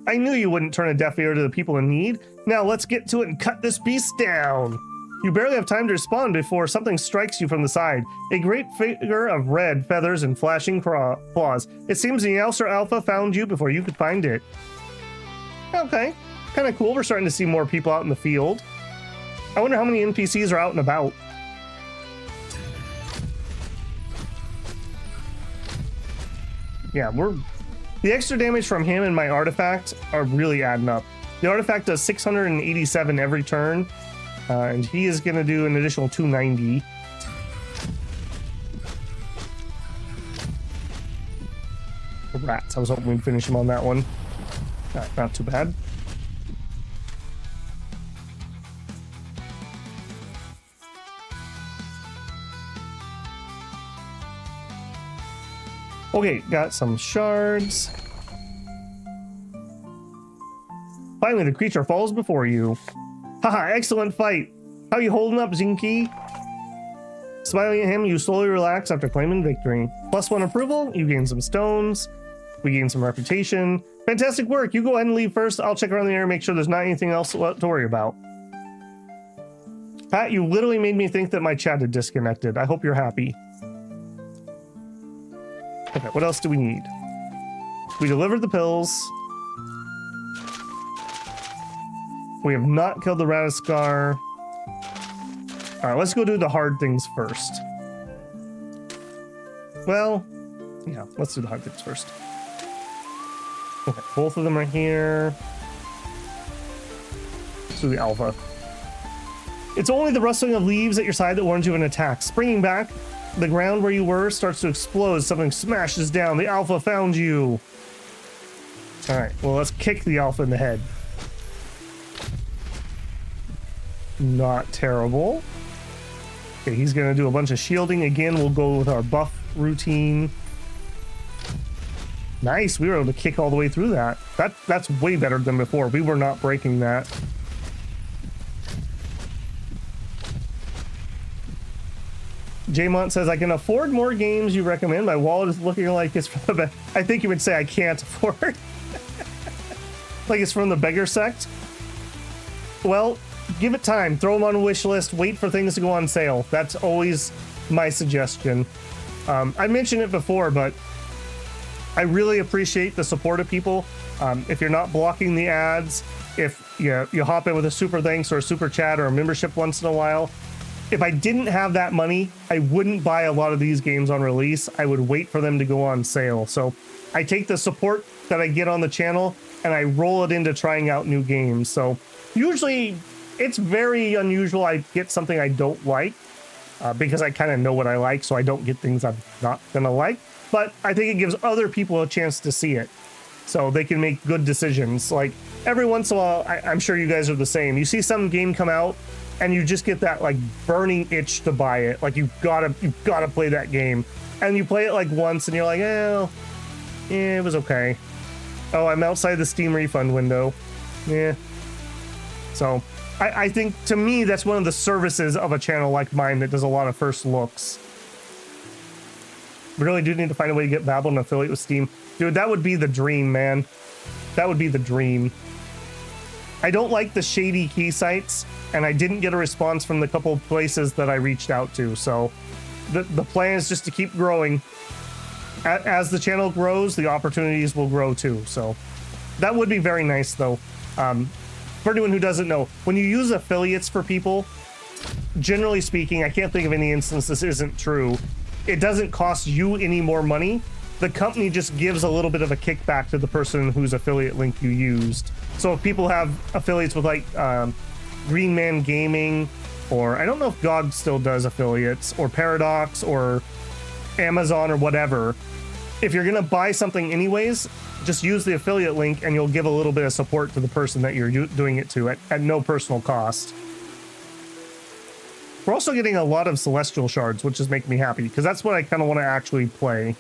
I knew you wouldn't turn a deaf ear to the people in need. Now let's get to it and cut this beast down. You barely have time to respond before something strikes you from the side. A great figure of red feathers and flashing claws. It seems the Neoster Alpha found you before you could find it. Okay, kind of cool. We're starting to see more people out in the field. I wonder how many NPCs are out and about. Yeah, the extra damage from him and my artifact are really adding up. The artifact does 687 every turn, and he is going to do an additional 290. Rats. I was hoping we'd finish him on that one. Not too bad. Okay, got some shards. Finally, the creature falls before you. Haha, excellent fight. How you holding up, Zinki? Smiling at him, you slowly relax after claiming victory. +1 approval, you gain some stones. We gain some reputation. Fantastic work. You go ahead and leave first. I'll check around the area and make sure there's not anything else to worry about. Pat, you literally made me think that my chat had disconnected. I hope you're happy. Okay, what else do we need? We delivered the pills. We have not killed the Radiscar. All right, let's go do the hard things first. Well, yeah, let's do the hard things first. Okay, both of them are here. Let's do the Alpha. It's only the rustling of leaves at your side that warns you of an attack. Springing back, the ground where you were starts to explode. Something smashes down. The Alpha found you. All right, well, let's kick the Alpha in the head. Not terrible. Okay, he's going to do a bunch of shielding. Again, we'll go with our buff routine. Nice, we were able to kick all the way through that. That's way better than before. We were not breaking that. Jmont says, I can afford more games you recommend. My wallet is looking like it's from the best. I think you would say I can't afford. Like it's from the beggar sect. Well, give it time. Throw them on a wish list. Wait for things to go on sale. That's always my suggestion. I mentioned it before, but I really appreciate the support of people. If you're not blocking the ads, if you hop in with a super thanks or a super chat or a membership once in a while. If I didn't have that money, I wouldn't buy a lot of these games on release. I would wait for them to go on sale. So I take the support that I get on the channel and I roll it into trying out new games. So usually it's very unusual I get something I don't like because I kind of know what I like, so I don't get things I'm not gonna like. But I think it gives other people a chance to see it so they can make good decisions. Like every once in a while, I'm sure you guys are the same. You see some game come out and you just get that like burning itch to buy it. Like you've gotta play that game. And you play it like once and you're like, oh, yeah, it was okay. Oh, I'm outside the Steam refund window. Yeah. So I think, to me, that's one of the services of a channel like mine that does a lot of first looks. We really do need to find a way to get Babel and affiliate with Steam. Dude, that would be the dream, man. That would be the dream. I don't like the shady key sites, and I didn't get a response from the couple of places that I reached out to, so the plan is just to keep growing. As the channel grows, the opportunities will grow too, so that would be very nice, though. For anyone who doesn't know, when you use affiliates for people, generally speaking, I can't think of any instance this isn't true, it doesn't cost you any more money. The company just gives a little bit of a kickback to the person whose affiliate link you used. So if people have affiliates with like Green Man Gaming, or I don't know if GOG still does affiliates, or Paradox, or Amazon, or whatever, if you're gonna buy something anyways, just use the affiliate link and you'll give a little bit of support to the person that you're doing it to at no personal cost. We're also getting a lot of Celestial Shards, which is making me happy, because that's what I kind of want to actually play.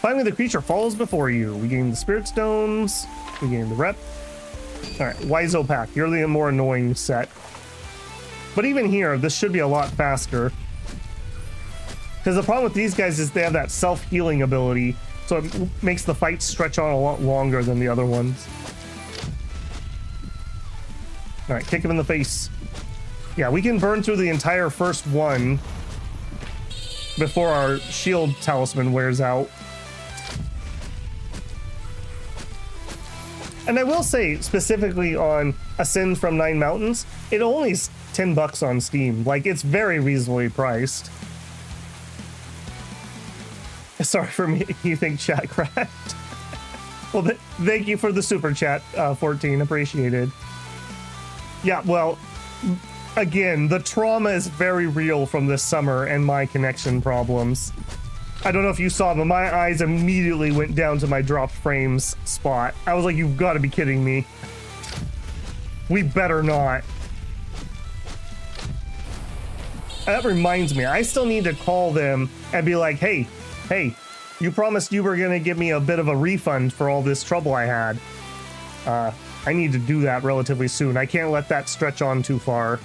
Finally, the creature falls before you. We gain the Spirit Stones. We gain the rep. Alright, Wizo Pack. You're the more annoying set. But even here, this should be a lot faster. Because the problem with these guys is they have that self-healing ability, so it makes the fight stretch on a lot longer than the other ones. Alright, kick him in the face. Yeah, we can burn through the entire first one before our shield talisman wears out. And I will say, specifically on Ascend from Nin Mountains, it only is $10 on Steam. Like, it's very reasonably priced. Sorry for me, you think chat crashed. Well, thank you for the super chat, 14, appreciated. Yeah, well, again, the trauma is very real from this summer and my connection problems. I don't know if you saw, but my eyes immediately went down to my dropped frames spot. I was like, you've got to be kidding me. We better not. That reminds me, I still need to call them and be like, hey, you promised you were going to give me a bit of a refund for all this trouble I had. I need to do that relatively soon. I can't let that stretch on too far.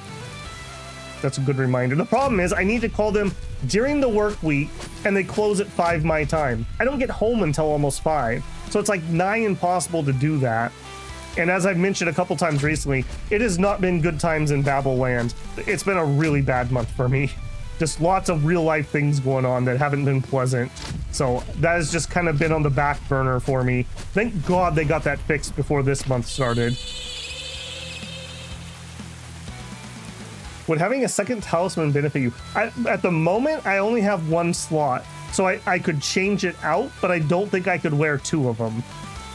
That's a good reminder. The problem is I need to call them during the work week and they close at 5 my time. I don't get home until almost 5. So it's like nigh impossible to do that. And as I've mentioned a couple times recently, it has not been good times in Babel Land. It's been a really bad month for me. Just lots of real life things going on that haven't been pleasant. So that has just kind of been on the back burner for me. Thank God they got that fixed before this month started. Would having a second talisman benefit you? At the moment, I only have 1 slot. So I could change it out, but I don't think I could wear 2 of them.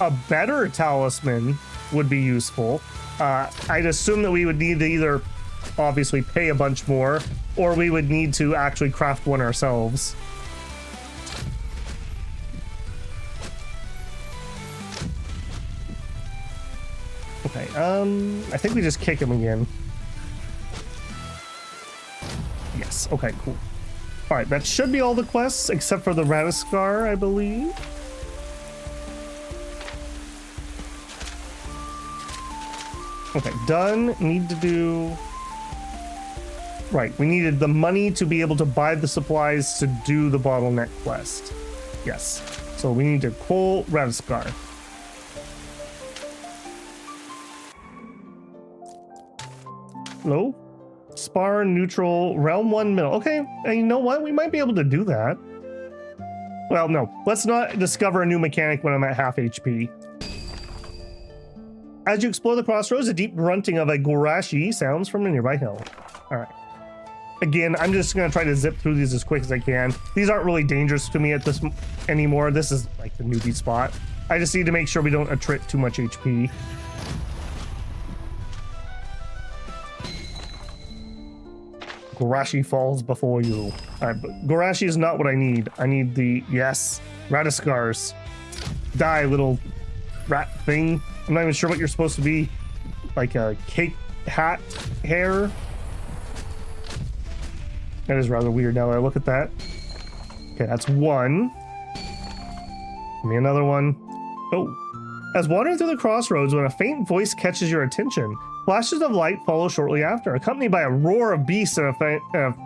A better talisman would be useful. I'd assume that we would need to either obviously pay a bunch more, or we would need to actually craft one ourselves. Okay, I think we just kick him again. Yes, okay, cool. Alright, that should be all the quests, except for the Radiscar, I believe. Okay, done. Need to do... Right, we needed the money to be able to buy the supplies to do the bottleneck quest. Yes. So we need to call Radiscar. Hello? Spar, neutral, realm 1 mil. Okay, and you know what? We might be able to do that. Well, no. Let's not discover a new mechanic when I'm at half HP. As you explore the crossroads, a deep grunting of a Gorashi sounds from a nearby hill. Alright. Again, I'm just going to try to zip through these as quick as I can. These aren't really dangerous to me at this anymore. This is like the newbie spot. I just need to make sure we don't attrit too much HP. Gorashi falls before you. Alright, but Gorashi is not what I need. I need the, yes, Radiscars. Die, little rat thing. I'm not even sure what you're supposed to be. Like a cake hat hair. That is rather weird now that I look at that. Okay, that's one. Give me another one. Oh. As wandering through the crossroads, when a faint voice catches your attention, flashes of light follow shortly after, accompanied by a roar of beasts and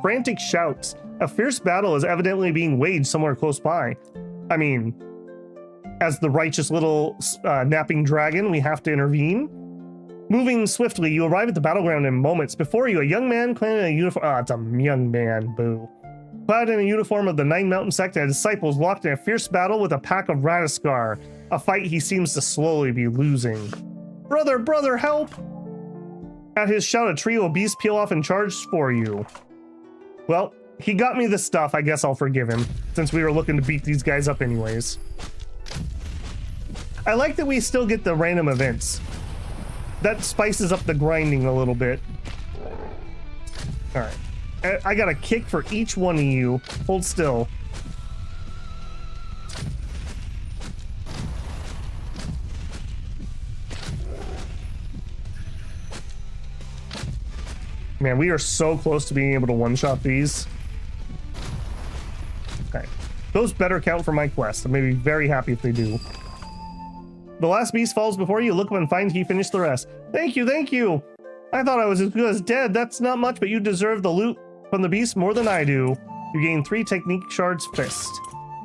frantic shouts. A fierce battle is evidently being waged somewhere close by. I mean, as the righteous little napping dragon, we have to intervene. Moving swiftly, you arrive at the battleground in moments. Before you, a young man clad in a uniform. Oh, it's a young man, boo. Clad in a uniform of the Nin Mountains Sect and disciples locked in a fierce battle with a pack of Radaskar. A fight he seems to slowly be losing. Brother, brother, help! At his shout, a trio of beasts peel off and charge for you. Well, he got me the stuff. I guess I'll forgive him, since we were looking to beat these guys up anyways. I like that we still get the random events. That spices up the grinding a little bit. All right. I got a kick for each one of you. Hold still. Man, we are so close to being able to one-shot these. Okay. Those better count for my quest. I'm going to be very happy if they do. The last beast falls before you. Look up and find he finished the rest. Thank you, thank you. I thought I was as good as dead. That's not much, but you deserve the loot from the beast more than I do. You gain 3 technique shards fist.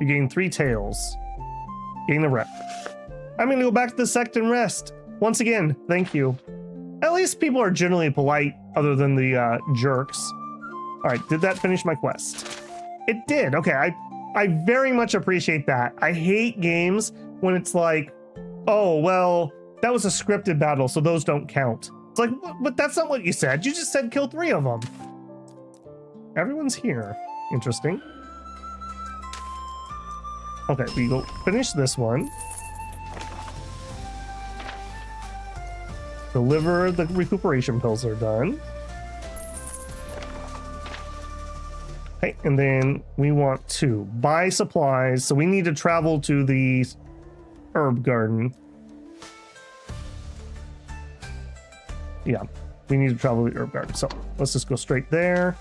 You gain 3 tails. Gain the rep. I'm going to go back to the sect and rest. Once again, thank you. At least people are generally polite, other than the jerks. All right, did that finish my quest? It did. Okay, I very much appreciate that. I hate games when it's like, oh, well, that was a scripted battle, so those don't count. It's like, but that's not what you said. You just said kill 3 of them. Everyone's here. Interesting. Okay, we go finish this one. Deliver the recuperation pills are done. Okay, and then we want to buy supplies. So we need to travel to the herb garden. Yeah, we need to travel to the herb garden. So let's just go straight there.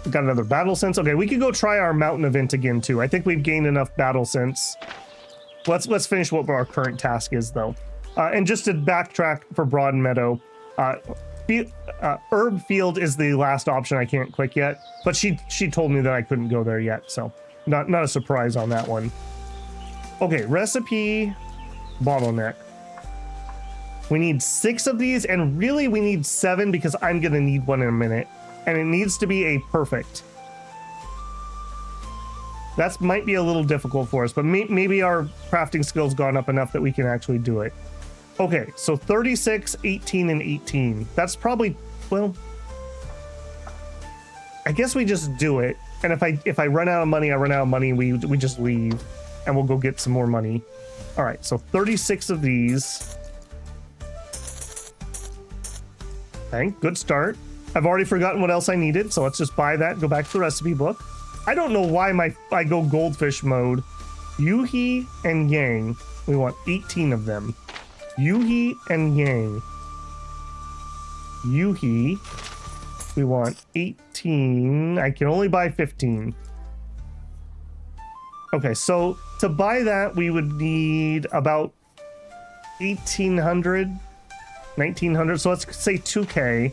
We got another battle sense. Okay, we could go try our mountain event again too. I think we've gained enough battle sense. Let's finish what our current task is though. And just to backtrack for Broad Meadow, herb field is the last option I can't click yet, but she told me that I couldn't go there yet, so not a surprise on that one. Okay, recipe bottleneck. We need 6 of these, and really we need 7 because I'm gonna need one in a minute, and it needs to be a perfect. That might be a little difficult for us, but maybe our crafting skills gone up enough that we can actually do it. Okay, so 36, 18, and 18. That's probably, well, I guess we just do it. And if I run out of money, I run out of money. We just leave, and we'll go get some more money. All right, so 36 of these. Okay, good start. I've already forgotten what else I needed, so let's just buy that and go back to the recipe book. I don't know why I go goldfish mode. Yuhi and Yang. We want 18 of them. Yuhi and Yang. Yuhi. We want 18. I can only buy 15. Okay, so to buy that, we would need about 1,800, 1,900. So let's say 2K.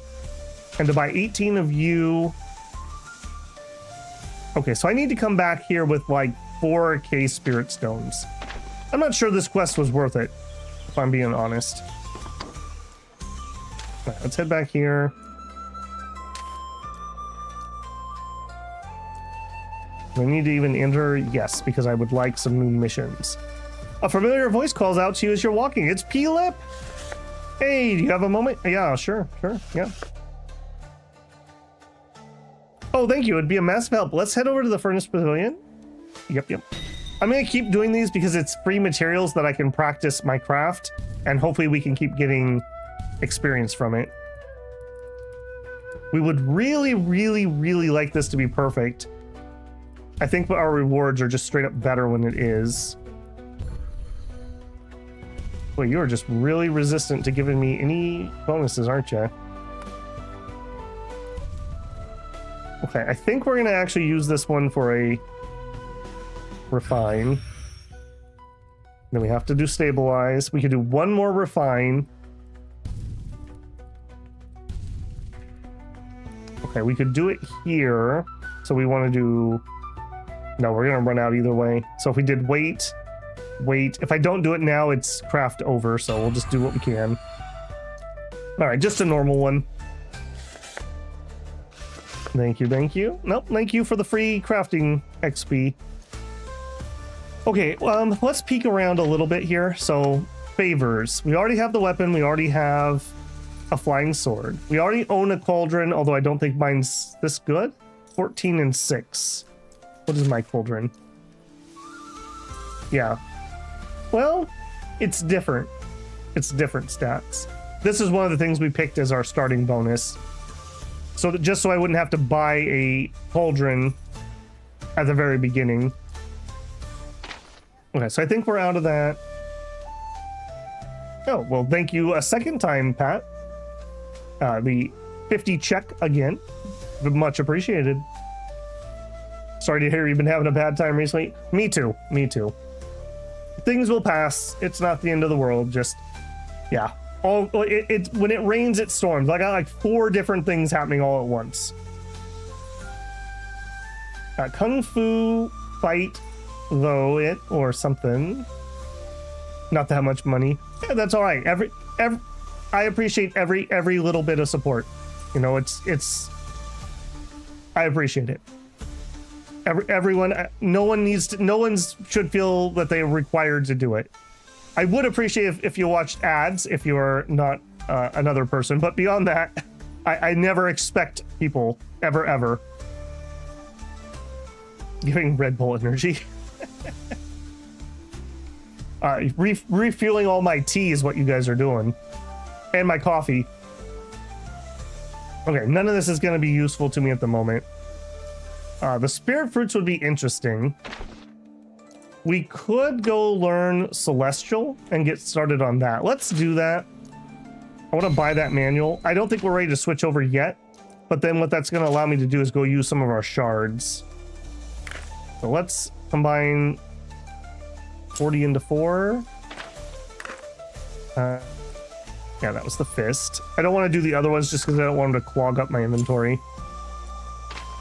And to buy 18 of you. Okay, so I need to come back here with like 4K spirit stones. I'm not sure this quest was worth it, if I'm being honest. All right, let's head back here. Do I need to even enter? Yes, because I would like some new missions. A familiar voice calls out to you as you're walking. It's P-Lip. Hey, do you have a moment? Yeah, sure, yeah. Oh, thank you. It'd be a massive help. Let's head over to the Furnace Pavilion. Yep. I'm going to keep doing these because it's free materials that I can practice my craft, and hopefully we can keep getting experience from it. We would really, really, really like this to be perfect. I think our rewards are just straight up better when it is. Well, you are just really resistant to giving me any bonuses, aren't you? Okay, I think we're gonna actually use this one for a refine. Then we have to do stabilize. We could do one more refine. Okay, we could do it here. So we want to do... No, we're gonna run out either way. So if we did wait. If I don't do it now, it's craft over, so we'll just do what we can. All right, just a normal one. Thank you, thank you. Nope, thank you for the free crafting XP. Okay, let's peek around a little bit here. So, favors. We already have the weapon. We already have a flying sword. We already own a cauldron, although I don't think mine's this good. 14 and 6. What is my cauldron? Yeah. Well, it's different. It's different stats. This is one of the things we picked as our starting bonus. So that just so I wouldn't have to buy a cauldron at the very beginning. Okay, so I think we're out of that. Oh, well, thank you a second time, Pat. The 50 check again. Much appreciated. Sorry to hear you've been having a bad time recently. Me too. Me too. Things will pass. It's not the end of the world. Just, yeah. When it rains, it storms. I got like 4 different things happening all at once. Kung Fu fight, though it or something. Not that much money. Yeah, that's all right. I appreciate every little bit of support. You know, it's. I appreciate it. Everyone, no one should feel that they're required to do it. I would appreciate if you watched ads if you are not another person, but beyond that, I never expect people ever giving Red Bull energy. Refueling all my tea is what you guys are doing, and my coffee. Okay, none of this is going to be useful to me at the moment. The spirit fruits would be interesting. We could go learn Celestial and get started on that. Let's do that. I want to buy that manual. I don't think we're ready to switch over yet, but then what that's going to allow me to do is go use some of our shards. So let's combine 40 into 4. Yeah, that was the fist. I don't want to do the other ones just because I don't want them to clog up my inventory.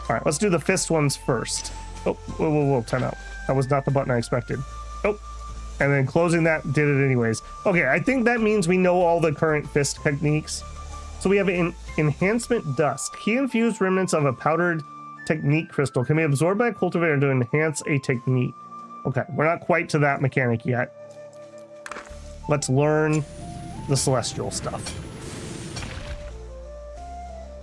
All right, let's do the fist ones first. Oh, whoa, time out. That was not the button I expected. Oh, and then closing that did it anyways. Okay, I think that means we know all the current fist techniques. So we have an enhancement dust. Key infused remnants of a powdered technique crystal can be absorbed by a cultivator to enhance a technique. Okay, we're not quite to that mechanic yet. Let's learn the celestial stuff.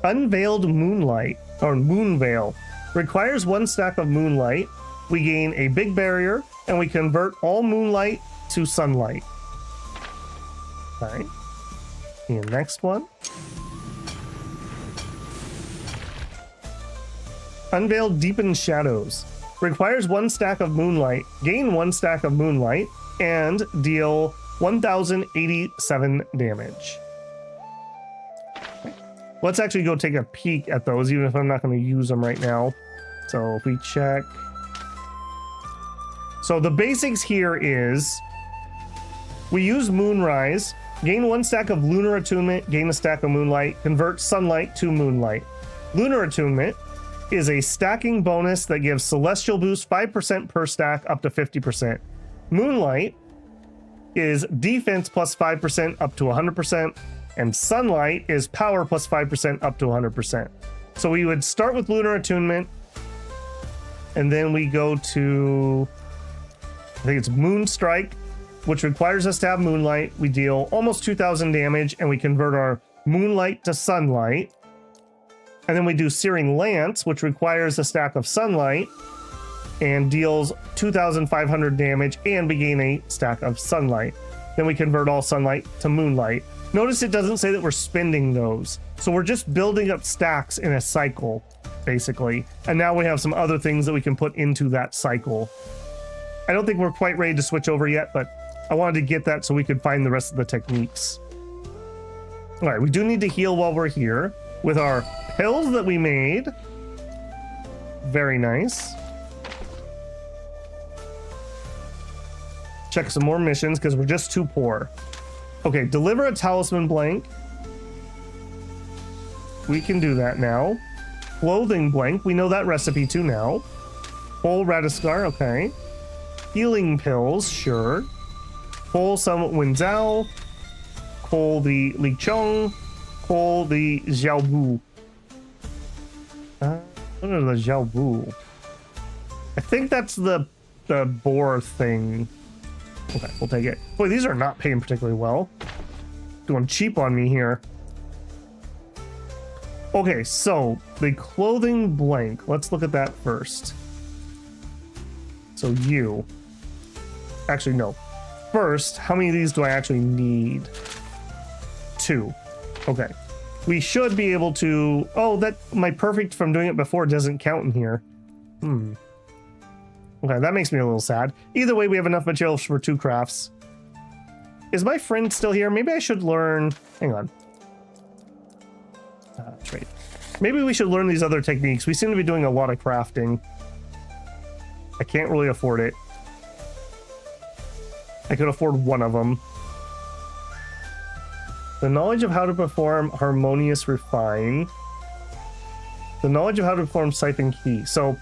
Unveiled moonlight, or moon veil, requires 1 stack of moonlight. We gain a big barrier, and we convert all moonlight to sunlight. All right. And next one. Unveiled deepened shadows. Requires 1 stack of moonlight. Gain 1 stack of moonlight, and deal 1,087 damage. Let's actually go take a peek at those, even if I'm not going to use them right now. So if we check. So the basics here is we use Moonrise, gain 1 stack of Lunar Attunement, gain a stack of Moonlight, convert Sunlight to Moonlight. Lunar Attunement is a stacking bonus that gives Celestial boost 5% per stack up to 50%. Moonlight is defense plus 5% up to 100%, and Sunlight is power plus 5% up to 100%. So we would start with Lunar Attunement, and then we go to, I think it's Moon Strike, which requires us to have Moonlight. We deal almost 2,000 damage, and we convert our Moonlight to Sunlight. And then we do Searing Lance, which requires a stack of Sunlight and deals 2,500 damage, and we gain a stack of Sunlight. Then we convert all Sunlight to Moonlight. Notice it doesn't say that we're spending those. So we're just building up stacks in a cycle, basically. And now we have some other things that we can put into that cycle. I don't think we're quite ready to switch over yet, but I wanted to get that so we could find the rest of the techniques. All right, we do need to heal while we're here with our pills that we made. Very nice. Check some more missions because we're just too poor. Okay, deliver a talisman blank. We can do that now. Clothing blank. We know that recipe too now. Full Radiscar. Okay. Healing pills. Sure. Full some Wenzhou. Call the Li Chong. Call the Xiaobu. What are the Xiaobu? I think that's the boar thing. Okay, we'll take it. Boy, these are not paying particularly well. Doing cheap on me here. Okay, so the clothing blank. Let's look at that first. So you. Actually, no. First, how many of these do I actually need? 2. Okay. We should be able to... Oh, that my perfect from doing it before doesn't count in here. Okay, that makes me a little sad. Either way, we have enough materials for 2 crafts. Is my friend still here? Maybe I should learn... Hang on. Trade. Maybe we should learn these other techniques. We seem to be doing a lot of crafting. I can't really afford it. I could afford one of them. The knowledge of how to perform harmonious refine. The knowledge of how to perform siphon key. So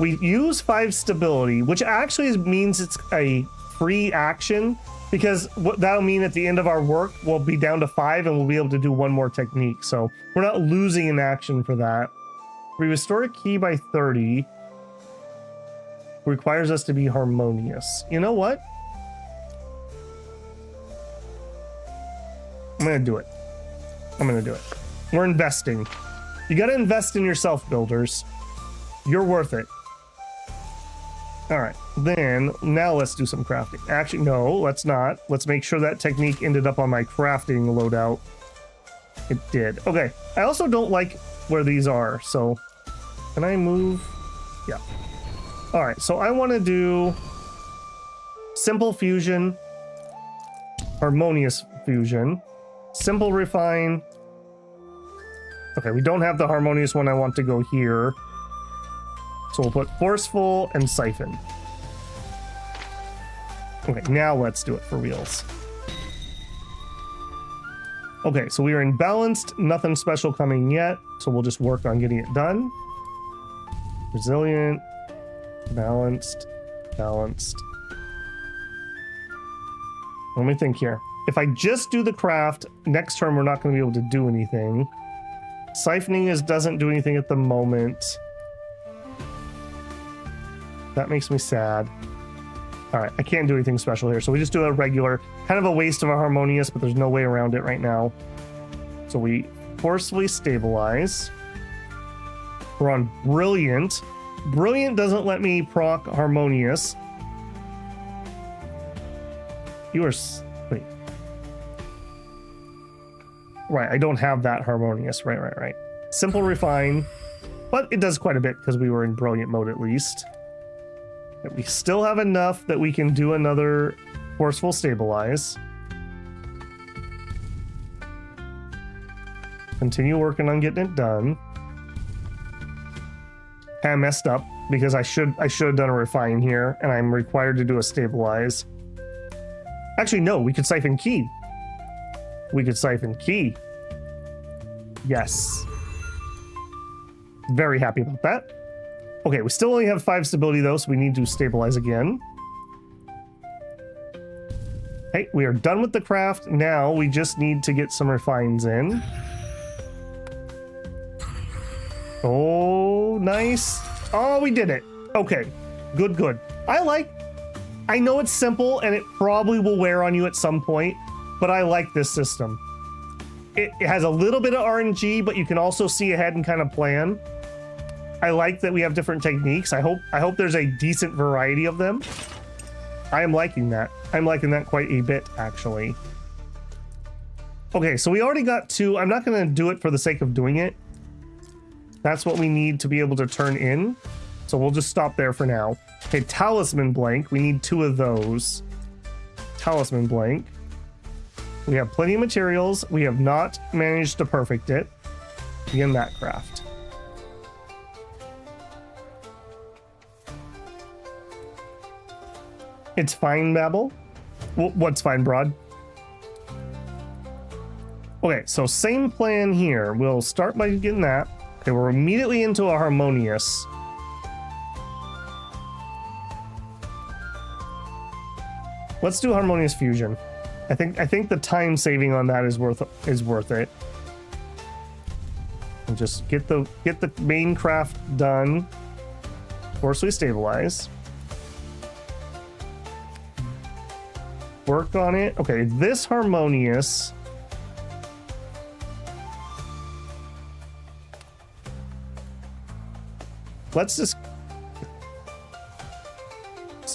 we use 5 stability, which actually means it's a free action, because what that'll mean at the end of our work, we'll be down to 5 and we'll be able to do one more technique. So we're not losing an action for that. We restore a key by 30. Requires us to be harmonious. You know what? I'm gonna do it. I'm gonna do it. We're investing. You gotta invest in yourself, builders. You're worth it. All right, then now let's do some crafting. Actually, no, let's not. Let's make sure that technique ended up on my crafting loadout. It did. Okay, I also don't like where these are, so can I move? Yeah. All right, so I want to do simple fusion, harmonious fusion, simple refine. Okay, we don't have the harmonious one. I want to go here. So we'll put forceful and siphon. Okay, now let's do it for reals. Okay, so we are in balanced, nothing special coming yet. So we'll just work on getting it done. Resilient, balanced, balanced. Let me think here. If I just do the craft, next turn we're not going to be able to do anything. Siphoning doesn't do anything at the moment. That makes me sad. All right, I can't do anything special here, so we just do a regular, kind of a waste of a harmonious, but there's no way around it right now. So we forcefully stabilize. We're on brilliant. Brilliant doesn't let me proc harmonious. You are... Wait. Right, I don't have that harmonious. Right. Simple refine. But it does quite a bit because we were in brilliant mode at least. And we still have enough that we can do another forceful stabilize. Continue working on getting it done. I messed up because I should have done a refine here, and I'm required to do a stabilize. Actually, no, we could siphon key. We could siphon key. Yes. Very happy about that. Okay, we still only have 5 stability though, so we need to stabilize again. Hey, we are done with the craft. Now we just need to get some refines in. Oh, nice. Oh, we did it. Okay, good. I know it's simple and it probably will wear on you at some point, but I like this system. It has a little bit of RNG, but you can also see ahead and kind of plan. I like that we have different techniques. I hope there's a decent variety of them. I am liking that. I'm liking that quite a bit, actually. Okay, so we already got 2. I'm not going to do it for the sake of doing it. That's what we need to be able to turn in. So we'll just stop there for now. Okay, Talisman blank. We need 2 of those. Talisman blank. We have plenty of materials. We have not managed to perfect it. Begin that craft. It's fine, Babel. What's fine, Broad? Okay, so same plan here. We'll start by getting that. Okay, we're immediately into a harmonious. Let's do harmonious fusion. I think the time saving on that is worth it. And just get the main craft done. Forcefully stabilize. Work on it. Okay, this harmonious. Let's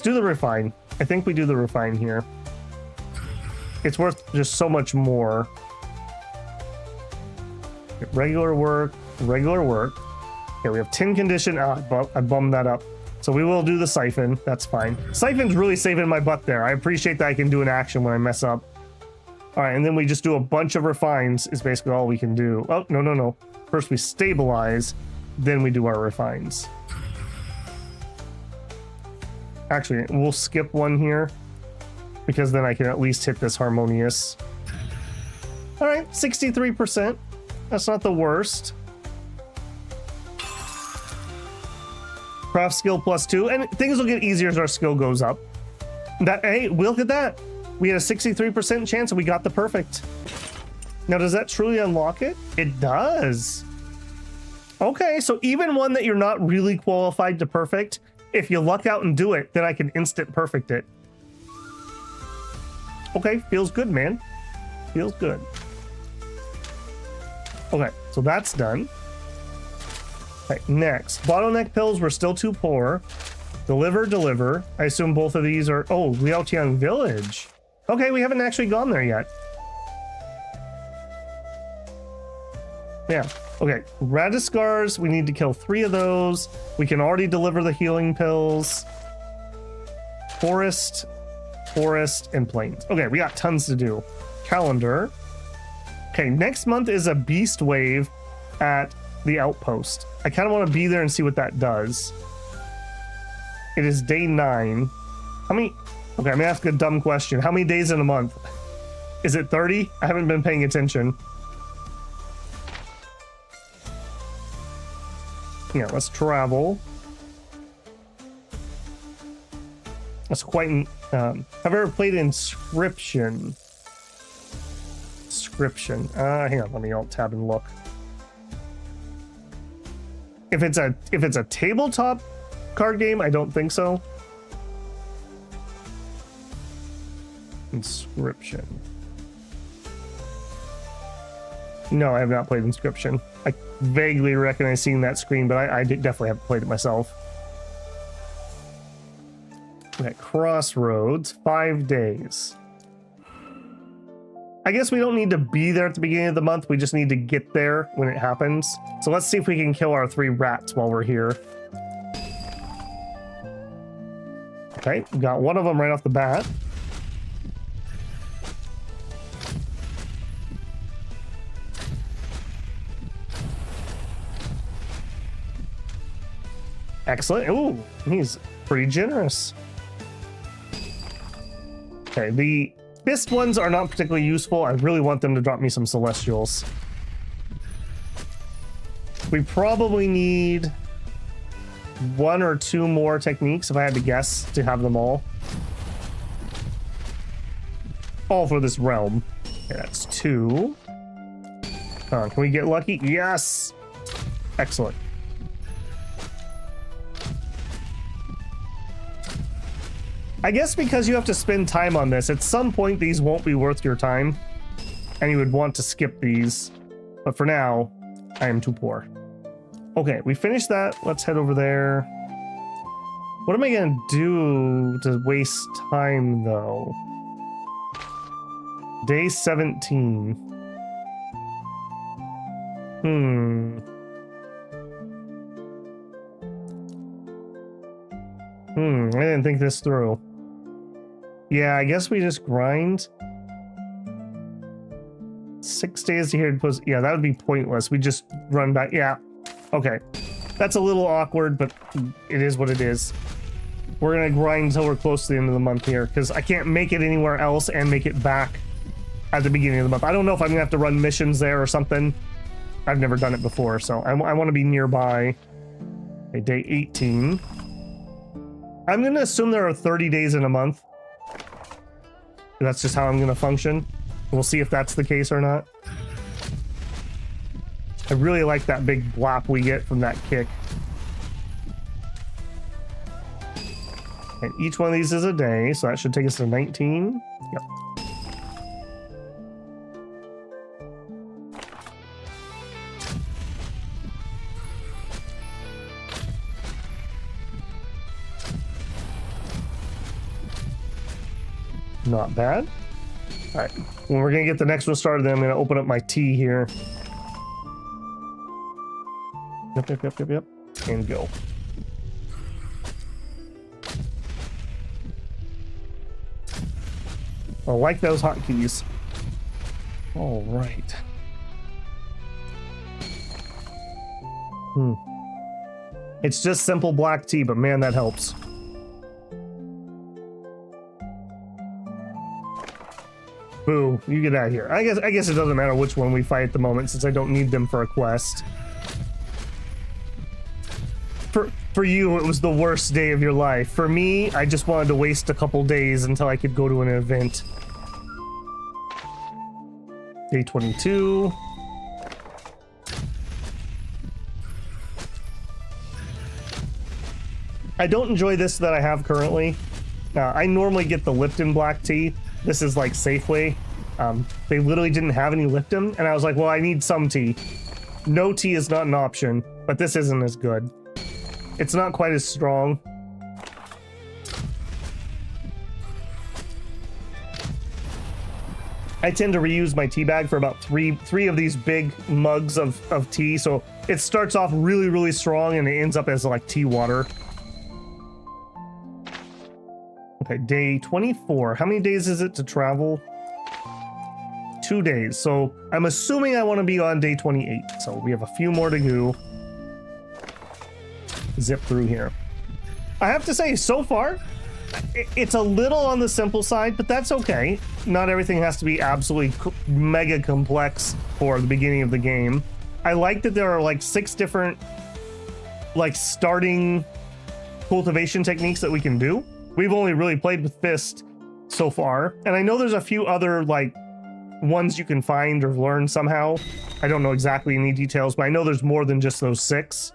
do the refine. I think we do the refine here. It's worth just so much more. Regular work, regular work. Okay, we have 10 condition. I bummed that up. So we will do the siphon. That's fine. Siphon's really saving my butt there. I appreciate that I can do an action when I mess up. All right, and then we just do a bunch of refines is basically all we can do. Oh, no. First we stabilize, then we do our refines. Actually, we'll skip one here because then I can at least hit this harmonious. All right, 63%. That's not the worst. Craft skill +2, and things will get easier as our skill goes up. Hey, look at that. We had a 63% chance and we got the perfect. Now, does that truly unlock it? It does. Okay, so even one that you're not really qualified to perfect, if you luck out and do it, then I can instant perfect it. Okay, feels good, man. Feels good. Okay, so that's done. Okay, next. Bottleneck pills, we're still too poor. Deliver. I assume both of these are... Oh, Liaotiang Village. Okay, we haven't actually gone there yet. Yeah. Okay, Radiscars, we need to kill 3 of those. We can already deliver the healing pills. Forest, and plains. Okay, we got tons to do. Calendar. Okay, next month is a beast wave at the outpost. I kind of want to be there and see what that does. It is day 9. How many... Okay, I'm gonna ask a dumb question. How many days in a month? Is it 30? I haven't been paying attention. Yeah, let's travel. That's quite an... have I ever played Inscription? Hang on, let me alt tab and look. If it's a tabletop card game, I don't think so. Inscription. No, I have not played Inscription. I vaguely recognize seeing that screen, but I definitely haven't played it myself. Okay, Crossroads, 5 days. I guess we don't need to be there at the beginning of the month. We just need to get there when it happens. So let's see if we can kill our 3 rats while we're here. Okay, got one of them right off the bat. Excellent. Ooh, he's pretty generous. Okay, the fist ones are not particularly useful. I really want them to drop me some celestials. We probably need 1 or 2 more techniques, if I had to guess, to have them all. All for this realm. Okay, that's 2. Can we get lucky? Yes! Excellent. I guess because you have to spend time on this, at some point these won't be worth your time, and you would want to skip these. But for now, I am too poor. Okay, we finished that. Let's head over there. What am I gonna do to waste time, though? Day 17. I didn't think this through. Yeah, I guess we just grind. 6 days to here. Yeah, that would be pointless. We just run back. Yeah. Okay. That's a little awkward, but it is what it is. We're going to grind until we're close to the end of the month here, because I can't make it anywhere else and make it back at the beginning of the month. I don't know if I'm going to have to run missions there or something. I've never done it before, so I want to be nearby. Okay, day 18. I'm going to assume there are 30 days in a month. That's just how I'm going to function. We'll see if that's the case or not. I really like that big blop we get from that kick. And each one of these is a day, so that should take us to 19. Yep. Not bad. All right, when we're gonna get the next one started, then I'm gonna open up my tea here. Yep, and go. I like those hotkeys. All right. It's just simple black tea, but man, that helps. Boo, you get out of here. I guess it doesn't matter which one we fight at the moment, since I don't need them for a quest. For you, it was the worst day of your life. For me, I just wanted to waste a couple days until I could go to an event. Day 22. I don't enjoy this that I have currently. I normally get the Lipton black tea. This is like Safeway. They literally didn't have any Lipton, and I was like, well, I need some tea. No tea is not an option, but this isn't as good. It's not quite as strong. I tend to reuse my tea bag for about three of these big mugs of tea, so it starts off really, really strong and it ends up as like tea water. Okay, day 24. How many days is it to travel? 2 days. So I'm assuming I want to be on day 28. So we have a few more to go. Zip through here. I have to say, so far, it's a little on the simple side, but that's okay. Not everything has to be absolutely mega complex for the beginning of the game. I like that there are like 6 different like starting cultivation techniques that we can do. We've only really played with Fist so far, and I know there's a few other like ones you can find or learn somehow. I don't know exactly any details, but I know there's more than just those 6.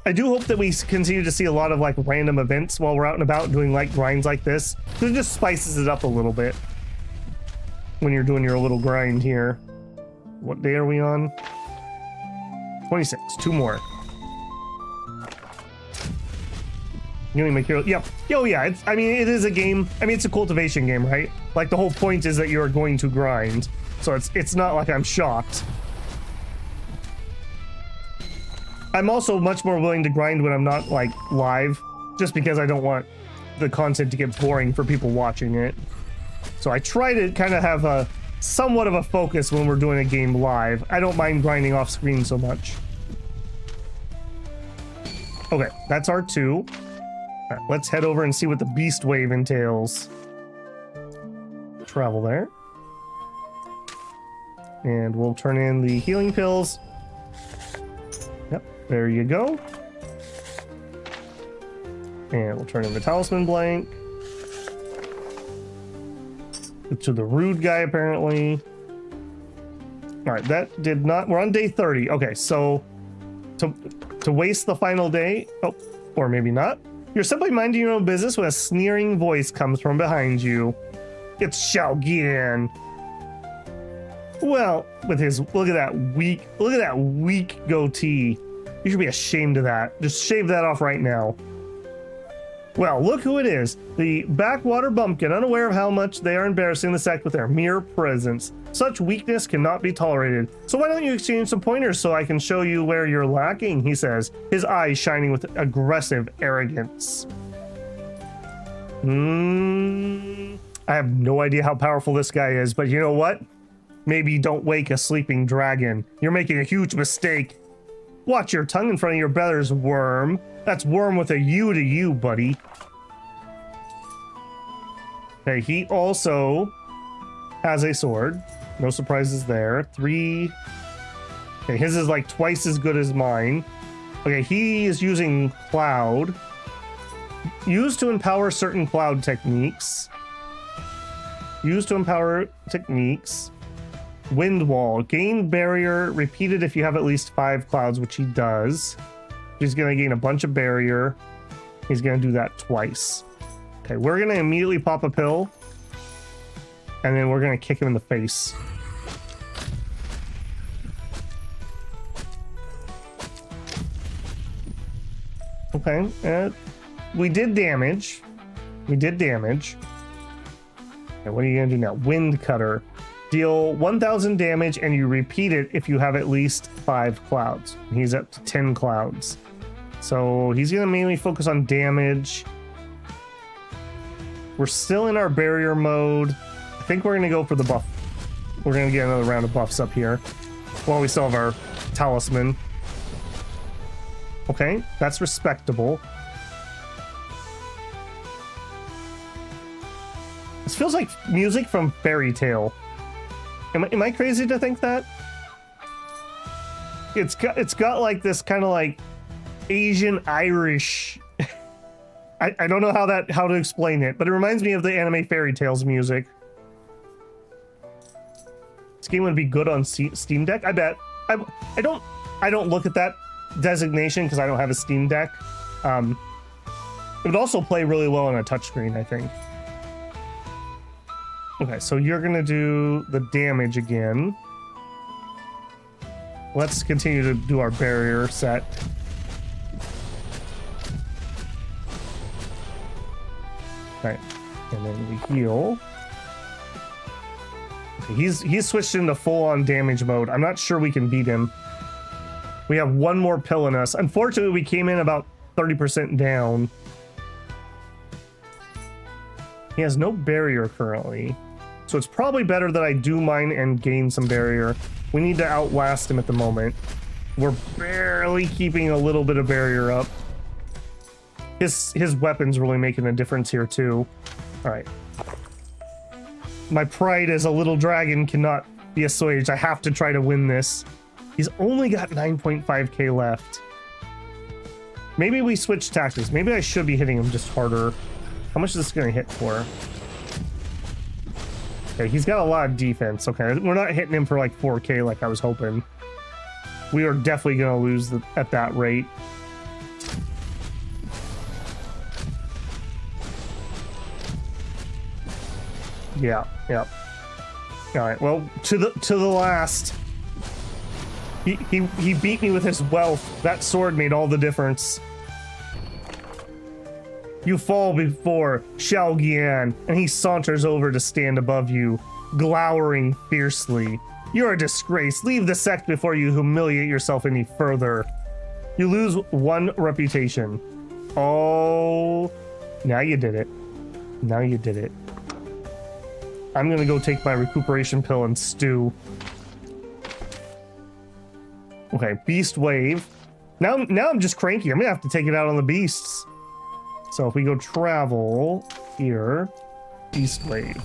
I do hope that we continue to see a lot of like random events while we're out and about doing like grinds like this. It just spices it up a little bit when you're doing your little grind here. What day are we on? 26, 2 more. You only make your, yep. Oh yeah, I mean, it is a game. I mean, it's a cultivation game, right? Like the whole point is that you're going to grind. So it's not like I'm shocked. I'm also much more willing to grind when I'm not like live, just because I don't want the content to get boring for people watching it. So I try to kind of have a somewhat of a focus when we're doing a game live. I don't mind grinding off screen so much. Okay, that's our 2. All right, let's head over and see what the Beast Wave entails. Travel there. And we'll turn in the healing pills. There you go. And we'll turn in the Talisman blank. To the rude guy, apparently. All right, that did not... We're on day 30. Okay, so to waste the final day... Oh, or maybe not. You're simply minding your own business when a sneering voice comes from behind you. It's Xiaoqi. Well, with his... Look at that weak goatee. You should be ashamed of that. Just shave that off right now. Well, look who it is. The backwater bumpkin, unaware of how much they are embarrassing the sect with their mere presence. Such weakness cannot be tolerated. So why don't you exchange some pointers so I can show you where you're lacking, he says, his eyes shining with aggressive arrogance. I have no idea how powerful this guy is, but you know what? Maybe don't wake a sleeping dragon. You're making a huge mistake. Watch your tongue in front of your brothers, worm. That's worm with a U to you, buddy. Okay, he also has a sword. No surprises there. 3. Okay, his is like twice as good as mine. Okay, he is using cloud. Used to empower certain cloud techniques. Used to empower techniques. Wind wall. Gain barrier. Repeated if you have at least 5 clouds, which he does. He's going to gain a bunch of barrier. He's going to do that twice. Okay, we're going to immediately pop a pill. And then we're going to kick him in the face. Okay, we did damage. We did damage. Okay, what are you going to do now? Wind cutter. Deal 1,000 damage and you repeat it if you have at least 5 clouds. He's up to 10 clouds. So he's going to mainly focus on damage. We're still in our barrier mode. I think we're going to go for the buff. We're going to get another round of buffs up here. While we still have our talisman. Okay, that's respectable. This feels like music from Fairy Tale. Am I crazy to think that? It's got like this kind of like Asian Irish. I don't know how to explain it, but it reminds me of the anime Fairy Tales music. This game would be good on Steam Deck, I bet. I don't look at that designation because I don't have a Steam Deck. It would also play really well on a touchscreen, I think. Okay, so you're gonna do the damage again. Let's continue to do our barrier set. Okay, and then we heal. Okay, he's switched into full-on damage mode. I'm not sure we can beat him. We have one more pill in us. Unfortunately, we came in about 30% down. He has no barrier currently. So it's probably better that I do mine and gain some barrier. We need to outlast him at the moment. We're barely keeping a little bit of barrier up. His weapon's really making a difference here too. All right. My pride as a little dragon cannot be assuaged. I have to try to win this. He's only got 9.5k left. Maybe we switch tactics. Maybe I should be hitting him just harder. How much is this going to hit for? Okay, he's got a lot of defense. Okay, we're not hitting him for like 4k like I was hoping. We are definitely going to lose at that rate. Yeah. All right. Well, to the last. He beat me with his wealth. That sword made all the difference. You fall before Xiaoqi, and he saunters over to stand above you, glowering fiercely. You're a disgrace. Leave the sect before you humiliate yourself any further. You lose 1 reputation. Oh, now you did it. Now you did it. I'm gonna go take my recuperation pill and stew. Okay, beast wave. Now I'm just cranky. I'm gonna have to take it out on the beasts. So if we go travel here, beast wave.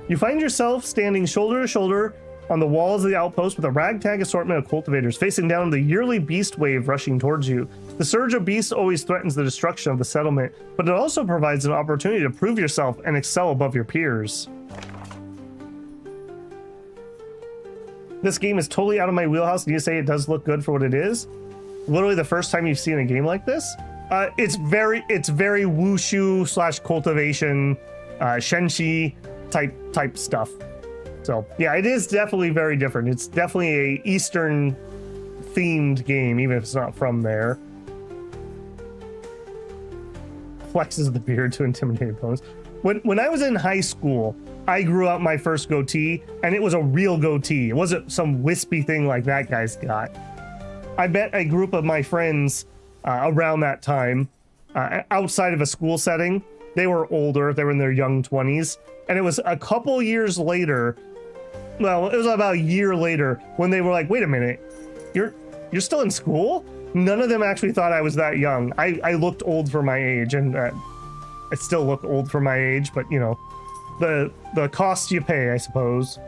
You find yourself standing shoulder to shoulder on the walls of the outpost with a ragtag assortment of cultivators facing down the yearly beast wave rushing towards you. The surge of beasts always threatens the destruction of the settlement, but it also provides an opportunity to prove yourself and excel above your peers. This game is totally out of my wheelhouse, and you say it does look good for what it is. Literally the first time you've seen a game like this. It's very wushu / cultivation, shenshi type stuff. So yeah, it is definitely very different. It's definitely a Eastern themed game, even if it's not from there. Flexes the beard to intimidate opponents. When I was in high school, I grew out my first goatee, and it was a real goatee. It wasn't some wispy thing like that guy's got. I met a group of my friends around that time, outside of a school setting, They were older. They were in their young 20s. And it was a couple years later, well, it was about a year later when they were like, wait a minute, you're still in school? None of them actually thought I was that young. I looked old for my age, and I still look old for my age, but you know, the cost you pay, I suppose.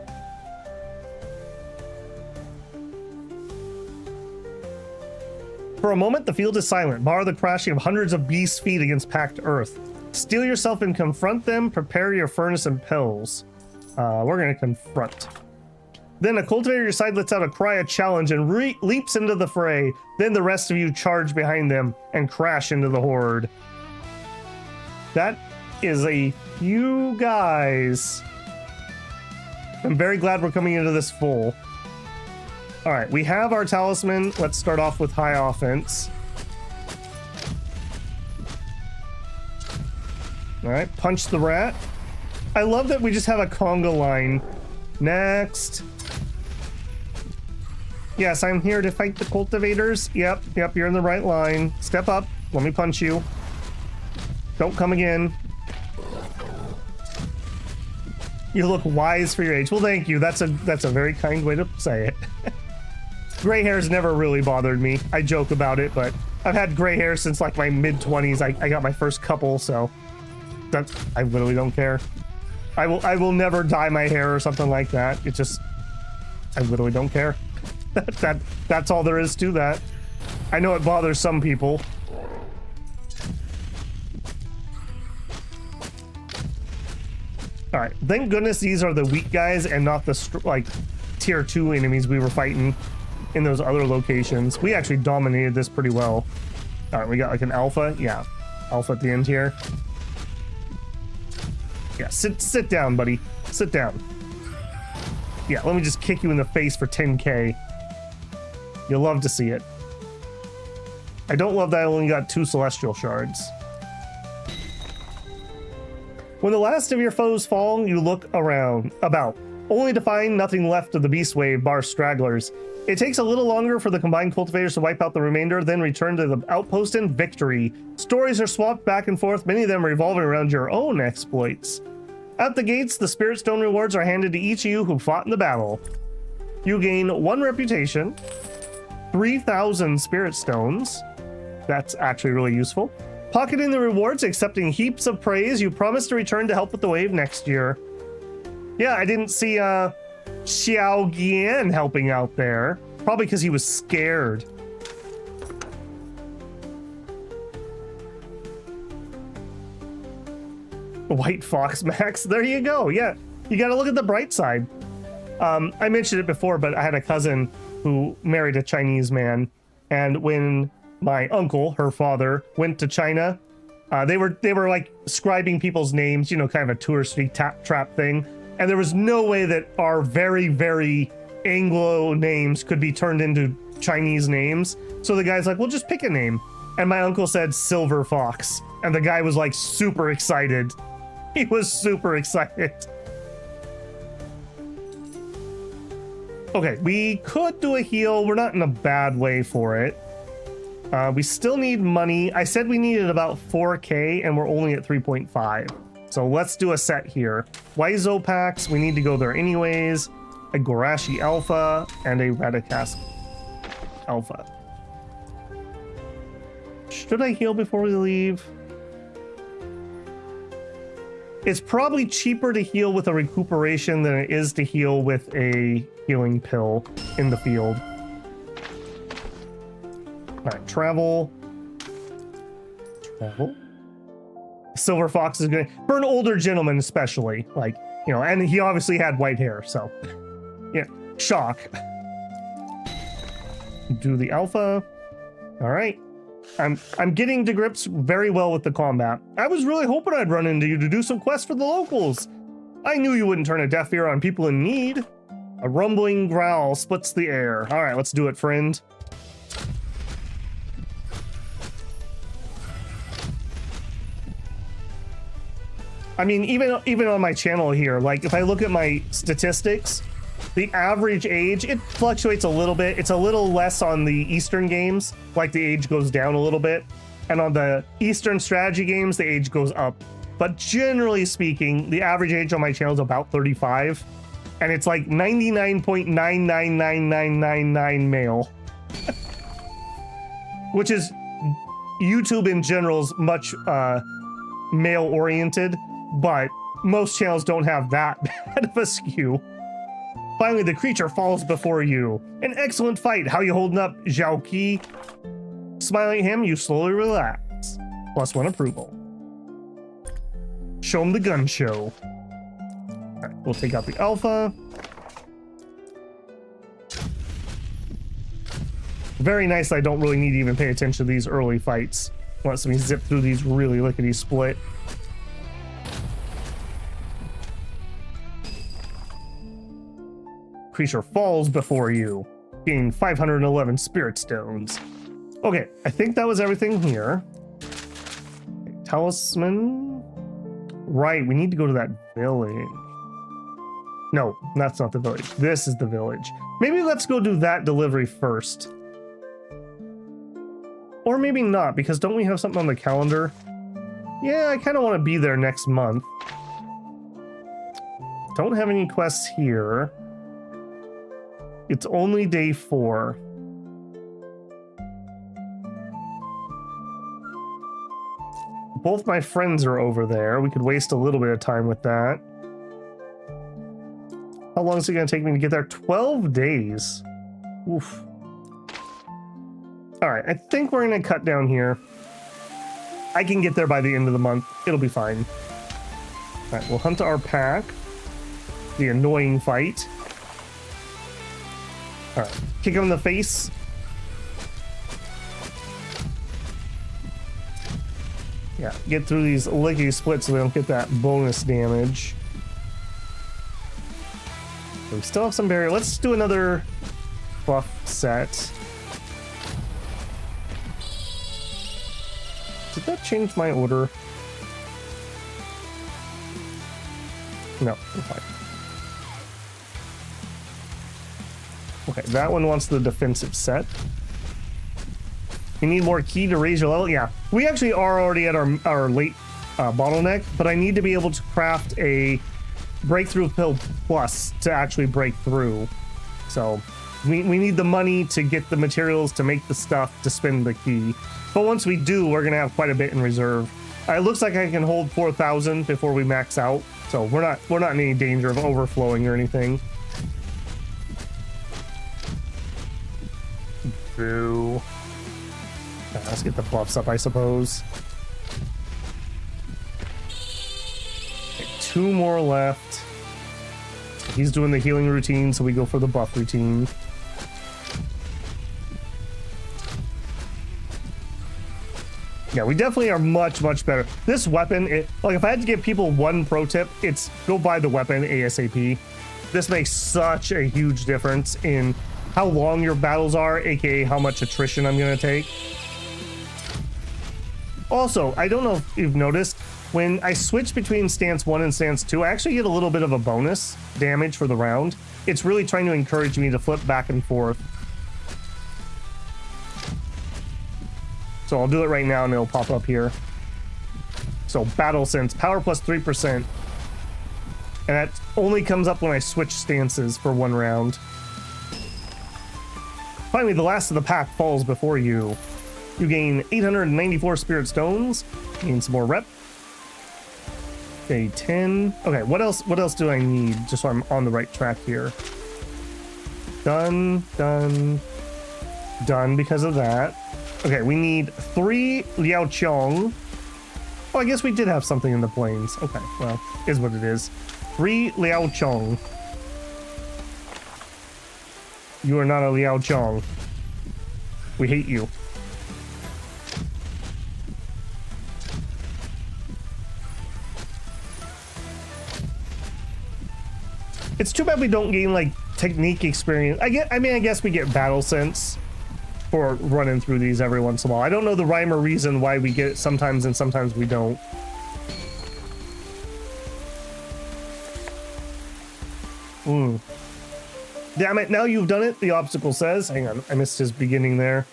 For a moment, the field is silent. Bar the crashing of hundreds of beasts' feet against packed earth. Steel yourself and confront them. Prepare your furnace and pills. We're going to confront. Then a cultivator at your side lets out a cry of challenge and leaps into the fray. Then the rest of you charge behind them and crash into the horde. That is a few guys. I'm very glad we're coming into this full. All right, we have our talisman. Let's start off with high offense. All right, punch the rat. I love that we just have a conga line. Next. Yes, I'm here to fight the cultivators. Yep, you're in the right line. Step up. Let me punch you. Don't come again. You look wise for your age. Well, thank you. That's a very kind way to say it. Gray hair's never really bothered me. I joke about it, but I've had gray hair since like my mid-20s. I got my first couple, so I literally don't care. I will never dye my hair or something like that. It just, I literally don't care. That's all there is to that. I know it bothers some people. All right, thank goodness these are the weak guys and not the like tier 2 enemies we were fighting in those other locations. We actually dominated this pretty well. All right, we got like an alpha. Yeah, alpha at the end here. Yeah, sit down, buddy. Sit down. Yeah, let me just kick you in the face for 10k. You'll love to see it. I don't love that I only got 2 celestial shards. When the last of your foes fall, you look about, only to find nothing left of the beast wave bar stragglers. It takes a little longer for the combined cultivators to wipe out the remainder, then return to the outpost in victory. Stories are swapped back and forth, many of them revolving around your own exploits. At the gates, the Spirit Stone rewards are handed to each of you who fought in the battle. You gain 1 reputation, 3,000 Spirit Stones. That's actually really useful. Pocketing the rewards, accepting heaps of praise. You promise to return to help with the wave next year. Yeah, I didn't see Xiaoqi Long helping out there. Probably because he was scared. White Fox Max, there you go. Yeah, you got to look at the bright side. I mentioned it before, but I had a cousin who married a Chinese man, and when my uncle, her father, went to China, they were like scribing people's names, you know, kind of a touristy trap thing, and there was no way that our very, very Anglo names could be turned into Chinese names. So the guy's like, well, just pick a name. And my uncle said Silver Fox, and the guy was like super excited. He was super excited. Okay, we could do a heal. We're not in a bad way for it. We still need money. I said we needed about 4k, and we're only at 3.5. So let's do a set here. Waizo packs, we need to go there anyways. A Gorashi Alpha and a Radicast Alpha. Should I heal before we leave? It's probably cheaper to heal with a recuperation than it is to heal with a healing pill in the field. All right, travel. Silver Fox is good for an older gentleman, especially, like, you know, and he obviously had white hair, so yeah, shock. Do the alpha. All right. I'm getting to grips very well with the combat. I was really hoping I'd run into you to do some quests for the locals. I knew you wouldn't turn a deaf ear on people in need. A rumbling growl splits the air. All right, let's do it, friend. I mean, even on my channel here, like if I look at my statistics, the average age, it fluctuates a little bit. It's a little less on the Eastern games, like the age goes down a little bit. And on the Eastern strategy games, the age goes up but generally speaking, the average age on my channel is about 35, and it's like 99.999999 male, which is YouTube in general is much male oriented, but most channels don't have that bad of a skew. Finally, the creature falls before you. An excellent fight. How you holding up, Xiaoqi? Smiling at him, you slowly relax. +1 approval. Show him the gun show. All right, we'll take out the alpha. Very nice. I don't really need to even pay attention to these early fights. Lets me zip through these really lickety split. Creature falls before you. Gain 511 spirit stones. Okay, I think that was everything here. Okay, Talisman. Right, we need to go to that village. No, that's not the village. This is the village. Maybe let's go do that delivery first. Or maybe not, because don't we have something on the calendar? Yeah, I kind of want to be there next month. Don't have any quests here. It's only day 4. Both my friends are over there. We could waste a little bit of time with that. How long is it going to take me to get there? 12 days. Oof. All right, I think we're going to cut down here. I can get there by the end of the month. It'll be fine. All right, we'll hunt our pack. The annoying fight. All right, kick him in the face. Yeah, get through these lickety splits so they don't get that bonus damage. We still have some barrier. Let's do another buff set. Did that change my order? No, we're fine. Okay, that one wants the defensive set. You need more key to raise your level? Yeah, we actually are already at our late bottleneck, but I need to be able to craft a breakthrough pill plus to actually break through. So we need the money to get the materials to make the stuff to spend the key. But once we do, we're gonna have quite a bit in reserve. It looks like I can hold 4,000 before we max out, so we're not in any danger of overflowing or anything. Boo. Let's get the buffs up, I suppose. Okay, 2 more left. He's doing the healing routine, so we go for the buff routine. Yeah, we definitely are much better. This weapon, like if I had to give people one pro tip, it's go buy the weapon ASAP. This makes such a huge difference in how long your battles are, aka how much attrition I'm gonna take. Also, I don't know if you've noticed, when I switch between stance 1 and stance 2, I actually get a little bit of a bonus damage for the round. It's really trying to encourage me to flip back and forth. So I'll do it right now and it'll pop up here. So battle sense, power plus 3%. And that only comes up when I switch stances for 1 round. Finally, the last of the pack falls before you. You gain 894 spirit stones. Gain some more rep. Okay, 10. Okay, what else do I need just so I'm on the right track here? Done because of that. Okay, we need 3 Liaoqiong. Oh, I guess we did have something in the plains. Okay, well, is what it is. 3 Liaoqiong. You are not a Liaoqiong. We hate you. It's too bad we don't gain like technique experience. I guess we get battle sense for running through these every once in a while. I don't know the rhyme or reason why we get it sometimes and sometimes we don't. Damn it, now you've done it, the obstacle says. Hang on, I missed his beginning there.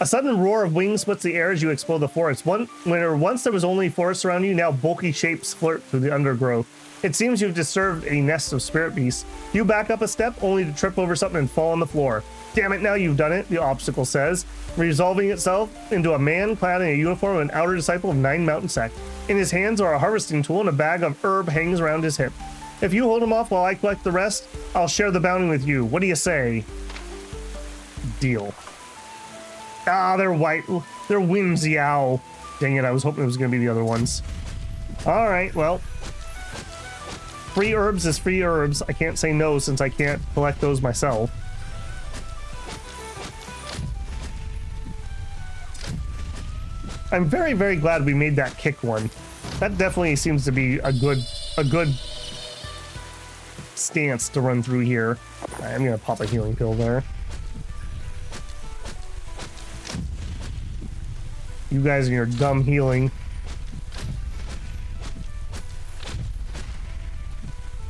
A sudden roar of wings splits the air as you explore the forest. Once there was only forest around you, now bulky shapes flirt through the undergrowth. It seems you've disturbed a nest of spirit beasts. You back up a step, only to trip over something and fall on the floor. Damn it, now you've done it, the obstacle says, resolving itself into a man clad in a uniform of an outer disciple of Nin Mountains Sect. In his hands are a harvesting tool and a bag of herb hangs around his hip. If you hold him off while I collect the rest, I'll share the bounty with you. What do you say? Deal. Ah, they're white. They're Whimsy-ow. Dang it, I was hoping it was going to be the other ones. Alright, well. Free herbs is free herbs. I can't say no since I can't collect those myself. I'm very, very glad we made that kick one. That definitely seems to be a good stance to run through here. Right, I'm gonna pop a healing pill there. You guys and your dumb healing.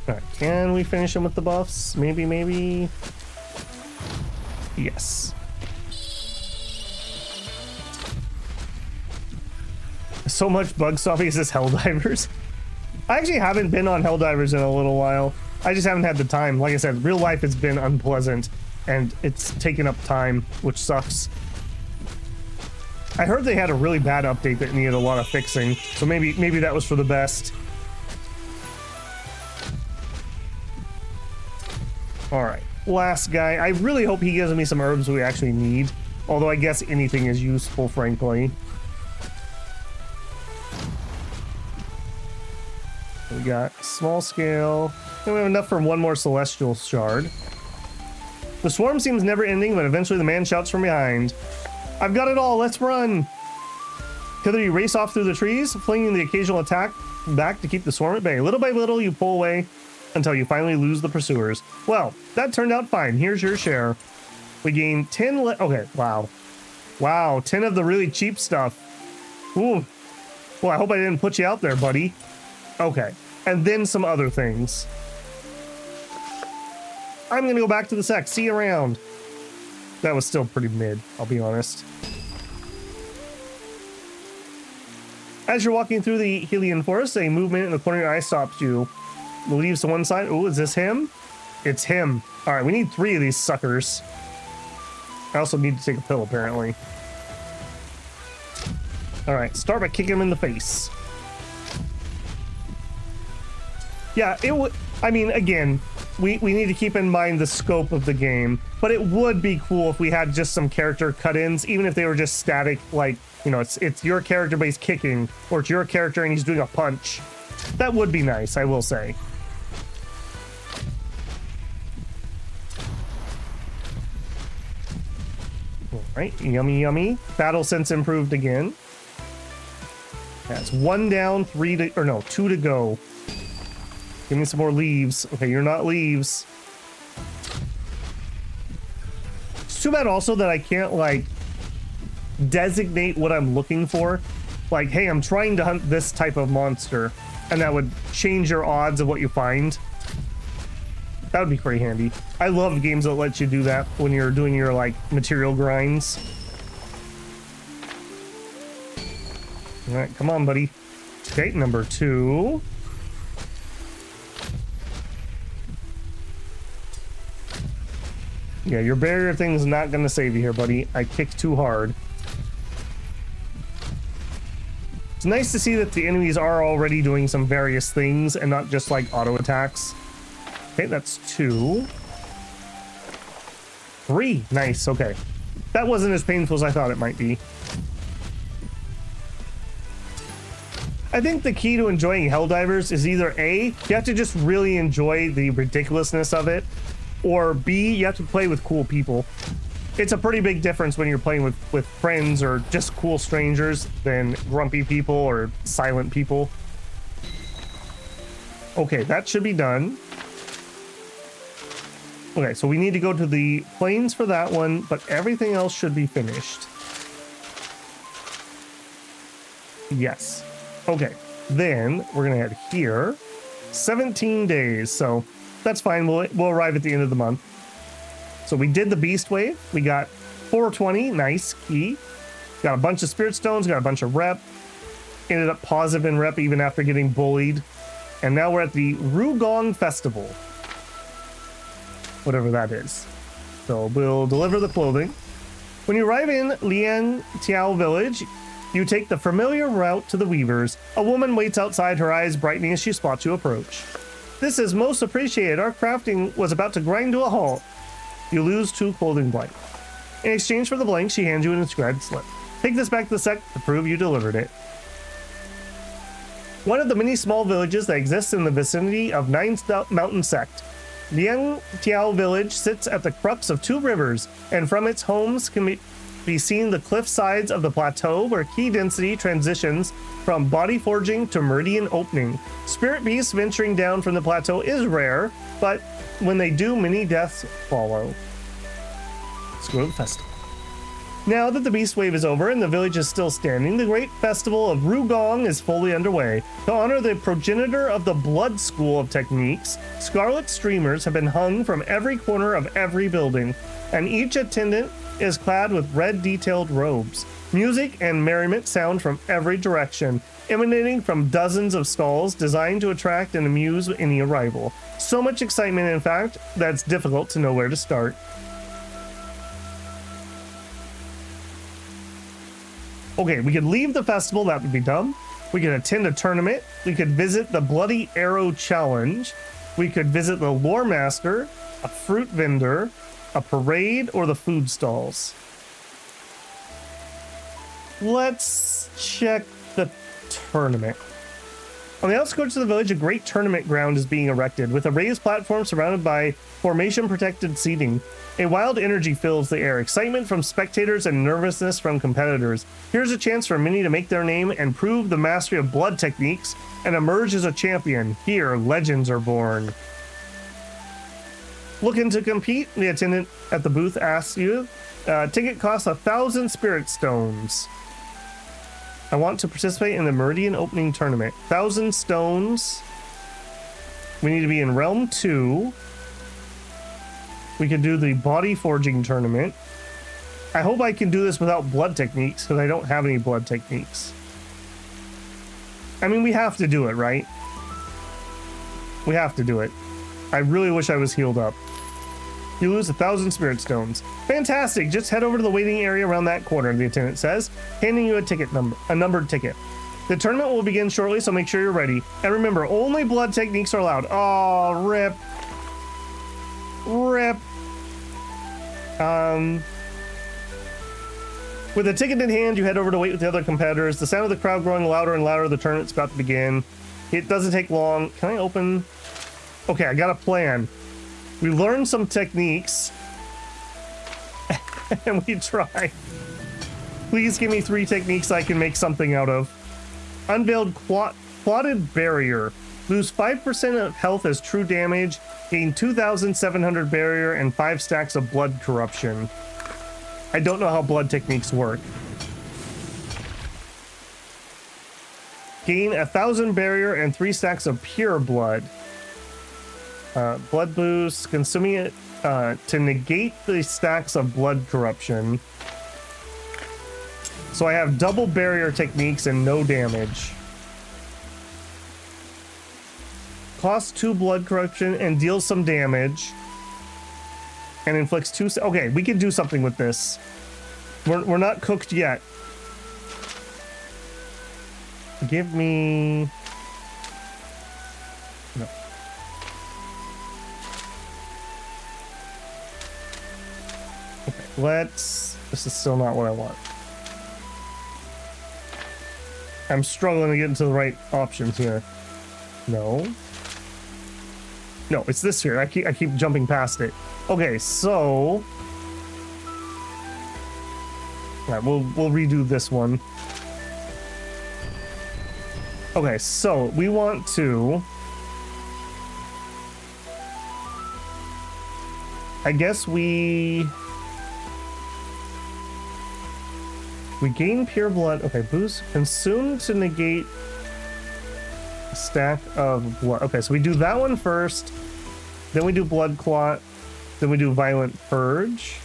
Alright, can we finish him with the buffs? Maybe, maybe. Yes. So much bug stopping is this Helldivers. I actually haven't been on Helldivers in a little while. I just haven't had the time. Like I said, real life has been unpleasant and it's taken up time, which sucks. I heard they had a really bad update that needed a lot of fixing, so maybe that was for the best. Alright, last guy. I really hope he gives me some herbs we actually need, although I guess anything is useful, frankly. We got small scale, and we have enough for one more celestial shard. The swarm seems never ending, but eventually the man shouts from behind. I've got it all, let's run! Together you race off through the trees, flinging the occasional attack back to keep the swarm at bay. Little by little you pull away until you finally lose the pursuers. Well, that turned out fine. Here's your share. We gain 10 okay, wow. Wow, 10 of the really cheap stuff. Ooh. Well, I hope I didn't put you out there, buddy. Okay, and then some other things. I'm gonna go back to the Sect. See you around. That was still pretty mid, I'll be honest. As you're walking through the Hylian forest, a movement in the corner of your eye stops you. The leaves to one side. Oh, is this him? It's him. All right, we need 3 of these suckers. I also need to take a pill, apparently. All right, start by kicking him in the face. Yeah, it would. I mean, again, we need to keep in mind the scope of the game, but it would be cool if we had just some character cut-ins, even if they were just static, like, you know, it's your character but he's kicking, or it's your character and he's doing a punch. That would be nice, I will say. All right, yummy, yummy. Battle sense improved again. That's 1 down, 3 to, or no, 2 to go. Give me some more leaves. Okay, you're not leaves. It's too bad also that I can't, like, designate what I'm looking for. Like, hey, I'm trying to hunt this type of monster, and that would change your odds of what you find. That would be pretty handy. I love games that let you do that when you're doing your, like, material grinds. All right, come on, buddy. Okay, number 2. Yeah, your barrier thing's not gonna save you here, buddy. I kicked too hard. It's nice to see that the enemies are already doing some various things and not just like auto attacks. Okay, that's 2. 3. Nice, okay. That wasn't as painful as I thought it might be. I think the key to enjoying Helldivers is either A, you have to just really enjoy the ridiculousness of it, or B, you have to play with cool people. It's a pretty big difference when you're playing with friends or just cool strangers than grumpy people or silent people. Okay, that should be done. Okay, so we need to go to the plains for that one, but everything else should be finished. Yes. Okay, then we're gonna head here. 17 days, so that's fine. We'll arrive at the end of the month. So we did the beast wave. We got 420, nice, key. Got a bunch of spirit stones, got a bunch of rep. Ended up positive in rep even after getting bullied. And now we're at the Rugong Festival. Whatever that is. So we'll deliver the clothing. When you arrive in Lian Tiao village, you take the familiar route to the weavers. A woman waits outside, her eyes brightening as she spots you approach. This is most appreciated. Our crafting was about to grind to a halt. You lose 2 clothing blanks. In exchange for the blank, she hands you an inscribed slip. Take this back to the Sect to prove you delivered it. One of the many small villages that exists in the vicinity of Nin Mountains Sect. Liang Tiao village sits at the crux of 2 rivers, and from its homes can be seen the cliff sides of the plateau where key density transitions from body forging to meridian opening. Spirit beasts venturing down from the plateau is rare, but when they do, many deaths follow. Let's go to the festival. Now that the beast wave is over and the village is still standing, the great festival of Rugong is fully underway. To honor the progenitor of the blood school of techniques, scarlet streamers have been hung from every corner of every building, and each attendant is clad with red detailed robes. Music and merriment sound from every direction, emanating from dozens of stalls designed to attract and amuse any arrival. So much excitement, in fact, that it's difficult to know where to start. Okay, we could leave the festival, that would be dumb. We could attend a tournament. We could visit the Bloody Arrow Challenge. We could visit the Lore Master, a fruit vendor, a parade, or the food stalls. Let's check the tournament. On the outskirts of the village, a great tournament ground is being erected, with a raised platform surrounded by formation-protected seating. A wild energy fills the air, excitement from spectators and nervousness from competitors. Here's a chance for many to make their name and prove the mastery of blood techniques and emerge as a champion. Here, legends are born. Looking to compete? The attendant at the booth asks you. Ticket costs 1,000 spirit stones. I want to participate in the Meridian Opening Tournament. 1,000 stones. We need to be in Realm 2. We could do the Body Forging Tournament. I hope I can do this without blood techniques, because I don't have any blood techniques. I mean, we have to do it, right? We have to do it. I really wish I was healed up. You lose 1,000 spirit stones. Fantastic! Just head over to the waiting area around that corner, the attendant says, handing you a numbered ticket. The tournament will begin shortly, so make sure you're ready. And remember, only blood techniques are allowed. Oh, rip. Rip. With a ticket in hand, you head over to wait with the other competitors. The sound of the crowd growing louder and louder. The tournament's about to begin. It doesn't take long. Can I open? Okay, I got a plan. We learned some techniques. And we try. Please give me 3 techniques I can make something out of. Unveiled Clotted Barrier. Lose 5% of health as true damage. Gain 2,700 barrier and 5 stacks of blood corruption. I don't know how blood techniques work. Gain 1,000 barrier and 3 stacks of pure blood. Blood boost, consuming it to negate the stacks of blood corruption. So I have double barrier techniques and no damage. Costs 2 blood corruption and deals some damage. And inflicts 2... Okay, we can do something with this. We're not cooked yet. Give me... No. Okay, let's... This is still not what I want. I'm struggling to get into the right options here. No. No, it's this here. I keep jumping past it. Okay, so... Alright, we'll redo this one. Okay, so we want to... I guess we gain pure blood. Okay, boost. Consume to negate a stack of blood. Okay, so we do that one first. Then we do blood clot. Then we do violent purge.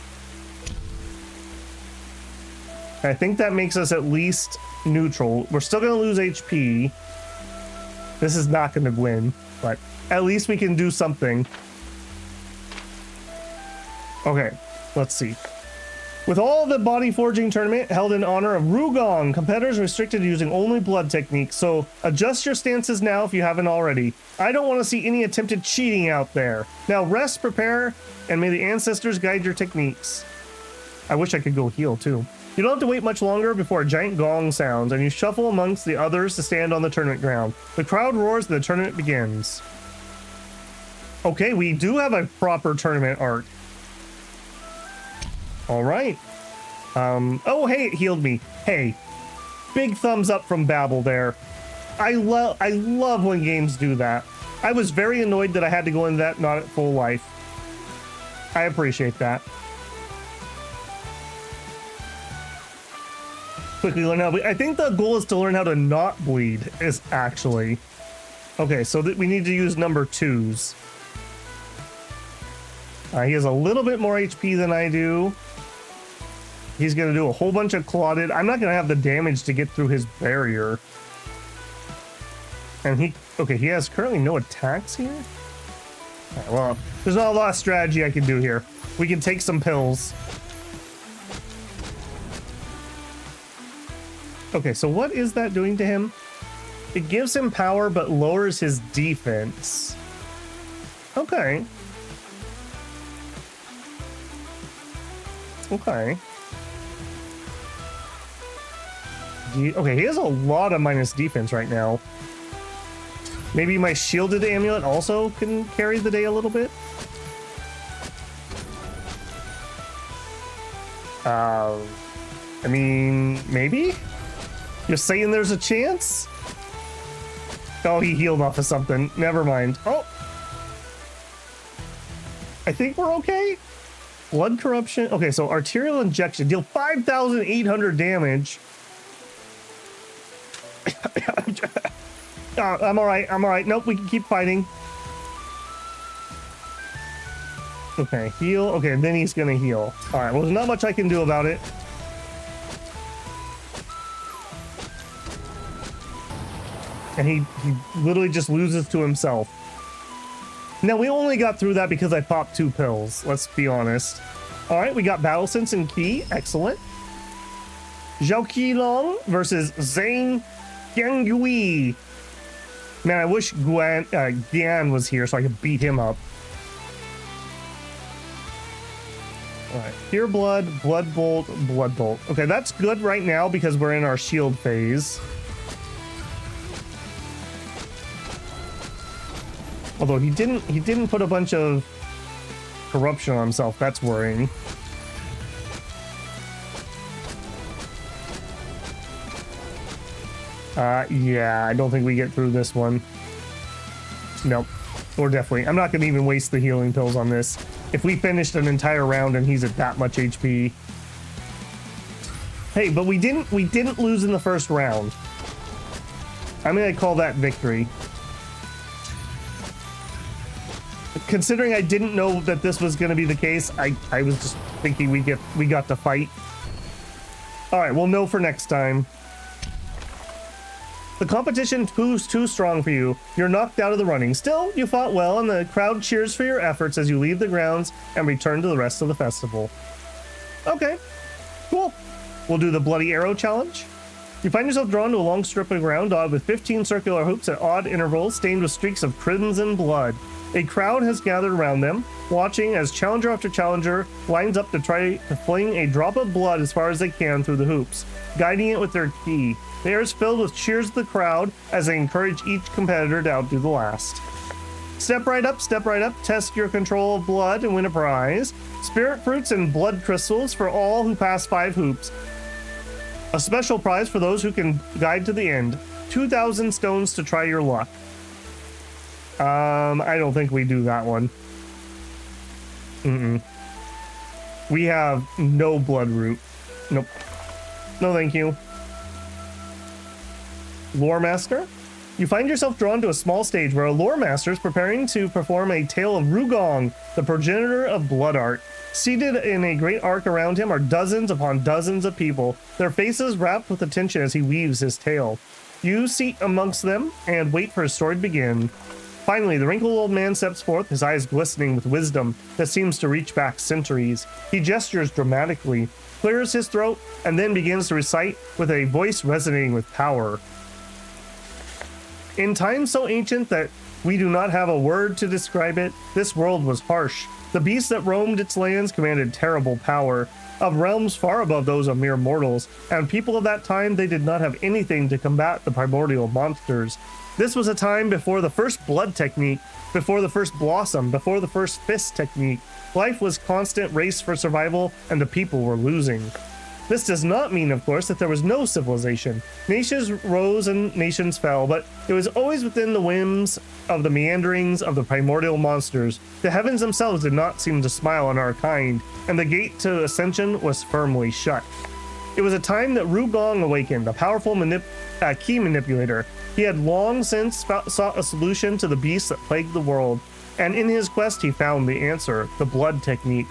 I think that makes us at least neutral. We're still going to lose HP. This is not going to win, but at least we can do something. Okay, let's see. With all the body forging tournament held in honor of Rugong, competitors are restricted to using only blood techniques, so adjust your stances now if you haven't already. I don't want to see any attempted cheating out there. Now rest, prepare, and may the ancestors guide your techniques. I wish I could go heal too. You don't have to wait much longer before a giant gong sounds, and you shuffle amongst the others to stand on the tournament ground. The crowd roars and the tournament begins. Okay, we do have a proper tournament art. All right. Oh, hey, it healed me. Hey, big thumbs up from Babel there. I love when games do that. I was very annoyed that I had to go into that not at full life. I appreciate that. Quickly learn how to bleed. I think the goal is to learn how to not bleed, is actually. Okay, so we need to use number 2s. He has a little bit more HP than I do. He's going to do a whole bunch of clotted. I'm not going to have the damage to get through his barrier. And he has currently no attacks here. Right, well, there's not a lot of strategy I can do here. We can take some pills. Okay, so what is that doing to him? It gives him power, but lowers his defense. Okay. Okay. Okay, he has a lot of minus defense right now. Maybe my shielded amulet also can carry the day a little bit. I mean, maybe? You're saying there's a chance? Oh, he healed off of something. Never mind. Oh! I think we're okay. Blood corruption. Okay, so arterial injection. Deal 5,800 damage. I'm all right. I'm all right. Nope, we can keep fighting. Okay, heal. Okay, then he's gonna heal. All right, well, there's not much I can do about it. And he literally just loses to himself. Now, we only got through that because I popped 2 pills. Let's be honest. All right, we got Battle Sense and Ki. Excellent. Xiaoqi Long versus Zhang Yangyui. Man, I wish Gian was here so I could beat him up. All right, Pure Blood, Blood Bolt, Blood Bolt. Okay, that's good right now because we're in our shield phase. Although he didn't put a bunch of corruption on himself. That's worrying. Yeah, I don't think we get through this one. Nope. Or definitely. I'm not going to even waste the healing pills on this. If we finished an entire round and he's at that much HP. Hey, but we didn't lose in the first round. I'm going to call that victory. Considering I didn't know that this was going to be the case, I was just thinking we got to fight. All right, we'll know for next time. The competition proves too strong for you. You're knocked out of the running. Still, you fought well, and the crowd cheers for your efforts as you leave the grounds and return to the rest of the festival. Okay, cool. We'll do the Bloody Arrow challenge. You find yourself drawn to a long strip of ground dotted with 15 circular hoops at odd intervals, stained with streaks of crimson blood. A crowd has gathered around them, watching as challenger after challenger lines up to try to fling a drop of blood as far as they can through the hoops, guiding it with their ki. The air is filled with cheers of the crowd as they encourage each competitor to outdo the last. Step right up, test your control of blood and win a prize. Spirit fruits and blood crystals for all who pass 5 hoops. A special prize for those who can guide to the end. 2,000 stones to try your luck. I don't think we do that one. We have no blood root. Nope. No, thank you. Lore Master. You find yourself drawn to a small stage where a lore master is preparing to perform a tale of Rugong, the progenitor of blood art. Seated in a great arc around him are dozens upon dozens of people, their faces wrapped with attention as he weaves his tale. You seat amongst them and wait for his story to begin. Finally, the wrinkled old man steps forth, his eyes glistening with wisdom that seems to reach back centuries. He gestures dramatically, clears his throat, and then begins to recite with a voice resonating with power. In times so ancient that we do not have a word to describe it, this world was harsh. The beasts that roamed its lands commanded terrible power, of realms far above those of mere mortals, and people of that time, they did not have anything to combat the primordial monsters. This was a time before the first blood technique, before the first blossom, before the first fist technique. Life was constant race for survival, and the people were losing. This does not mean, of course, that there was no civilization. Nations rose and nations fell, but it was always within the whims of the meanderings of the primordial monsters. The heavens themselves did not seem to smile on our kind, and the gate to ascension was firmly shut. It was a time that Ru Gong awakened, a powerful key manipulator. He had long since sought a solution to the beasts that plagued the world, and in his quest he found the answer, the blood technique.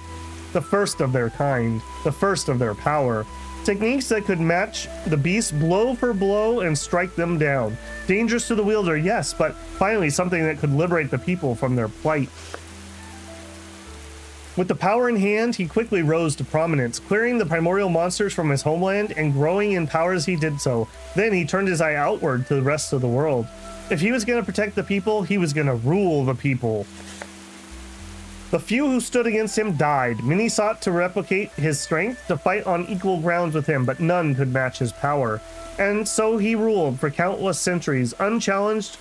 The first of their kind, the first of their power. Techniques that could match the beasts blow for blow and strike them down. Dangerous to the wielder, yes, but finally something that could liberate the people from their plight. With the power in hand, he quickly rose to prominence, clearing the primordial monsters from his homeland and growing in power as he did so. Then he turned his eye outward to the rest of the world. If he was going to protect the people, he was going to rule the people. The few who stood against him died. Many sought to replicate his strength, to fight on equal grounds with him, but none could match his power. And so he ruled for countless centuries, unchallenged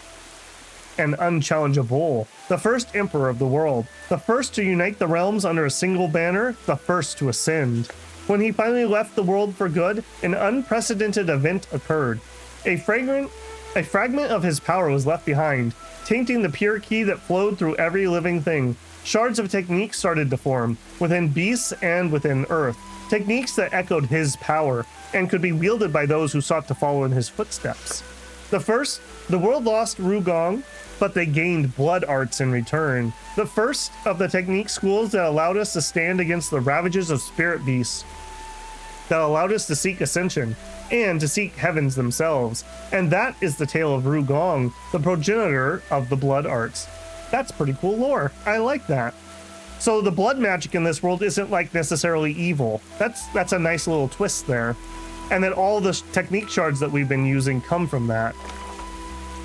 and unchallengeable. The first emperor of the world, the first to unite the realms under a single banner, the first to ascend. When he finally left the world for good, an unprecedented event occurred. A fragment of his power was left behind, tainting the pure ki that flowed through every living thing. Shards of techniques started to form, within beasts and within earth. Techniques that echoed his power, and could be wielded by those who sought to follow in his footsteps. The world lost Ru Gong, but they gained blood arts in return. The first of the technique schools that allowed us to stand against the ravages of spirit beasts. That allowed us to seek ascension, and to seek heavens themselves. And that is the tale of Ru Gong, the progenitor of the blood arts. That's pretty cool lore. I like that. So the blood magic in this world isn't like necessarily evil. That's a nice little twist there. And that all the technique shards that we've been using come from that.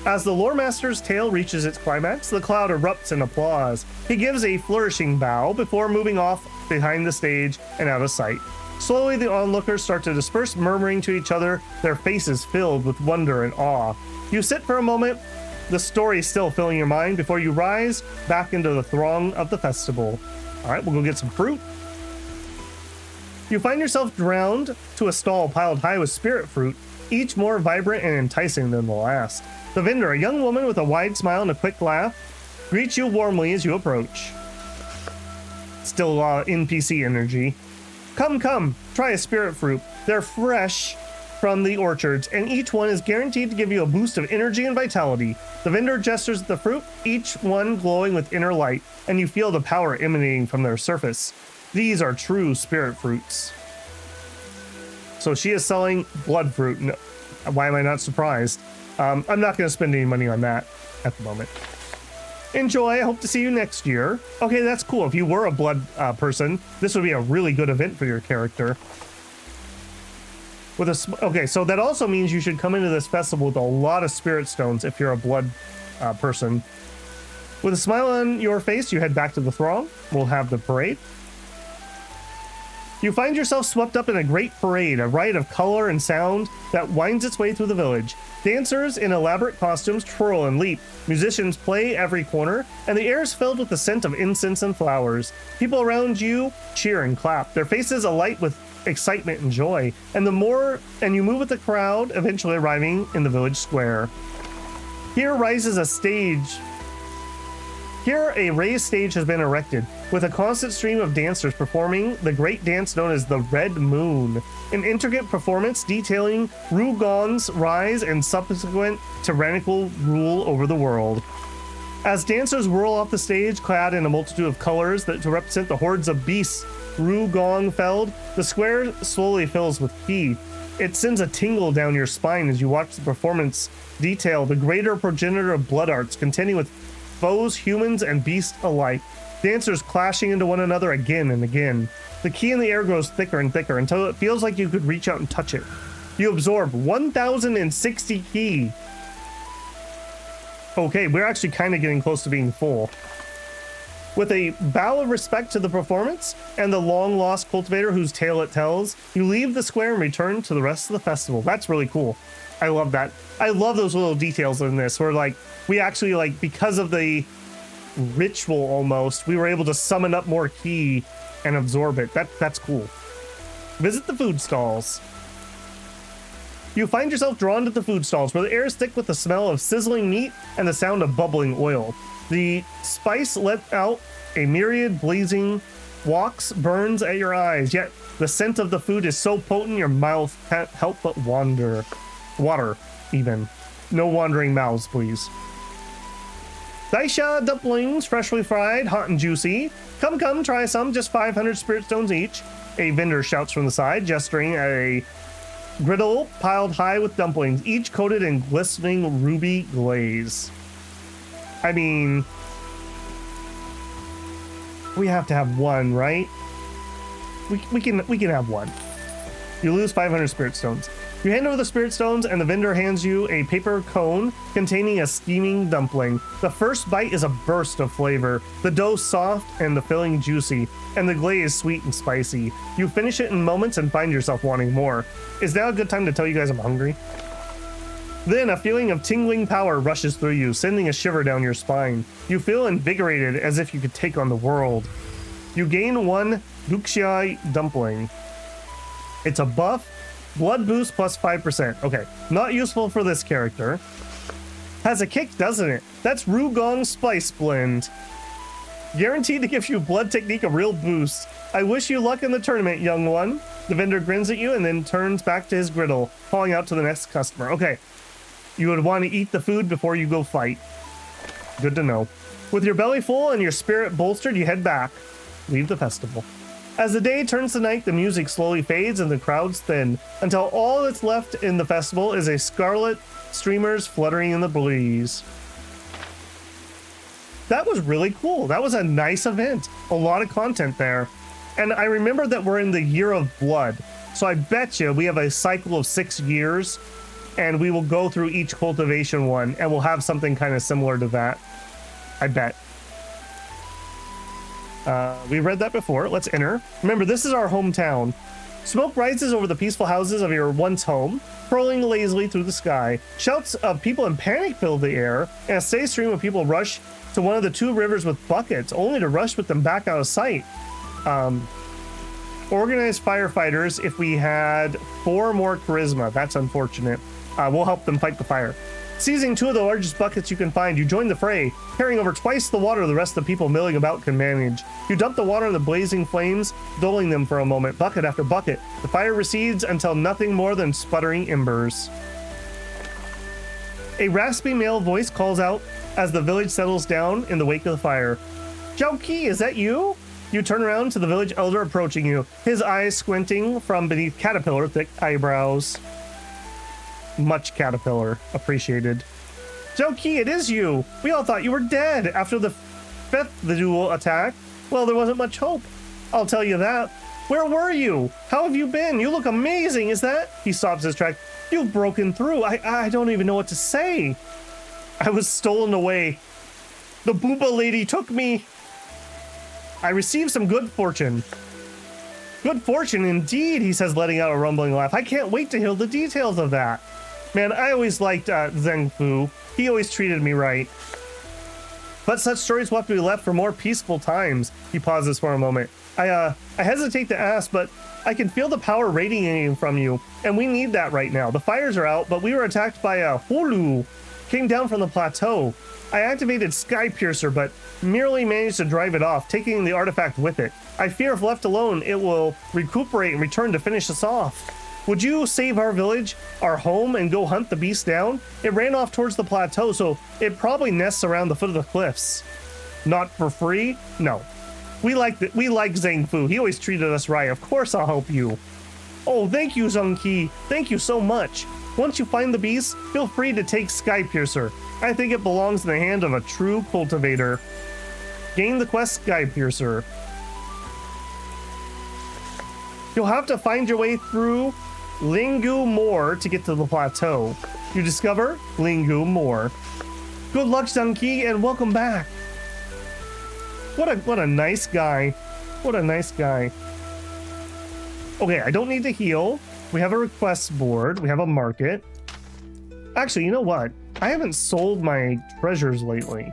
As the lore master's tale reaches its climax, the cloud erupts in applause. He gives a flourishing bow before moving off behind the stage and out of sight. Slowly the onlookers start to disperse, murmuring to each other, their faces filled with wonder and awe. You sit for a moment, the story still filling your mind, before you rise back into the throng of the festival. All right, we'll go get some fruit. You find yourself drowned to a stall piled high with spirit fruit, each more vibrant and enticing than the last. The vendor, a young woman with a wide smile and a quick laugh, greets you warmly as you approach. Still NPC energy. Come, try a spirit fruit. They're fresh from the orchards, and each one is guaranteed to give you a boost of energy and vitality. The vendor gestures at the fruit, each one glowing with inner light, and you feel the power emanating from their surface. These are true spirit fruits. So she is selling blood fruit. No, why am I not surprised? I'm not going to spend any money on that at the moment. Enjoy. I hope to see you next year. Okay, that's cool. If you were a blood person, this would be a really good event for your character. Okay, so that also means you should come into this festival with a lot of spirit stones if you're a blood person. With a smile on your face, you head back to the throng. We'll have the parade. You find yourself swept up in a great parade, a rite of color and sound that winds its way through the village. Dancers in elaborate costumes twirl and leap. Musicians play every corner, and the air is filled with the scent of incense and flowers. People around you cheer and clap, their faces alight with excitement and joy, and you move with the crowd, eventually arriving in the village square. Here a raised stage has been erected, with a constant stream of dancers performing the great dance known as the Red Moon, an intricate performance detailing Ru Gong's rise and subsequent tyrannical rule over the world. As dancers whirl off the stage, clad in a multitude of colors that to represent the hordes of beasts Ru Gong felled, the square slowly fills with ki. It sends a tingle down your spine as you watch the performance detail the greater progenitor of blood arts, contending with foes, humans, and beasts alike. Dancers clashing into one another again and again. The ki in the air grows thicker and thicker until it feels like you could reach out and touch it. You absorb 1,060 ki. Okay, we're actually kind of getting close to being full. With a bow of respect to the performance and the long-lost cultivator whose tale it tells, you leave the square and return to the rest of the festival. That's really cool. I love that. I love those little details in this where, like, we actually, like, because of the ritual almost, we were able to summon up more ki and absorb it. That's cool. Visit the food stalls. You find yourself drawn to the food stalls where the air is thick with the smell of sizzling meat and the sound of bubbling oil. The spice let out a myriad blazing walks, burns at your eyes, yet the scent of the food is so potent your mouth can't help but water, even. No wandering mouths, please. Daisha dumplings, freshly fried, hot and juicy. Come, try some, just 500 spirit stones each. A vendor shouts from the side, gesturing at a griddle piled high with dumplings, each coated in glistening ruby glaze. I mean, we have to have one, right? We can have one. You lose 500 spirit stones. You hand over the spirit stones and the vendor hands you a paper cone containing a steaming dumpling. The first bite is a burst of flavor. The dough soft and the filling juicy, and the glaze sweet and spicy. You finish it in moments and find yourself wanting more. Is now a good time to tell you guys I'm hungry? Then a feeling of tingling power rushes through you, sending a shiver down your spine. You feel invigorated as if you could take on the world. You gain one Duxiai dumpling. It's a buff, blood boost plus 5%. Okay, not useful for this character. Has a kick, doesn't it? That's Ru Gong Spice Blend. Guaranteed to give you blood technique a real boost. I wish you luck in the tournament, young one. The vendor grins at you and then turns back to his griddle, calling out to the next customer. Okay, you would want to eat the food before you go fight. Good to know. With your belly full and your spirit bolstered, you head back. Leave the festival. As the day turns to night, the music slowly fades and the crowds thin, until all that's left in the festival is a scarlet streamers fluttering in the breeze. That was really cool. That was a nice event. A lot of content there. And I remember that we're in the year of blood. So I bet you we have a cycle of 6 years and we will go through each cultivation one and we'll have something kind of similar to that. I bet. We read that before. Let's enter. Remember, this is our hometown. Smoke rises over the peaceful houses of your once home, curling lazily through the sky. Shouts of people in panic fill the air, and a steady stream of people rush to one of the 2 rivers with buckets, only to rush with them back out of sight. Organized firefighters, if we had 4 more charisma. That's unfortunate. We'll help them fight the fire. Seizing 2 of the largest buckets you can find, you join the fray, carrying over twice the water the rest of the people milling about can manage. You dump the water in the blazing flames, dulling them for a moment, bucket after bucket. The fire recedes until nothing more than sputtering embers. A raspy male voice calls out as the village settles down in the wake of the fire. Xiaoqi, is that you? You turn around to the village elder approaching you, his eyes squinting from beneath caterpillar-thick eyebrows. Much caterpillar. Appreciated. Xiaoqi, it is you! We all thought you were dead after the 5th duel attack. Well, there wasn't much hope. I'll tell you that. Where were you? How have you been? You look amazing, is that? He stops his track. You've broken through. I don't even know what to say. I was stolen away. The booba lady took me. I received some good fortune. Good fortune indeed, he says, letting out a rumbling laugh. I can't wait to hear the details of that. Man, I always liked Zheng Fu. He always treated me right. But such stories will have to be left for more peaceful times. He pauses for a moment. I hesitate to ask, but I can feel the power radiating from you, and we need that right now. The fires are out, but we were attacked by a Hulu. Came down from the plateau. I activated Sky Piercer, but merely managed to drive it off, taking the artifact with it. I fear if left alone, it will recuperate and return to finish us off. Would you save our village, our home, and go hunt the beast down? It ran off towards the plateau, so it probably nests around the foot of the cliffs. Not for free? No. We like Zhang Fu. He always treated us right. Of course I'll help you. Oh, thank you, Xiaoqi. Thank you so much. Once you find the beast, feel free to take Sky Piercer. I think it belongs in the hand of a true cultivator. Gain the quest Sky Piercer. You'll have to find your way through Lingu Moor to get to the plateau. You discover Lingu Moor. Good luck, Xiaoqi, and welcome back. What a nice guy. What a nice guy. Okay, I don't need to heal. We have a request board. We have a market. Actually, you know what? I haven't sold my treasures lately.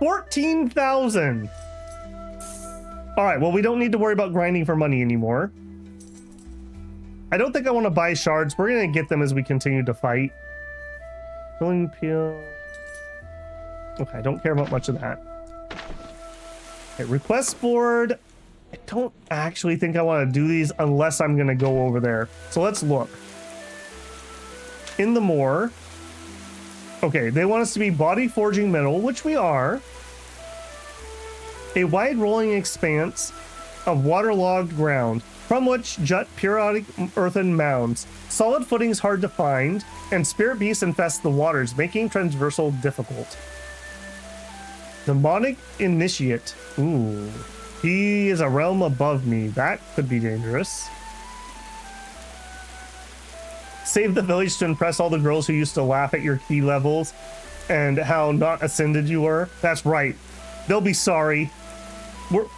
14,000. All right, well, we don't need to worry about grinding for money anymore. I don't think I want to buy shards. We're going to get them as we continue to fight. Filling peel. Okay, I don't care about much of that. Okay, request board. I don't actually think I want to do these unless I'm going to go over there. So let's look. In the moor. Okay, they want us to be body forging metal, which we are. A wide rolling expanse of waterlogged ground, from which jut periodic earthen mounds. Solid footings hard to find, and spirit beasts infest the waters, making transversal difficult. Demonic Initiate. Ooh. He is a realm above me. That could be dangerous. Save the village to impress all the girls who used to laugh at your key levels and how not ascended you were. That's right. They'll be sorry.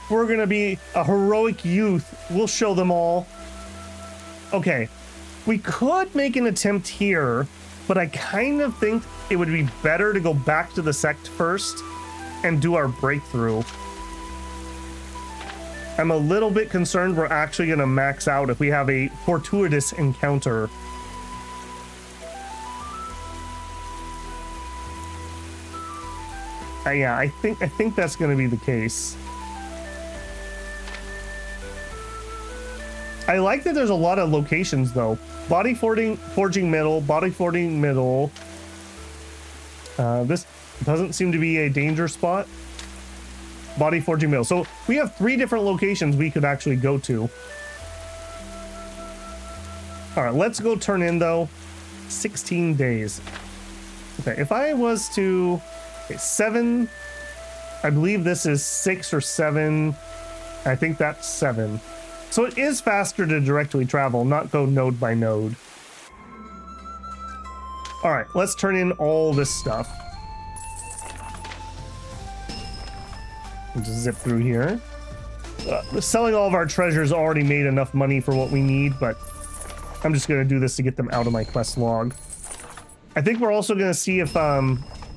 We're gonna be a heroic youth. We'll show them all. Okay. We could make an attempt here, but I kind of think it would be better to go back to the sect first and do our breakthrough. I'm a little bit concerned we're actually going to max out if we have a fortuitous encounter. Yeah, I think that's going to be the case. I like that there's a lot of locations though. Body forging middle, body forging middle. This doesn't seem to be a danger spot. Body forging middle. So we have 3 different locations we could actually go to. All right, let's go turn in though. 16 days. Okay, if I was to... Okay, 7. I believe this is 6 or 7. I think that's 7. So it is faster to directly travel, not go node by node. All right, let's turn in all this stuff. Just zip through here. Selling all of our treasures already made enough money for what we need, but I'm just going to do this to get them out of my quest log. I think we're also going to see if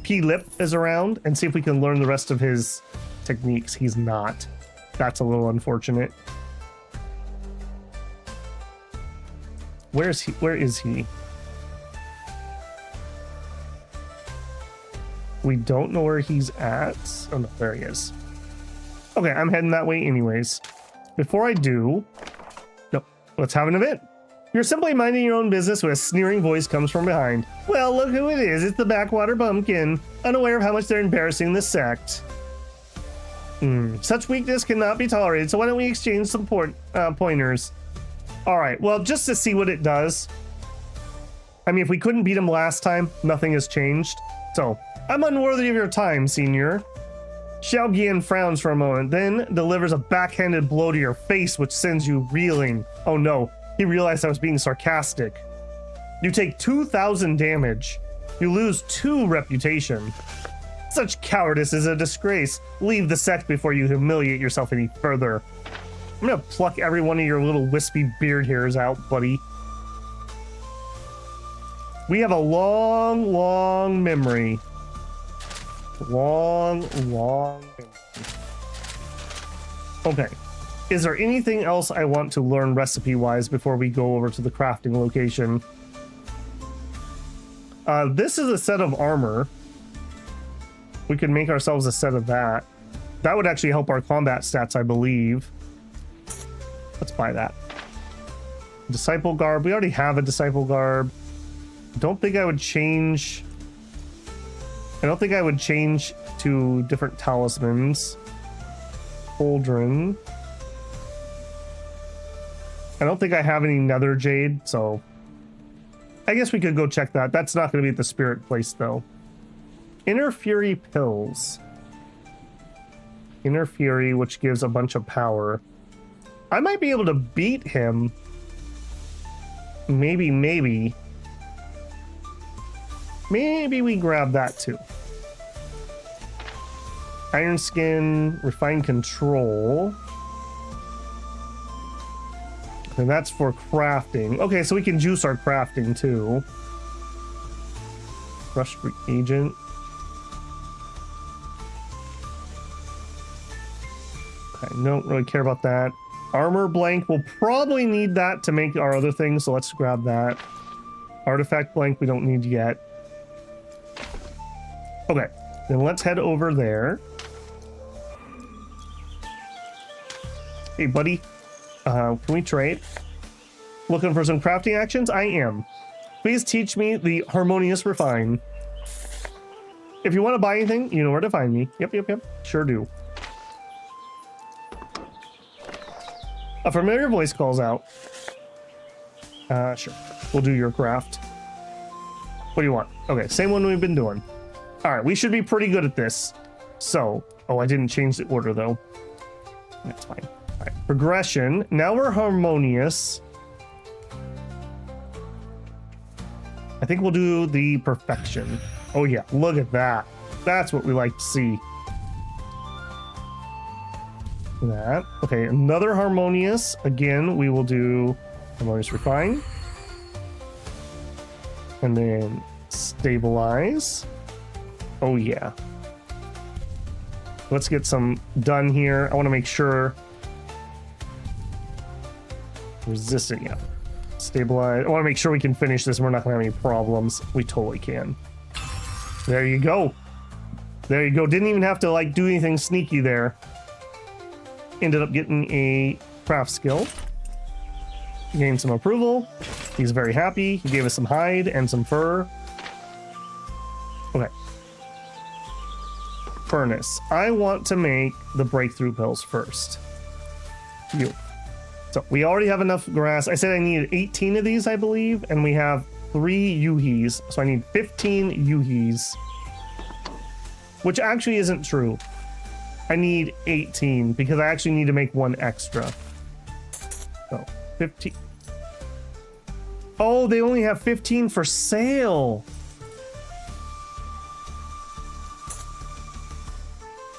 P-Lip is around and see if we can learn the rest of his techniques. He's not. That's a little unfortunate. Where is he? Where is he? We don't know where he's at. Oh no, there he is. Okay, I'm heading that way anyways. Before I do... Nope, let's have an event. You're simply minding your own business when a sneering voice comes from behind. Well, look who it is. It's the Backwater Bumpkin, unaware of how much they're embarrassing the sect. Such weakness cannot be tolerated, so why don't we exchange some pointers? Alright, well, just to see what it does. I mean, if we couldn't beat him last time, nothing has changed. So, I'm unworthy of your time, senior. Xiaoqi frowns for a moment, then delivers a backhanded blow to your face, which sends you reeling. Oh no, he realized I was being sarcastic. You take 2,000 damage. You lose 2 reputation. Such cowardice is a disgrace. Leave the sect before you humiliate yourself any further. I'm gonna pluck every one of your little wispy beard hairs out, buddy. We have a long, long memory. Long memory. Okay. Is there anything else I want to learn recipe-wise before we go over to the crafting location? This is a set of armor. We could make ourselves a set of that. That would actually help our combat stats, I believe. Let's buy that. Disciple garb. We already have a disciple garb. Don't think I would change. I don't think I would change to different talismans. Cauldron. I don't think I have any nether jade, so I guess we could go check that. That's not going to be at the spirit place, though. Inner Fury pills. Inner Fury, which gives a bunch of power. I might be able to beat him. Maybe. Maybe we grab that too. Iron Skin, Refined Control. And that's for crafting. Okay, so we can juice our crafting too. Rush Agent. Okay, don't really care about that. Armor Blank, we'll probably need that to make our other things, so let's grab that. Artifact Blank, we don't need yet. Okay, then let's head over there. Hey, buddy. Can we trade? Looking for some crafting actions? I am. Please teach me the Harmonious Refine. If you want to buy anything, you know where to find me. Yep. Sure do. A familiar voice calls out. Sure. We'll do your craft. What do you want? Okay, same one we've been doing. All right, we should be pretty good at this. So, oh, I didn't change the order though. That's fine. All right, progression. Now we're harmonious. I think we'll do the perfection. Oh yeah, look at that. That's what we like to see. That. Okay, another harmonious. Again, we will do harmonious refine. And then stabilize. Oh yeah. Let's get some done here. I want to make sure. Resistant, yeah. Stabilize. I want to make sure we can finish this and we're not going to have any problems. We totally can. There you go. There you go. Didn't even have to like do anything sneaky there. Ended up getting a craft skill. Gained some approval. He's very happy. He gave us some hide and some fur. Okay. Furnace. I want to make the breakthrough pills first. You. So we already have enough grass. I said I needed 18 of these, I believe, and we have 3 yuhis. So I need 15 yuhis. Which actually isn't true. I need 18 because I actually need to make one extra. So 15. Oh, they only have 15 for sale.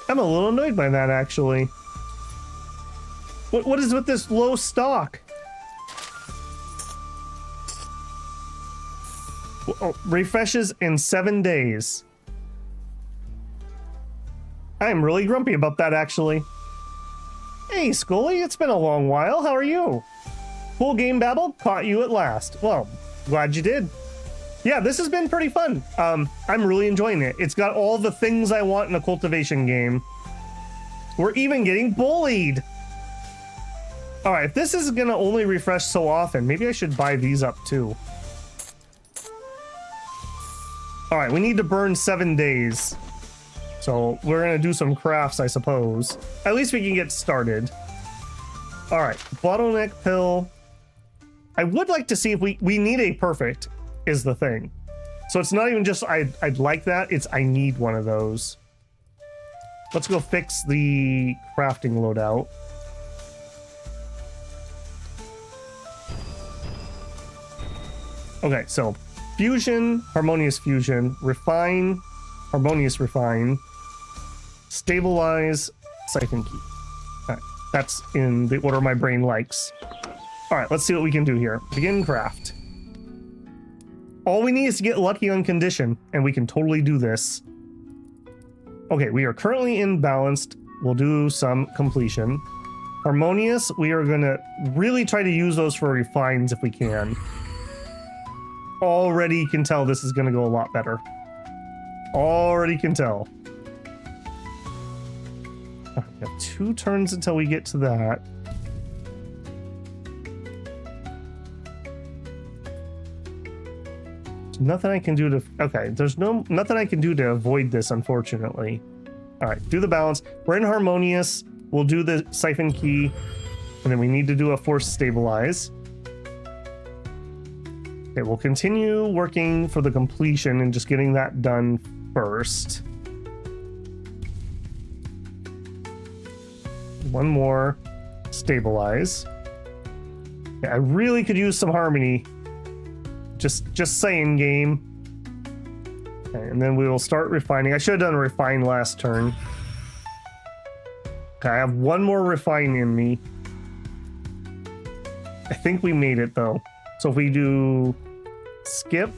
I'm a little annoyed by that, actually. What is with this low stock? Oh, refreshes in 7 days. I am really grumpy about that, actually. Hey, Scully, it's been a long while. How are you? Full game babble caught you at last. Well, glad you did. Yeah, this has been pretty fun. I'm really enjoying it. It's got all the things I want in a cultivation game. We're even getting bullied. All right, if this is gonna only refresh so often, maybe I should buy these up too. All right, we need to burn 7 days. So we're gonna do some crafts, I suppose. At least we can get started. All right, bottleneck pill. I would like to see if we need a perfect is the thing. So it's not even just I'd like that, it's I need one of those. Let's go fix the crafting loadout. Okay, so fusion, harmonious fusion, refine, harmonious refine, stabilize, siphon key. All right, that's in the order my brain likes. All right, let's see what we can do here. Begin craft. All we need is to get lucky on condition, and we can totally do this. Okay, we are currently imbalanced. We'll do some completion. Harmonious, we are gonna really try to use those for refines if we can. Already can tell this is gonna go a lot better. Already can tell. Okay, we have 2 turns until we get to that. nothing I can do to... Okay, there's nothing I can do to avoid this, unfortunately. All right, do the balance. We're in harmonious. We'll do the siphon key. And then we need to do a force stabilize. Okay, we'll continue working for the completion and just getting that done first. One more. Stabilize. Yeah, I really could use some harmony. Just saying, game. Okay, and then we will start refining. I should have done a refine last turn. Okay, I have one more refine in me. I think we made it though. So if we do skip,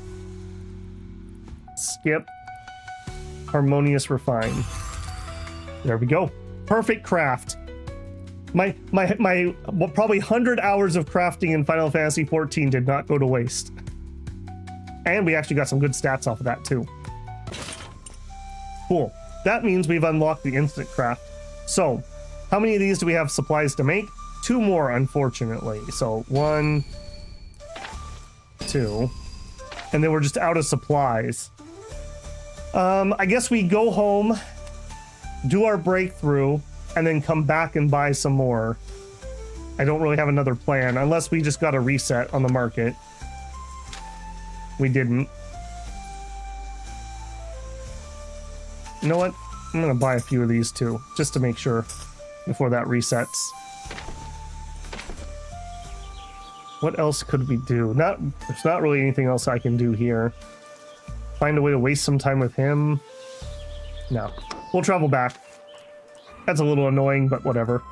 harmonious refine. There we go. Perfect craft. My probably 100 hours of crafting in Final Fantasy XIV did not go to waste. And we actually got some good stats off of that too. Cool. That means we've unlocked the instant craft. So, how many of these do we have supplies to make? 2 more, unfortunately. So, 1, 2. And then we're just out of supplies. I guess we go home, do our breakthrough, and then come back and buy some more. I don't really have another plan, unless we just got a reset on the market. We didn't. You know what? I'm gonna buy a few of these too, just to make sure before that resets. What else could we do? There's not really anything else I can do here. Find a way to waste some time with him. No. We'll travel back. That's a little annoying, but whatever.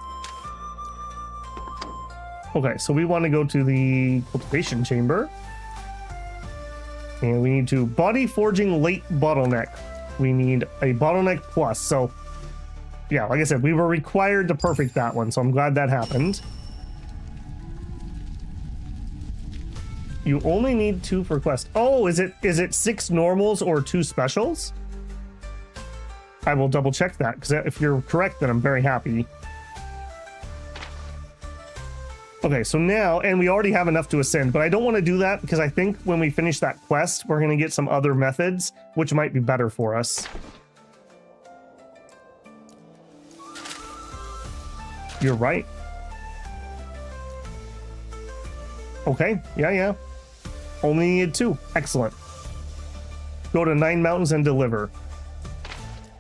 Okay, so we want to go to the cultivation chamber. And we need to body forging late bottleneck. We need a bottleneck plus. So, yeah, like I said, we were required to perfect that one, so I'm glad that happened. You only need 2 for quest. Oh, is it 6 normals or 2 specials? I will double check that, because if you're correct, then I'm very happy. Okay, so now, and we already have enough to ascend, but I don't want to do that because I think when we finish that quest, we're going to get some other methods, which might be better for us. You're right. Okay, yeah. Only needed 2. Excellent. Go to 9 Mountains and deliver.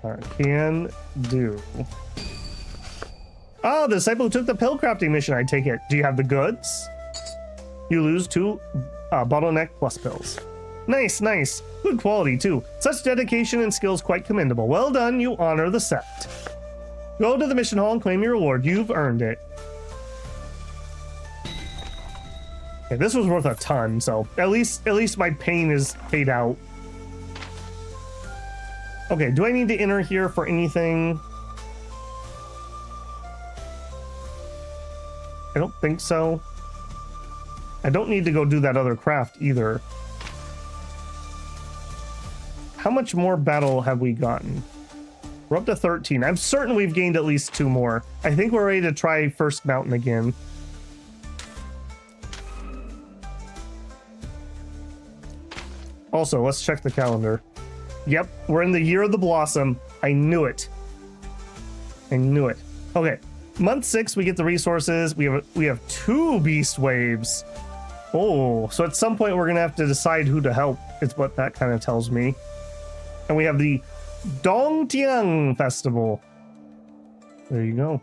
All right, can do. Oh, the disciple who took the pill crafting mission, I take it. Do you have the goods? You lose 2 bottleneck plus pills. Nice. Good quality, too. Such dedication and skills quite commendable. Well done, you honor the Sect. Go to the mission hall and claim your reward. You've earned it. Okay, this was worth a ton, so at least my pain is paid out. Okay, do I need to enter here for anything? I don't think so. I don't need to go do that other craft either. How much more battle have we gotten? We're up to 13. I'm certain we've gained at least 2 more. I think we're ready to try First Mountain again. Also, let's check the calendar. Yep, we're in the year of the blossom. I knew it. Okay. Month 6, we get the resources. We have 2 beast waves. Oh, so at some point we're gonna have to decide who to help. Is what that kind of tells me. And we have the Dongtiang Festival. There you go.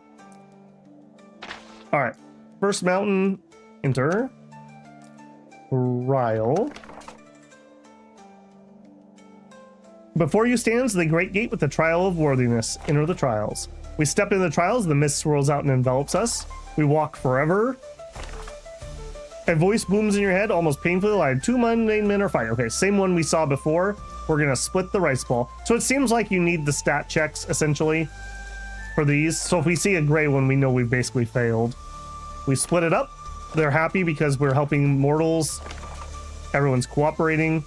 All right, First Mountain, enter. Ryle. Before you stands the great gate with the trial of worthiness. Enter the trials. We step into the trials, the mist swirls out and envelops us. We walk forever. A voice booms in your head, almost painfully loud. 2 mundane men are fighting. Okay, same one we saw before. We're gonna split the rice ball. So it seems like you need the stat checks, essentially, for these. So if we see a gray one, we know we've basically failed. We split it up. They're happy because we're helping mortals. Everyone's cooperating.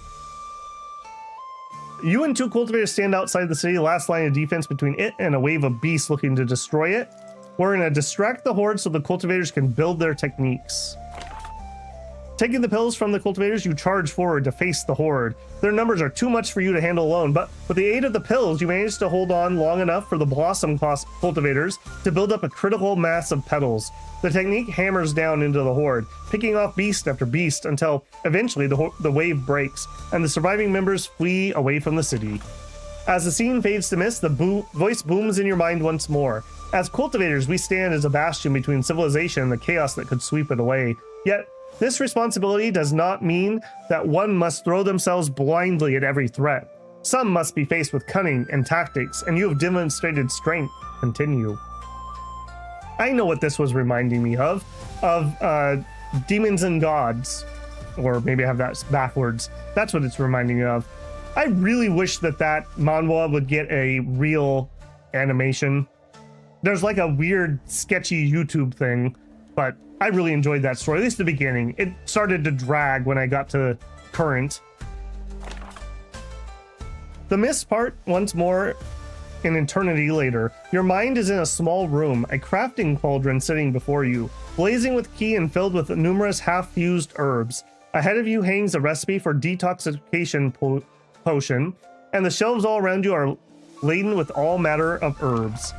You and 2 cultivators stand outside the city, last line of defense between it and a wave of beasts looking to destroy it. We're going to distract the horde so the cultivators can build their techniques. Taking the pills from the cultivators, you charge forward to face the horde. Their numbers are too much for you to handle alone, but with the aid of the pills, you manage to hold on long enough for the blossom cultivators to build up a critical mass of petals. The technique hammers down into the horde, picking off beast after beast until eventually the wave breaks and the surviving members flee away from the city. As the scene fades to mist, the voice booms in your mind once more. As cultivators, we stand as a bastion between civilization and the chaos that could sweep it away. Yet, this responsibility does not mean that one must throw themselves blindly at every threat. Some must be faced with cunning and tactics, and you have demonstrated strength. Continue. I know what this was reminding me of Demons and Gods. Or maybe I have that backwards. That's what it's reminding me of. I really wish that manhwa would get a real animation. There's like a weird, sketchy YouTube thing, but I really enjoyed that story, at least the beginning. It started to drag when I got to current. The mist part, once more, an eternity later. Your mind is in a small room, a crafting cauldron sitting before you, blazing with qi and filled with numerous half-fused herbs. Ahead of you hangs a recipe for detoxification potion, and the shelves all around you are laden with all matter of herbs.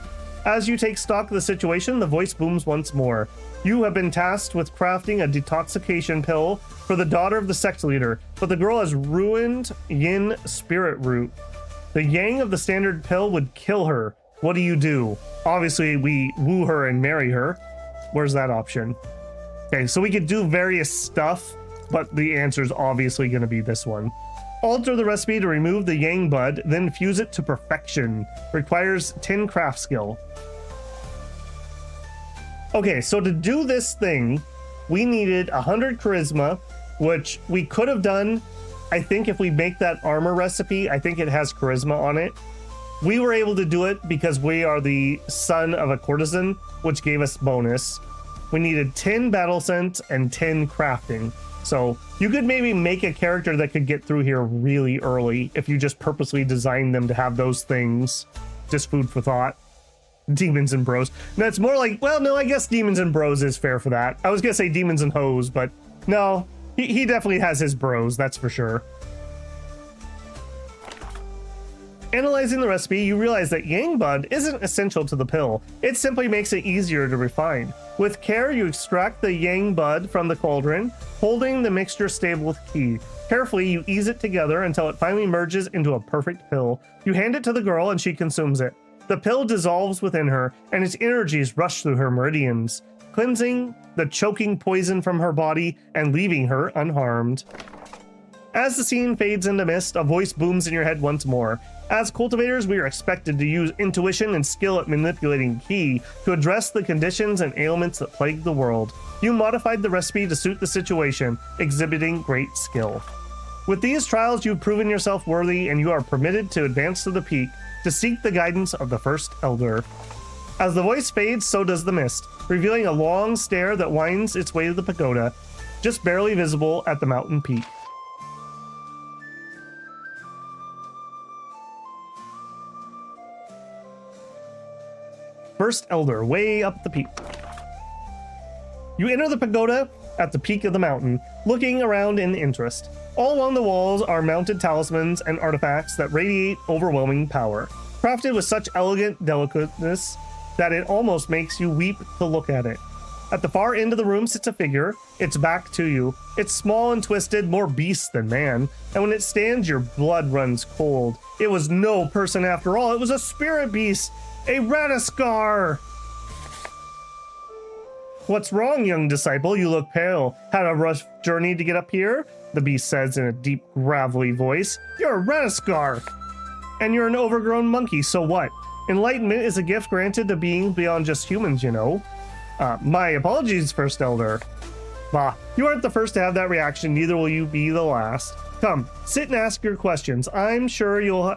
As you take stock of the situation, the voice booms once more. You have been tasked with crafting a detoxification pill for the daughter of the sect leader, but the girl has ruined yin spirit root. The yang of the standard pill would kill her. What do? Obviously, we woo her and marry her. Where's that option? Okay, so we could do various stuff, but the answer is obviously going to be this one. Alter the recipe to remove the yang bud, then fuse it to perfection. Requires 10 craft skill. Okay, so to do this thing, we needed 100 charisma, which we could have done. I think if we make that armor recipe, I think it has charisma on it. We were able to do it because we are the son of a courtesan, which gave us bonus. We needed 10 battle sense and 10 crafting. So you could maybe make a character that could get through here really early if you just purposely designed them to have those things. Just food for thought. Demons and bros. No, it's more like, well, no, I guess demons and bros is fair for that. I was gonna say demons and hoes, but no, he definitely has his bros, that's for sure. Analyzing the recipe, you realize that yang bud isn't essential to the pill. It simply makes it easier to refine. With care, you extract the yang bud from the cauldron, holding the mixture stable with qi. Carefully, you ease it together until it finally merges into a perfect pill. You hand it to the girl and she consumes it. The pill dissolves within her, and its energies rush through her meridians, cleansing the choking poison from her body and leaving her unharmed. As the scene fades into mist, a voice booms in your head once more. As cultivators, we are expected to use intuition and skill at manipulating qi to address the conditions and ailments that plague the world. You modified the recipe to suit the situation, exhibiting great skill. With these trials, you've proven yourself worthy, and you are permitted to advance to the peak to seek the guidance of the First Elder. As the voice fades, so does the mist, revealing a long stair that winds its way to the pagoda, just barely visible at the mountain peak. First Elder, way up the peak. You enter the pagoda at the peak of the mountain, looking around in interest. All along the walls are mounted talismans and artifacts that radiate overwhelming power, crafted with such elegant delicateness that it almost makes you weep to look at it. At the far end of the room sits a figure, its back to you. It's small and twisted, more beast than man, and when it stands, your blood runs cold. It was no person after all, it was a spirit beast, a Radiscar! What's wrong, young disciple? You look pale. Had a rough journey to get up here? The beast says in a deep, gravelly voice. You're a Radiscar! And you're an overgrown monkey, so what? Enlightenment is a gift granted to beings beyond just humans, you know. My apologies, First Elder. Bah, you aren't the first to have that reaction, neither will you be the last. Come, sit and ask your questions. I'm sure you'll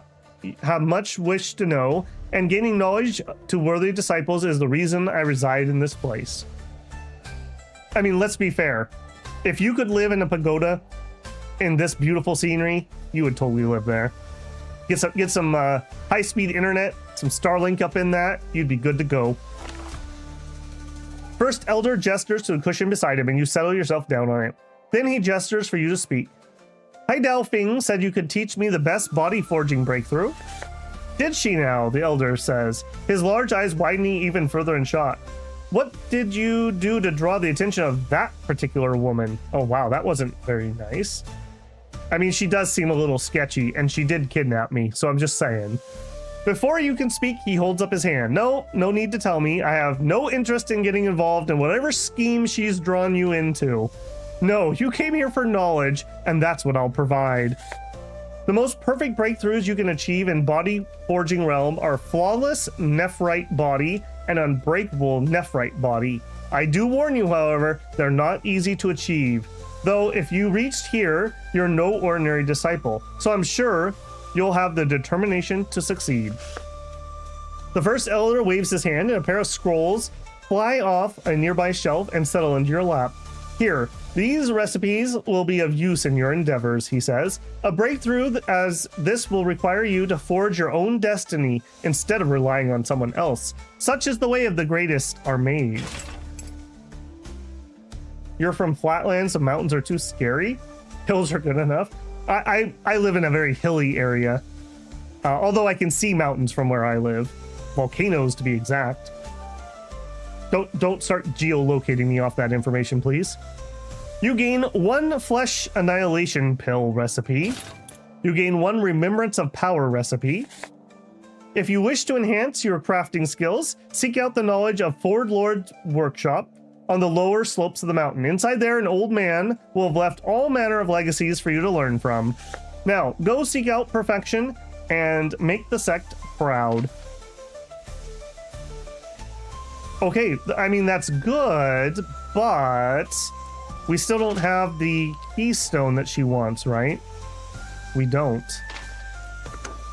have much wish to know, and gaining knowledge to worthy disciples is the reason I reside in this place. I mean, let's be fair. If you could live in a pagoda in this beautiful scenery, you would totally live there. Get some high-speed internet, some Starlink up in that, you'd be good to go. First Elder gestures to the cushion beside him, and you settle yourself down on it. Then he gestures for you to speak. Hai Dao Fing said you could teach me the best body forging breakthrough. Did she now? The elder says, his large eyes widening even further in shock. What did you do to draw the attention of that particular woman? Oh wow, that wasn't very nice. I mean, she does seem a little sketchy, and she did kidnap me, so I'm just saying. Before you can speak, he holds up his hand. No need to tell me. I have no interest in getting involved in whatever scheme she's drawn you into. No, you came here for knowledge, and that's what I'll provide. The most perfect breakthroughs you can achieve in body forging realm are flawless nephrite body and unbreakable nephrite body. I do warn you, however, they're not easy to achieve. Though if you reached here, you're no ordinary disciple, so I'm sure you'll have the determination to succeed. The first elder waves his hand and a pair of scrolls fly off a nearby shelf and settle into your lap. Here, these recipes will be of use in your endeavors, he says. A breakthrough as this will require you to forge your own destiny instead of relying on someone else. Such is the way of the greatest are made. You're from flatlands, so mountains are too scary. Hills are good enough. I live in a very hilly area. Although I can see mountains from where I live. Volcanoes, to be exact. Don't start geolocating me off that information, please. You gain 1 flesh annihilation pill recipe. You gain 1 remembrance of power recipe. If you wish to enhance your crafting skills, seek out the knowledge of Ford Lord's workshop on the lower slopes of the mountain. Inside there, an old man will have left all manner of legacies for you to learn from. Now, go seek out perfection and make the sect proud. Okay, I mean, that's good, but we still don't have the keystone that she wants, right? We don't.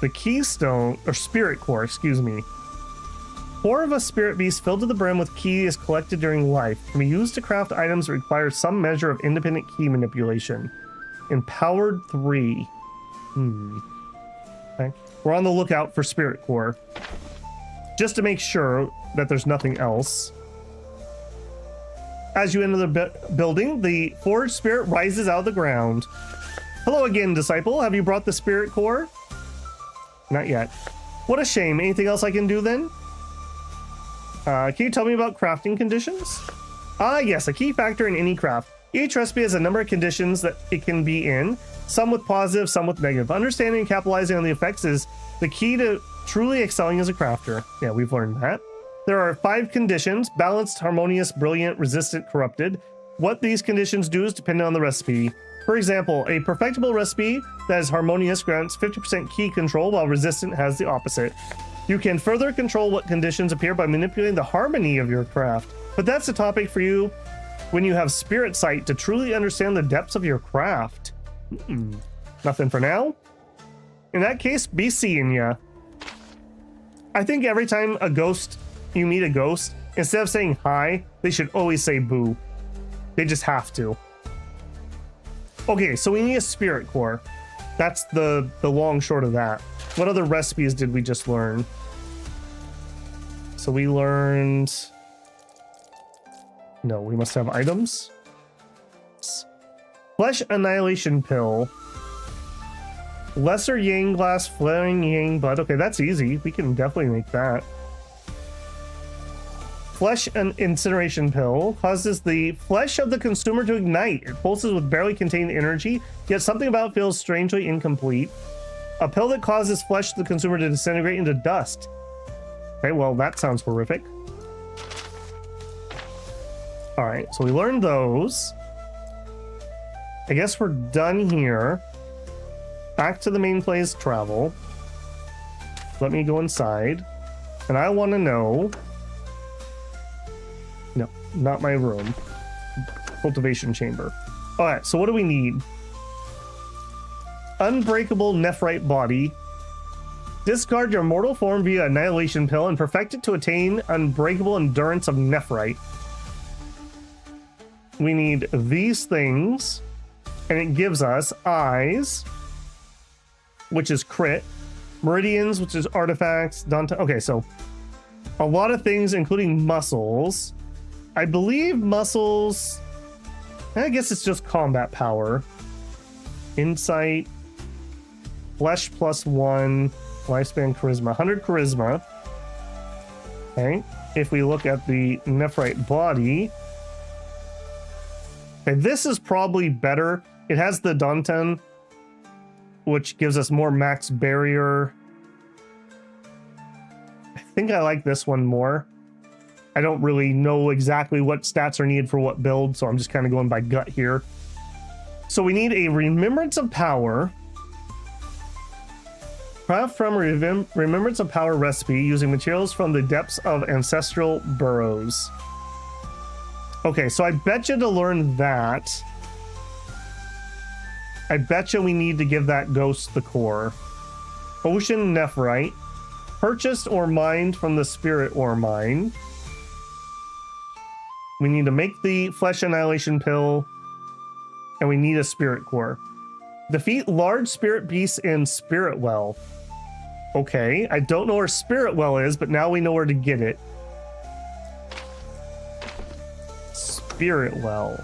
The keystone, or spirit core, excuse me. Core of a spirit beast filled to the brim with key is collected during life. Can be used to craft items that require some measure of independent key manipulation. Empowered 3. Okay. We're on the lookout for spirit core. Just to make sure that there's nothing else. As you enter the building, the forged spirit rises out of the ground. Hello again, disciple. Have you brought the spirit core? Not yet. What a shame. Anything else I can do then? Can you tell me about crafting conditions? Yes, a key factor in any craft. Each recipe has a number of conditions that it can be in, some with positive, some with negative. Understanding and capitalizing on the effects is the key to truly excelling as a crafter. Yeah, we've learned that. There are 5 conditions: balanced, harmonious, brilliant, resistant, corrupted. What these conditions do is dependent on the recipe. For example, a perfectible recipe that is harmonious grants 50% key control, while resistant has the opposite. You can further control what conditions appear by manipulating the harmony of your craft. But that's a topic for you when you have spirit sight to truly understand the depths of your craft. Nothing for now? In that case, be seeing ya. I think every time you meet a ghost, instead of saying hi, they should always say boo. They just have to. Okay, so we need a spirit core. That's the long short of that. What other recipes did we just learn? So we learned... No, we must have items. Flesh annihilation pill. Lesser yang glass, flaring yang blood. Okay, that's easy. We can definitely make that. Flesh and incineration pill causes the flesh of the consumer to ignite. It pulses with barely contained energy, yet something about it feels strangely incomplete. A pill that causes flesh of the consumer to disintegrate into dust. Okay, well, that sounds horrific. All right, so we learned those. I guess we're done here. Back to the main place travel. Let me go inside. And I want to know... No, not my room. Cultivation chamber. All right, so what do we need? Unbreakable nephrite body. Discard your mortal form via annihilation pill and perfect it to attain unbreakable endurance of nephrite. We need these things, and it gives us eyes, which is crit, meridians, which is artifacts, Dante. Okay, so a lot of things, including muscles. I believe muscles I guess it's just combat power. Insight, flesh +1, lifespan charisma, 100 charisma. Okay, if we look at the nephrite body, okay, this is probably better. It has the Danten, which gives us more max barrier. I think I like this one more. I don't really know exactly what stats are needed for what build, so I'm just kind of going by gut here. So we need a Remembrance of Power. Craft from Remembrance of Power recipe using materials from the depths of ancestral burrows. Okay, so I bet you to learn that, I bet you we need to give that ghost the core. Ocean Nephrite. Purchased or mined from the Spirit Ore Mine. We need to make the Flesh Annihilation Pill. And we need a Spirit Core. Defeat large spirit beasts in Spirit Well. Okay, I don't know where Spirit Well is, but now we know where to get it. Spirit Well.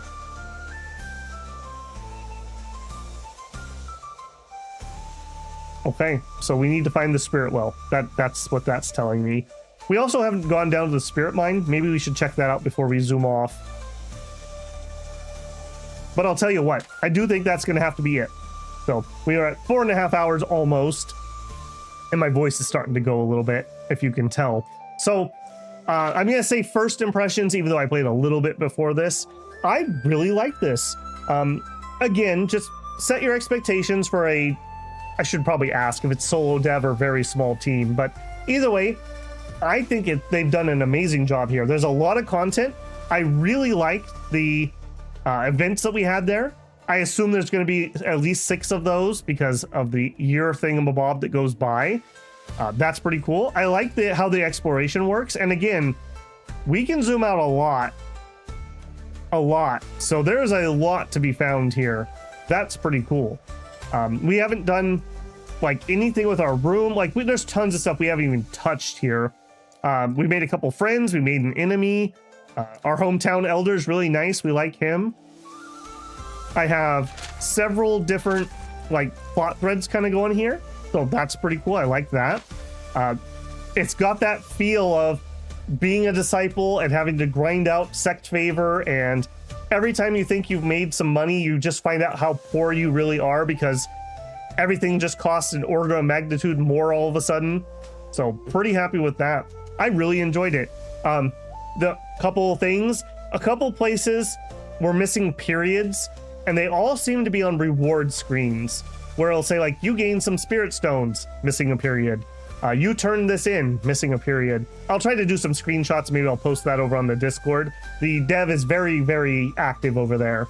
Okay, so we need to find the Spirit Well. That's what that's telling me. We also haven't gone down to the Spirit Mine. Maybe we should check that out before we zoom off. But I'll tell you what, I do think that's going to have to be it. So we are at 4.5 hours almost. And my voice is starting to go a little bit, if you can tell. So I'm going to say first impressions, even though I played a little bit before this. I really like this. Again, just set your expectations for a... I should probably ask if it's solo dev or very small team. But either way, I think they've done an amazing job here. There's a lot of content. I really liked the events that we had there. I assume there's going to be at least 6 of those because of the year thingamabob that goes by. That's pretty cool. I like how the exploration works. And again, we can zoom out a lot. A lot. So there's a lot to be found here. That's pretty cool. We haven't done like anything with our room. Like there's tons of stuff we haven't even touched here. We made a couple friends. We made an enemy. Our hometown elder is really nice. We like him. I have several different like plot threads kind of going here. So that's pretty cool. I like that. It's got that feel of being a disciple and having to grind out sect favor. And every time you think you've made some money, you just find out how poor you really are because everything just costs an order of magnitude more all of a sudden. So pretty happy with that. I really enjoyed it. The couple things, a couple places were missing periods, and they all seem to be on reward screens where it'll say like, you gain some spirit stones, missing a period. You turn this in, missing a period. I'll try to do some screenshots. Maybe I'll post that over on the Discord. The dev is very, very active over there.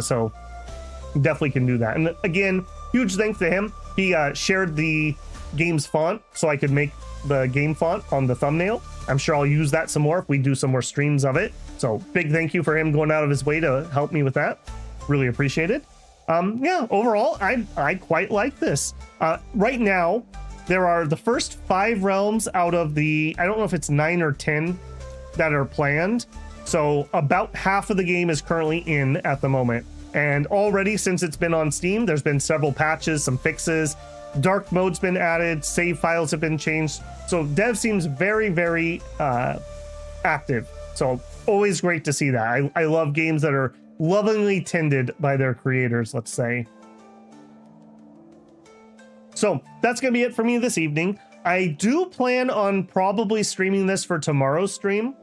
So definitely can do that. And again, huge thanks to him. He shared the game's font so I could make the game font on the thumbnail. I'm sure I'll use that some more if we do some more streams of it. So big thank you for him going out of his way to help me with that. Really appreciate it. Yeah, overall, I quite like this. Right now, there are the first 5 realms out of the, I don't know if it's 9 or 10 that are planned. So about half of the game is currently in at the moment. And already since it's been on Steam, there's been several patches, some fixes. Dark mode's been added, save files have been changed. So dev seems very, very active. So always great to see that. I love games that are lovingly tended by their creators, let's say. So that's going to be it for me this evening. I do plan on probably streaming this for tomorrow's stream.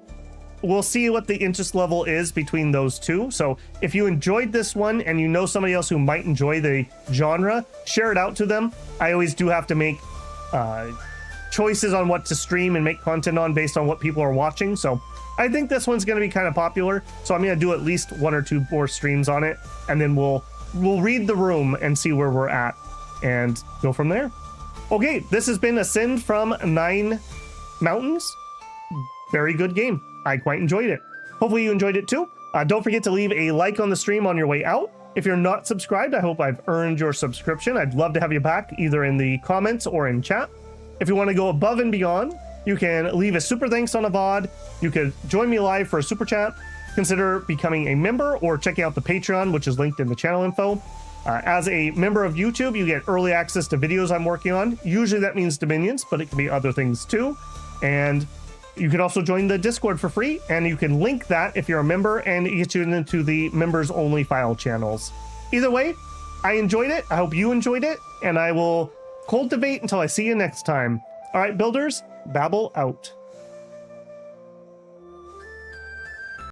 We'll see what the interest level is between those two. So if you enjoyed this one and you know somebody else who might enjoy the genre, share it out to them. I always do have to make choices on what to stream and make content on based on what people are watching. So I think this one's going to be kind of popular. So I'm going to do at least 1 or 2 more streams on it. And then we'll read the room and see where we're at and go from there. Okay, this has been Ascend from Nin Mountains. Very good game. I quite enjoyed it. Hopefully you enjoyed it too. Don't forget to leave a like on the stream on your way out. If you're not subscribed, I hope I've earned your subscription. I'd love to have you back either in the comments or in chat. If you want to go above and beyond, you can leave a super thanks on a VOD. You could join me live for a super chat. consider becoming a member or checking out the Patreon, which is linked in the channel info. As a member of YouTube, you get early access to videos I'm working on. Usually that means Dominions, but it can be other things too. And you can also join the Discord for free, and you can link that if you're a member, and it gets you into the members only file channels. Either way, I enjoyed it. I hope you enjoyed it, and I will cultivate until I see you next time. All right, builders, Babel out.